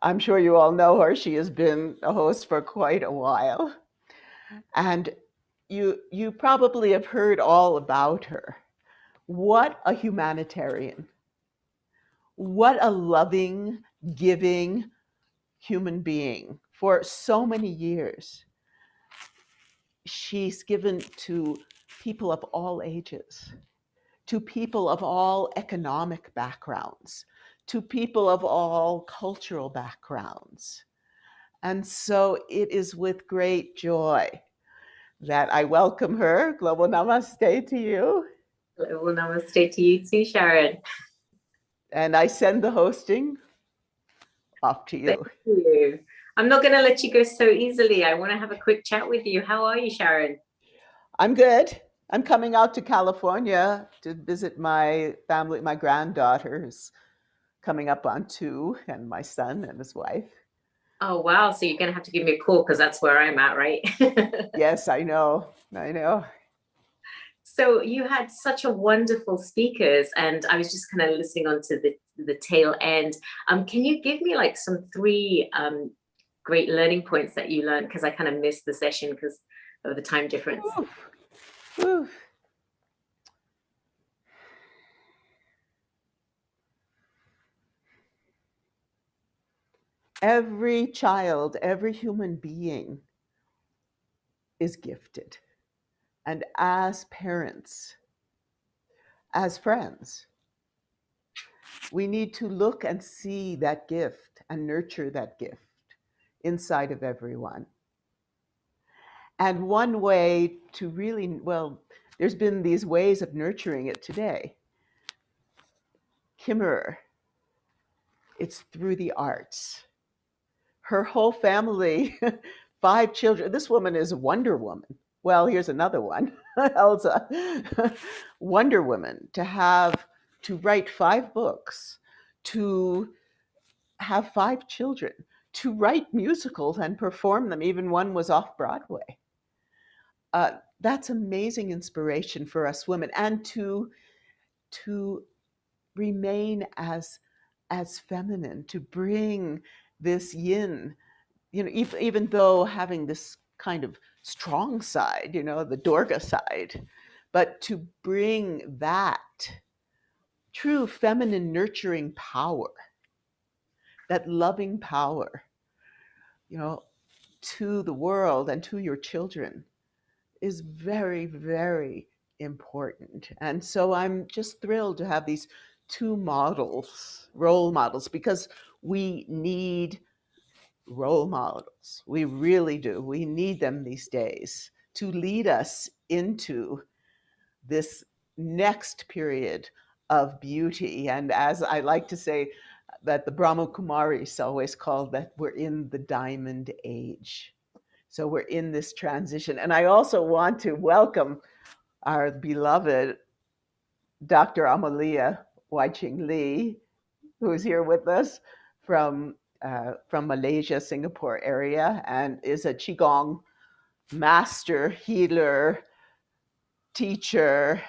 I'm sure you all know her. She has been a host for quite a while. And you probably have heard all about her. What a humanitarian. What a loving, giving human being for so many years. She's given to people of all ages, to people of all economic backgrounds, to people of all cultural backgrounds. And so it is with great joy that I welcome her. Global namaste to you. Global namaste to you too, Sharon. And I send the hosting off to you. Thank you. I'm not going to let you go so easily. I want to have a quick chat with you. How are you, Sharon? I'm good. I'm coming out to California to visit my family. My granddaughter is coming up on 2, and my son and his wife. Oh, wow. So you're going to have to give me a call because that's where I'm at, right? Yes, I know. I know. So you had such a wonderful speakers, and I was just kind of listening on to the tail end. Can you give me like some 3 great learning points that you learned? Because I kind of missed the session because of the time difference. Oof. Every child, every human being is gifted. And as parents, as friends, we need to look and see that gift and nurture that gift inside of everyone. And one way to really, well, there's been these ways of nurturing it today. Kimmerer, it's through the arts. Her whole family, 5 children. This woman is Wonder Woman. Well, here's another one, Elsa. Wonder Woman, to write 5 books, to have 5 children, to write musicals and perform them. Even one was off Broadway. That's amazing inspiration for us women, and to remain as feminine, to bring this yin, even though having this kind of strong side, the Durga side, but to bring that true feminine nurturing power, that loving power, you know, to the world and to your children is very, very important. And so I'm just thrilled to have these two models, role models, because we need role models. We really do. We need them these days to lead us into this next period of beauty. And as I like to say, that the Brahma Kumaris always called that we're in the diamond age. So we're in this transition. And I also want to welcome our beloved Dr. Amalia Waiching Lee, who's here with us from Malaysia, Singapore area, and is a Qigong master healer, teacher.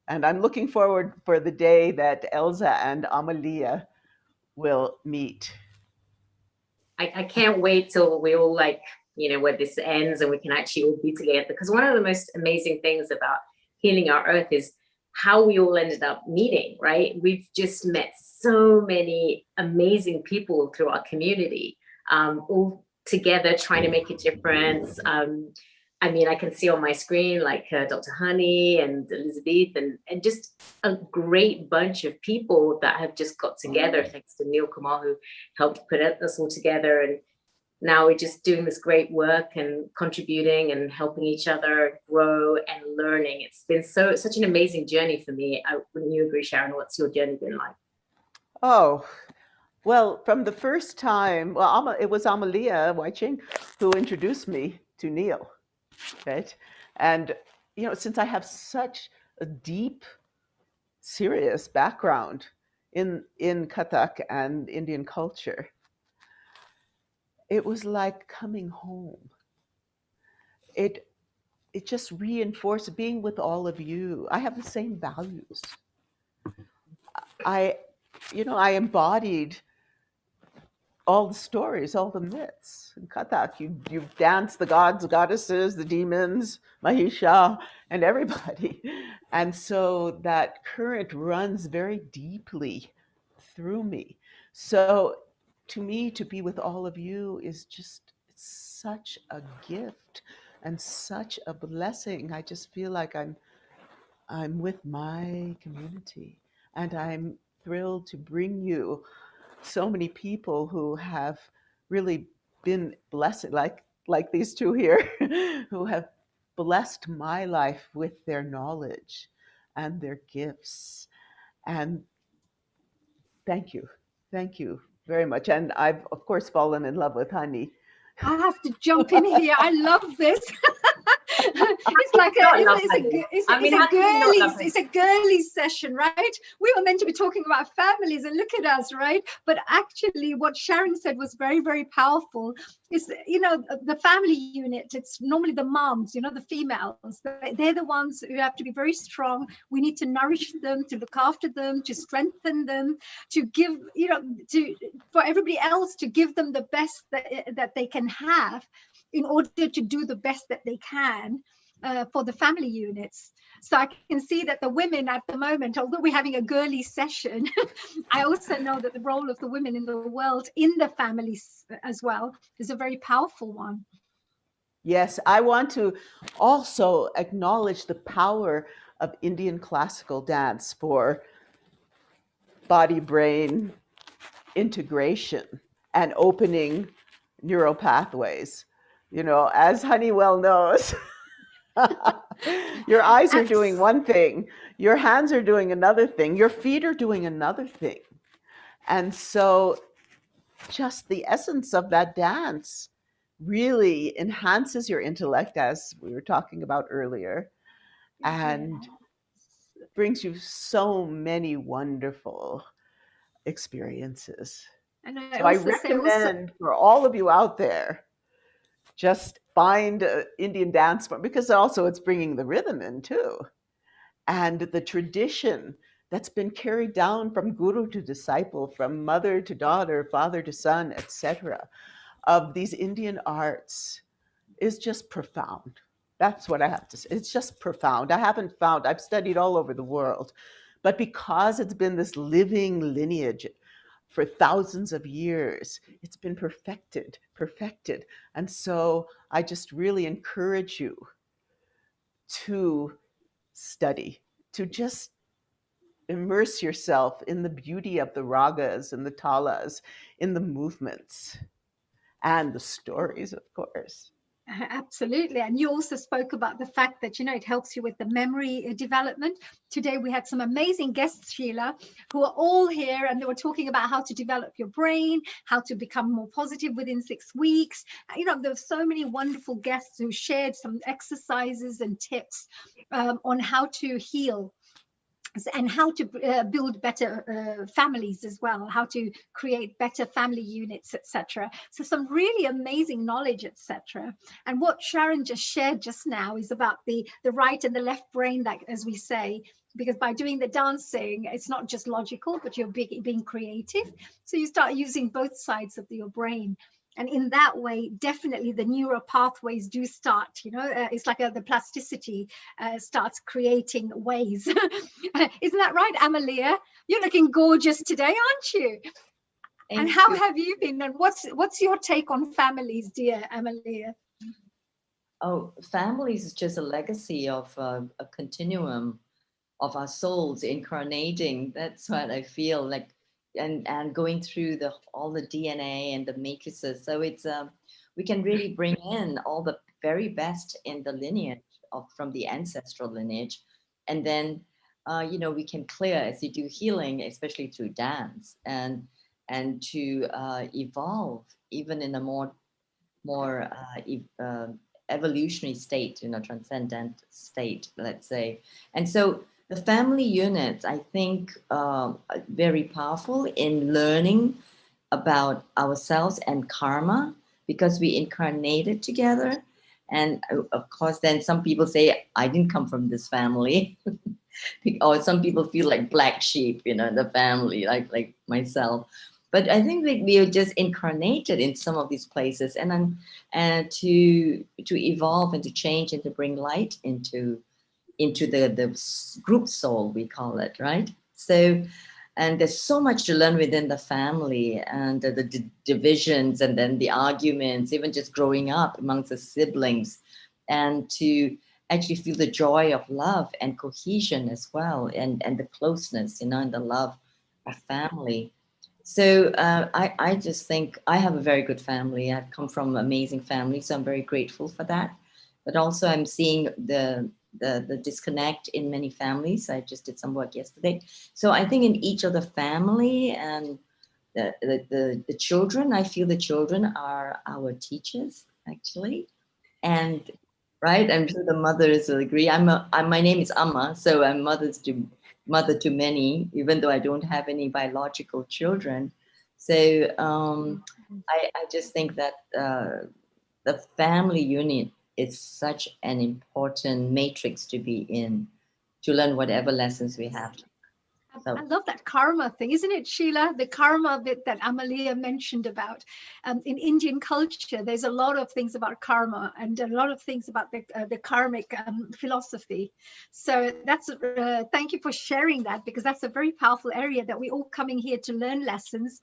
And I'm looking forward for the day that Elsa and Amalia will meet. I can't wait till we all like, where this ends and we can actually all be together. Because one of the most amazing things about healing our earth is how we all ended up meeting, right? We've just met so many amazing people through our community, all together trying to make a difference. I mean, I can see on my screen like Dr. Honey and Elizabeth and just a great bunch of people that have just got together, thanks to Neil Kumar, who helped put us all together. And now we're just doing this great work and contributing and helping each other grow and learning. It's been such an amazing journey for me. Wouldn't you agree, Sharon? What's your journey been like? Oh, well, from the first time, well, it was Amalia Waiching who introduced me to Neil, right? And, since I have such a deep, serious background in Kathak and Indian culture, it was like coming home. It just reinforced being with all of you. I have the same values. I embodied all the stories, all the myths in Kathak. You dance the gods, goddesses, the demons, Mahisha, and everybody. And so that current runs very deeply through me. So to me, to be with all of you is just such a gift and such a blessing. I just feel like I'm with my community, and I'm thrilled to bring you so many people who have really been blessed, like these two here, who have blessed my life with their knowledge and their gifts. And thank you very much. And I've of course fallen in love with Honey. I have to jump in here. I love this. It's like it's a girly session, right? We were meant to be talking about families, and look at us, right? But actually, what Sharon said was very, very powerful. Is the family unit? It's normally the moms, the females. They're the ones who have to be very strong. We need to nourish them, to look after them, to strengthen them, to give, for everybody else to give them the best that they can have in order to do the best that they can for the family units. So I can see that the women at the moment, although we're having a girly session, I also know that the role of the women in the world, in the families as well, is a very powerful one. Yes, I want to also acknowledge the power of Indian classical dance for body-brain integration and opening neural pathways. As Honeywell knows, your eyes are doing one thing, your hands are doing another thing, your feet are doing another thing. And so just the essence of that dance really enhances your intellect, as we were talking about earlier, and brings you so many wonderful experiences. So I recommend for all of you out there, just find an Indian dance form, because also it's bringing the rhythm in too. And the tradition that's been carried down from guru to disciple, from mother to daughter, father to son, etc., of these Indian arts is just profound. That's what I have to say. It's just profound. I've studied all over the world, But because it's been this living lineage for thousands of years, it's been perfected. And so I just really encourage you to study, to just immerse yourself in the beauty of the ragas and the talas, in the movements and the stories, of course. Absolutely. And you also spoke about the fact that, it helps you with the memory development. Today, we had some amazing guests, Sheila, who are all here, and they were talking about how to develop your brain, how to become more positive within 6 weeks. There were so many wonderful guests who shared some exercises and tips on how to heal and how to build better families as well, how to create better family units, etc. So some really amazing knowledge, etc. And what Sharon just shared just now is about the right and the left brain, that, as we say, because by doing the dancing, it's not just logical, but you're being creative. So you start using both sides of your brain. And in that way, definitely the neural pathways do start, it's like the plasticity starts creating ways. Isn't that right, Amalia? You're looking gorgeous today, aren't you? Thank and how you. have you been? And what's your take on families, dear Amalia? Oh, families is just a legacy of a continuum of our souls incarnating. That's what I feel like. And going through all the DNA and the matrices, so it's we can really bring in all the very best in the lineage from the ancestral lineage, and then we can clear as you do healing, especially through dance, and to evolve even in a more evolutionary state, transcendent state, let's say. And so the family units, I think, very powerful in learning about ourselves and karma, because we incarnated together. And of course, then some people say, I didn't come from this family. Or some people feel like black sheep, in the family, like myself. But I think we are just incarnated in some of these places, and to evolve and to change and to bring light into the group soul, we call it, right? So, and there's so much to learn within the family, and the divisions, and then the arguments, even just growing up amongst the siblings, and to actually feel the joy of love and cohesion as well, and the closeness, and the love of family. So I just think I have a very good family. I've come from an amazing family, so I'm very grateful for that. But also I'm seeing the disconnect in many families. I just did some work yesterday. So I think in each of the family and the children, I feel the children are our teachers, actually. And right, I'm sure the mothers will agree. My name is Amma, so I'm mother to many, even though I don't have any biological children. So I just think that the family unit is such an important matrix to be in, to learn whatever lessons we have. So. I love that karma thing, isn't it, Sheila? The karma bit that Amalia mentioned about. In Indian culture, there's a lot of things about karma and a lot of things about the karmic philosophy. So that's thank you for sharing that, because that's a very powerful area that we're all coming here to learn lessons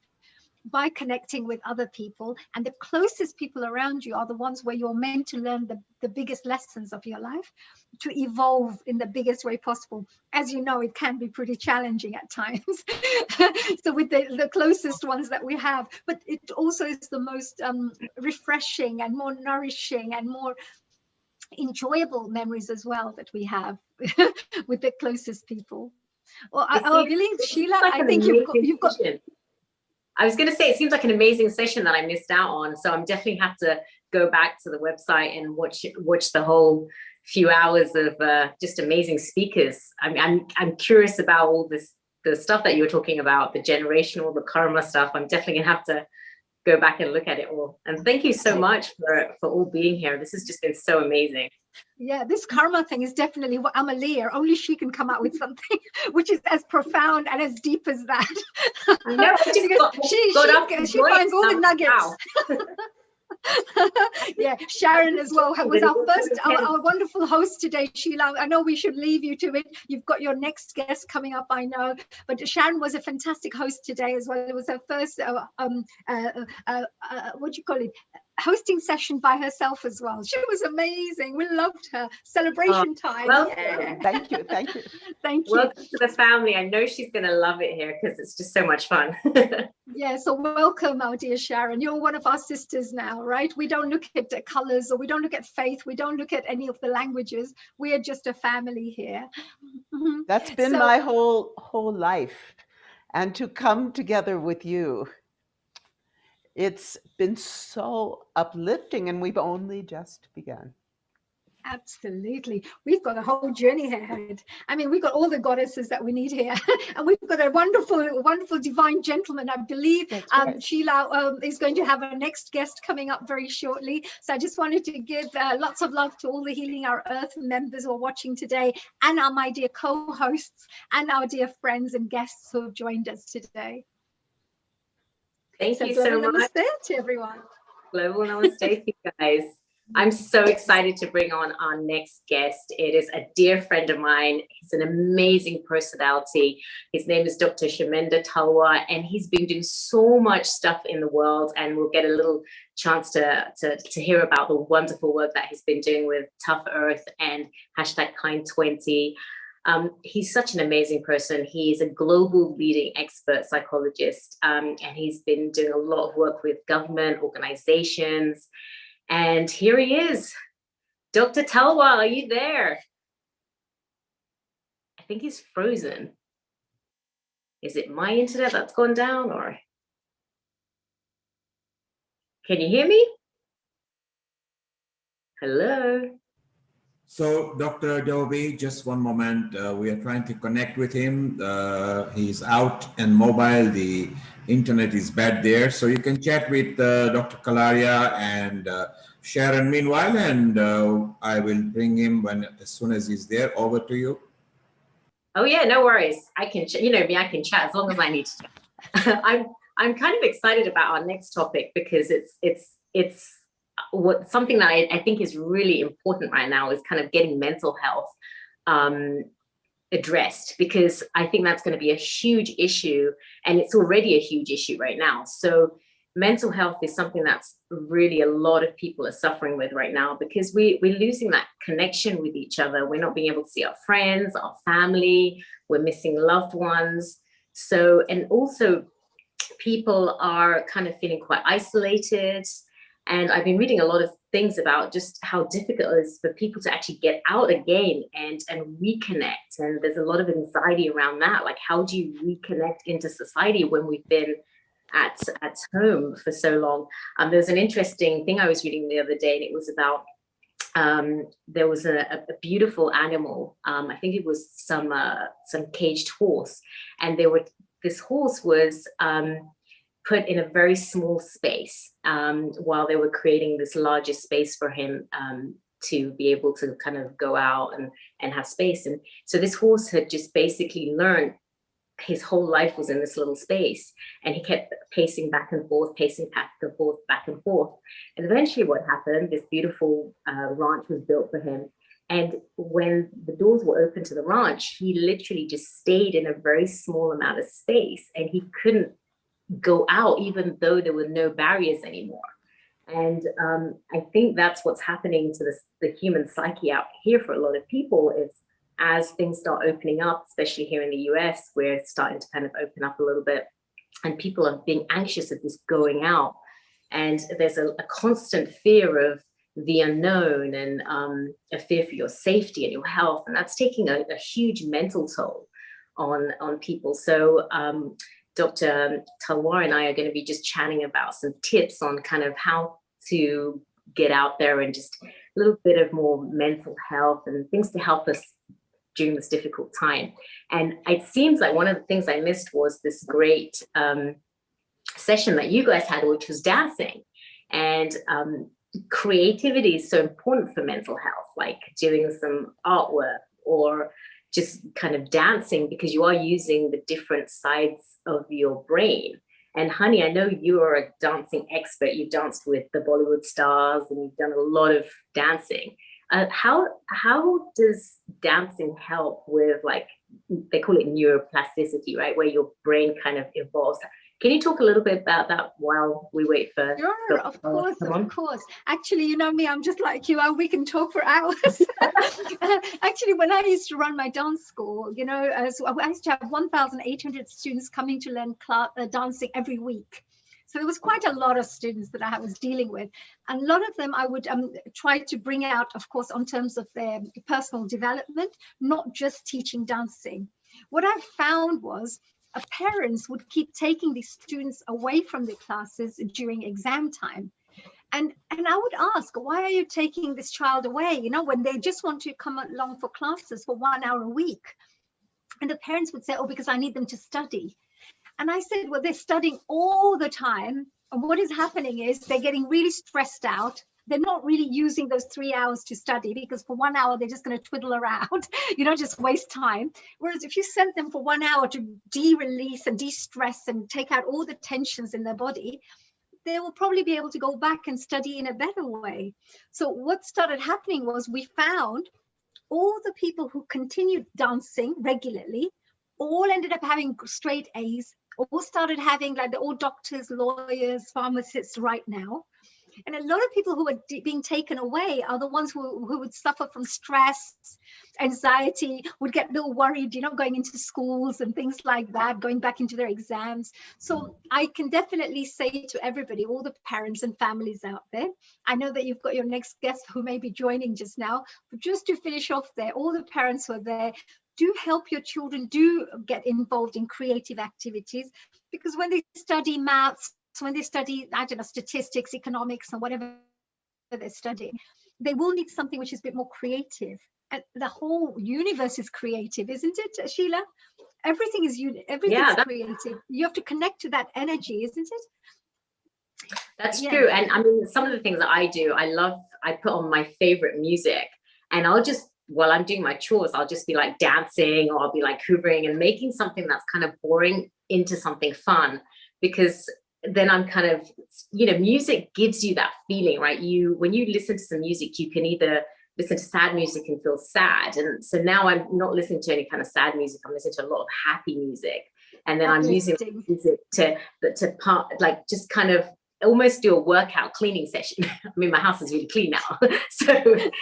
by connecting with other people. And the closest people around you are the ones where you're meant to learn the biggest lessons of your life, to evolve in the biggest way possible. As you know, it can be pretty challenging at times. So with the closest ones that we have, but it also is the most refreshing and more nourishing and more enjoyable memories as well that we have with the closest people. Well, really, Sheila, like I think you've got. I was going to say, it seems like an amazing session that I missed out on. So I'm definitely have to go back to the website and watch the whole few hours of just amazing speakers. I'm curious about all the stuff that you were talking about, the generational, the karma stuff. I'm definitely gonna have to go back and look at it all. And thank you so much for all being here. This has just been so amazing. Yeah, this karma thing is definitely what Amalia, only she can come out with something which is as profound and as deep as that. No, she finds all the nuggets. Yeah, Sharon as well was our first, our wonderful host today, Sheila. I know we should leave you to it. You've got your next guest coming up, I know. But Sharon was a fantastic host today as well. It was her first, what do you call it? Hosting session by herself as well. She was amazing. We loved her. Celebration time. Well, Yeah. Thank you. Thank you. Thank you. Welcome to the family. I know she's going to love it here because it's just so much fun. Yeah, so welcome, our dear Sharon. You're one of our sisters now, right? We don't look at the colors, or we don't look at faith. We don't look at any of the languages. We are just a family here. That's been my whole life. And to come together with you, it's been so uplifting, and we've only just begun. Absolutely. We've got a whole journey ahead. I mean, we've got all the goddesses that we need here. And we've got a wonderful divine gentleman. I believe right. Sheila is going to have our next guest coming up very shortly. So I just wanted to give lots of love to all the Healing Our Earth members who are watching today, and my dear co-hosts and our dear friends and guests who have joined us today. Thank you so much. Namaste to everyone. Global namaste to you guys. I'm so excited to bring on our next guest. It is a dear friend of mine. He's an amazing personality. His name is Dr. Shamenda Talwar, and he's been doing so much stuff in the world, and we'll get a little chance to hear about the wonderful work that he's been doing with Tough Earth and #Kind20. He's such an amazing person. He is a global leading expert psychologist, and he's been doing a lot of work with government organizations. And here he is. Dr. Talwar, are you there? I think he's frozen. Is it my internet that's gone down, or? Can you hear me? Hello? So, Dr. Dovey, just one moment. We are trying to connect with him. He's out and mobile. The internet is bad there. So you can chat with Dr. Kalaria and Sharon meanwhile, and I will bring him as soon as he's there. Over to you. Oh yeah, no worries. I can, you know me, I can chat as long as I need to chat. I'm kind of excited about our next topic because it's something that I think is really important right now is kind of getting mental health addressed, because I think that's going to be a huge issue, and it's already a huge issue right now. So mental health is something that's really a lot of people are suffering with right now, because we're losing that connection with each other. We're not being able to see our friends, our family, we're missing loved ones. So, and also people are kind of feeling quite isolated. And I've been reading a lot of things about just how difficult it is for people to actually get out again and reconnect. And there's a lot of anxiety around that. Like, how do you reconnect into society when we've been at home for so long? There's an interesting thing I was reading the other day, and it was about there was a beautiful animal. I think it was some caged horse, and this horse was put in a very small space while they were creating this larger space for him to be able to kind of go out and have space. And so this horse had just basically learned his whole life was in this little space, and he kept pacing back and forth, back and forth. And eventually what happened, this beautiful ranch was built for him. And when the doors were open to the ranch, he literally just stayed in a very small amount of space, and he couldn't go out even though there were no barriers anymore. And I think that's what's happening to the human psyche out here for a lot of people, is as things start opening up, especially here in the US, we're starting to kind of open up a little bit, and people are being anxious of just going out. And there's a constant fear of the unknown, and a fear for your safety and your health. And that's taking a huge mental toll on people. So Dr. Talwar and I are going to be just chatting about some tips on kind of how to get out there and just a little bit of more mental health and things to help us during this difficult time. And it seems like one of the things I missed was this great session that you guys had, which was dancing. And creativity is so important for mental health, like doing some artwork or just kind of dancing, because you are using the different sides of your brain. And Honey, I know you are a dancing expert. You've danced with the Bollywood stars and you've done a lot of dancing. How does dancing help with, like, they call it neuroplasticity, right? Where your brain kind of evolves. Can you talk a little bit about that while we wait for? Sure, of course, of course. Actually, you know me, I'm just like you, we can talk for hours. Actually, when I used to run my dance school, you know, so I used to have 1,800 students coming to learn dancing every week. So there was quite a lot of students that I was dealing with. And a lot of them I would try to bring out, of course, on terms of their personal development, not just teaching dancing. What I found was parents would keep taking these students away from the classes during exam time. And I would ask, why are you taking this child away, you know, when they just want to come along for classes for 1 hour a week? And the parents would say, oh, because I need them to study. And I said, well, they're studying all the time. And what is happening is they're getting really stressed out. They're not really using those 3 hours to study, because for 1 hour, they're just going to twiddle around, you know, just waste time. Whereas if you send them for 1 hour to de-release and de-stress and take out all the tensions in their body, they will probably be able to go back and study in a better way. So what started happening was we found all the people who continued dancing regularly all ended up having straight A's, all started having, like, they're all doctors, lawyers, pharmacists right now. And a lot of people who are being taken away are the ones who would suffer from stress, anxiety, would get a little worried, you know, going into schools and things like that, going back into their exams. So I can definitely say to everybody, all the parents and families out there, I know that you've got your next guest who may be joining just now, but just to finish off there, all the parents who are there, do help your children, do get involved in creative activities, because when they study maths, when they study, I don't know, statistics, economics, and whatever they're studying, they will need something which is a bit more creative. And the whole universe is creative, isn't it, Sheila? Everything is creative. You have to connect to that energy, isn't it? That's true. And I mean, some of the things that I do, I put on my favorite music, and I'll just, while I'm doing my chores, I'll just be like dancing, or I'll be like hoovering and making something that's kind of boring into something fun, because then I'm kind of, you know, music gives you that feeling, right? When you listen to some music, you can either listen to sad music and feel sad. And so now I'm not listening to any kind of sad music. I'm listening to a lot of happy music. And then I'm using music to like, just kind of almost do a workout cleaning session. I mean, my house is really clean now. So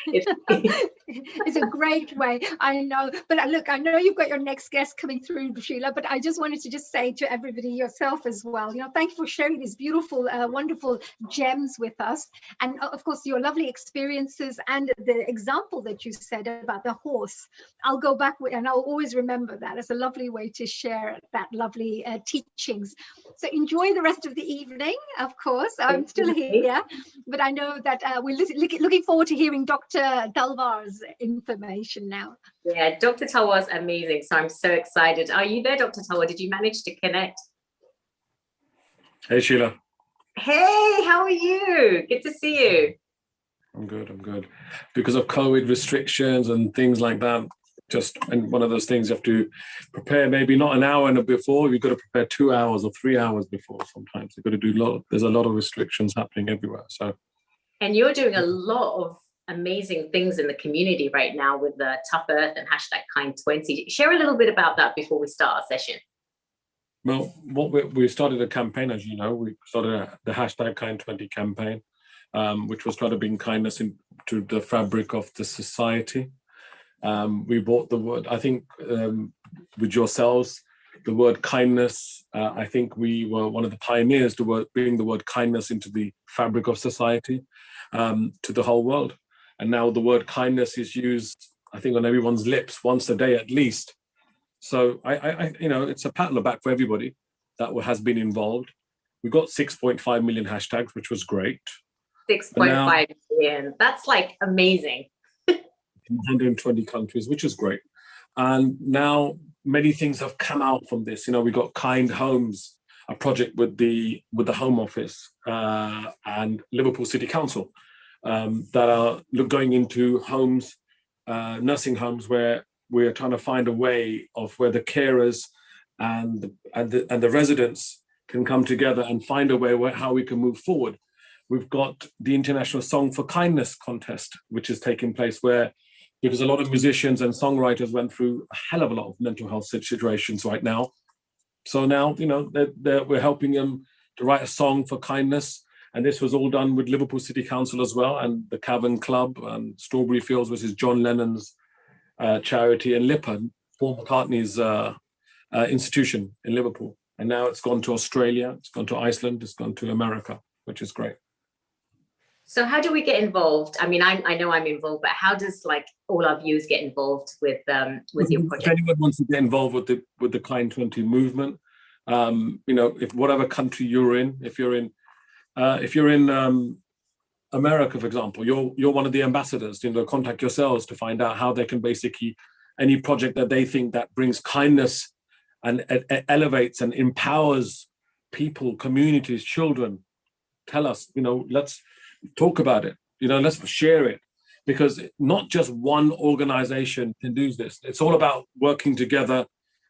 it's a great way. I know. But look, I know you've got your next guest coming through, Sheila, but I just wanted to just say to everybody, yourself as well, you know, thank you for sharing these beautiful, wonderful gems with us. And of course, your lovely experiences and the example that you said about the horse. I'll go back with, and I'll always remember that as a lovely way to share that lovely teachings. So enjoy the rest of the evening, of course. I'm still here, but I know that we're looking forward to hearing Dr. Talwar's information now. Yeah, Dr. Talwar's amazing. So I'm so excited. Are you there, Dr. Talwar? Did you manage to connect? Hey, Sheila. Hey, how are you? Good to see you. I'm good. Because of COVID restrictions and things like that, and one of those things you have to prepare maybe not an hour before, you've got to prepare 2 hours or 3 hours before sometimes. You've got to do there's a lot of restrictions happening everywhere. So, and you're doing a lot of amazing things in the community right now with the Tough Earth and #Kind20. Share a little bit about that before we start our session. Well, we started a campaign, as you know. We started the #Kind20 campaign, which was trying to bring kindness into the fabric of the society. We brought the word, I think, with yourselves, the word kindness. I think we were one of the pioneers to bring the word kindness into the fabric of society, to the whole world. And now the word kindness is used, I think, on everyone's lips once a day at least. So I you know, it's a pat on the back for everybody that has been involved. We got 6.5 million hashtags, which was great. 6.5 million. That's like amazing. In 120 countries, which is great. And now many things have come out from this. You know, we got Kind Homes, a project with the Home Office and Liverpool City Council that are going into homes, nursing homes, where we're trying to find a way of where the carers and the residents can come together and find a way how we can move forward. We've got the International Song for Kindness contest, which is taking place because a lot of musicians and songwriters went through a hell of a lot of mental health situations right now. So now, we're helping them to write a song for kindness. And this was all done with Liverpool City Council as well, and the Cavern Club, and Strawberry Fields, which is John Lennon's charity, and LIPA, Paul McCartney's institution in Liverpool. And now it's gone to Australia, it's gone to Iceland, it's gone to America, which is great. So how do we get involved? I mean, I know I'm involved, but how does all our viewers get involved with your project? If anyone wants to get involved with the Kind 20 movement, if whatever country you're in, if you're in America, for example, you're one of the ambassadors. Contact yourselves to find out how they can basically any project that they think that brings kindness and elevates and empowers people, communities, children. Tell us. Let's talk about it. Let's share it, because not just one organization can do this. It's all about working together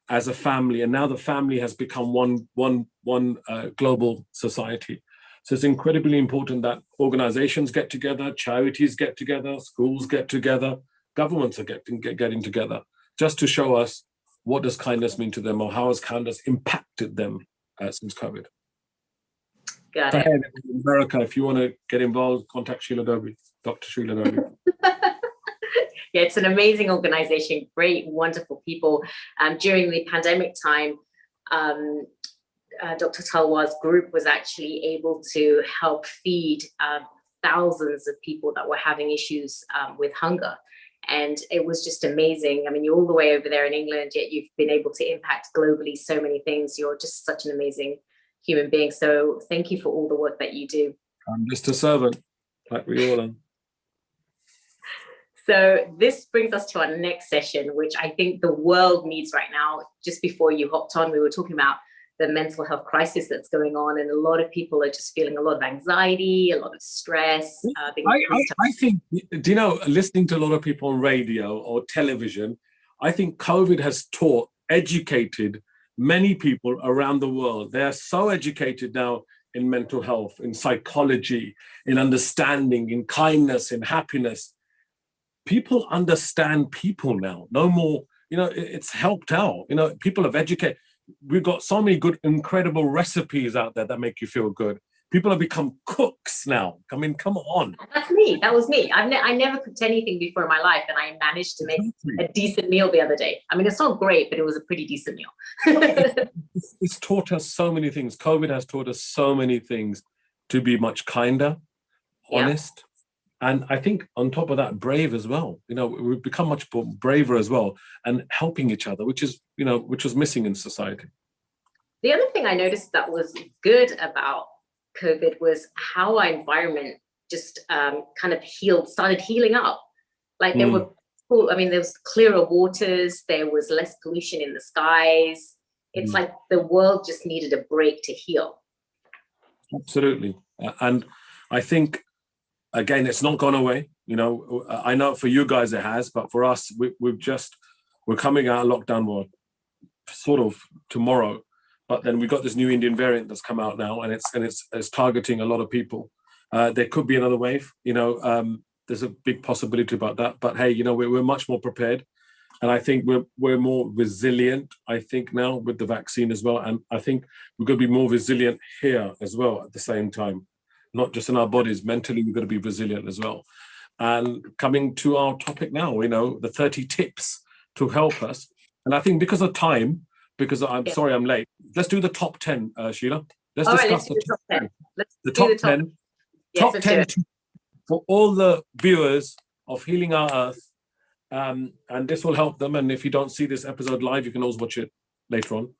as a family, and now the family has become one global society. So it's incredibly important that organizations get together, charities get together, schools get together, governments are getting together, just to show us what does kindness mean to them, or how has kindness impacted them since COVID. Got so it. In America, if you want to get involved, contact Sheila Dobie, Dr. Sheila Dobie. Yeah, it's an amazing organization, great, wonderful people. During the pandemic time, Dr. Talwar's group was actually able to help feed thousands of people that were having issues with hunger. And it was just amazing. I mean, you're all the way over there in England, yet you've been able to impact globally so many things. You're just such an amazing human being. So thank you for all the work that you do. I'm just a servant, like we all are. So this brings us to our next session, which I think the world needs right now. Just before you hopped on, we were talking about the mental health crisis that's going on, and a lot of people are just feeling a lot of anxiety, a lot of stress. I think, listening to a lot of people on radio or television, I think COVID has educated many people around the world. They are so educated now in mental health, in psychology, in understanding, in kindness, in happiness. People understand people now. No more, it's helped out. People have educated. We've got so many good, incredible recipes out there that make you feel good. People have become cooks now. I mean, come on. That's me. That was me. I never cooked anything before in my life, and I managed to make a decent meal the other day. I mean, it's not great, but it was a pretty decent meal. It's taught us so many things. COVID has taught us so many things, to be much kinder, honest, and I think on top of that, brave as well. We've become much braver as well, and helping each other, which was missing in society. The other thing I noticed that was good about COVID was how our environment just kind of started healing up. Like there were, there was clearer waters, there was less pollution in the skies. It's like the world just needed a break to heal. Absolutely. And I think, again, it's not gone away. I know for you guys it has, but for us, we're coming out of lockdown sort of tomorrow. But then we got this new Indian variant that's come out now, and it's targeting a lot of people. There could be another wave. There's a big possibility about that. But hey, we're much more prepared, and I think we're more resilient. I think now with the vaccine as well, and I think we're going to be more resilient here as well at the same time, not just in our bodies. Mentally, we're going to be resilient as well. And coming to our topic now, the 30 tips to help us. And I think because of time. Because I'm sorry I'm late. Let's do the top 10, Sheila. Let's discuss the top 10. The top 10. Top 10 for all the viewers of Healing Our Earth. And this will help them. And if you don't see this episode live, you can always watch it later on.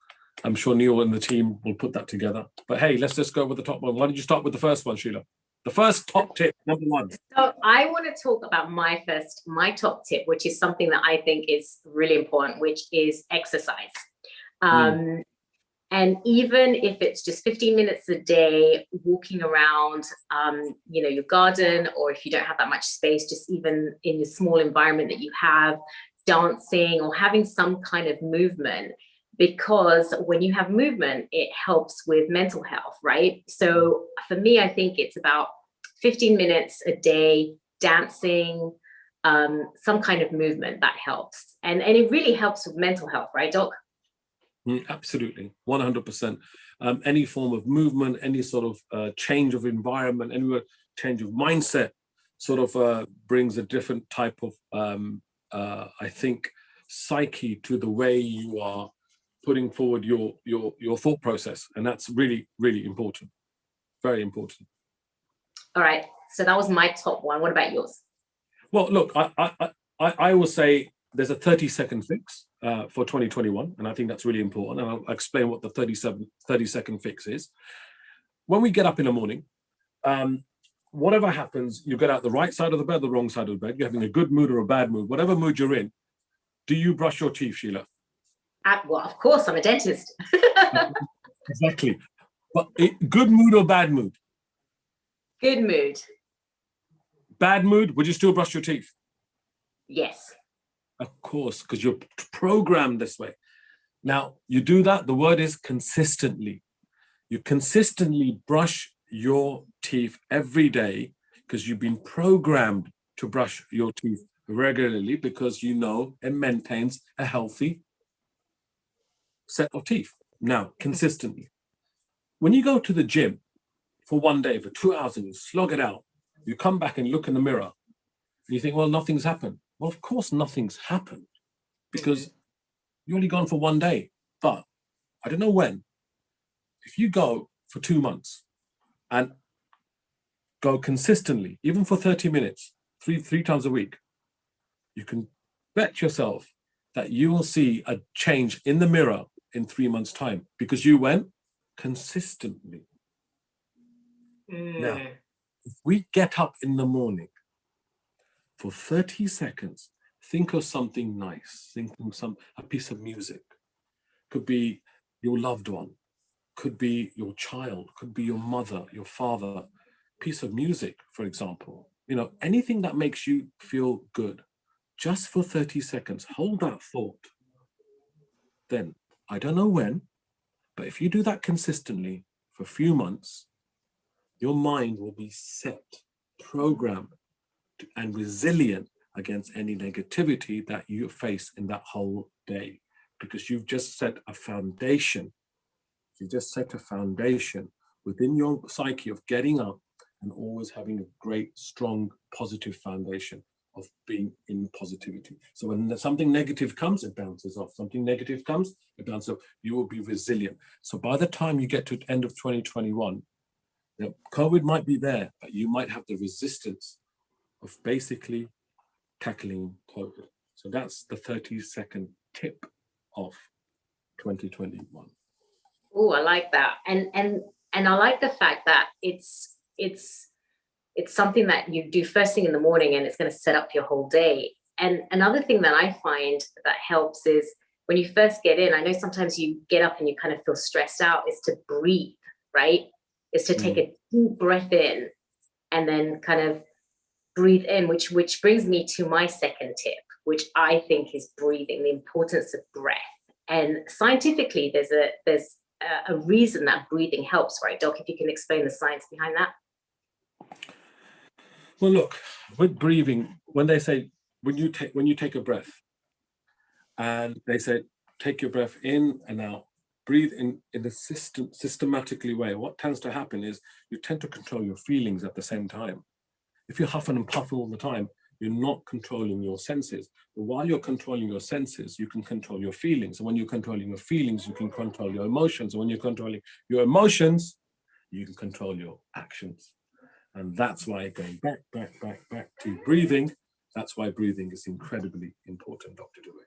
I'm sure Neil and the team will put that together. But hey, let's just go with the top one. Why don't you start with the first one, Sheila? The first top tip, number one. So I want to talk about my top tip, which is something that I think is really important, which is exercise. And even if it's just 15 minutes a day, walking around, your garden, or if you don't have that much space, just even in the small environment that you have, dancing or having some kind of movement because when you have movement, it helps with mental health, right? So for me, I think it's about 15 minutes a day, dancing, some kind of movement that helps. And it really helps with mental health, right, Doc? Absolutely, 100%. Any form of movement, any sort of change of environment, any change of mindset sort of brings a different type of, I think, psyche to the way you are putting forward your thought process. And that's really, really important. Very important. All right. So that was my top one. What about yours? Well, look, I will say there's a 30-second fix for 2021, and I think that's really important. And I'll explain what the 30-second fix is. When we get up in the morning, whatever happens, you get out the right side of the bed, the wrong side of the bed, you're having a good mood or a bad mood, whatever mood you're in, do you brush your teeth, Sheila? Well, of course, I'm a dentist. Exactly. But good mood or bad mood? Good mood. Bad mood, would you still brush your teeth? Yes. Of course, because you're programmed this way. Now, you do that, the word is consistently. You consistently brush your teeth every day because you've been programmed to brush your teeth regularly because you know it maintains a healthy set of teeth. Now, consistently. When you go to the gym for one day, for 2 hours, and you slog it out, you come back and look in the mirror, and you think, well, nothing's happened. Well, of course, nothing's happened because you're only gone for one day. But I don't know when. If you go for 2 months and go consistently, even for 30 minutes, three times a week, you can bet yourself that you will see a change in the mirror in 3 months' time because you went consistently. Now, if we get up in the morning for 30 seconds, think of something nice, think of a piece of music. Could be your loved one, could be your child, could be your mother, your father, piece of music, for example. You know, anything that makes you feel good, just for 30 seconds, hold that thought. Then, I don't know when, but if you do that consistently for a few months, your mind will be set, programmed, and resilient against any negativity that you face in that whole day, because you've just set a foundation. You just set a foundation within your psyche of getting up and always having a great, strong, positive foundation of being in positivity. So when something negative comes, it bounces off. Something negative comes, it bounces off. You will be resilient. So by the time you get to the end of 2021, COVID might be there, but you might have the resistance of basically tackling COVID. So that's the 30-second tip of 2021. Oh, I like that. And I like the fact that it's something that you do first thing in the morning and it's going to set up your whole day. And another thing that I find that helps is when you first get in, I know sometimes you get up and you kind of feel stressed out, is to breathe, right? Is to take a deep breath in and then kind of breathe in, which brings me to my second tip, which I think is breathing, the importance of breath. And scientifically, there's a reason that breathing helps, right, Doc? If you can explain the science behind that. Well, look, with breathing, when they say, when you take a breath, and they say, take your breath in and out, breathe in a systematically way. What tends to happen is you tend to control your feelings at the same time. If you're huffing and puffing all the time, you're not controlling your senses. But while you're controlling your senses, you can control your feelings. And when you're controlling your feelings, you can control your emotions. And when you're controlling your emotions, you can control your actions. And that's why going back to breathing, that's why breathing is incredibly important, Dr. Dewey.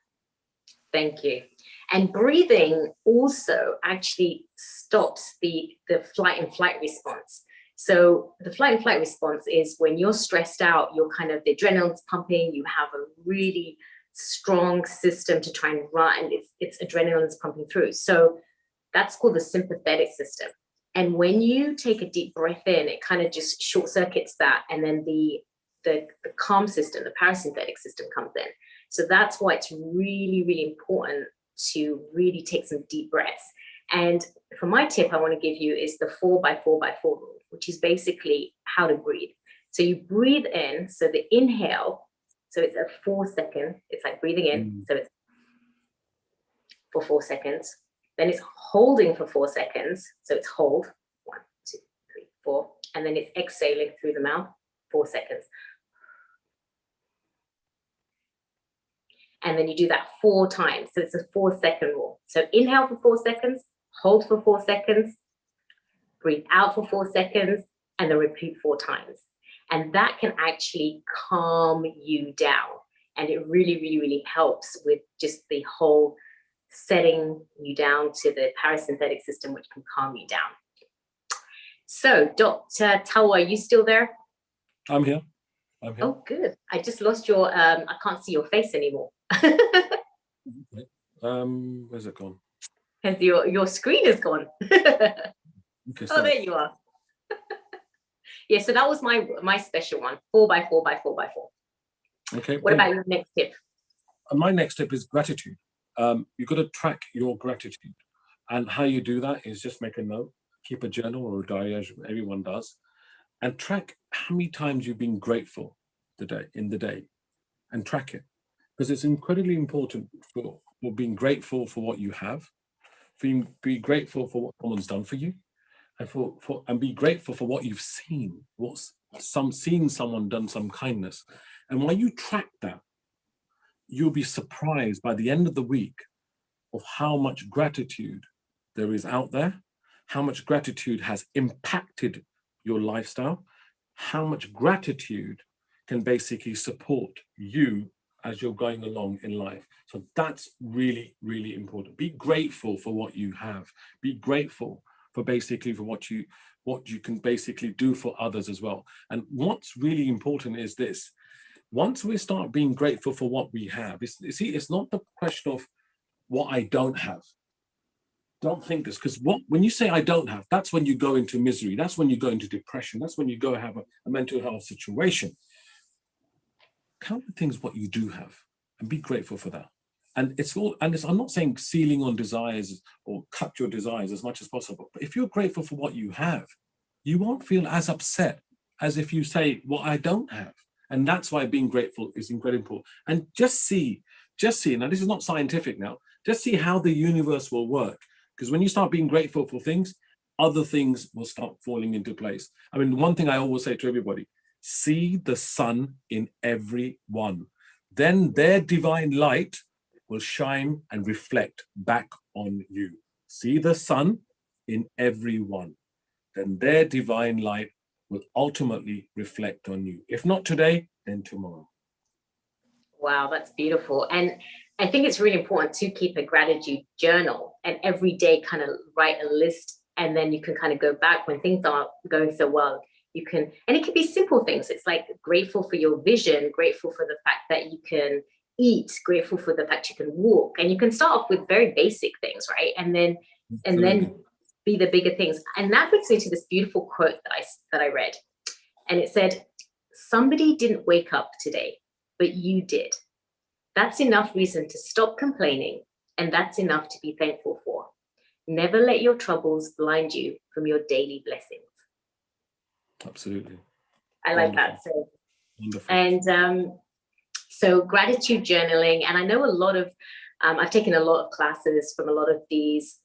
Thank you. And breathing also actually stops the flight and flight response. So the flight and flight response is when you're stressed out, you're kind of, the adrenaline's pumping, you have a really strong system to try and run, it's adrenaline's pumping through. So that's called the sympathetic system. And when you take a deep breath in, it kind of just short circuits that, and then the calm system, the parasympathetic system comes in. So that's why it's really, really important to really take some deep breaths. And for my tip, I want to give you is the 4x4x4 rule, which is basically how to breathe. So you breathe in, so the inhale, so it's a 4 second, it's like breathing in, so it's for 4 seconds. Then it's holding for 4 seconds, so it's hold, 1, 2, 3, 4, and then it's exhaling through the mouth, 4 seconds. And then you do that 4 times, so it's a 4-second rule. So inhale for 4 seconds, hold for 4 seconds, breathe out for 4 seconds, and then repeat 4 times. And that can actually calm you down. And it really, really, really helps with just the whole setting you down to the parasympathetic system, which can calm you down. So, Dr. Tawa, are you still there? I'm here. Oh, good. I just lost your, I can't see your face anymore. Where's it gone? Because your screen is gone. Okay, oh, there you are. Yeah, so that was my special one, 4x4x4x4. Okay. What about your next tip? My next tip is gratitude. You've got to track your gratitude. And how you do that is just make a note, keep a journal or a diary, as everyone does, and track how many times you've been grateful in the day, and track it. Because it's incredibly important for being grateful for what you have, be grateful for what someone's done for you, and be grateful for what you've seen, seen someone done some kindness. And while you track that, you'll be surprised by the end of the week of how much gratitude there is out there, how much gratitude has impacted your lifestyle, how much gratitude can basically support you as you're going along in life. So that's really, really important. Be grateful for what you have. Be grateful for basically for what you can basically do for others as well. And what's really important is this: once we start being grateful for what we have, it's not the question of what I don't have. Don't think this, because when you say I don't have, that's when you go into misery. That's when you go into depression. That's when you go have a mental health situation. Count the things what you do have and be grateful for that. And I'm not saying ceiling on desires or cut your desires as much as possible. But if you're grateful for what you have, you won't feel as upset as if you say what I don't have. And that's why being grateful is incredibly important. And just see, now this is not scientific now, just see how the universe will work. Because when you start being grateful for things, other things will start falling into place. I mean, one thing I always say to everybody, see the sun in everyone. Then their divine light will shine and reflect back on you. See the sun in everyone. Then their divine light will ultimately reflect on you. If not today, then tomorrow. Wow, that's beautiful. And I think it's really important to keep a gratitude journal and every day kind of write a list, and then you can kind of go back when things aren't going so well. You can, and it can be simple things. It's like grateful for your vision, grateful for the fact that you can eat, grateful for the fact you can walk. And you can start off with very basic things, right? And then be the bigger things. And that brings me to this beautiful quote that I read. And it said, somebody didn't wake up today, but you did. That's enough reason to stop complaining, and that's enough to be thankful for. Never let your troubles blind you from your daily blessings. Absolutely. I like that. So, wonderful. And so gratitude journaling, and I know a lot of, I've taken a lot of classes from a lot of these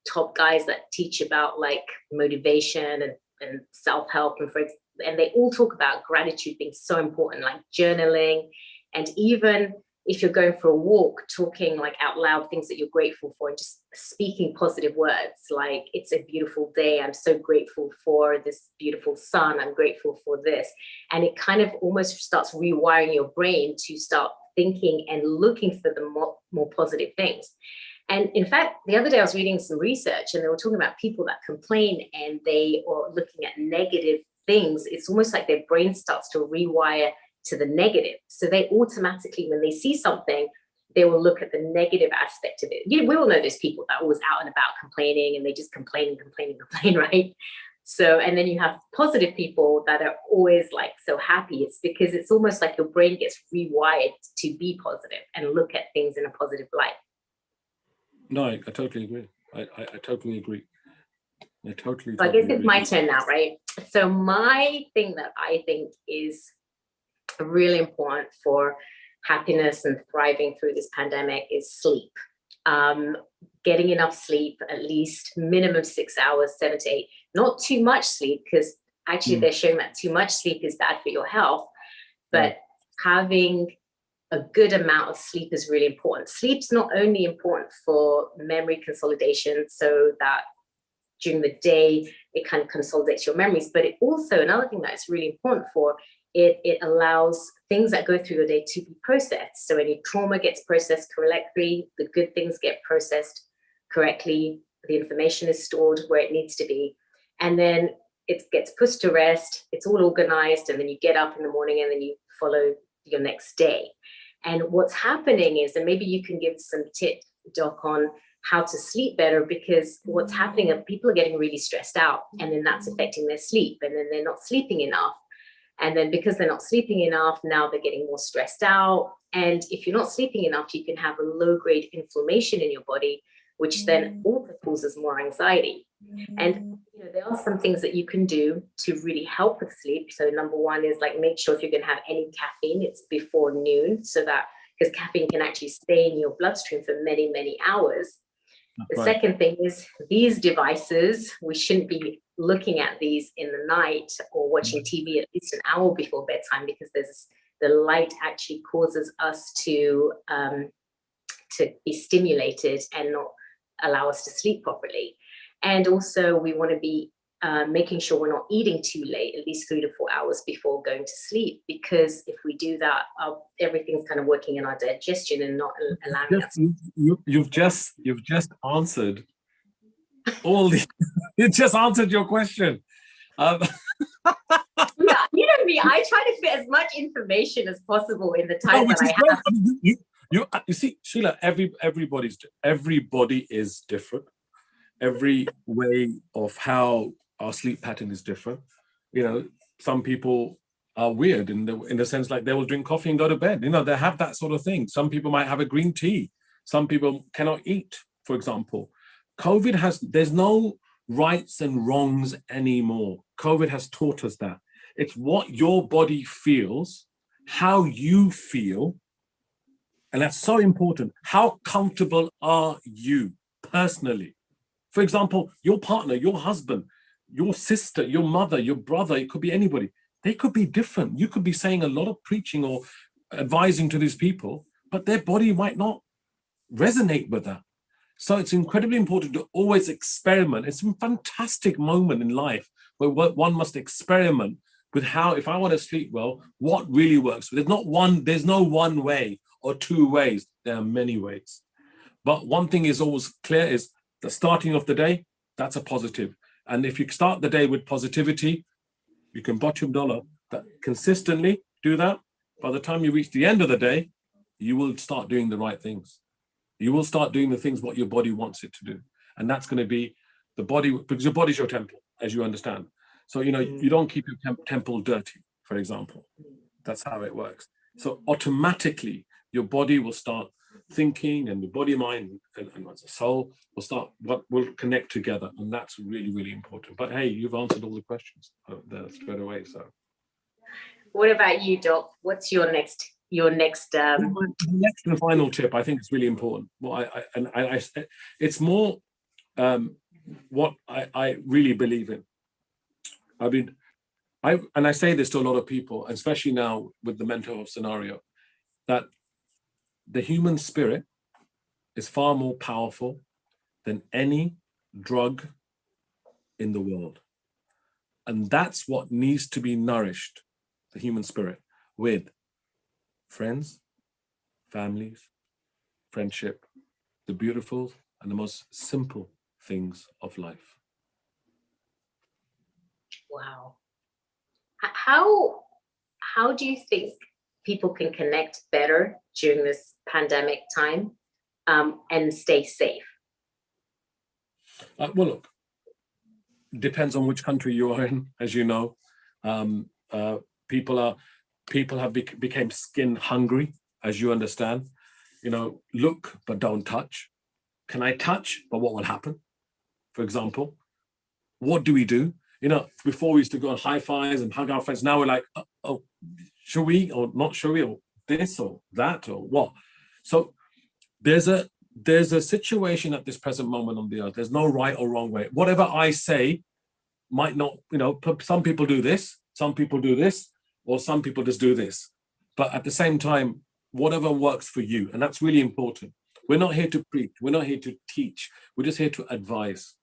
top guys that teach about like motivation and self-help, and they all talk about gratitude being so important, like journaling, and even if you're going for a walk, talking like out loud things that you're grateful for, and just speaking positive words like, it's a beautiful day, I'm so grateful for this beautiful sun, I'm grateful for this. And it kind of almost starts rewiring your brain to start thinking and looking for the more positive things. And in fact, the other day I was reading some research, and they were talking about people that complain and they are looking at negative things. It's almost like their brain starts to rewire to the negative. So they automatically, when they see something, they will look at the negative aspect of it. We all know those people that are always out and about complaining, and they just complain, right? So, and then you have positive people that are always like so happy. It's because it's almost like your brain gets rewired to be positive and look at things in a positive light. No, I totally agree. I totally agree. I totally, So I guess totally it's my agree. turn now, right? So my thing that I think is really important for happiness and thriving through this pandemic is sleep. Getting enough sleep, at least minimum 6 hours, 7 to 8. Not too much sleep, because actually they're showing that too much sleep is bad for your health. But having a good amount of sleep is really important. Sleep's not only important for memory consolidation, so that during the day it kind of consolidates your memories, but it also, another thing that it's really important for, it allows things that go through your day to be processed. So any trauma gets processed correctly, the good things get processed correctly, the information is stored where it needs to be, and then it gets pushed to rest, it's all organized, and then you get up in the morning and then you follow your next day. And what's happening is, and maybe you can give some tip, Doc, on how to sleep better, because what's happening is people are getting really stressed out, and then that's affecting their sleep, and then they're not sleeping enough. And then because they're not sleeping enough, now they're getting more stressed out. And if you're not sleeping enough, you can have a low-grade inflammation in your body, which then also causes more anxiety. And there are some things that you can do to really help with sleep. So number one is like, make sure if you're going to have any caffeine, it's before noon, so that, because caffeine can actually stay in your bloodstream for many, many hours. The second thing is, these devices, we shouldn't be looking at these in the night or watching TV at least an hour before bedtime, because the light actually causes us to be stimulated and not allow us to sleep properly. And also we want to be making sure we're not eating too late, at least 3 to 4 hours before going to sleep, because if we do that, everything's kind of working in our digestion and not allowing us. You've just answered all the. You just answered your question. Yeah, you know me. I try to fit as much information as possible in the time that I have. I mean, you see, Sheila, everybody is different. Every way of how our sleep pattern is different. Some people are weird in the sense, like, they will drink coffee and go to bed. They have that sort of thing. Some people might have a green tea. Some people cannot eat, for example. There's no rights and wrongs anymore. COVID has taught us that. It's what your body feels, how you feel, and that's so important. How comfortable are you personally? For example, your partner, your husband, your sister, your mother, your brother, it could be anybody. They could be different. You could be saying a lot of preaching or advising to these people, but their body might not resonate with that. So it's incredibly important to always experiment. It's a fantastic moment in life where one must experiment with how, if I want to sleep well, what really works. There's no one way or two ways. There are many ways. But one thing is always clear, is the starting of the day, that's a positive. And if you start the day with positivity, you can bottom dollar that consistently do that. By the time you reach the end of the day, you will start doing the right things. You will start doing the things what your body wants it to do. And that's going to be the body, because your body's your temple, as you understand. So, you don't keep your temple dirty, for example. That's how it works. So automatically, your body will start thinking, and the body, mind, and the soul will connect together. And that's really, really important. But hey, you've answered all the questions there straight away. So what about you, Doc? What's your next the next and final tip, I think, is really important. It's more what I really believe in. I mean, I say this to a lot of people, especially now with the mental health scenario, that the human spirit is far more powerful than any drug in the world. And that's what needs to be nourished, the human spirit, with friends, families, friendship, the beautiful and the most simple things of life. Wow. How do you think people can connect better during this pandemic time, and stay safe? Well, look, depends on which country you are in, as you know. People have became skin hungry, as you understand. Look but don't touch. can I touch? But what will happen? For example, what do we do? You know, before we used to go on high fives and hug our friends. Now we're like, oh, should we or not? Should we, or this or that or what? So there's a situation at this present moment on the earth. There's no right or wrong way. Whatever I say might not, you know, some people do this, some people do this, or some people just do this. But at the same time, whatever works for you, and that's really important. We're not here to preach. We're not here to teach. We're just here to advise.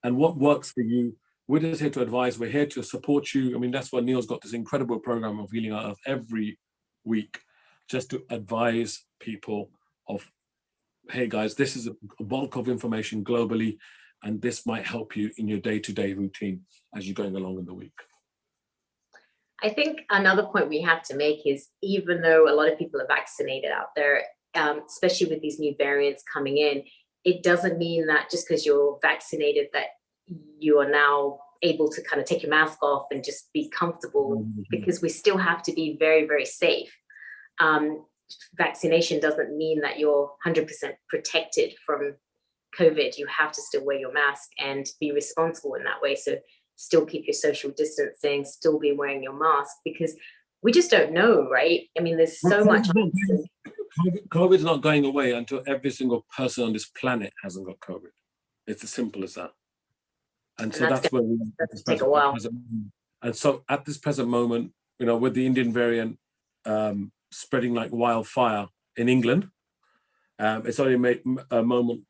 And what works for you, we're just here to advise. We're here to support you. I mean, that's why Neil's got this incredible program of Healing Our Earth every week, just to advise people of, hey guys, this is a bulk of information globally, and this might help you in your day-to-day routine as you're going along in the week. I think another point we have to make is, even though a lot of people are vaccinated out there, especially with these new variants coming in, it doesn't mean that just because you're vaccinated that you are now able to kind of take your mask off and just be comfortable, because we still have to be very, very safe. Vaccination doesn't mean that you're 100% protected from COVID. You have to still wear your mask and be responsible in that way. So still keep your social distancing, still be wearing your mask, because we just don't know, right? I mean, there's so much. COVID's not going away until every single person on this planet hasn't got COVID. It's as simple as that. And so that's where we take a while. And so at this present moment, you know, with the Indian variant spreading like wildfire in England, it's only a moment,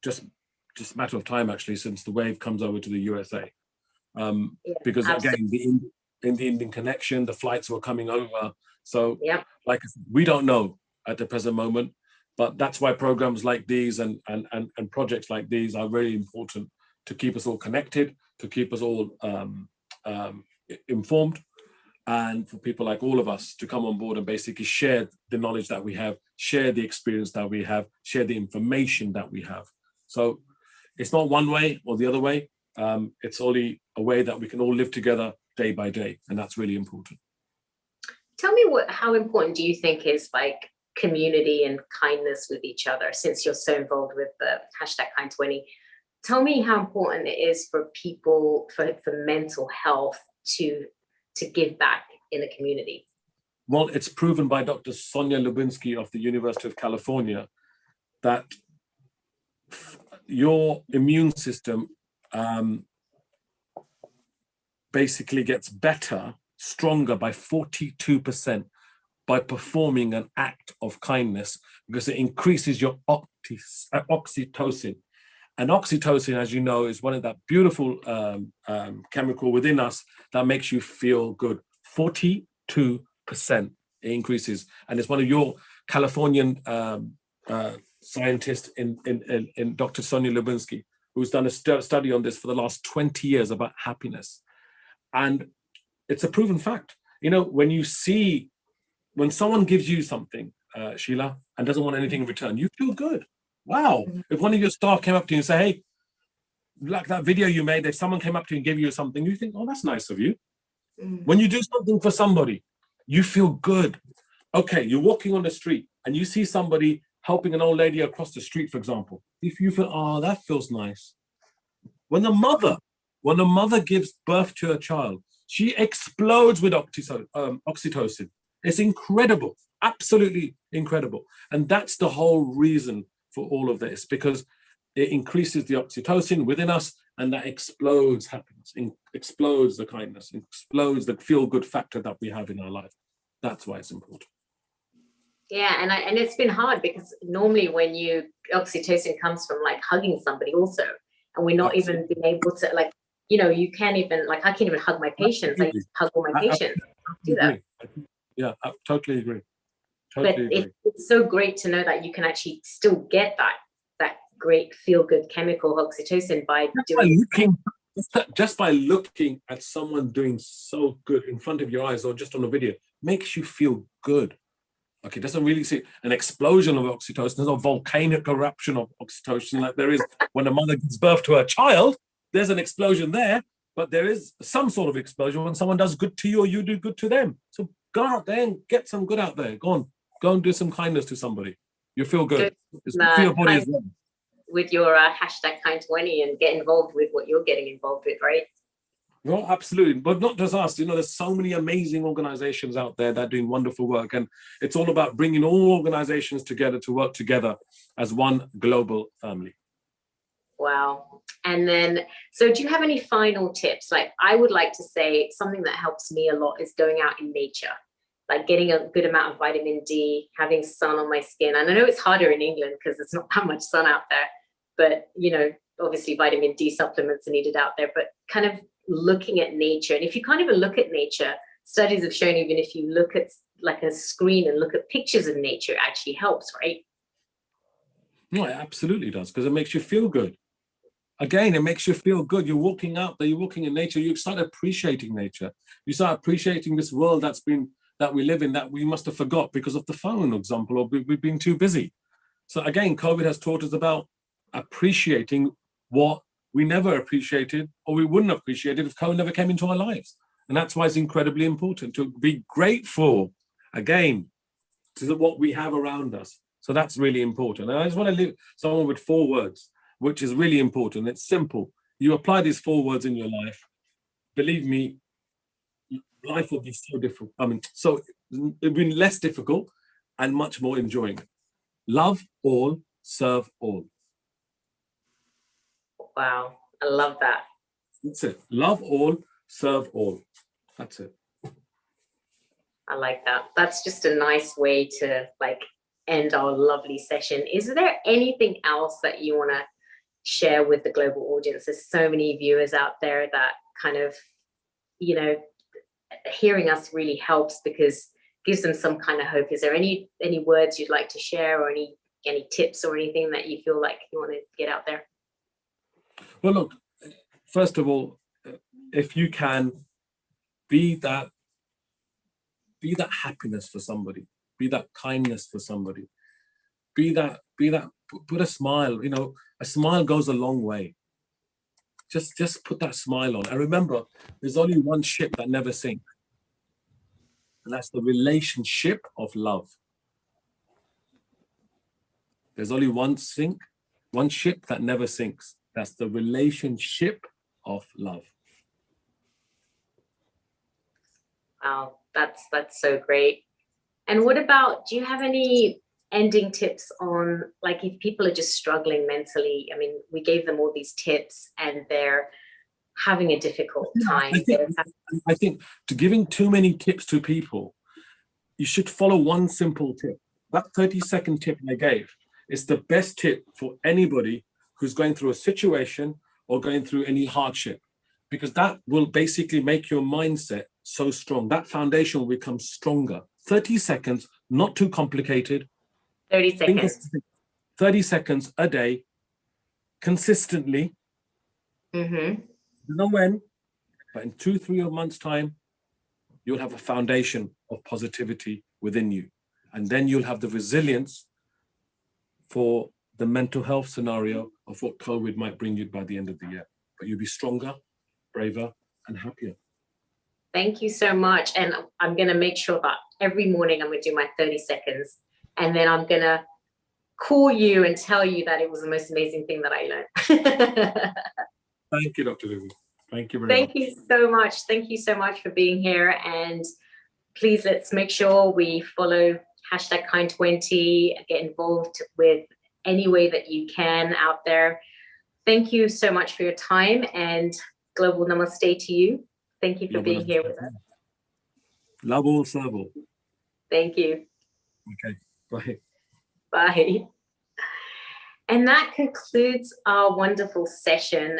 just a matter of time actually, since the wave comes over to the USA. Because again, in the Indian connection, the flights were coming over. So like I said, we don't know at the present moment, but that's why programs like these and projects like these are really important to keep us all connected, to keep us all informed, and for people like all of us to come on board and basically share the knowledge that we have, share the experience that we have, share the information that we have. So it's not one way or the other way. It's only a way that we can all live together day by day, and that's really important. Tell me how important do you think is like community and kindness with each other, since you're so involved with the #Kind20? Tell me how important it is for people, for mental health, to give back in the community. Well, it's proven by Dr. Sonia Lubinsky of the University of California that your immune system basically gets better, stronger by 42% by performing an act of kindness, because it increases your oxytocin. And oxytocin, as you know, is one of that beautiful chemical within us that makes you feel good. 42% it increases. And it's one of your Californian scientists in Dr. Sonia Lubinsky, who's done a study on this for the last 20 years about happiness. And it's a proven fact. You know, when someone gives you something, Sheila, and doesn't want anything in return, you feel good. Wow. If one of your staff came up to you and say, hey, like that video you made, if someone came up to you and gave you something, you think, oh, that's nice of you. When you do something for somebody, you feel good. Okay, you're walking on the street and you see somebody helping an old lady across the street, for example. If you feel, oh, that feels nice. When the mother gives birth to a child, she explodes with oxytocin. It's incredible, absolutely incredible. And that's the whole reason for all of this, because it increases the oxytocin within us, and that explodes happiness, explodes the kindness, explodes the feel-good factor that we have in our life. That's why it's important. Yeah, and it's been hard, because normally when oxytocin comes from like hugging somebody also, and we're not even being able to, like, you know, you can't even, like, I can't even hug my patients. I hug all my patients. I do that. Yeah, I totally agree. But it's so great to know that you can actually still get that great feel-good chemical oxytocin by just by looking at someone doing so good in front of your eyes, or just on a video, makes you feel good. Okay, it doesn't really see an explosion of oxytocin. There's no volcanic eruption of oxytocin like there is when a mother gives birth to a child. There's an explosion there, but there is some sort of explosion when someone does good to you or you do good to them. So go out there and get some good out there. Go and do some kindness to somebody. You feel good. It's good for your body as well. with your hashtag Kind20 and get involved with what you're getting involved with, right? No, absolutely. But not just us, there's so many amazing organizations out there that are doing wonderful work. And it's all about bringing all organizations together to work together as one global family. Wow. And then, so do you have any final tips? Like, I would like to say something that helps me a lot is going out in nature, like getting a good amount of vitamin D, having sun on my skin. And I know it's harder in England because there's not that much sun out there, but, obviously vitamin D supplements are needed out there, but kind of looking at nature. And if you can't even look at nature, studies have shown even if you look at like a screen and look at pictures of nature, it actually helps, right? No, it absolutely does, because it makes you feel good. Again, it makes you feel good. You're walking out there, you're walking in nature, you start appreciating nature. You start appreciating this world that we live in, that we must have forgot because of the phone, for example, or we've been too busy. So again, COVID has taught us about appreciating what we never appreciated, or we wouldn't appreciate it if COVID never came into our lives. And that's why it's incredibly important to be grateful, again, to what we have around us. So that's really important. And I just want to leave someone with 4 words, which is really important. It's simple. You apply these 4 words in your life, believe me, life will be so difficult. So it'll be less difficult and much more enjoying. Love all, serve all. Wow, I love that. That's it. Love all, serve all. That's it. I like that. That's just a nice way to end our lovely session. Is there anything else that you want to share with the global audience? There's so many viewers out there that kind of, hearing us really helps because gives them some kind of hope. Is there any words you'd like to share, or any tips or anything that you feel like you want to get out there? Well, look, first of all, if you can be that happiness for somebody, be that kindness for somebody, put a smile, a smile goes a long way. Just put that smile on. And remember, there's only one ship that never sinks. And that's the relationship of love. There's only one ship that never sinks. That's the relationship of love. Wow, that's so great. And what about, do you have any ending tips on, like, if people are just struggling mentally? I mean, we gave them all these tips and they're having a difficult time. I think to giving too many tips to people, you should follow one simple tip. That 30-second tip I gave is the best tip for anybody who's going through a situation or going through any hardship, because that will basically make your mindset so strong. That foundation will become stronger. 30 seconds, not too complicated. 30 seconds. 30 seconds a day, consistently. Mm-hmm. You know when, but in 2-3 months' time, you'll have a foundation of positivity within you. And then you'll have the resilience for the mental health scenario of what COVID might bring you by the end of the year. But you'll be stronger, braver, and happier. Thank you so much. And I'm going to make sure that every morning I'm going to do my 30 seconds. And then I'm going to call you and tell you that it was the most amazing thing that I learned. Thank you, Dr. Lulu. Thank you very much. Thank you so much. Thank you so much for being here. And please, let's make sure we follow hashtag Kind20, get involved with any way that you can out there. Thank you so much for your time, and global namaste to you. Thank you for being here with us. Love all, serve all. Thank you. Okay, bye. Bye. And that concludes our wonderful session.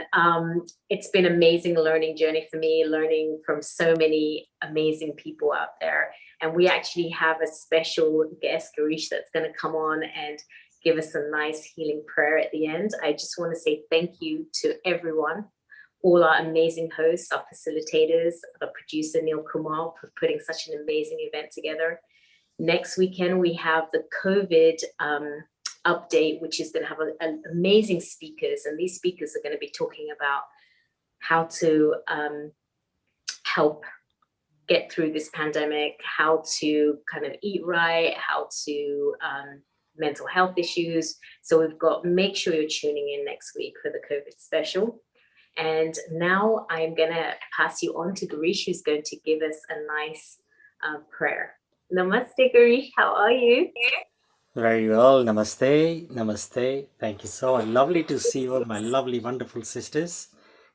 It's been an amazing learning journey for me, learning from so many amazing people out there. And we actually have a special guest, Garish, that's going to come on and give us a nice healing prayer at the end. I just want to say thank you to everyone, all our amazing hosts, our facilitators, our producer, Neil Kumar, for putting such an amazing event together. Next weekend, we have the COVID update, which is going to have amazing speakers. And these speakers are going to be talking about how to help get through this pandemic, how to kind of eat right, how to mental health issues. So we've got, make sure you're tuning in next week for the COVID special. And now I'm going to pass you on to Garish, who's going to give us a nice prayer. Namaste, Garish. How are you? Very well. Namaste. Namaste. Thank you so much. Lovely to see all my lovely, wonderful sisters.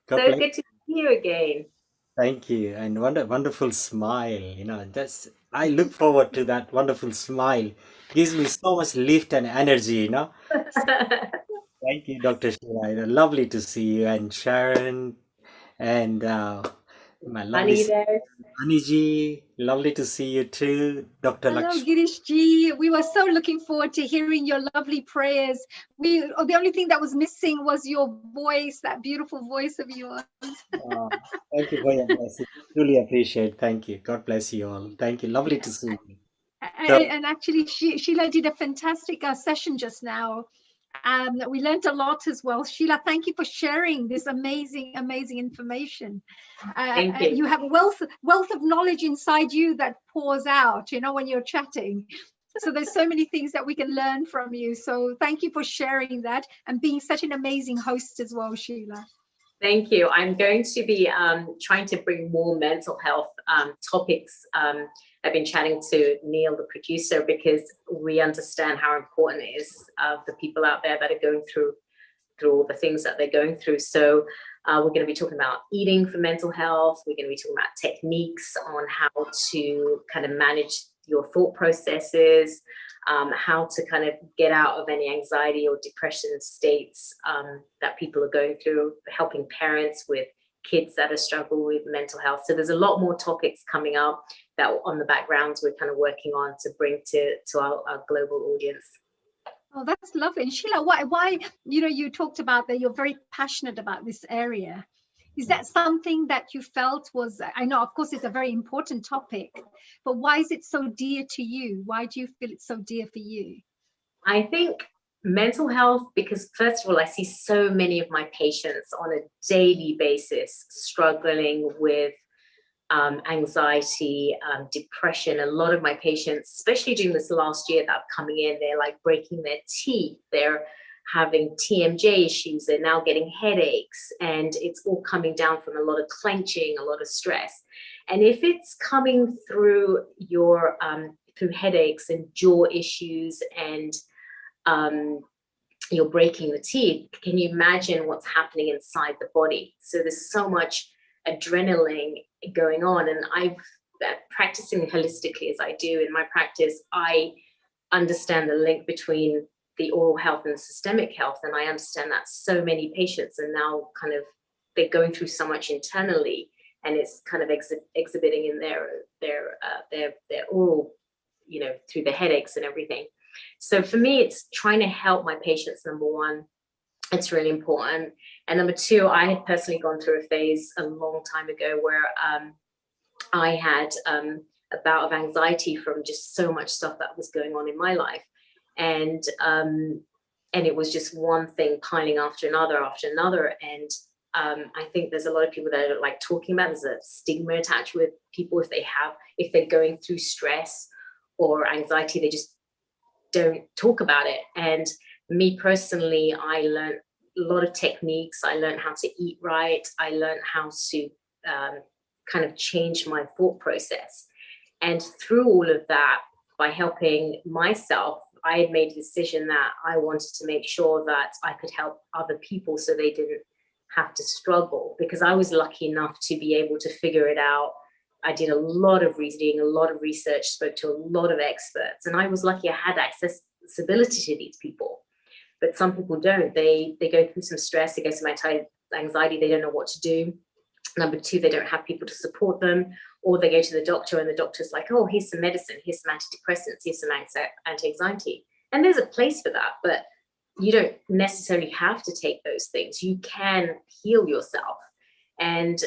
God So bless. good to see you again. Thank you. And wonderful smile. You know, that's, I look forward to that wonderful smile. Gives me so much lift and energy, you know. Thank you, Dr. Sheila. Lovely to see you, and Sharon, and my lovely Honey there. Aniji. Lovely to see you too, Dr. Hello, Lakshmi. Girish ji. We were so looking forward to hearing your lovely prayers. The only thing that was missing was your voice, that beautiful voice of yours. Thank you for your blessing. Truly appreciate. Thank you. God bless you all. Thank you. Lovely to see you. So, And actually, Sheila did a fantastic session just now. We learned a lot as well. Sheila, thank you for sharing this amazing, amazing information. Thank you. You have a wealth of knowledge inside you that pours out, you know, when you're chatting. So there's so many things that we can learn from you. So thank you for sharing that and being such an amazing host as well, Sheila. Thank you. I'm going to be trying to bring more mental health topics. I've been chatting to Neil, the producer, because we understand how important it is for people out there that are going through all the things that they're going through. So we're going to be talking about eating for mental health. We're going to be talking about techniques on how to kind of manage your thought processes, how to kind of get out of any anxiety or depression states that people are going through, helping parents with kids that are struggling with mental health. So there's a lot more topics coming up that on the backgrounds we're kind of working on to bring to our global audience. Oh, that's lovely. And Sheila, why, you know, you talked about that you're very passionate about this area. Is that something that you felt was, I know, of course, it's a very important topic, but why is it so dear to you? Why do you feel it's so dear for you? I think mental health, because first of all, I see so many of my patients on a daily basis struggling with anxiety, depression. A lot of my patients, especially during this last year that are coming in, they're like breaking their teeth. They're having TMJ issues. They're now getting headaches, and it's all coming down from a lot of clenching, a lot of stress. And if it's coming through your through headaches and jaw issues, and you're breaking the teeth, can you imagine what's happening inside the body? So there's so much adrenaline going on. And I've practicing holistically as I do in my practice, I understand the link between the oral health and the systemic health. And I understand that so many patients are now kind of, they're going through so much internally, and it's kind of exhibiting in their oral, you know, through the headaches and everything. So for me, it's trying to help my patients. Number one, it's really important. And number two, I had personally gone through a phase a long time ago where I had a bout of anxiety from just so much stuff that was going on in my life. And it was just one thing piling after another. And I think there's a lot of people that are like talking about, there's a stigma attached with people if they're going through stress or anxiety, they just don't talk about it. And me personally, I learned a lot of techniques. I learned how to eat right. I learned how to kind of change my thought process. And through all of that, by helping myself, I had made a decision that I wanted to make sure that I could help other people so they didn't have to struggle, because I was lucky enough to be able to figure it out. I did a lot of reading, a lot of research, spoke to a lot of experts, and I was lucky I had accessibility to these people. But some people don't. They go through some stress, they go through some anxiety, they don't know what to do. Number two, they don't have people to support them, or they go to the doctor and the doctor's like, oh, here's some medicine, here's some antidepressants, here's some anti-anxiety. And there's a place for that, but you don't necessarily have to take those things. You can heal yourself. And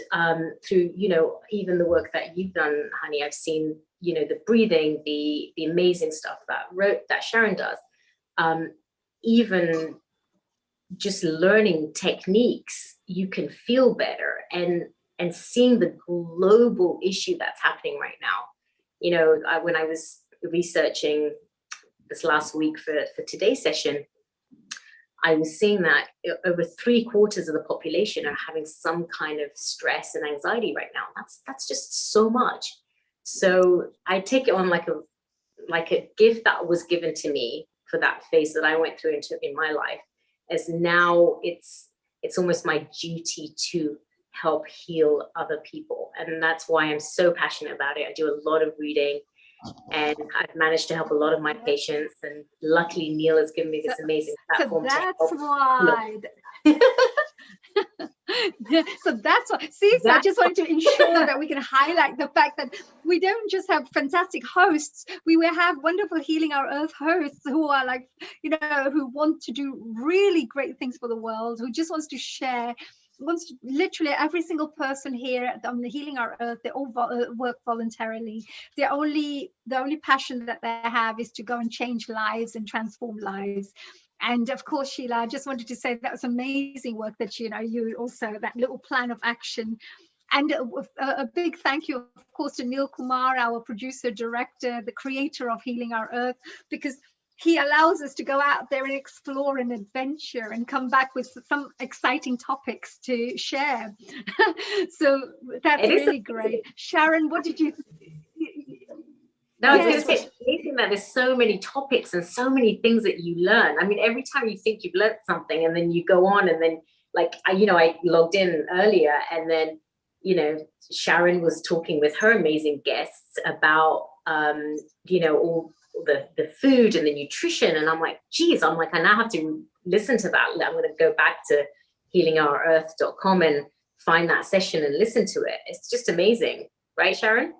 through, you know, even the work that you've done, Honey, I've seen, you know, the breathing, the amazing stuff that Sharon does. Even just learning techniques, you can feel better, and seeing the global issue that's happening right now. You know, when I was researching this last week for today's session, I was seeing that over 3/4 of the population are having some kind of stress and anxiety right now. That's just so much. So I take it on like a gift that was given to me for that phase that I went through in my life, as now it's almost my duty to help heal other people. And that's why I'm so passionate about it. I do a lot of reading, and I've managed to help a lot of my patients. And luckily, Neil has given me this amazing platform. So that's why. So that's what. See, so I just wanted to ensure that we can highlight the fact that we don't just have fantastic hosts. We will have wonderful Healing Our Earth hosts who are like, who want to do really great things for the world, who just wants to share. Literally every single person here on the Healing Our Earth, they all work voluntarily. The only passion that they have is to go and change lives and transform lives. And of course, Sheila, I just wanted to say that was amazing work that you also, that little plan of action. And a big thank you, of course, to Neil Kumar, our producer, director, the creator of Healing Our Earth, because he allows us to go out there and explore and adventure and come back with some exciting topics to share. So that's really great. Sharon, what did you think? No, I was going to say, it's amazing that there's so many topics and so many things that you learn. I mean, every time you think you've learned something, and then you go on, and then I logged in earlier, and then, Sharon was talking with her amazing guests about, all the food and the nutrition. And I'm like, geez, I now have to listen to that. I'm going to go back to healingourearth.com and find that session and listen to it. It's just amazing. Right, Sharon?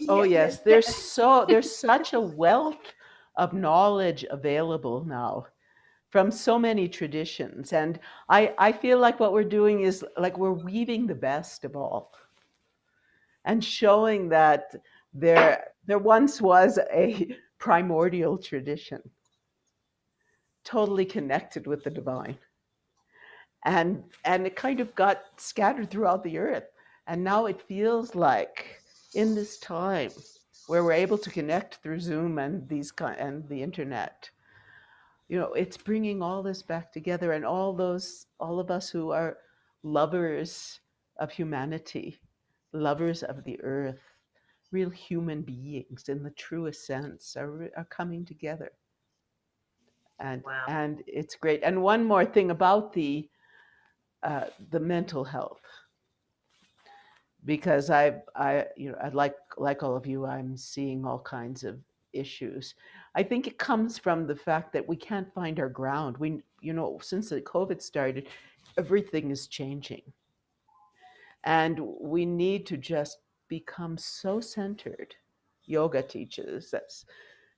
Oh yes, there's such a wealth of knowledge available now from so many traditions. And I feel like what we're doing is like we're weaving the best of all and showing that there once was a primordial tradition, totally connected with the divine. And it kind of got scattered throughout the earth. And now it feels like in this time where we're able to connect through Zoom and the internet, it's bringing all this back together, and all of us who are lovers of humanity, lovers of the earth, real human beings in the truest sense are coming together. And wow. And it's great. And one more thing about the mental health, because I like all of you, I'm seeing all kinds of issues. I think it comes from the fact that we can't find our ground. Since the COVID started, everything is changing, and we need to just become so centered. Yoga teaches us,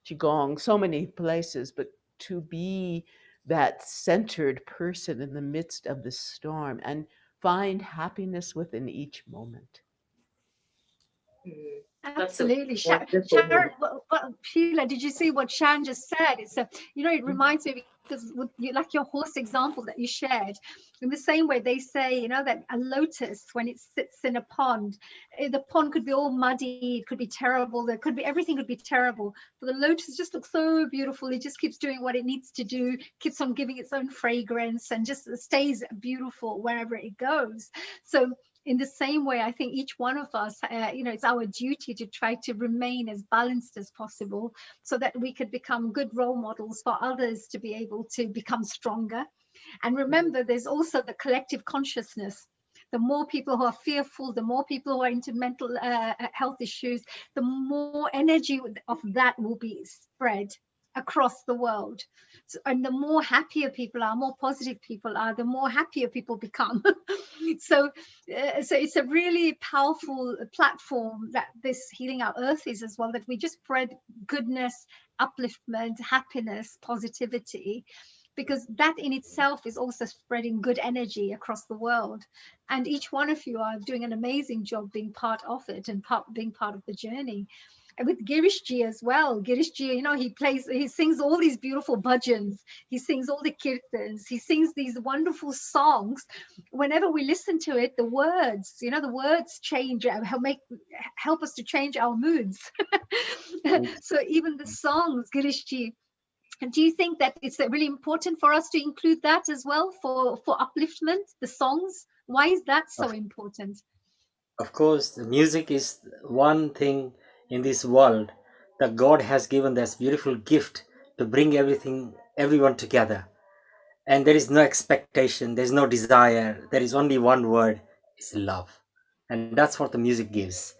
qigong, so many places, but to be that centered person in the midst of the storm and find happiness within each moment. Absolutely. Sharon, Sheila, did you see what Sharon just said? It's it reminds me, because like your horse example that you shared, in the same way they say, that a lotus, when it sits in a pond, the pond could be all muddy, it could be terrible, everything could be terrible, but the lotus just looks so beautiful. It just keeps doing what it needs to do, keeps on giving its own fragrance, and just stays beautiful wherever it goes. So in the same way, I think each one of us, it's our duty to try to remain as balanced as possible, so that we could become good role models for others to be able to become stronger. And remember, there's also the collective consciousness. The more people who are fearful, the more people who are into mental health issues, the more energy of that will be spread across the world. And the more happier people are, more positive people are, the more happier people become. So it's a really powerful platform that this Healing Our Earth is as well, that we just spread goodness, upliftment, happiness, positivity, because that in itself is also spreading good energy across the world. And each one of you are doing an amazing job being part of it and being part of the journey. with Girishji as well. Girishji, he sings all these beautiful bhajans. He sings all the kirtans. He sings these wonderful songs. Whenever we listen to it, the words change, help us to change our moods. So even the songs, Girishji, do you think that it's really important for us to include that as well for upliftment, the songs? Why is that so important? Of course, the music is one thing in this world that God has given this beautiful gift to bring everyone together. And there is no expectation, there's no desire, there is only one word, it's love. And that's what the music gives.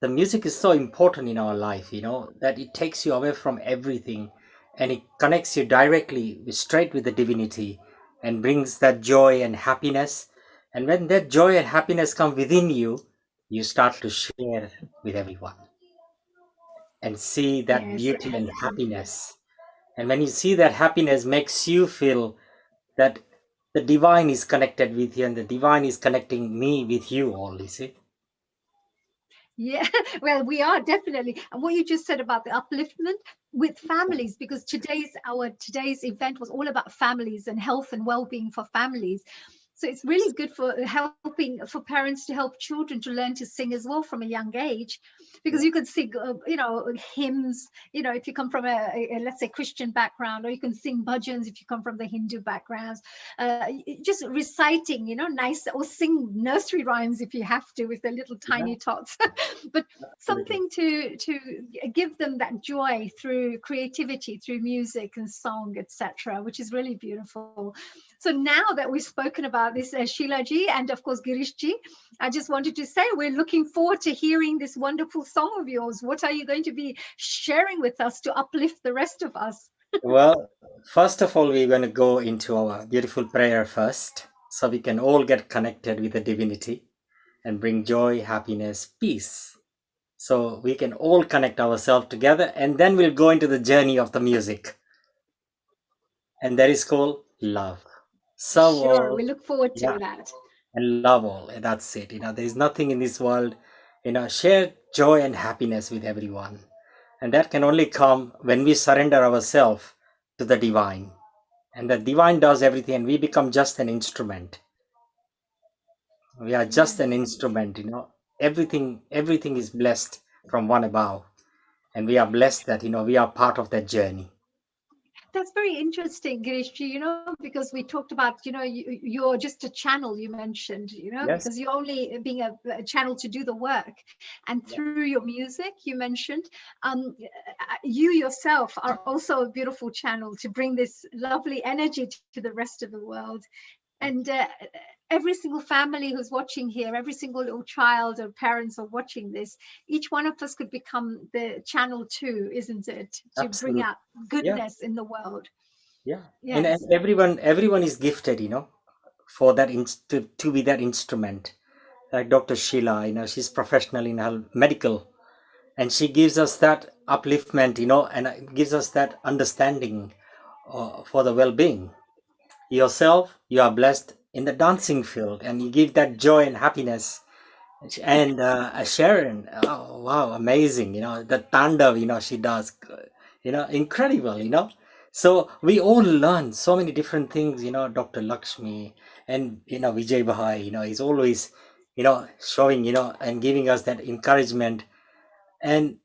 The music is so important in our life, that it takes you away from everything and it connects you directly straight with the divinity and brings that joy and happiness. And when that joy and happiness come within you, you start to share with everyone and see that Yes, beauty and happiness. And when you see that happiness makes you feel that the divine is connected with you and the divine is connecting me with you all, you see. yeah. Well, we are definitely. And what you just said about the upliftment with families, because today's event was all about families and health and well-being for families. So it's really good for helping for parents to help children to learn to sing as well from a young age, because you can sing, hymns, if you come from let's say Christian background, or you can sing bhajans if you come from the Hindu backgrounds, just reciting, nice, or sing nursery rhymes if you have to with their little tiny tots, but something to give them that joy through creativity, through music and song, etc., which is really beautiful. So now that we've spoken about this, Sheila ji, and of course Girish ji, I just wanted to say we're looking forward to hearing this wonderful song of yours. What are you going to be sharing with us to uplift the rest of us? Well, first of all, we're going to go into our beautiful prayer first, so we can all get connected with the divinity and bring joy, happiness, peace. So we can all connect ourselves together, and then we'll go into the journey of the music. And that is called love. Serve Sure, all, we look forward yeah, to that. and love all. And that's it. There is nothing in this world, share joy and happiness with everyone. And that can only come when we surrender ourselves to the divine. And the divine does everything, and we become just an instrument. We are just an instrument. Everything is blessed from one above, and we are blessed that we are part of that journey. That's very interesting, Girishji, because we talked about, you're just a channel, you mentioned, Yes. because you're only being a channel to do the work. And through your music, you mentioned, you yourself are also a beautiful channel to bring this lovely energy to the rest of the world. And every single family who's watching here, every single little child or parents are watching this, each one of us could become the channel too, isn't it? To bring Absolutely. out Yeah. goodness in the world. Yeah. And Yes. everyone is gifted, for that to be that instrument. Like Dr. Sheila, she's professional in her medical, and she gives us that upliftment, and gives us that understanding for the well-being. Yourself, you are blessed in the dancing field, and you give that joy and happiness. And Sharon, oh wow, amazing, the tandav, she does, incredible, so we all learn so many different things, Dr. Lakshmi, and Vijay Bhai, he's always showing, and giving us that encouragement. And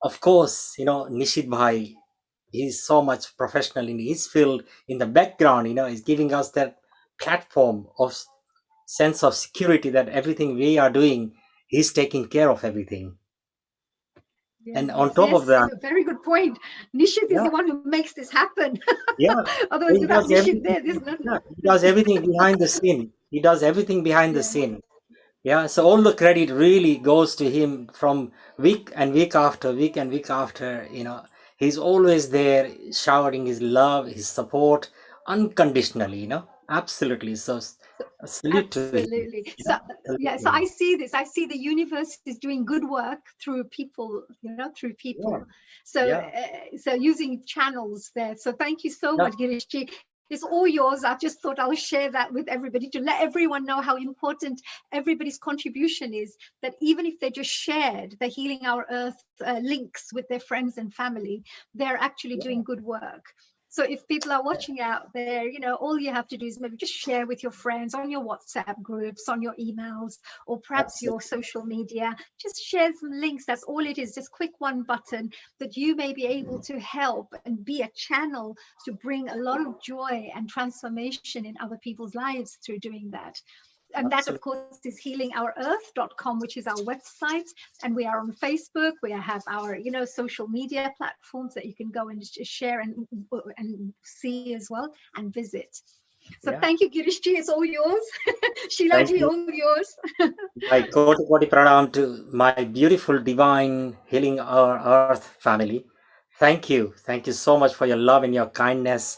of course, Nishit Bhai, he's so much professional in his field in the background, he's giving us that platform of sense of security that everything we are doing, he's taking care of everything. And on top of Yes, that, very good point. Nishit is yeah, the one who makes this happen. yeah, Otherwise, he without does Nishit everything. there, there's none. Yeah, he does everything behind the scene. He does everything behind the Yeah. scene. Yeah, so all the credit really goes to him from week and week after week and week after. He's always there, showering his love, his support unconditionally. Absolutely. So salute to him. Absolutely. So Salute yeah, to so him. I see this. I see the universe is doing good work through people, through people. Yeah, So yeah, so using channels there. So thank you so yeah. much, Girishji. It's all yours. I just thought I'll share that with everybody to let everyone know how important everybody's contribution is, that even if they just shared the Healing Our Earth links with their friends and family, they're actually doing good work. So if people are watching out there, all you have to do is maybe just share with your friends on your WhatsApp groups, on your emails, or perhaps your social media. Just share some links. That's all it is. Just click one button that you may be able to help and be a channel to bring a lot of joy and transformation in other people's lives through doing that. And that, of course, is healingourearth.com, which is our website. And we are on Facebook. We have our, social media platforms that you can go and share and see as well and visit. So thank you, Girishji. It's all yours. Shilaji, all yours. My Koti Pranam to my beautiful divine Healing Our Earth family. Thank you. Thank you so much for your love and your kindness.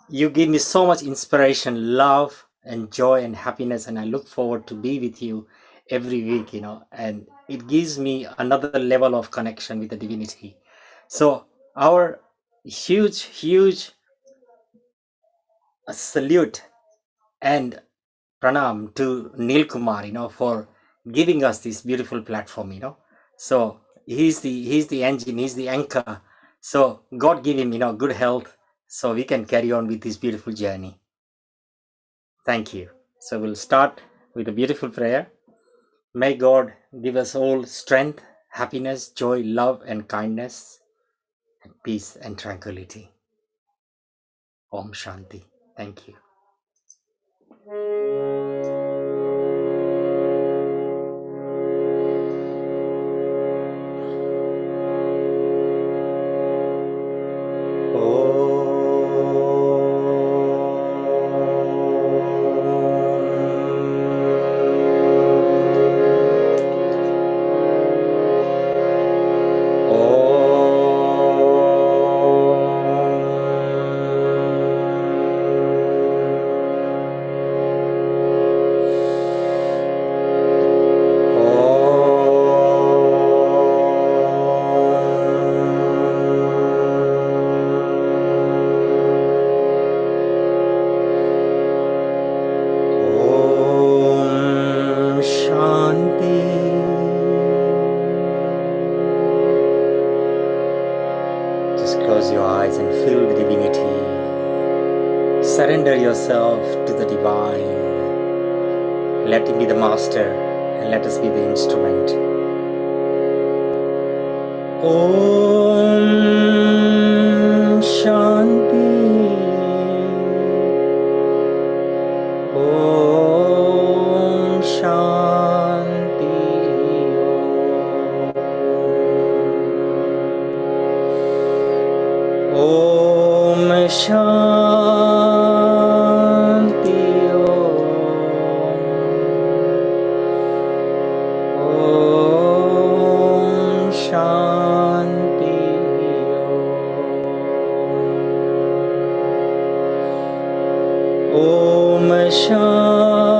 You give me so much inspiration, love and joy and happiness, and I look forward to be with you every week, and it gives me another level of connection with the divinity. So our huge salute and pranam to Neil Kumar, for giving us this beautiful platform, So he's the engine, he's the anchor. So God give him, good health so we can carry on with this beautiful journey. Thank you. So we'll start with a beautiful prayer. May God give us all strength, happiness, joy, love, and kindness, and peace and tranquility. Om Shanti. Thank you. Just close your eyes and feel the divinity. Surrender yourself to the divine. Let him be the master and let us be the instrument. Om Shanti. Om Shanti. Om Shanti. Om Shanti. Om Shanti.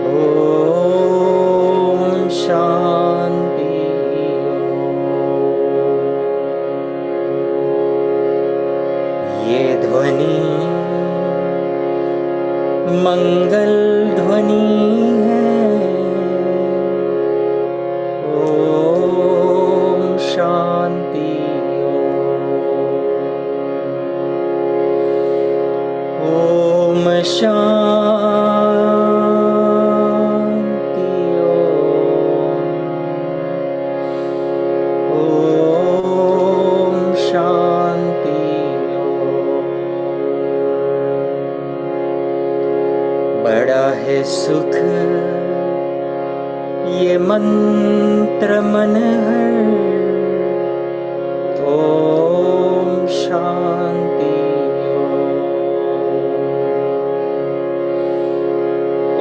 Om Shanti. ये ध्वनि मंगल ध्वनि है। ओम शांति। ओम शांति। ओम शांति। बड़ा है सुख ये मंत्र मन हर। ओम शांति।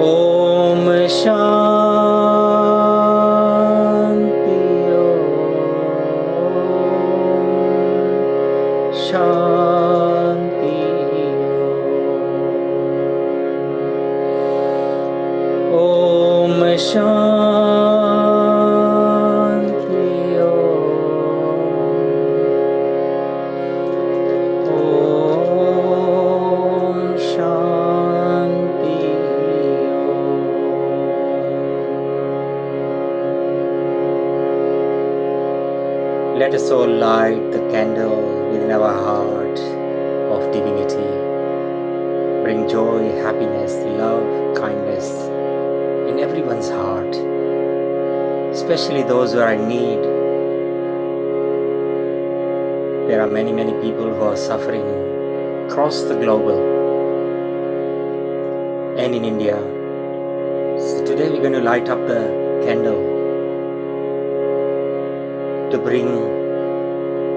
ओम शांति। शांति। Om Shanti. Let us all light the candle within our heart of divinity. Bring joy, happiness, love, kindness in everyone's heart, especially those who are in need. There are many, many people who are suffering across the global and in India. So today we're going to light up the candle to bring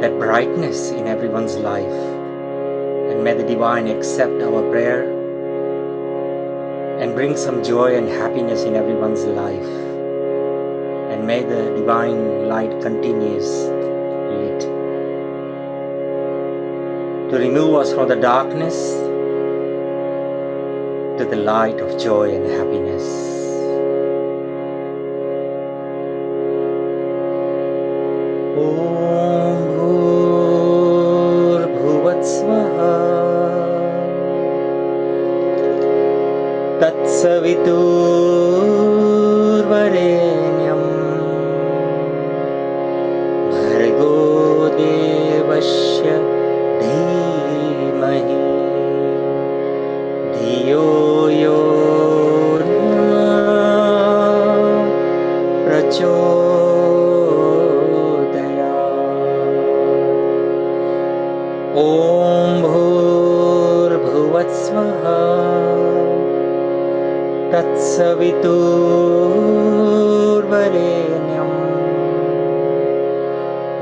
that brightness in everyone's life. And may the divine accept our prayer and bring some joy and happiness in everyone's life. And may the divine light continues lit to remove us from the darkness to the light of joy and happiness. Om Bhuvasvaha Tatsaviturvarenyam Bhargo Devasya Dhimahi Dhiyo Yo Prachodayat. Om Bhuvasvaha Tatsaviturvarenyam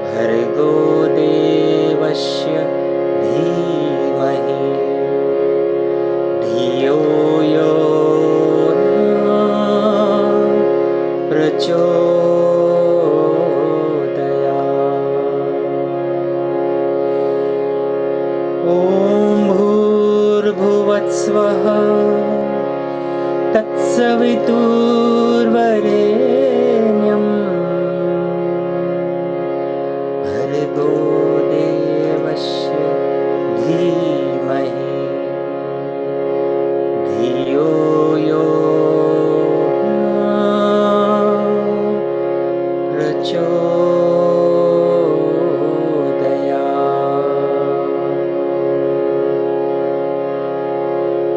Bhargo Devasya Dhimahi Dhiyo Yo Prachodayat. Om Bhuvasvaha Tatsaviturvarenyam Bhargo Devasya Dhimahi Dhiyo Yo Prachodayat.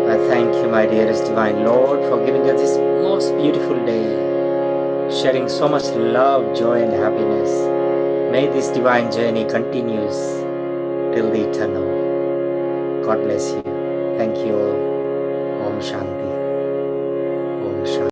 I thank you, my dearest divine Lord, for giving us this most beautiful day, sharing so much love, joy, and happiness. May this divine journey continues till the eternal. God bless you. Thank you all. Om Shanti. Om Shanti.